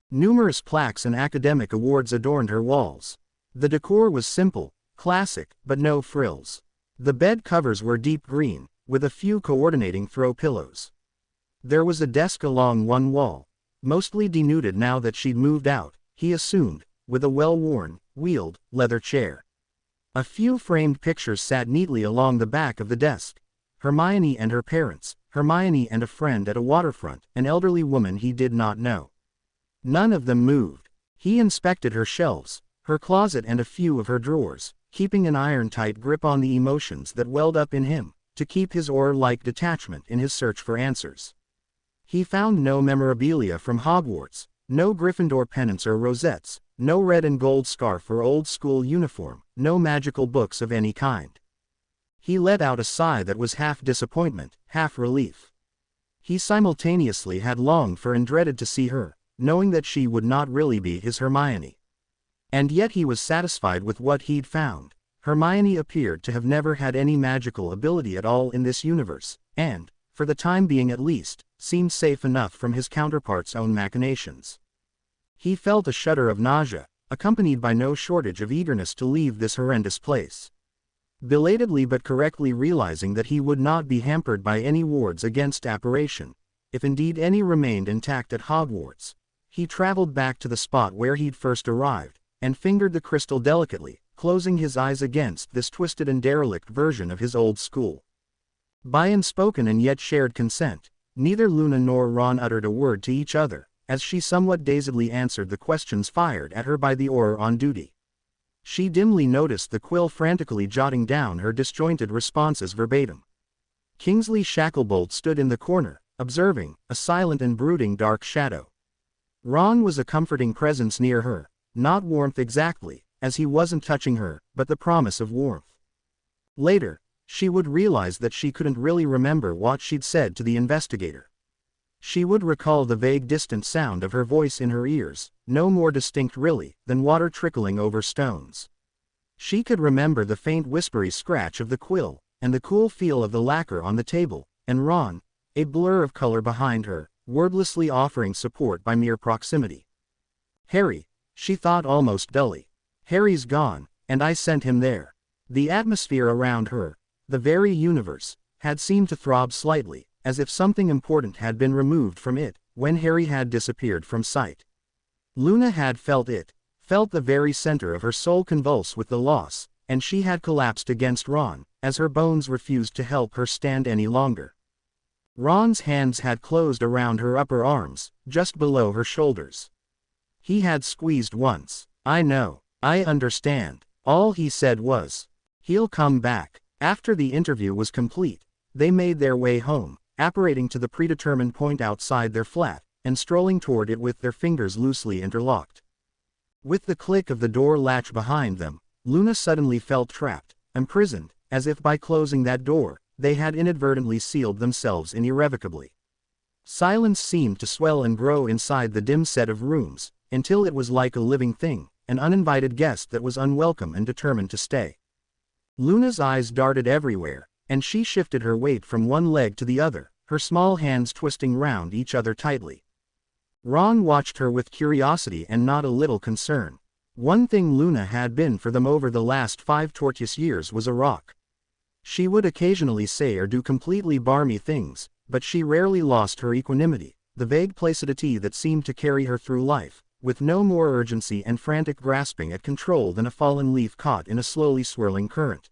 Numerous plaques and academic awards adorned her walls. The decor was simple, classic, but no frills. The bed covers were deep green, with a few coordinating throw pillows. There was a desk along one wall, mostly denuded now that she'd moved out, he assumed, with a well-worn, wheeled, leather chair. A few framed pictures sat neatly along the back of the desk. Hermione and her parents, Hermione and a friend at a waterfront, an elderly woman he did not know. None of them moved. He inspected her shelves, her closet and a few of her drawers, keeping an iron-tight grip on the emotions that welled up in him, to keep his oar-like detachment in his search for answers. He found no memorabilia from Hogwarts, no Gryffindor pennants or rosettes, no red and gold scarf or old-school uniform, no magical books of any kind. He let out a sigh that was half disappointment, half relief. He simultaneously had longed for and dreaded to see her, knowing that she would not really be his Hermione. And yet he was satisfied with what he'd found. Hermione appeared to have never had any magical ability at all in this universe, and, for the time being at least, seemed safe enough from his counterpart's own machinations. He felt a shudder of nausea, accompanied by no shortage of eagerness to leave this horrendous place. Belatedly but correctly realizing that he would not be hampered by any wards against apparition, if indeed any remained intact at Hogwarts, he traveled back to the spot where he'd first arrived, and fingered the crystal delicately, closing his eyes against this twisted and derelict version of his old school. By unspoken and yet shared consent, neither Luna nor Ron uttered a word to each other, as she somewhat dazedly answered the questions fired at her by the Auror on duty. She dimly noticed the quill frantically jotting down her disjointed responses verbatim. Kingsley Shacklebolt stood in the corner, observing, a silent and brooding dark shadow. Ron was a comforting presence near her, not warmth exactly, as he wasn't touching her, but the promise of warmth. Later, she would realize that she couldn't really remember what she'd said to the investigator. She would recall the vague distant sound of her voice in her ears, no more distinct really, than water trickling over stones. She could remember the faint whispery scratch of the quill, and the cool feel of the lacquer on the table, and Ron, a blur of color behind her, wordlessly offering support by mere proximity. Harry, she thought almost dully. Harry's gone, and I sent him there. The atmosphere around her, the very universe, had seemed to throb slightly, as if something important had been removed from it, when Harry had disappeared from sight. Luna had felt it, felt the very center of her soul convulse with the loss, and she had collapsed against Ron, as her bones refused to help her stand any longer. Ron's hands had closed around her upper arms, just below her shoulders. He had squeezed once. I know, I understand. All he said was, he'll come back. After the interview was complete, they made their way home, apparating to the predetermined point outside their flat, and strolling toward it with their fingers loosely interlocked. With the click of the door latch behind them, Luna suddenly felt trapped, imprisoned, as if by closing that door, they had inadvertently sealed themselves in irrevocably. Silence seemed to swell and grow inside the dim set of rooms, until it was like a living thing, an uninvited guest that was unwelcome and determined to stay. Luna's eyes darted everywhere, and she shifted her weight from one leg to the other, her small hands twisting round each other tightly. Ron watched her with curiosity and not a little concern. One thing Luna had been for them over the last 5 tortuous years was a rock. She would occasionally say or do completely barmy things, but she rarely lost her equanimity, the vague placidity that seemed to carry her through life, with no more urgency and frantic grasping at control than a fallen leaf caught in a slowly swirling current.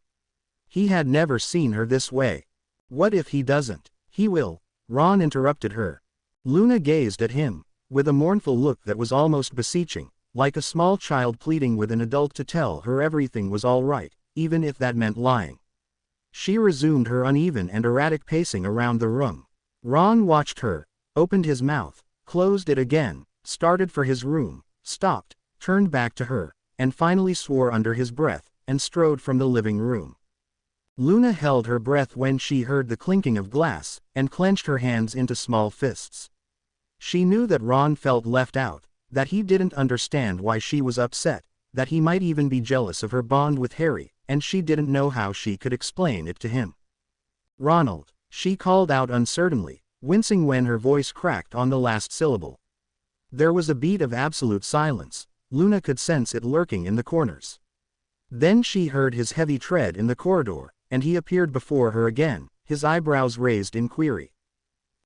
He had never seen her this way. What if he doesn't? He will. Ron interrupted her. Luna gazed at him, with a mournful look that was almost beseeching, like a small child pleading with an adult to tell her everything was all right, even if that meant lying. She resumed her uneven and erratic pacing around the room. Ron watched her, opened his mouth, closed it again, started for his room, stopped, turned back to her, and finally swore under his breath, and strode from the living room. Luna held her breath when she heard the clinking of glass, and clenched her hands into small fists. She knew that Ron felt left out, that he didn't understand why she was upset, that he might even be jealous of her bond with Harry, and she didn't know how she could explain it to him. Ronald, she called out uncertainly, wincing when her voice cracked on the last syllable. There was a beat of absolute silence. Luna could sense it lurking in the corners. Then she heard his heavy tread in the corridor, and he appeared before her again, his eyebrows raised in query.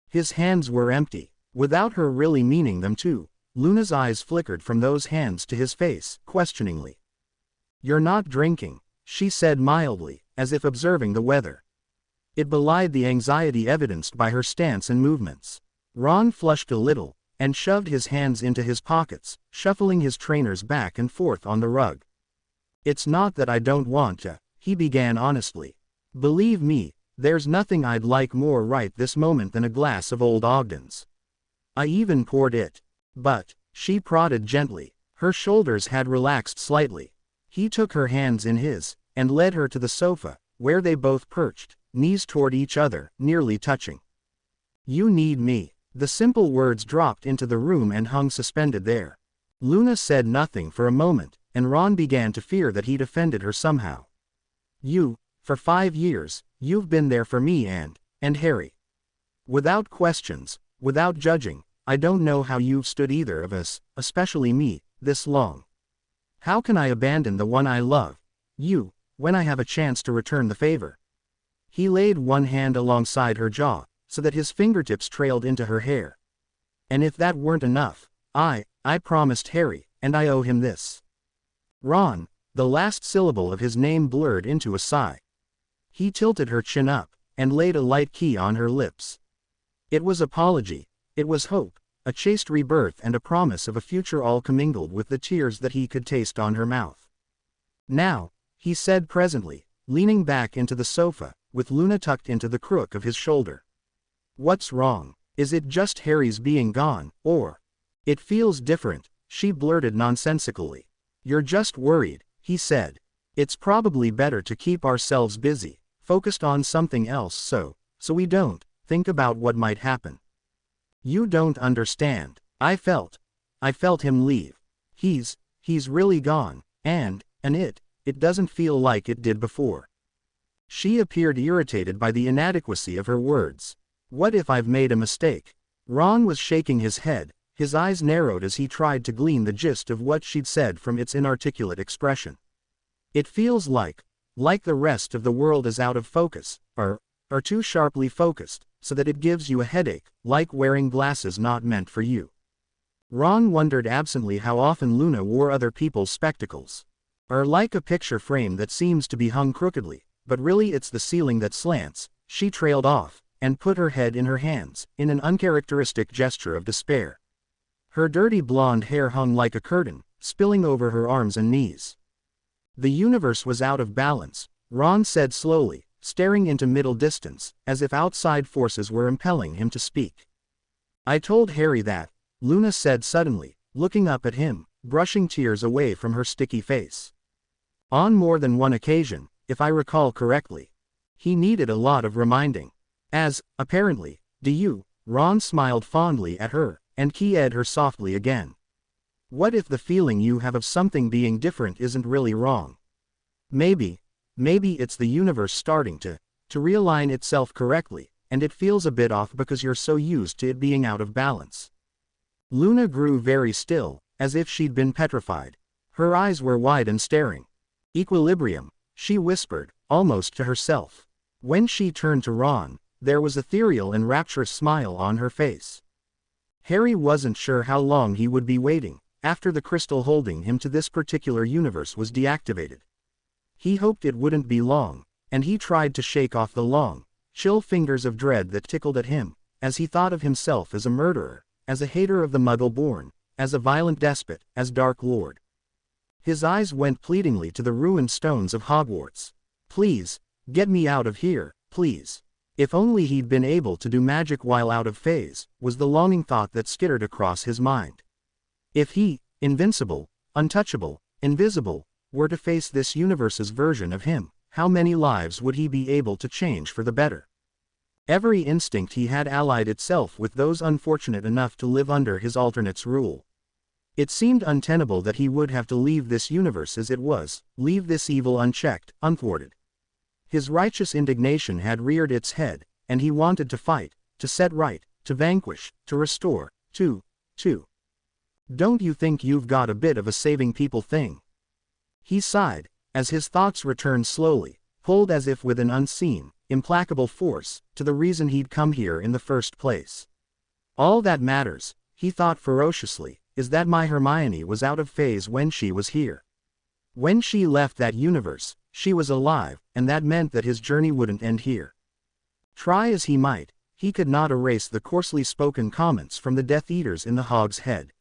His hands were empty, without her really meaning them to. Luna's eyes flickered from those hands to his face, questioningly. "You're not drinking," she said mildly, as if observing the weather. It belied the anxiety evidenced by her stance and movements. Ron flushed a little, and shoved his hands into his pockets, shuffling his trainers back and forth on the rug. "It's not that I don't want to," he began honestly. "Believe me, there's nothing I'd like more right this moment than a glass of old Ogden's. I even poured it. But," she prodded gently. Her shoulders had relaxed slightly. He took her hands in his, and led her to the sofa, where they both perched, knees toward each other, nearly touching. "You need me." The simple words dropped into the room and hung suspended there. Luna said nothing for a moment, and Ron began to fear that he'd offended her somehow. For 5 years, you've been there for me and Harry. Without questions, without judging, I don't know how you've stood either of us, especially me, this long. How can I abandon the one I love, you, when I have a chance to return the favor?" He laid one hand alongside her jaw, so that his fingertips trailed into her hair. "And if that weren't enough, I promised Harry, and I owe him this." Ron, the last syllable of his name blurred into a sigh. He tilted her chin up, and laid a light key on her lips. It was apology, it was hope, a chaste rebirth and a promise of a future all commingled with the tears that he could taste on her mouth. "Now," he said presently, leaning back into the sofa, with Luna tucked into the crook of his shoulder. "What's wrong? Is it just Harry's being gone, or—" "It feels different," she blurted nonsensically. "You're just worried," he said. "It's probably better to keep ourselves busy, focused on something else so we don't think about what might happen. You don't understand. I felt him leave. He's really gone, and it doesn't feel like it did before." She appeared irritated by the inadequacy of her words. "What if I've made a mistake?" Ron was shaking his head, his eyes narrowed as he tried to glean the gist of what she'd said from its inarticulate expression. "It feels like the rest of the world is out of focus, or too sharply focused, so that it gives you a headache, like wearing glasses not meant for you." Ron wondered absently how often Luna wore other people's spectacles. "Or like a picture frame that seems to be hung crookedly, but really it's the ceiling that slants," she trailed off, and put her head in her hands, in an uncharacteristic gesture of despair. Her dirty blonde hair hung like a curtain, spilling over her arms and knees. "The universe was out of balance," Ron said slowly, staring into middle distance, as if outside forces were impelling him to speak. "I told Harry that," Luna said suddenly, looking up at him, brushing tears away from her sticky face. "On more than one occasion, if I recall correctly. He needed a lot of reminding. Apparently, do you?" Ron smiled fondly at her, and keyed her softly again. "What if the feeling you have of something being different isn't really wrong? Maybe it's the universe starting to realign itself correctly, and it feels a bit off because you're so used to it being out of balance." Luna grew very still, as if she'd been petrified. Her eyes were wide and staring. "Equilibrium," she whispered, almost to herself. When she turned to Ron, there was an ethereal and rapturous smile on her face. Harry wasn't sure how long he would be waiting, after the crystal holding him to this particular universe was deactivated. He hoped it wouldn't be long, and he tried to shake off the long, chill fingers of dread that tickled at him, as he thought of himself as a murderer, as a hater of the Muggle-born, as a violent despot, as Dark Lord. His eyes went pleadingly to the ruined stones of Hogwarts. "Please, get me out of here, please." If only he'd been able to do magic while out of phase, was the longing thought that skittered across his mind. If he, invincible, untouchable, invisible, were to face this universe's version of him, how many lives would he be able to change for the better? Every instinct he had allied itself with those unfortunate enough to live under his alternate's rule. It seemed untenable that he would have to leave this universe as it was, leave this evil unchecked, unthwarted. His righteous indignation had reared its head, and he wanted to fight, to set right, to vanquish, to restore, to. "Don't you think you've got a bit of a saving people thing?" He sighed, as his thoughts returned slowly, pulled as if with an unseen, implacable force, to the reason he'd come here in the first place. "All that matters," he thought ferociously, "is that my Hermione was out of phase when she was here. When she left that universe, she was alive, and that meant that his journey wouldn't end here. Try as he might, he could not erase the coarsely spoken comments from the Death Eaters in the Hog's Head.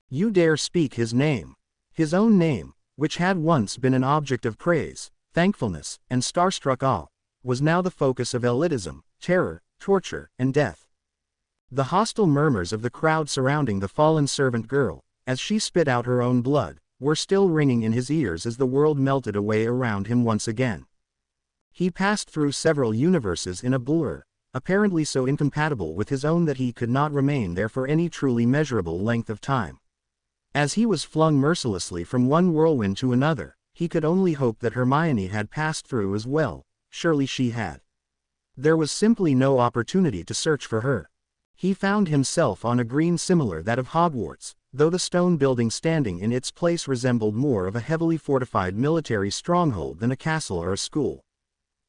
You dare speak his name. His own name, which had once been an object of praise, thankfulness, and starstruck awe, was now the focus of elitism, terror, torture, and death. The hostile murmurs of the crowd surrounding the fallen servant girl, as she spit out her own blood, were still ringing in his ears as the world melted away around him once again. He passed through several universes in a blur, apparently so incompatible with his own that he could not remain there for any truly measurable length of time. As he was flung mercilessly from one whirlwind to another, he could only hope that Hermione had passed through as well. Surely she had. There was simply no opportunity to search for her. He found himself on a green similar that of Hogwarts, though the stone building standing in its place resembled more of a heavily fortified military stronghold than a castle or a school.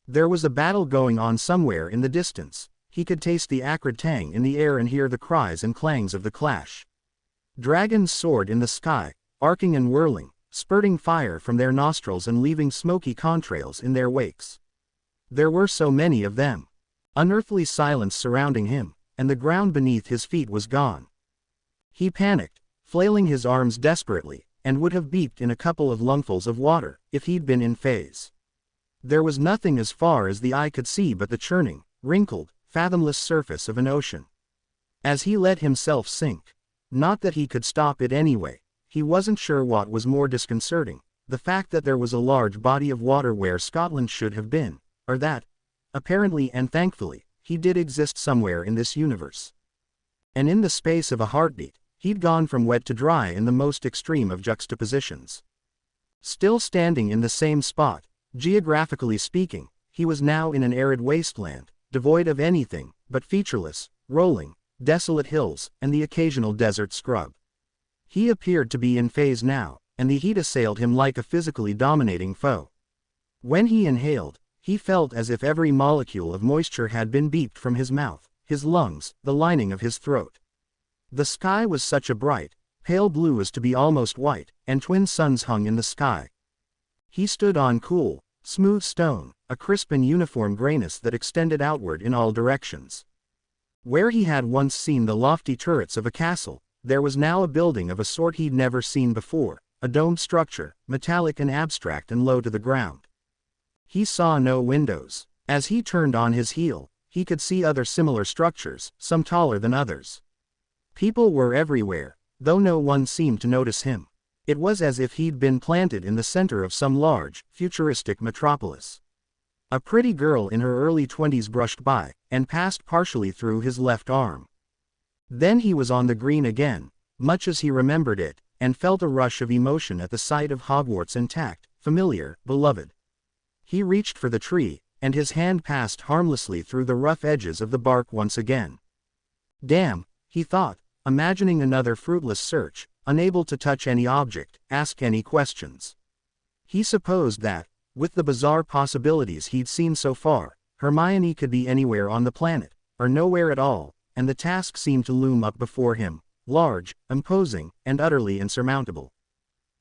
There was a battle going on somewhere in the distance. He could taste the acrid tang in the air and hear the cries and clangs of the clash. Dragons soared in the sky, arcing and whirling, spurting fire from their nostrils and leaving smoky contrails in their wakes. There were so many of them. Unearthly silence surrounding him, and the ground beneath his feet was gone. He panicked, flailing his arms desperately, and would have beaked in a couple of lungfuls of water, if he'd been in phase. There was nothing as far as the eye could see but the churning, wrinkled, fathomless surface of an ocean. As he let himself sink, not that he could stop it anyway, he wasn't sure what was more disconcerting, the fact that there was a large body of water where Scotland should have been, or that, apparently and thankfully, he did exist somewhere in this universe. And in the space of a heartbeat, he'd gone from wet to dry in the most extreme of juxtapositions. Still standing in the same spot, geographically speaking, he was now in an arid wasteland, devoid of anything but featureless, rolling, desolate hills and the occasional desert scrub. He appeared to be in phase now, and the heat assailed him like a physically dominating foe. When he inhaled, he felt as if every molecule of moisture had been beeped from his mouth, his lungs, the lining of his throat. The sky was such a bright, pale blue as to be almost white, and twin suns hung in the sky. He stood on cool, smooth stone, a crisp and uniform grayness that extended outward in all directions. Where he had once seen the lofty turrets of a castle, there was now a building of a sort he'd never seen before, a domed structure, metallic and abstract and low to the ground. He saw no windows. As he turned on his heel, he could see other similar structures, some taller than others. People were everywhere, though no one seemed to notice him. It was as if he'd been planted in the center of some large, futuristic metropolis. A pretty girl in her early 20s brushed by, and passed partially through his left arm. Then he was on the green again, much as he remembered it, and felt a rush of emotion at the sight of Hogwarts intact, familiar, beloved. He reached for the tree, and his hand passed harmlessly through the rough edges of the bark once again. Damn, he thought, imagining another fruitless search, unable to touch any object, ask any questions. He supposed that, with the bizarre possibilities he'd seen so far, Hermione could be anywhere on the planet, or nowhere at all, and the task seemed to loom up before him, large, imposing, and utterly insurmountable.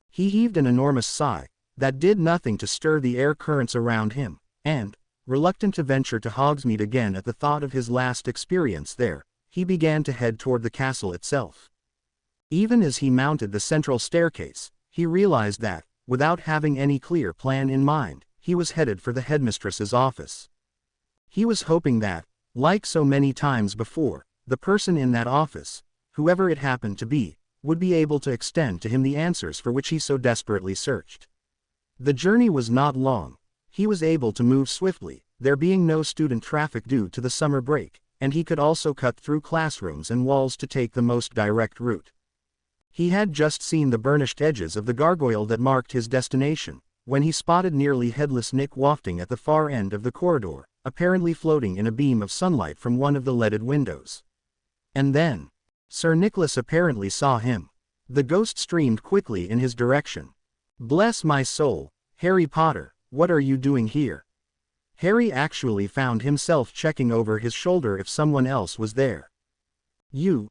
He heaved an enormous sigh, that did nothing to stir the air currents around him, and, reluctant to venture to Hogsmeade again at the thought of his last experience there, he began to head toward the castle itself. Even as he mounted the central staircase, he realized that, without having any clear plan in mind, he was headed for the headmistress's office. He was hoping that, like so many times before, the person in that office, whoever it happened to be, would be able to extend to him the answers for which he so desperately searched. The journey was not long. He was able to move swiftly, there being no student traffic due to the summer break, and he could also cut through classrooms and walls to take the most direct route. He had just seen the burnished edges of the gargoyle that marked his destination, when he spotted nearly headless Nick wafting at the far end of the corridor, apparently floating in a beam of sunlight from one of the leaded windows. And then, Sir Nicholas apparently saw him. The ghost streamed quickly in his direction. "Bless my soul, Harry Potter, what are you doing here?" Harry actually found himself checking over his shoulder if someone else was there. You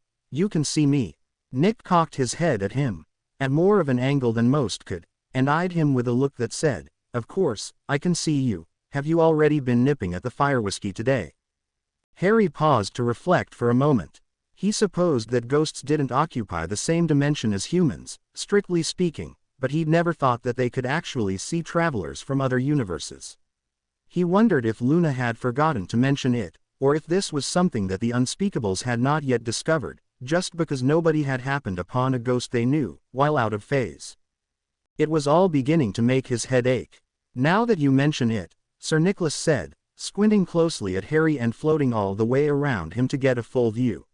can see me." Nick cocked his head at him, at more of an angle than most could, and eyed him with a look that said, "Of course, I can see you. Have you already been nipping at the fire whiskey today?" Harry paused to reflect for a moment. He supposed that ghosts didn't occupy the same dimension as humans, strictly speaking, but he'd never thought that they could actually see travelers from other universes. He wondered if Luna had forgotten to mention it, or if this was something that the Unspeakables had not yet discovered, just because nobody had happened upon a ghost they knew, while out of phase. It was all beginning to make his head ache. "Now that you mention it," Sir Nicholas said, squinting closely at Harry and floating all the way around him to get a full view.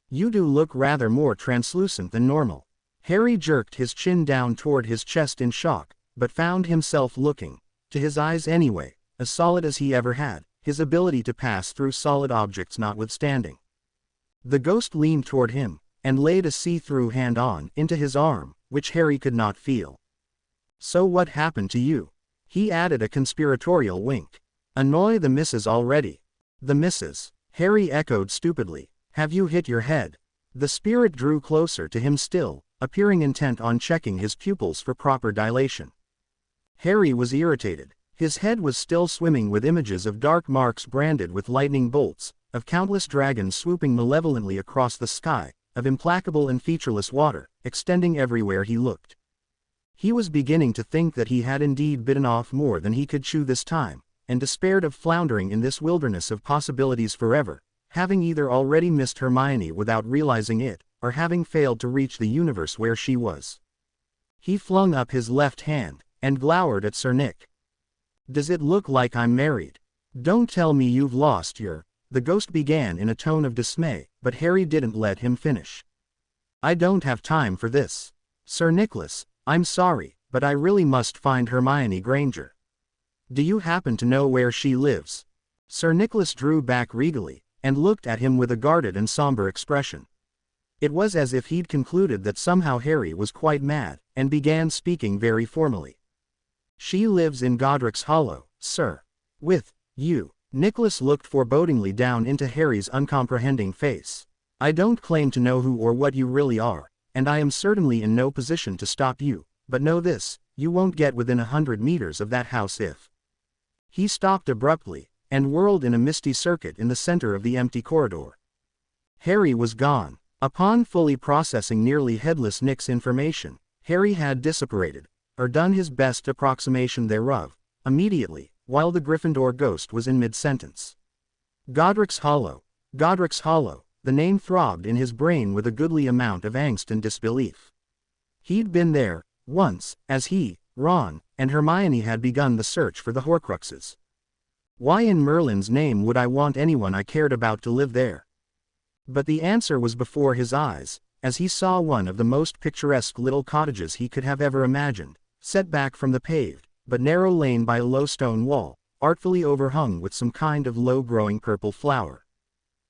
"You do look rather more translucent than normal." Harry jerked his chin down toward his chest in shock, but found himself looking, to his eyes anyway, as solid as he ever had, his ability to pass through solid objects notwithstanding. The ghost leaned toward him, and laid a see-through hand on into his arm, which Harry could not feel. "So what happened to you?" He added a conspiratorial wink. "Annoy the missus already." "The missus?" Harry echoed stupidly. "Have you hit your head?" The spirit drew closer to him still, appearing intent on checking his pupils for proper dilation. Harry was irritated. His head was still swimming with images of dark marks branded with lightning bolts, of countless dragons swooping malevolently across the sky, of implacable and featureless water, extending everywhere he looked. He was beginning to think that he had indeed bitten off more than he could chew this time, and despaired of floundering in this wilderness of possibilities forever, having either already missed Hermione without realizing it, or having failed to reach the universe where she was. He flung up his left hand, and glowered at Sir Nick. "Does it look like I'm married? Don't tell me you've lost your—" The ghost began in a tone of dismay, but Harry didn't let him finish. "I don't have time for this. Sir Nicholas, I'm sorry, but I really must find Hermione Granger. Do you happen to know where she lives?" Sir Nicholas drew back regally, and looked at him with a guarded and somber expression. It was as if he'd concluded that somehow Harry was quite mad, and began speaking very formally. "She lives in Godric's Hollow, sir. With you." Nicholas looked forebodingly down into Harry's uncomprehending face. "I don't claim to know who or what you really are, and I am certainly in no position to stop you, but know this, you won't get within 100 meters of that house if—" He stopped abruptly, and whirled in a misty circuit in the center of the empty corridor. Harry was gone. Upon fully processing nearly headless Nick's information, Harry had disapparated, or done his best approximation thereof, immediately, while the Gryffindor ghost was in mid-sentence. Godric's Hollow. Godric's Hollow. The name throbbed in his brain with a goodly amount of angst and disbelief. He'd been there, once, as he, Ron, and Hermione had begun the search for the Horcruxes. Why in Merlin's name would I want anyone I cared about to live there? But the answer was before his eyes, as he saw one of the most picturesque little cottages he could have ever imagined, set back from the paved, but narrow lane by a low stone wall, artfully overhung with some kind of low-growing purple flower.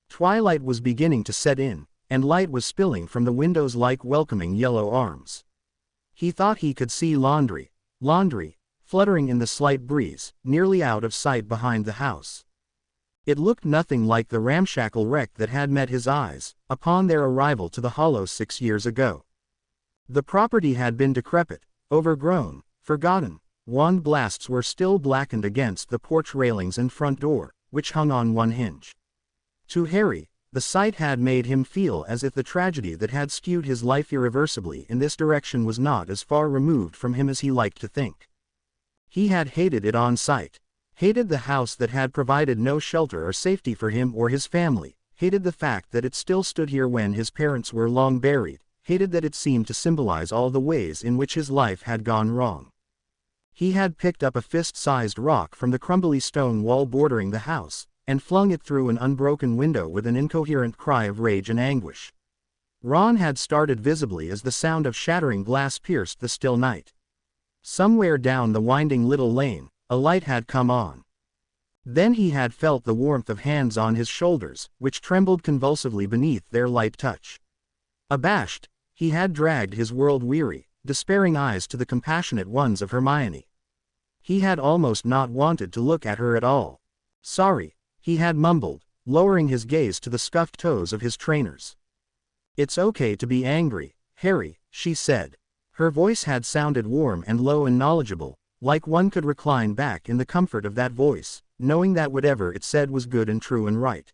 Twilight was beginning to set in, and light was spilling from the windows like welcoming yellow arms. He thought he could see laundry, fluttering in the slight breeze, nearly out of sight behind the house. It looked nothing like the ramshackle wreck that had met his eyes, upon their arrival to the Hollow 6 years ago. The property had been decrepit, overgrown, forgotten. Wand blasts were still blackened against the porch railings and front door, which hung on one hinge. To Harry, the sight had made him feel as if the tragedy that had skewed his life irreversibly in this direction was not as far removed from him as he liked to think. He had hated it on sight. Hated the house that had provided no shelter or safety for him or his family, hated the fact that it still stood here when his parents were long buried, hated that it seemed to symbolize all the ways in which his life had gone wrong. He had picked up a fist-sized rock from the crumbly stone wall bordering the house, and flung it through an unbroken window with an incoherent cry of rage and anguish. Ron had started visibly as the sound of shattering glass pierced the still night. Somewhere down the winding little lane, a light had come on. Then he had felt the warmth of hands on his shoulders, which trembled convulsively beneath their light touch. Abashed, he had dragged his world-weary, despairing eyes to the compassionate ones of Hermione. He had almost not wanted to look at her at all. "Sorry," he had mumbled, lowering his gaze to the scuffed toes of his trainers. "It's okay to be angry, Harry," she said. Her voice had sounded warm and low and knowledgeable, like one could recline back in the comfort of that voice, knowing that whatever it said was good and true and right.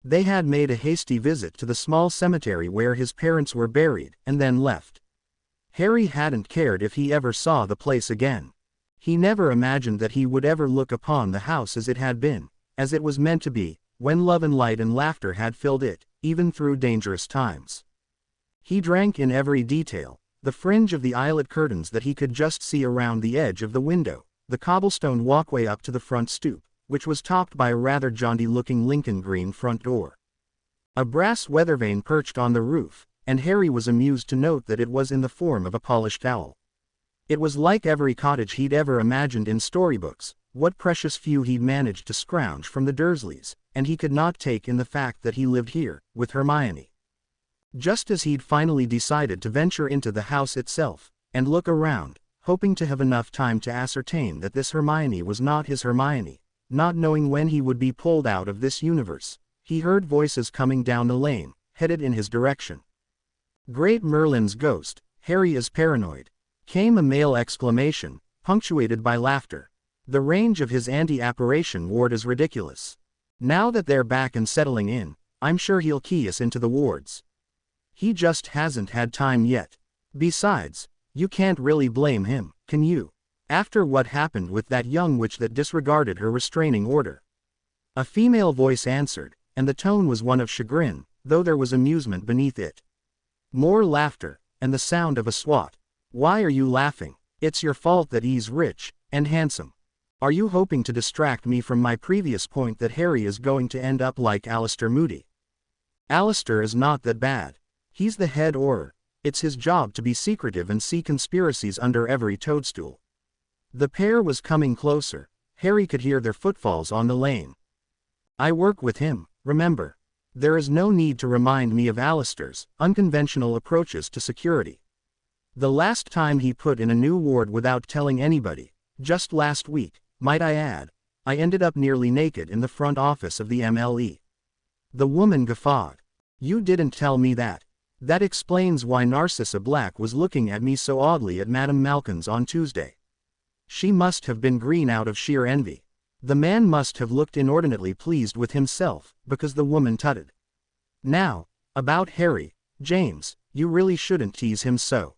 They had made a hasty visit to the small cemetery where his parents were buried, and then left. Harry hadn't cared if he ever saw the place again. He never imagined that he would ever look upon the house as it had been, as it was meant to be, when love and light and laughter had filled it, even through dangerous times. He drank in every detail, the fringe of the eyelet curtains that he could just see around the edge of the window, the cobblestone walkway up to the front stoop, which was topped by a rather jaunty-looking Lincoln green front door. A brass weathervane perched on the roof, and Harry was amused to note that it was in the form of a polished owl. It was like every cottage he'd ever imagined in storybooks, what precious few he'd managed to scrounge from the Dursleys, and he could not take in the fact that he lived here, with Hermione. Just as he'd finally decided to venture into the house itself, and look around, hoping to have enough time to ascertain that this Hermione was not his Hermione, not knowing when he would be pulled out of this universe, he heard voices coming down the lane, headed in his direction. "Great Merlin's ghost, Harry is paranoid," came a male exclamation, punctuated by laughter. The range of his anti-apparition ward is ridiculous. "Now that they're back and settling in, I'm sure he'll key us into the wards. He just hasn't had time yet. Besides, you can't really blame him, can you? After what happened with that young witch that disregarded her restraining order." A female voice answered, and the tone was one of chagrin, though there was amusement beneath it. More laughter, and the sound of a swat. "Why are you laughing? It's your fault that he's rich, and handsome. Are you hoping to distract me from my previous point that Harry is going to end up like Alastor Moody? Alastor is not that bad. He's the head Auror. It's his job to be secretive and see conspiracies under every toadstool." The pair was coming closer. Harry could hear their footfalls on the lane. "I work with him, remember. There is no need to remind me of Alastor's unconventional approaches to security. The last time he put in a new ward without telling anybody, just last week, might I add, I ended up nearly naked in the front office of the MLE." The woman guffawed. "You didn't tell me that. That explains why Narcissa Black was looking at me so oddly at Madame Malkin's on Tuesday. She must have been green out of sheer envy. The man must have looked inordinately pleased with himself, because the woman tutted. Now, about Harry, James, you really shouldn't tease him so.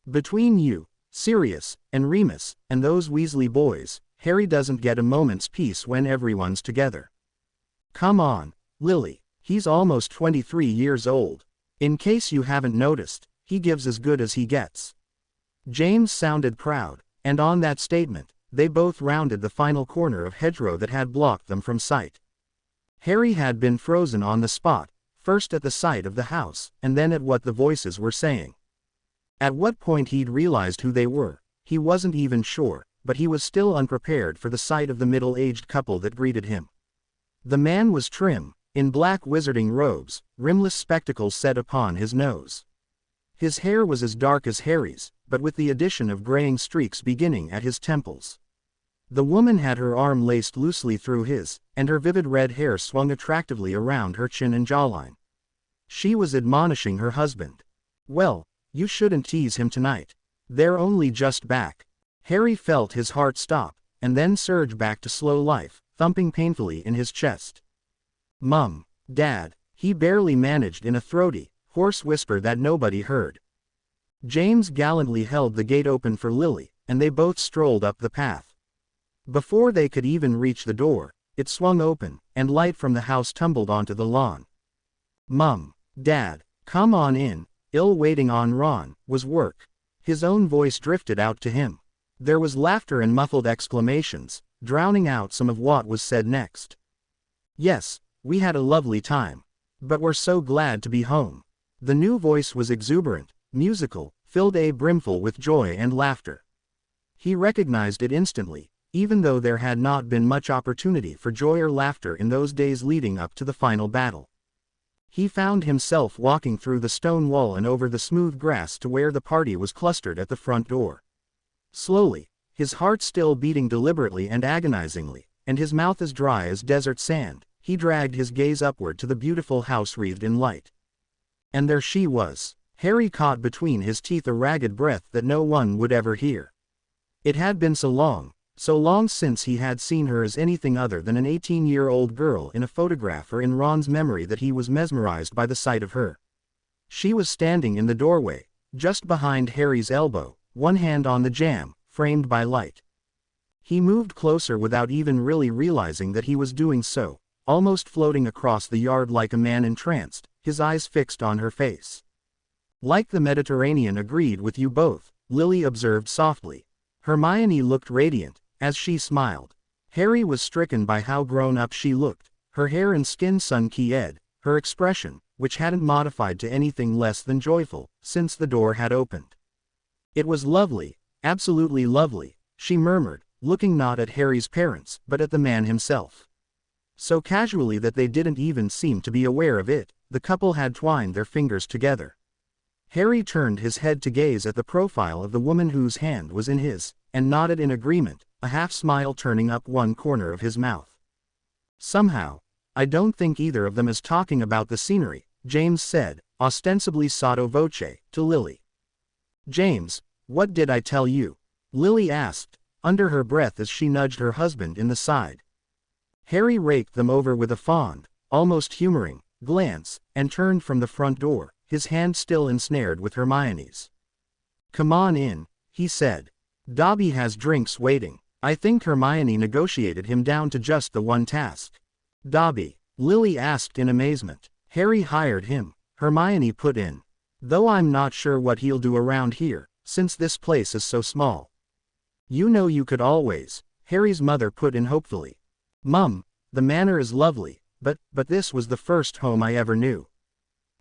Between you, Sirius, and Remus, and those Weasley boys, Harry doesn't get a moment's peace when everyone's together. Come on, Lily, he's almost 23 years old. In case you haven't noticed, he gives as good as he gets." James sounded proud, and on that statement, they both rounded the final corner of hedgerow that had blocked them from sight. Harry had been frozen on the spot, first at the sight of the house, and then at what the voices were saying. At what point he'd realized who they were, he wasn't even sure, but he was still unprepared for the sight of the middle-aged couple that greeted him. The man was trim, in black wizarding robes, rimless spectacles set upon his nose. His hair was as dark as Harry's, but with the addition of graying streaks beginning at his temples. The woman had her arm laced loosely through his, and her vivid red hair swung attractively around her chin and jawline. She was admonishing her husband. "Well, you shouldn't tease him tonight. They're only just back." Harry felt his heart stop, and then surge back to slow life, thumping painfully in his chest. "Mum, Dad," he barely managed in a throaty, hoarse whisper that nobody heard. James gallantly held the gate open for Lily, and they both strolled up the path. Before they could even reach the door, it swung open, and light from the house tumbled onto the lawn. "Mum, Dad, come on in, waiting on Ron," was work. His own voice drifted out to him. There was laughter and muffled exclamations, drowning out some of what was said next. "Yes, we had a lovely time. But we're so glad to be home." The new voice was exuberant, musical, filled a brimful with joy and laughter. He recognized it instantly, even though there had not been much opportunity for joy or laughter in those days leading up to the final battle. He found himself walking through the stone wall and over the smooth grass to where the party was clustered at the front door. Slowly, his heart still beating deliberately and agonizingly, and his mouth as dry as desert sand, he dragged his gaze upward to the beautiful house wreathed in light. And there she was. Harry caught between his teeth a ragged breath that no one would ever hear. It had been so long, So long since he had seen her as anything other than an 18-year-old girl in a photograph or in Ron's memory that he was mesmerized by the sight of her. She was standing in the doorway, just behind Harry's elbow, one hand on the jamb, framed by light. He moved closer without even really realizing that he was doing so, almost floating across the yard like a man entranced, his eyes fixed on her face. Like the Mediterranean agreed with you both, Lily observed softly. Hermione looked radiant, as she smiled. Harry was stricken by how grown up she looked, her hair and skin sun-keyed, her expression, which hadn't modified to anything less than joyful, since the door had opened. It was lovely, absolutely lovely, she murmured, looking not at Harry's parents, but at the man himself. So casually that they didn't even seem to be aware of it, the couple had twined their fingers together. Harry turned his head to gaze at the profile of the woman whose hand was in his, and nodded in agreement, a half-smile turning up one corner of his mouth. Somehow, I don't think either of them is talking about the scenery, James said, ostensibly sotto voce, to Lily. James, what did I tell you? Lily asked, under her breath as she nudged her husband in the side. Harry raked them over with a fond, almost humoring, glance, and turned from the front door, his hand still ensnared with Hermione's. Come on in, he said. Dobby has drinks waiting. I think Hermione negotiated him down to just the one task. Dobby? Lily asked in amazement. Harry hired him, Hermione put in. Though I'm not sure what he'll do around here, since this place is so small. You know you could always, Harry's mother put in hopefully. Mum, the manor is lovely, but this was the first home I ever knew.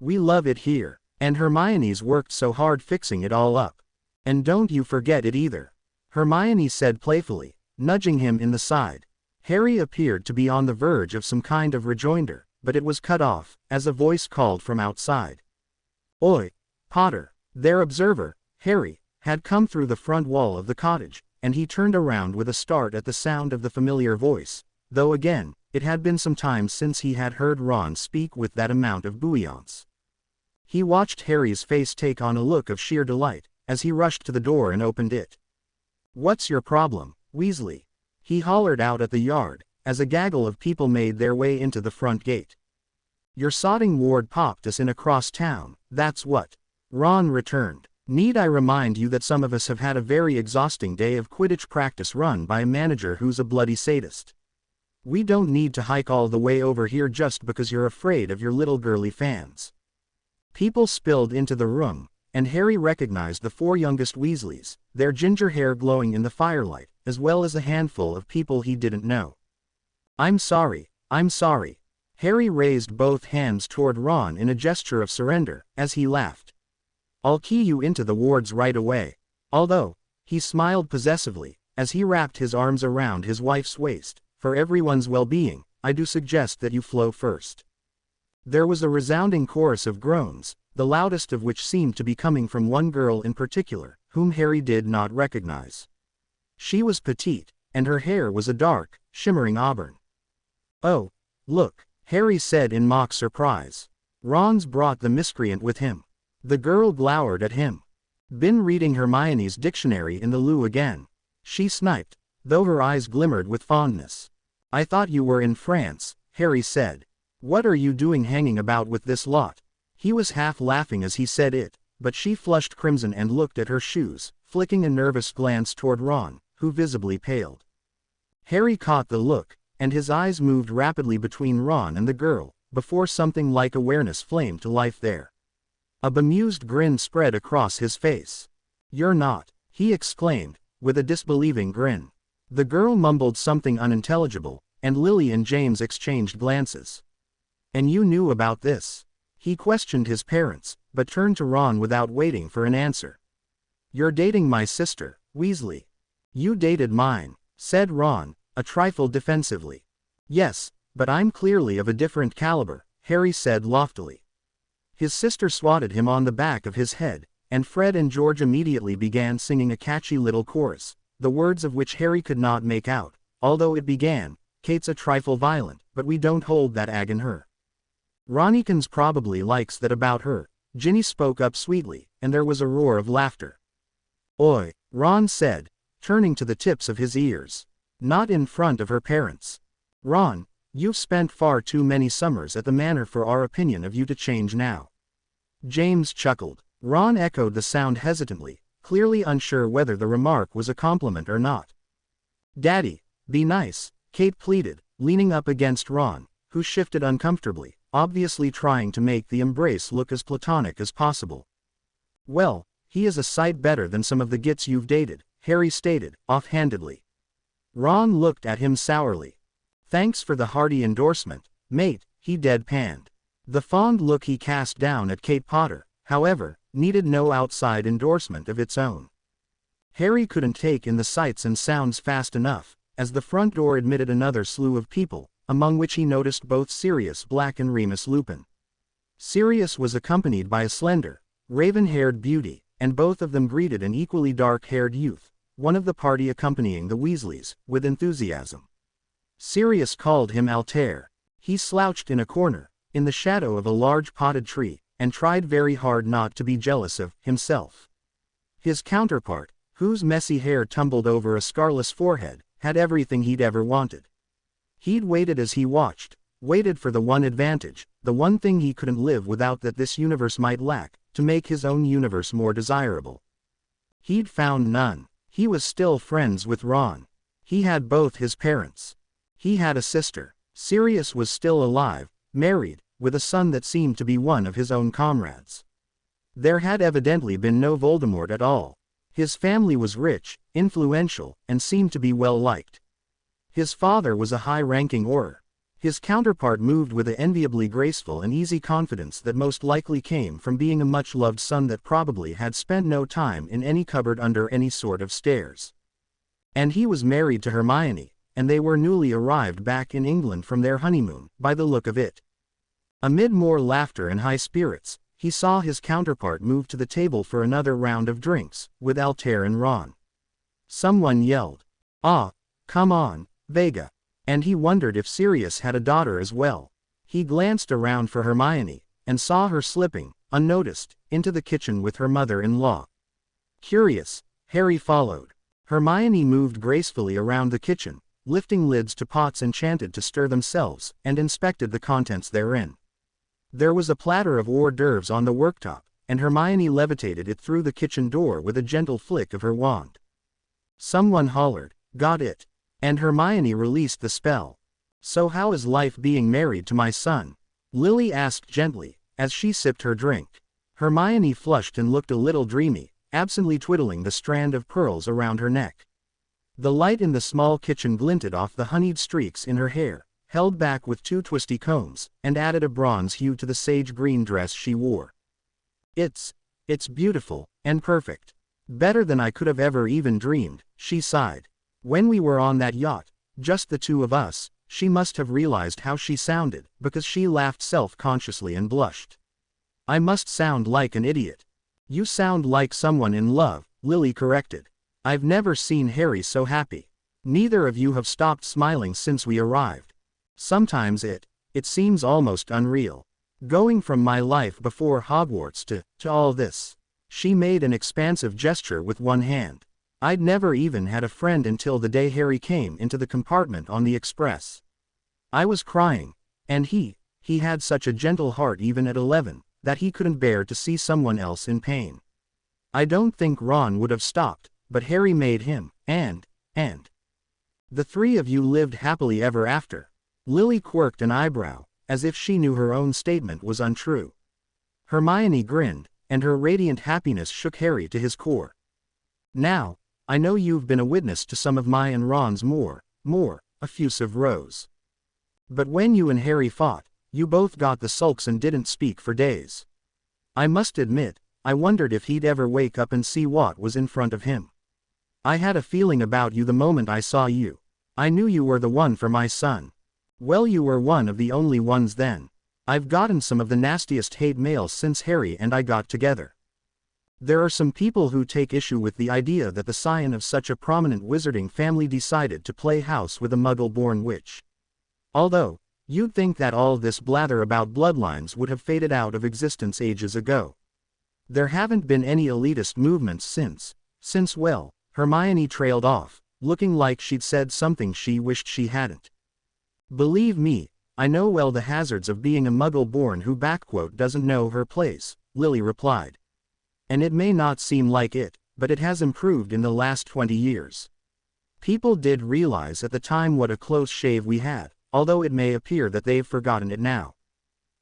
We love it here, and Hermione's worked so hard fixing it all up. And don't you forget it either. Hermione said playfully, nudging him in the side. Harry appeared to be on the verge of some kind of rejoinder, but it was cut off, as a voice called from outside. Oi, Potter. Their observer, Harry, had come through the front wall of the cottage, and he turned around with a start at the sound of the familiar voice, though again, it had been some time since he had heard Ron speak with that amount of bouillance. He watched Harry's face take on a look of sheer delight, as he rushed to the door and opened it. What's your problem, Weasley? He hollered out at the yard, as a gaggle of people made their way into the front gate. Your sodding ward popped us in across town, that's what. Ron returned. Need I remind you that some of us have had a very exhausting day of Quidditch practice run by a manager who's a bloody sadist. We don't need to hike all the way over here just because you're afraid of your little girly fans. People spilled into the room, and Harry recognized the four youngest Weasleys, their ginger hair glowing in the firelight, as well as a handful of people he didn't know. I'm sorry. Harry raised both hands toward Ron in a gesture of surrender, as he laughed. I'll key you into the wards right away. Although, he smiled possessively, as he wrapped his arms around his wife's waist, for everyone's well-being, I do suggest that you flow first. There was a resounding chorus of groans, the loudest of which seemed to be coming from one girl in particular, whom Harry did not recognize. She was petite, and her hair was a dark, shimmering auburn. Oh, look, Harry said in mock surprise. Ron's brought the miscreant with him. The girl glowered at him. Been reading Hermione's dictionary in the loo again. She sniped, though her eyes glimmered with fondness. I thought you were in France, Harry said. What are you doing hanging about with this lot? He was half laughing as he said it, but she flushed crimson and looked at her shoes, flicking a nervous glance toward Ron, who visibly paled. Harry caught the look, and his eyes moved rapidly between Ron and the girl, before something like awareness flamed to life there. A bemused grin spread across his face. You're not, he exclaimed, with a disbelieving grin. The girl mumbled something unintelligible, and Lily and James exchanged glances. And you knew about this? He questioned his parents, but turned to Ron without waiting for an answer. You're dating my sister, Weasley. You dated mine, said Ron, a trifle defensively. Yes, but I'm clearly of a different caliber, Harry said loftily. His sister swatted him on the back of his head, and Fred and George immediately began singing a catchy little chorus, the words of which Harry could not make out, although it began, Kate's a trifle violent, but we don't hold that ag in her. Ronnikins probably likes that about her, Ginny spoke up sweetly, and there was a roar of laughter. Oi, Ron said. turning to the tips of his ears. Not in front of her parents. Ron, you've spent far too many summers at the manor for our opinion of you to change now. James chuckled. Ron echoed the sound hesitantly, clearly unsure whether the remark was a compliment or not. Daddy, be nice, Kate pleaded, leaning up against Ron, who shifted uncomfortably, obviously trying to make the embrace look as platonic as possible. Well, he is a sight better than some of the gits you've dated, Harry stated, offhandedly. Ron looked at him sourly. Thanks for the hearty endorsement, mate, he deadpanned. The fond look he cast down at Kate Potter, however, needed no outside endorsement of its own. Harry couldn't take in the sights and sounds fast enough, as the front door admitted another slew of people, among which he noticed both Sirius Black and Remus Lupin. Sirius was accompanied by a slender, raven-haired beauty, and both of them greeted an equally dark-haired youth, one of the party accompanying the Weasleys, with enthusiasm. Sirius called him Altair. He slouched in a corner, in the shadow of a large potted tree, and tried very hard not to be jealous of himself. His counterpart, whose messy hair tumbled over a scarless forehead, had everything he'd ever wanted. He'd waited as he watched, waited for the one advantage, the one thing he couldn't live without that this universe might lack, to make his own universe more desirable. He'd found none. He was still friends with Ron. He had both his parents. He had a sister. Sirius was still alive, married, with a son that seemed to be one of his own comrades. There had evidently been no Voldemort at all. His family was rich, influential, and seemed to be well liked. His father was a high-ranking Auror. His counterpart moved with an enviably graceful and easy confidence that most likely came from being a much-loved son that probably had spent no time in any cupboard under any sort of stairs. And he was married to Hermione, and they were newly arrived back in England from their honeymoon, by the look of it. Amid more laughter and high spirits, he saw his counterpart move to the table for another round of drinks, with Altair and Ron. Someone yelled, "Ah, come on, Vega," and he wondered if Sirius had a daughter as well. He glanced around for Hermione, and saw her slipping, unnoticed, into the kitchen with her mother-in-law. Curious, Harry followed. Hermione moved gracefully around the kitchen, lifting lids to pots enchanted to stir themselves, and inspected the contents therein. There was a platter of hors d'oeuvres on the worktop, and Hermione levitated it through the kitchen door with a gentle flick of her wand. Someone hollered, "Got it!" and Hermione released the spell. "So how is life being married to my son?" Lily asked gently, as she sipped her drink. Hermione flushed and looked a little dreamy, absently twiddling the strand of pearls around her neck. The light in the small kitchen glinted off the honeyed streaks in her hair, held back with two twisty combs, and added a bronze hue to the sage-green dress she wore. It's beautiful, and perfect. Better than I could have ever even dreamed," she sighed. When we were on that yacht, just the two of us, she must have realized how she sounded, because she laughed self-consciously and blushed. "I must sound like an idiot." "You sound like someone in love," Lily corrected. "I've never seen Harry so happy. Neither of you have stopped smiling since we arrived. Sometimes it seems almost unreal. Going from my life before Hogwarts to all this." She made an expansive gesture with one hand. "I'd never even had a friend until the day Harry came into the compartment on the express. I was crying, and he had such a gentle heart even at 11, that he couldn't bear to see someone else in pain. I don't think Ron would have stopped, but Harry made him, and the three of you lived happily ever after." Lily quirked an eyebrow, as if she knew her own statement was untrue. Hermione grinned, and her radiant happiness shook Harry to his core. "Now, I know you've been a witness to some of my and Ron's more effusive rows. But when you and Harry fought, you both got the sulks and didn't speak for days. I must admit, I wondered if he'd ever wake up and see what was in front of him. I had a feeling about you the moment I saw you. I knew you were the one for my son. Well, you were one of the only ones then. I've gotten some of the nastiest hate mail since Harry and I got together. There are some people who take issue with the idea that the scion of such a prominent wizarding family decided to play house with a muggle-born witch. Although, you'd think that all this blather about bloodlines would have faded out of existence ages ago. There haven't been any elitist movements since, well, Hermione trailed off, looking like she'd said something she wished she hadn't. Believe me, I know well the hazards of being a muggle-born who doesn't know her place, Lily replied. And it may not seem like it, but it has improved in the last 20 years. People did realize at the time what a close shave we had, although it may appear that they've forgotten it now.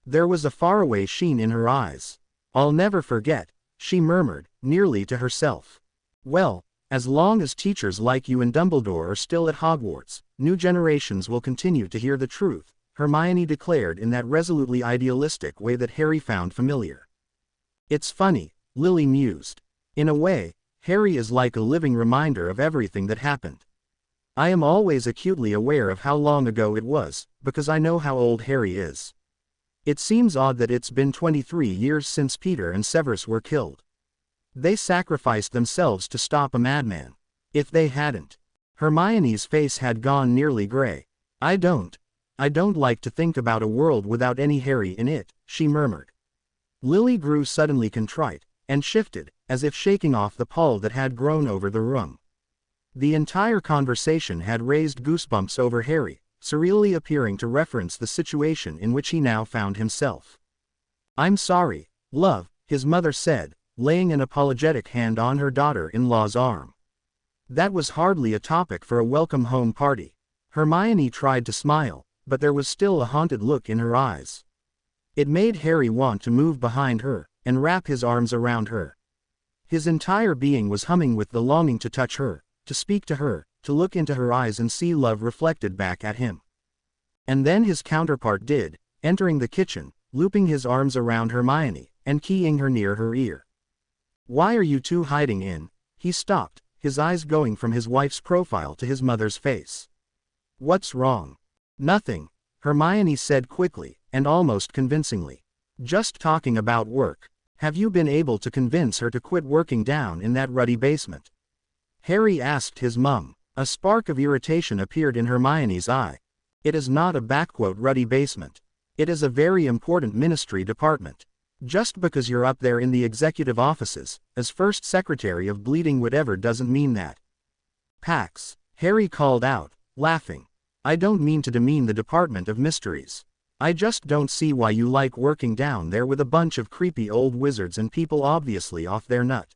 There was a faraway sheen in her eyes. I'll never forget, she murmured, nearly to herself. Well, as long as teachers like you and Dumbledore are still at Hogwarts, new generations will continue to hear the truth, Hermione declared in that resolutely idealistic way that Harry found familiar. It's funny, Lily mused. In a way, Harry is like a living reminder of everything that happened. I am always acutely aware of how long ago it was, because I know how old Harry is. It seems odd that it's been 23 years since Peter and Severus were killed. They sacrificed themselves to stop a madman. If they hadn't. Hermione's face had gone nearly gray. I don't like to think about a world without any Harry in it, she murmured. Lily grew suddenly contrite, and shifted, as if shaking off the pall that had grown over the room. The entire conversation had raised goosebumps over Harry, surreally appearing to reference the situation in which he now found himself. I'm sorry, love, his mother said, laying an apologetic hand on her daughter-in-law's arm. That was hardly a topic for a welcome home party. Hermione tried to smile, but there was still a haunted look in her eyes. It made Harry want to move behind her, and wrap his arms around her. His entire being was humming with the longing to touch her, to speak to her, to look into her eyes and see love reflected back at him. And then his counterpart did, entering the kitchen, looping his arms around Hermione, and keying her near her ear. Why are you two hiding in? He stopped, his eyes going from his wife's profile to his mother's face. What's wrong? Nothing, Hermione said quickly, and almost convincingly. Just talking about work. Have you been able to convince her to quit working down in that ruddy basement? Harry asked his mum. A spark of irritation appeared in Hermione's eye. It is not a ruddy basement. It is a very important ministry department. Just because you're up there in the executive offices, as first secretary of Bleeding Whatever doesn't mean that. Pax, Harry called out, laughing. I don't mean to demean the Department of Mysteries. I just don't see why you like working down there with a bunch of creepy old wizards and people obviously off their nut.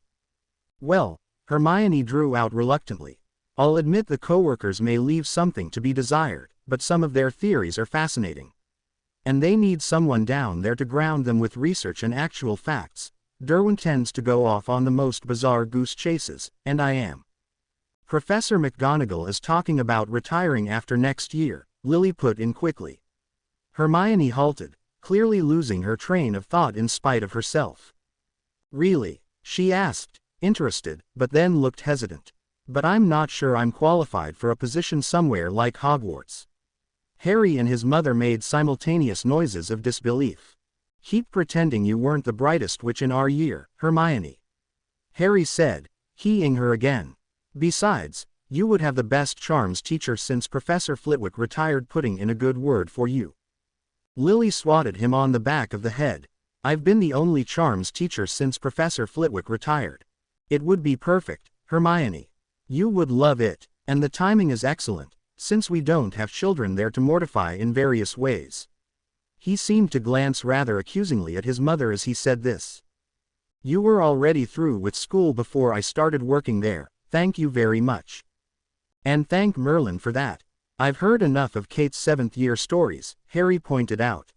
Well, Hermione drew out reluctantly. I'll admit the coworkers may leave something to be desired, but some of their theories are fascinating. And they need someone down there to ground them with research and actual facts. Derwent tends to go off on the most bizarre goose chases, and I am. Professor McGonagall is talking about retiring after next year, Lily put in quickly. Hermione halted, clearly losing her train of thought in spite of herself. Really? She asked, interested, but then looked hesitant. But I'm not sure I'm qualified for a position somewhere like Hogwarts. Harry and his mother made simultaneous noises of disbelief. Keep pretending you weren't the brightest witch in our year, Hermione. Harry said, keying her again. Besides, you would have the best charms teacher since Professor Flitwick retired, putting in a good word for you. Lily swatted him on the back of the head. I've been the only charms teacher since Professor Flitwick retired. It would be perfect, Hermione. You would love it, and the timing is excellent, since we don't have children there to mortify in various ways. He seemed to glance rather accusingly at his mother as he said this. You were already through with school before I started working there, thank you very much. And thank Merlin for that. I've heard enough of Kate's 7th-year stories, Harry pointed out.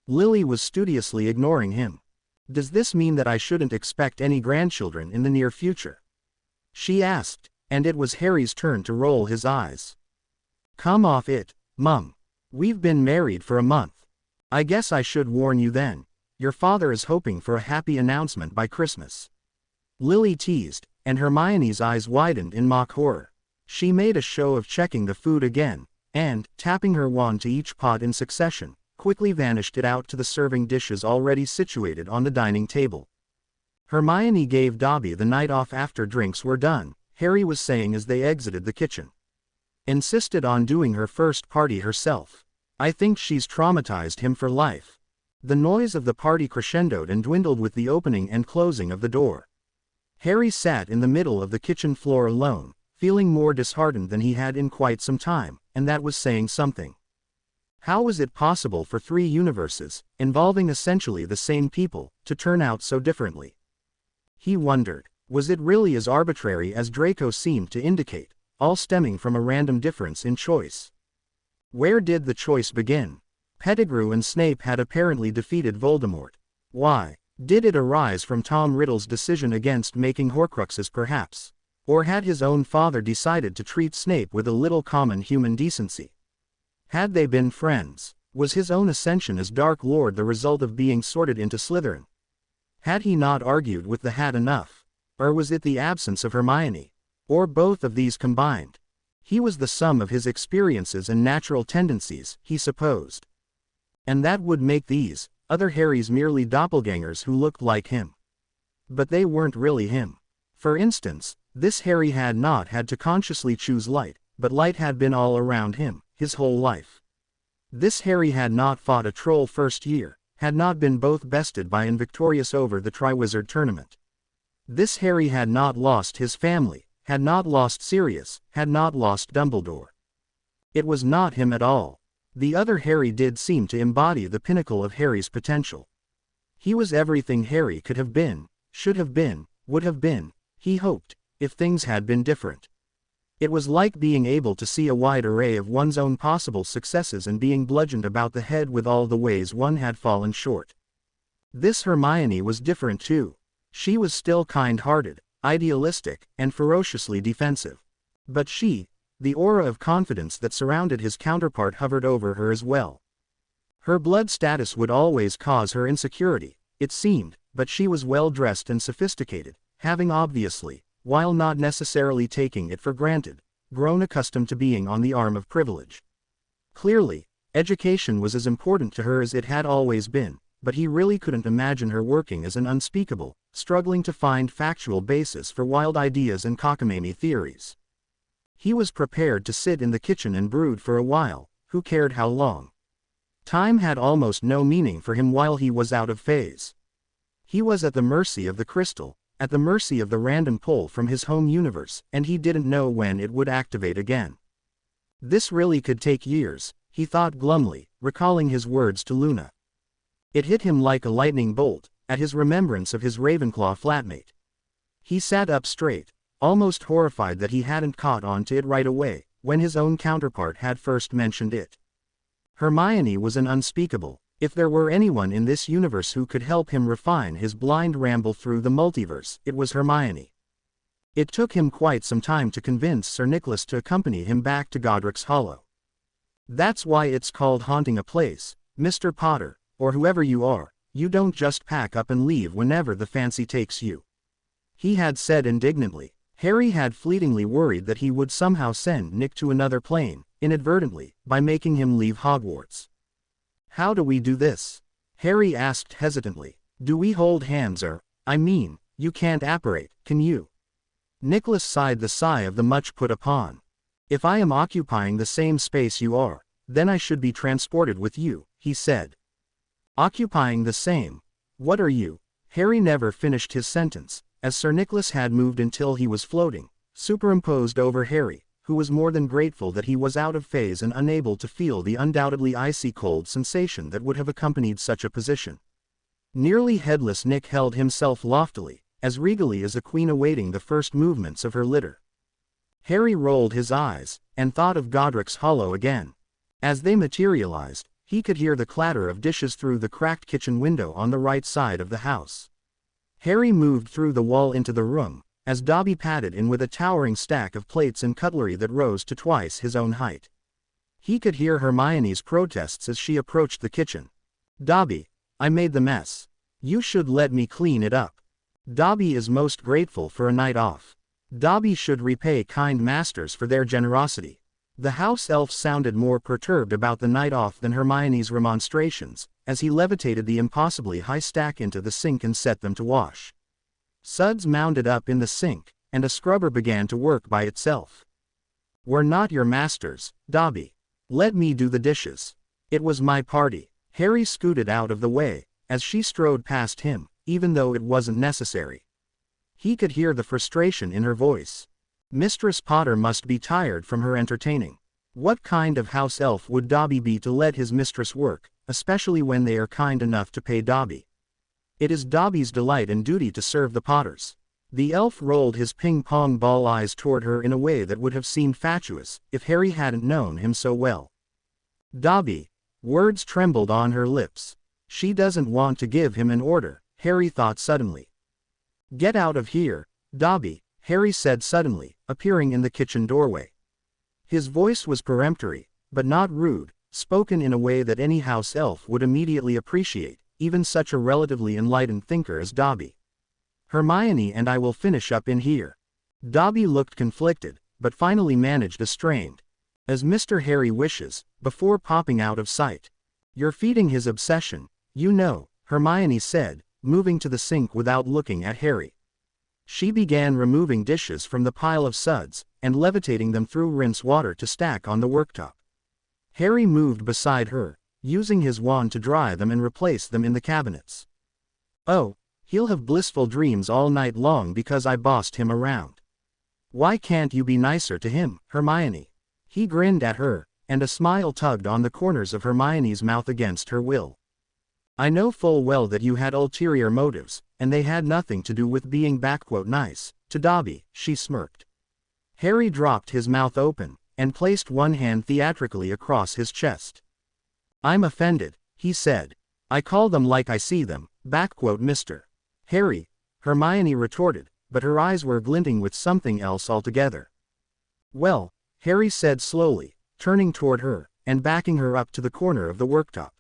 Lily was studiously ignoring him. Does this mean that I shouldn't expect any grandchildren in the near future? She asked, and it was Harry's turn to roll his eyes. Come off it, Mum. We've been married for a month. I guess I should warn you then. Your father is hoping for a happy announcement by Christmas. Lily teased, and Hermione's eyes widened in mock horror. She made a show of checking the food again, and, tapping her wand to each pot in succession, quickly vanished it out to the serving dishes already situated on the dining table. Hermione gave Dobby the night off after drinks were done, Harry was saying as they exited the kitchen. Insisted on doing her first party herself. I think she's traumatized him for life. The noise of the party crescendoed and dwindled with the opening and closing of the door. Harry sat in the middle of the kitchen floor alone, feeling more disheartened than he had in quite some time, and that was saying something. How was it possible for 3 universes, involving essentially the same people, to turn out so differently? He wondered, was it really as arbitrary as Draco seemed to indicate, all stemming from a random difference in choice? Where did the choice begin? Pettigrew and Snape had apparently defeated Voldemort. Why? Did it arise from Tom Riddle's decision against making Horcruxes perhaps? Or had his own father decided to treat Snape with a little common human decency? Had they been friends? Was his own ascension as Dark Lord the result of being sorted into Slytherin? Had he not argued with the Hat enough? Or was it the absence of Hermione? Or both of these combined? He was the sum of his experiences and natural tendencies, he supposed. And that would make these other Harrys merely doppelgangers who looked like him. But they weren't really him. For instance, this Harry had not had to consciously choose light, but light had been all around him, his whole life. This Harry had not fought a troll first year, had not been both bested by and victorious over the Triwizard Tournament. This Harry had not lost his family, had not lost Sirius, had not lost Dumbledore. It was not him at all. The other Harry did seem to embody the pinnacle of Harry's potential. He was everything Harry could have been, should have been, would have been, he hoped, if things had been different. It was like being able to see a wide array of one's own possible successes and being bludgeoned about the head with all the ways one had fallen short. This Hermione was different too. She was still kind-hearted, idealistic, and ferociously defensive. But the aura of confidence that surrounded his counterpart hovered over her as well. Her blood status would always cause her insecurity, it seemed, but she was well-dressed and sophisticated, having obviously, while not necessarily taking it for granted, grown accustomed to being on the arm of privilege. Clearly, education was as important to her as it had always been, but he really couldn't imagine her working as an unspeakable, struggling to find factual basis for wild ideas and cockamamie theories. He was prepared to sit in the kitchen and brood for a while, who cared how long. Time had almost no meaning for him while he was out of phase. He was at the mercy of the crystal, at the mercy of the random pull from his home universe, and he didn't know when it would activate again. This really could take years, he thought glumly, recalling his words to Luna. It hit him like a lightning bolt, at his remembrance of his Ravenclaw flatmate. He sat up straight, almost horrified that he hadn't caught on to it right away, when his own counterpart had first mentioned it. Hermione was an unspeakable, if there were anyone in this universe who could help him refine his blind ramble through the multiverse, it was Hermione. It took him quite some time to convince Sir Nicholas to accompany him back to Godric's Hollow. That's why it's called haunting a place, Mr. Potter, or whoever you are, you don't just pack up and leave whenever the fancy takes you. He had said indignantly. Harry had fleetingly worried that he would somehow send Nick to another plane, inadvertently, by making him leave Hogwarts. How do we do this? Harry asked hesitantly. Do we hold hands or, I mean, you can't apparate, can you? Nicholas sighed the sigh of the much put upon. If I am occupying the same space you are, then I should be transported with you, he said. Occupying the same? What are you? Harry never finished his sentence, as Sir Nicholas had moved until he was floating, superimposed over Harry, who was more than grateful that he was out of phase and unable to feel the undoubtedly icy cold sensation that would have accompanied such a position. Nearly headless Nick held himself loftily, as regally as a queen awaiting the first movements of her litter. Harry rolled his eyes, and thought of Godric's Hollow again. As they materialized, he could hear the clatter of dishes through the cracked kitchen window on the right side of the house. Harry moved through the wall into the room, as Dobby padded in with a towering stack of plates and cutlery that rose to twice his own height. He could hear Hermione's protests as she approached the kitchen. Dobby, I made the mess. You should let me clean it up. Dobby is most grateful for a night off. Dobby should repay kind masters for their generosity. The house elf sounded more perturbed about the night off than Hermione's remonstrations, as he levitated the impossibly high stack into the sink and set them to wash. Suds mounded up in the sink, and a scrubber began to work by itself. We're not your masters, Dobby. Let me do the dishes. It was my party. Harry scooted out of the way, as she strode past him, even though it wasn't necessary. He could hear the frustration in her voice. Mistress Potter must be tired from her entertaining. What kind of house elf would Dobby be to let his mistress work, especially when they are kind enough to pay Dobby? It is Dobby's delight and duty to serve the Potters. The elf rolled his ping-pong ball eyes toward her in a way that would have seemed fatuous, if Harry hadn't known him so well. Dobby. Words trembled on her lips. She doesn't want to give him an order, Harry thought suddenly. Get out of here, Dobby, Harry said suddenly, appearing in the kitchen doorway. His voice was peremptory, but not rude, spoken in a way that any house elf would immediately appreciate, even such a relatively enlightened thinker as Dobby. Hermione and I will finish up in here. Dobby looked conflicted, but finally managed a strained, "As Mr. Harry wishes," before popping out of sight. You're feeding his obsession, you know, Hermione said, moving to the sink without looking at Harry. She began removing dishes from the pile of suds, and levitating them through rinse water to stack on the worktop. Harry moved beside her, using his wand to dry them and replace them in the cabinets. Oh, he'll have blissful dreams all night long because I bossed him around. Why can't you be nicer to him, Hermione? He grinned at her, and a smile tugged on the corners of Hermione's mouth against her will. I know full well that you had ulterior motives, and they had nothing to do with being "nice" to Dobby, she smirked. Harry dropped his mouth open, and placed one hand theatrically across his chest. I'm offended, he said. I call them like I see them, Mr. Harry, Hermione retorted, but her eyes were glinting with something else altogether. Well, Harry said slowly, turning toward her, and backing her up to the corner of the worktop.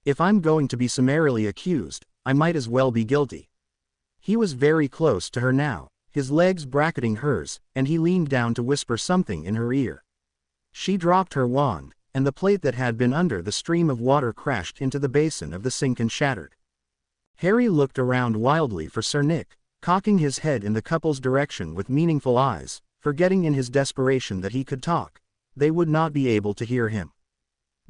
If I'm going to be summarily accused, I might as well be guilty. He was very close to her now, his legs bracketing hers, and he leaned down to whisper something in her ear. She dropped her wand, and the plate that had been under the stream of water crashed into the basin of the sink and shattered. Harry looked around wildly for Sir Nick, cocking his head in the couple's direction with meaningful eyes, forgetting in his desperation that he could talk. They would not be able to hear him.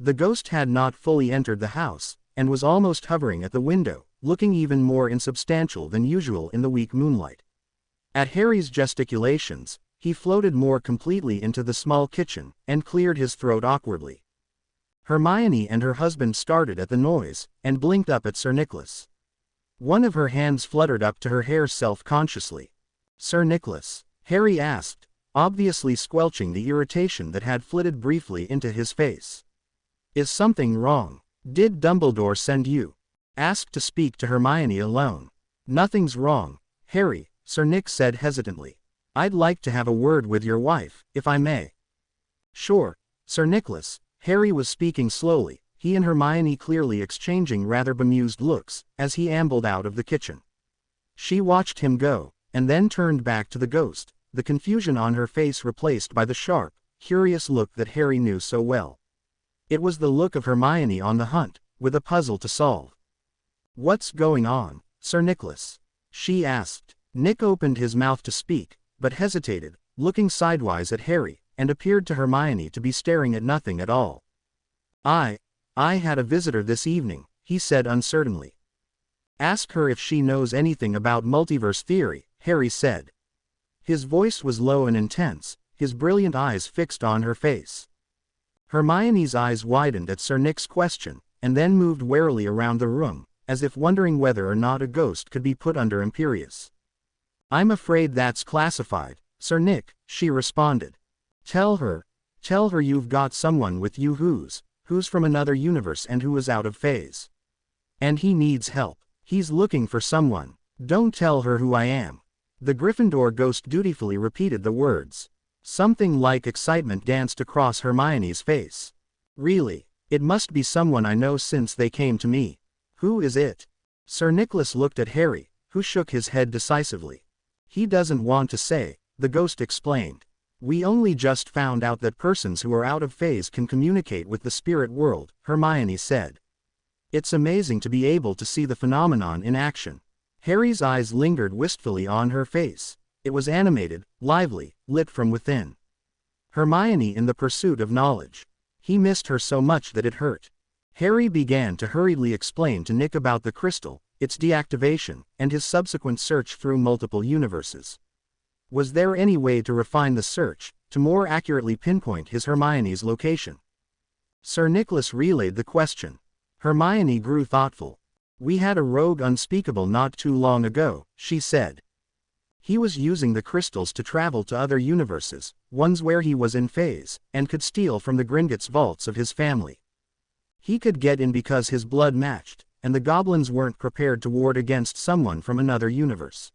The ghost had not fully entered the house, and was almost hovering at the window, looking even more insubstantial than usual in the weak moonlight. At Harry's gesticulations, he floated more completely into the small kitchen, and cleared his throat awkwardly. Hermione and her husband started at the noise, and blinked up at Sir Nicholas. One of her hands fluttered up to her hair self-consciously. Sir Nicholas? Harry asked, obviously squelching the irritation that had flitted briefly into his face. Is something wrong? Did Dumbledore send you? Asked to speak to Hermione alone. Nothing's wrong, Harry, Sir Nick said hesitantly. I'd like to have a word with your wife, if I may. Sure, Sir Nicholas. Harry was speaking slowly, he and Hermione clearly exchanging rather bemused looks, as he ambled out of the kitchen. She watched him go, and then turned back to the ghost, the confusion on her face replaced by the sharp, curious look that Harry knew so well. It was the look of Hermione on the hunt, with a puzzle to solve. What's going on, Sir Nicholas? She asked. Nick opened his mouth to speak, but hesitated, looking sidewise at Harry, and appeared to Hermione to be staring at nothing at all. I had a visitor this evening, he said uncertainly. Ask her if she knows anything about multiverse theory, Harry said. His voice was low and intense, his brilliant eyes fixed on her face. Hermione's eyes widened at Sir Nick's question, and then moved warily around the room, as if wondering whether or not a ghost could be put under Imperius. I'm afraid that's classified, Sir Nick, she responded. Tell her you've got someone with you who's from another universe and who is out of phase. And he needs help. He's looking for someone. Don't tell her who I am. The Gryffindor ghost dutifully repeated the words. Something like excitement danced across Hermione's face. Really? It must be someone I know since they came to me. Who is it? Sir Nicholas looked at Harry, who shook his head decisively. He doesn't want to say, the ghost explained. We only just found out that persons who are out of phase can communicate with the spirit world, Hermione said. It's amazing to be able to see the phenomenon in action. Harry's eyes lingered wistfully on her face. It was animated, lively, lit from within. Hermione in the pursuit of knowledge. He missed her so much that it hurt. Harry began to hurriedly explain to Nick about the crystal, its deactivation, and his subsequent search through multiple universes. Was there any way to refine the search, to more accurately pinpoint his Hermione's location? Sir Nicholas relayed the question. Hermione grew thoughtful. We had a rogue unspeakable not too long ago, she said. He was using the crystals to travel to other universes, ones where he was in phase, and could steal from the Gringotts vaults of his family. He could get in because his blood matched, and the goblins weren't prepared to ward against someone from another universe.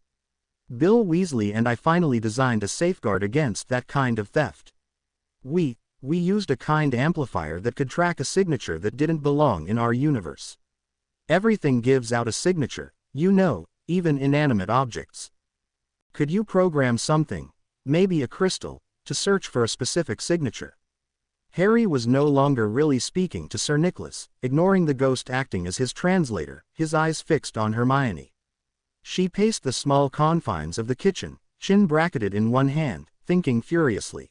Bill Weasley and I finally designed a safeguard against that kind of theft. We used a kind amplifier that could track a signature that didn't belong in our universe. Everything gives out a signature, you know, even inanimate objects. Could you program something, maybe a crystal, to search for a specific signature? Harry was no longer really speaking to Sir Nicholas, ignoring the ghost acting as his translator, his eyes fixed on Hermione. She paced the small confines of the kitchen, chin bracketed in one hand, thinking furiously.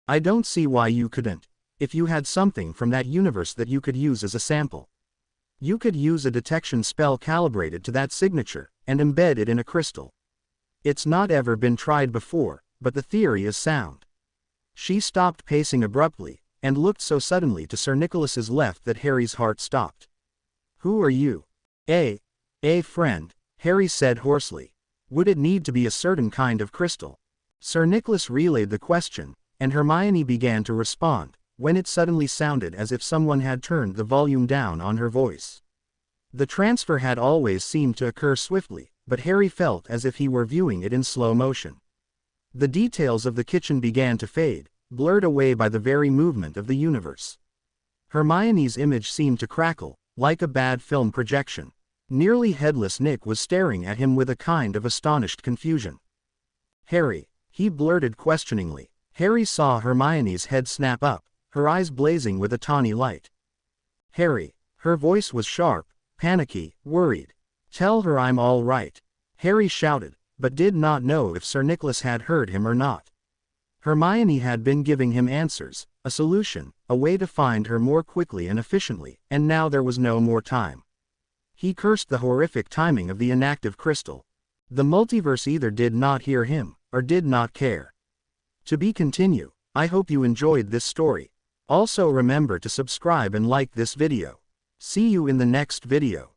I don't see why you couldn't, if you had something from that universe that you could use as a sample. You could use a detection spell calibrated to that signature, and embed it in a crystal. It's not ever been tried before, but the theory is sound. She stopped pacing abruptly, and looked so suddenly to Sir Nicholas's left that Harry's heart stopped. Who are you? A friend, Harry said hoarsely. Would it need to be a certain kind of crystal? Sir Nicholas relayed the question, and Hermione began to respond, when it suddenly sounded as if someone had turned the volume down on her voice. The transfer had always seemed to occur swiftly, but Harry felt as if he were viewing it in slow motion. The details of the kitchen began to fade, blurred away by the very movement of the universe. Hermione's image seemed to crackle, like a bad film projection. Nearly headless Nick was staring at him with a kind of astonished confusion. Harry, he blurted questioningly. Harry saw Hermione's head snap up, her eyes blazing with a tawny light. Harry, her voice was sharp, panicky, worried. Tell her I'm all right, Harry shouted, but did not know if Sir Nicholas had heard him or not. Hermione had been giving him answers, a solution, a way to find her more quickly and efficiently, and now there was no more time. He cursed the horrific timing of the inactive crystal. The multiverse either did not hear him, or did not care. To be continued. I hope you enjoyed this story. Also remember to subscribe and like this video. See you in the next video.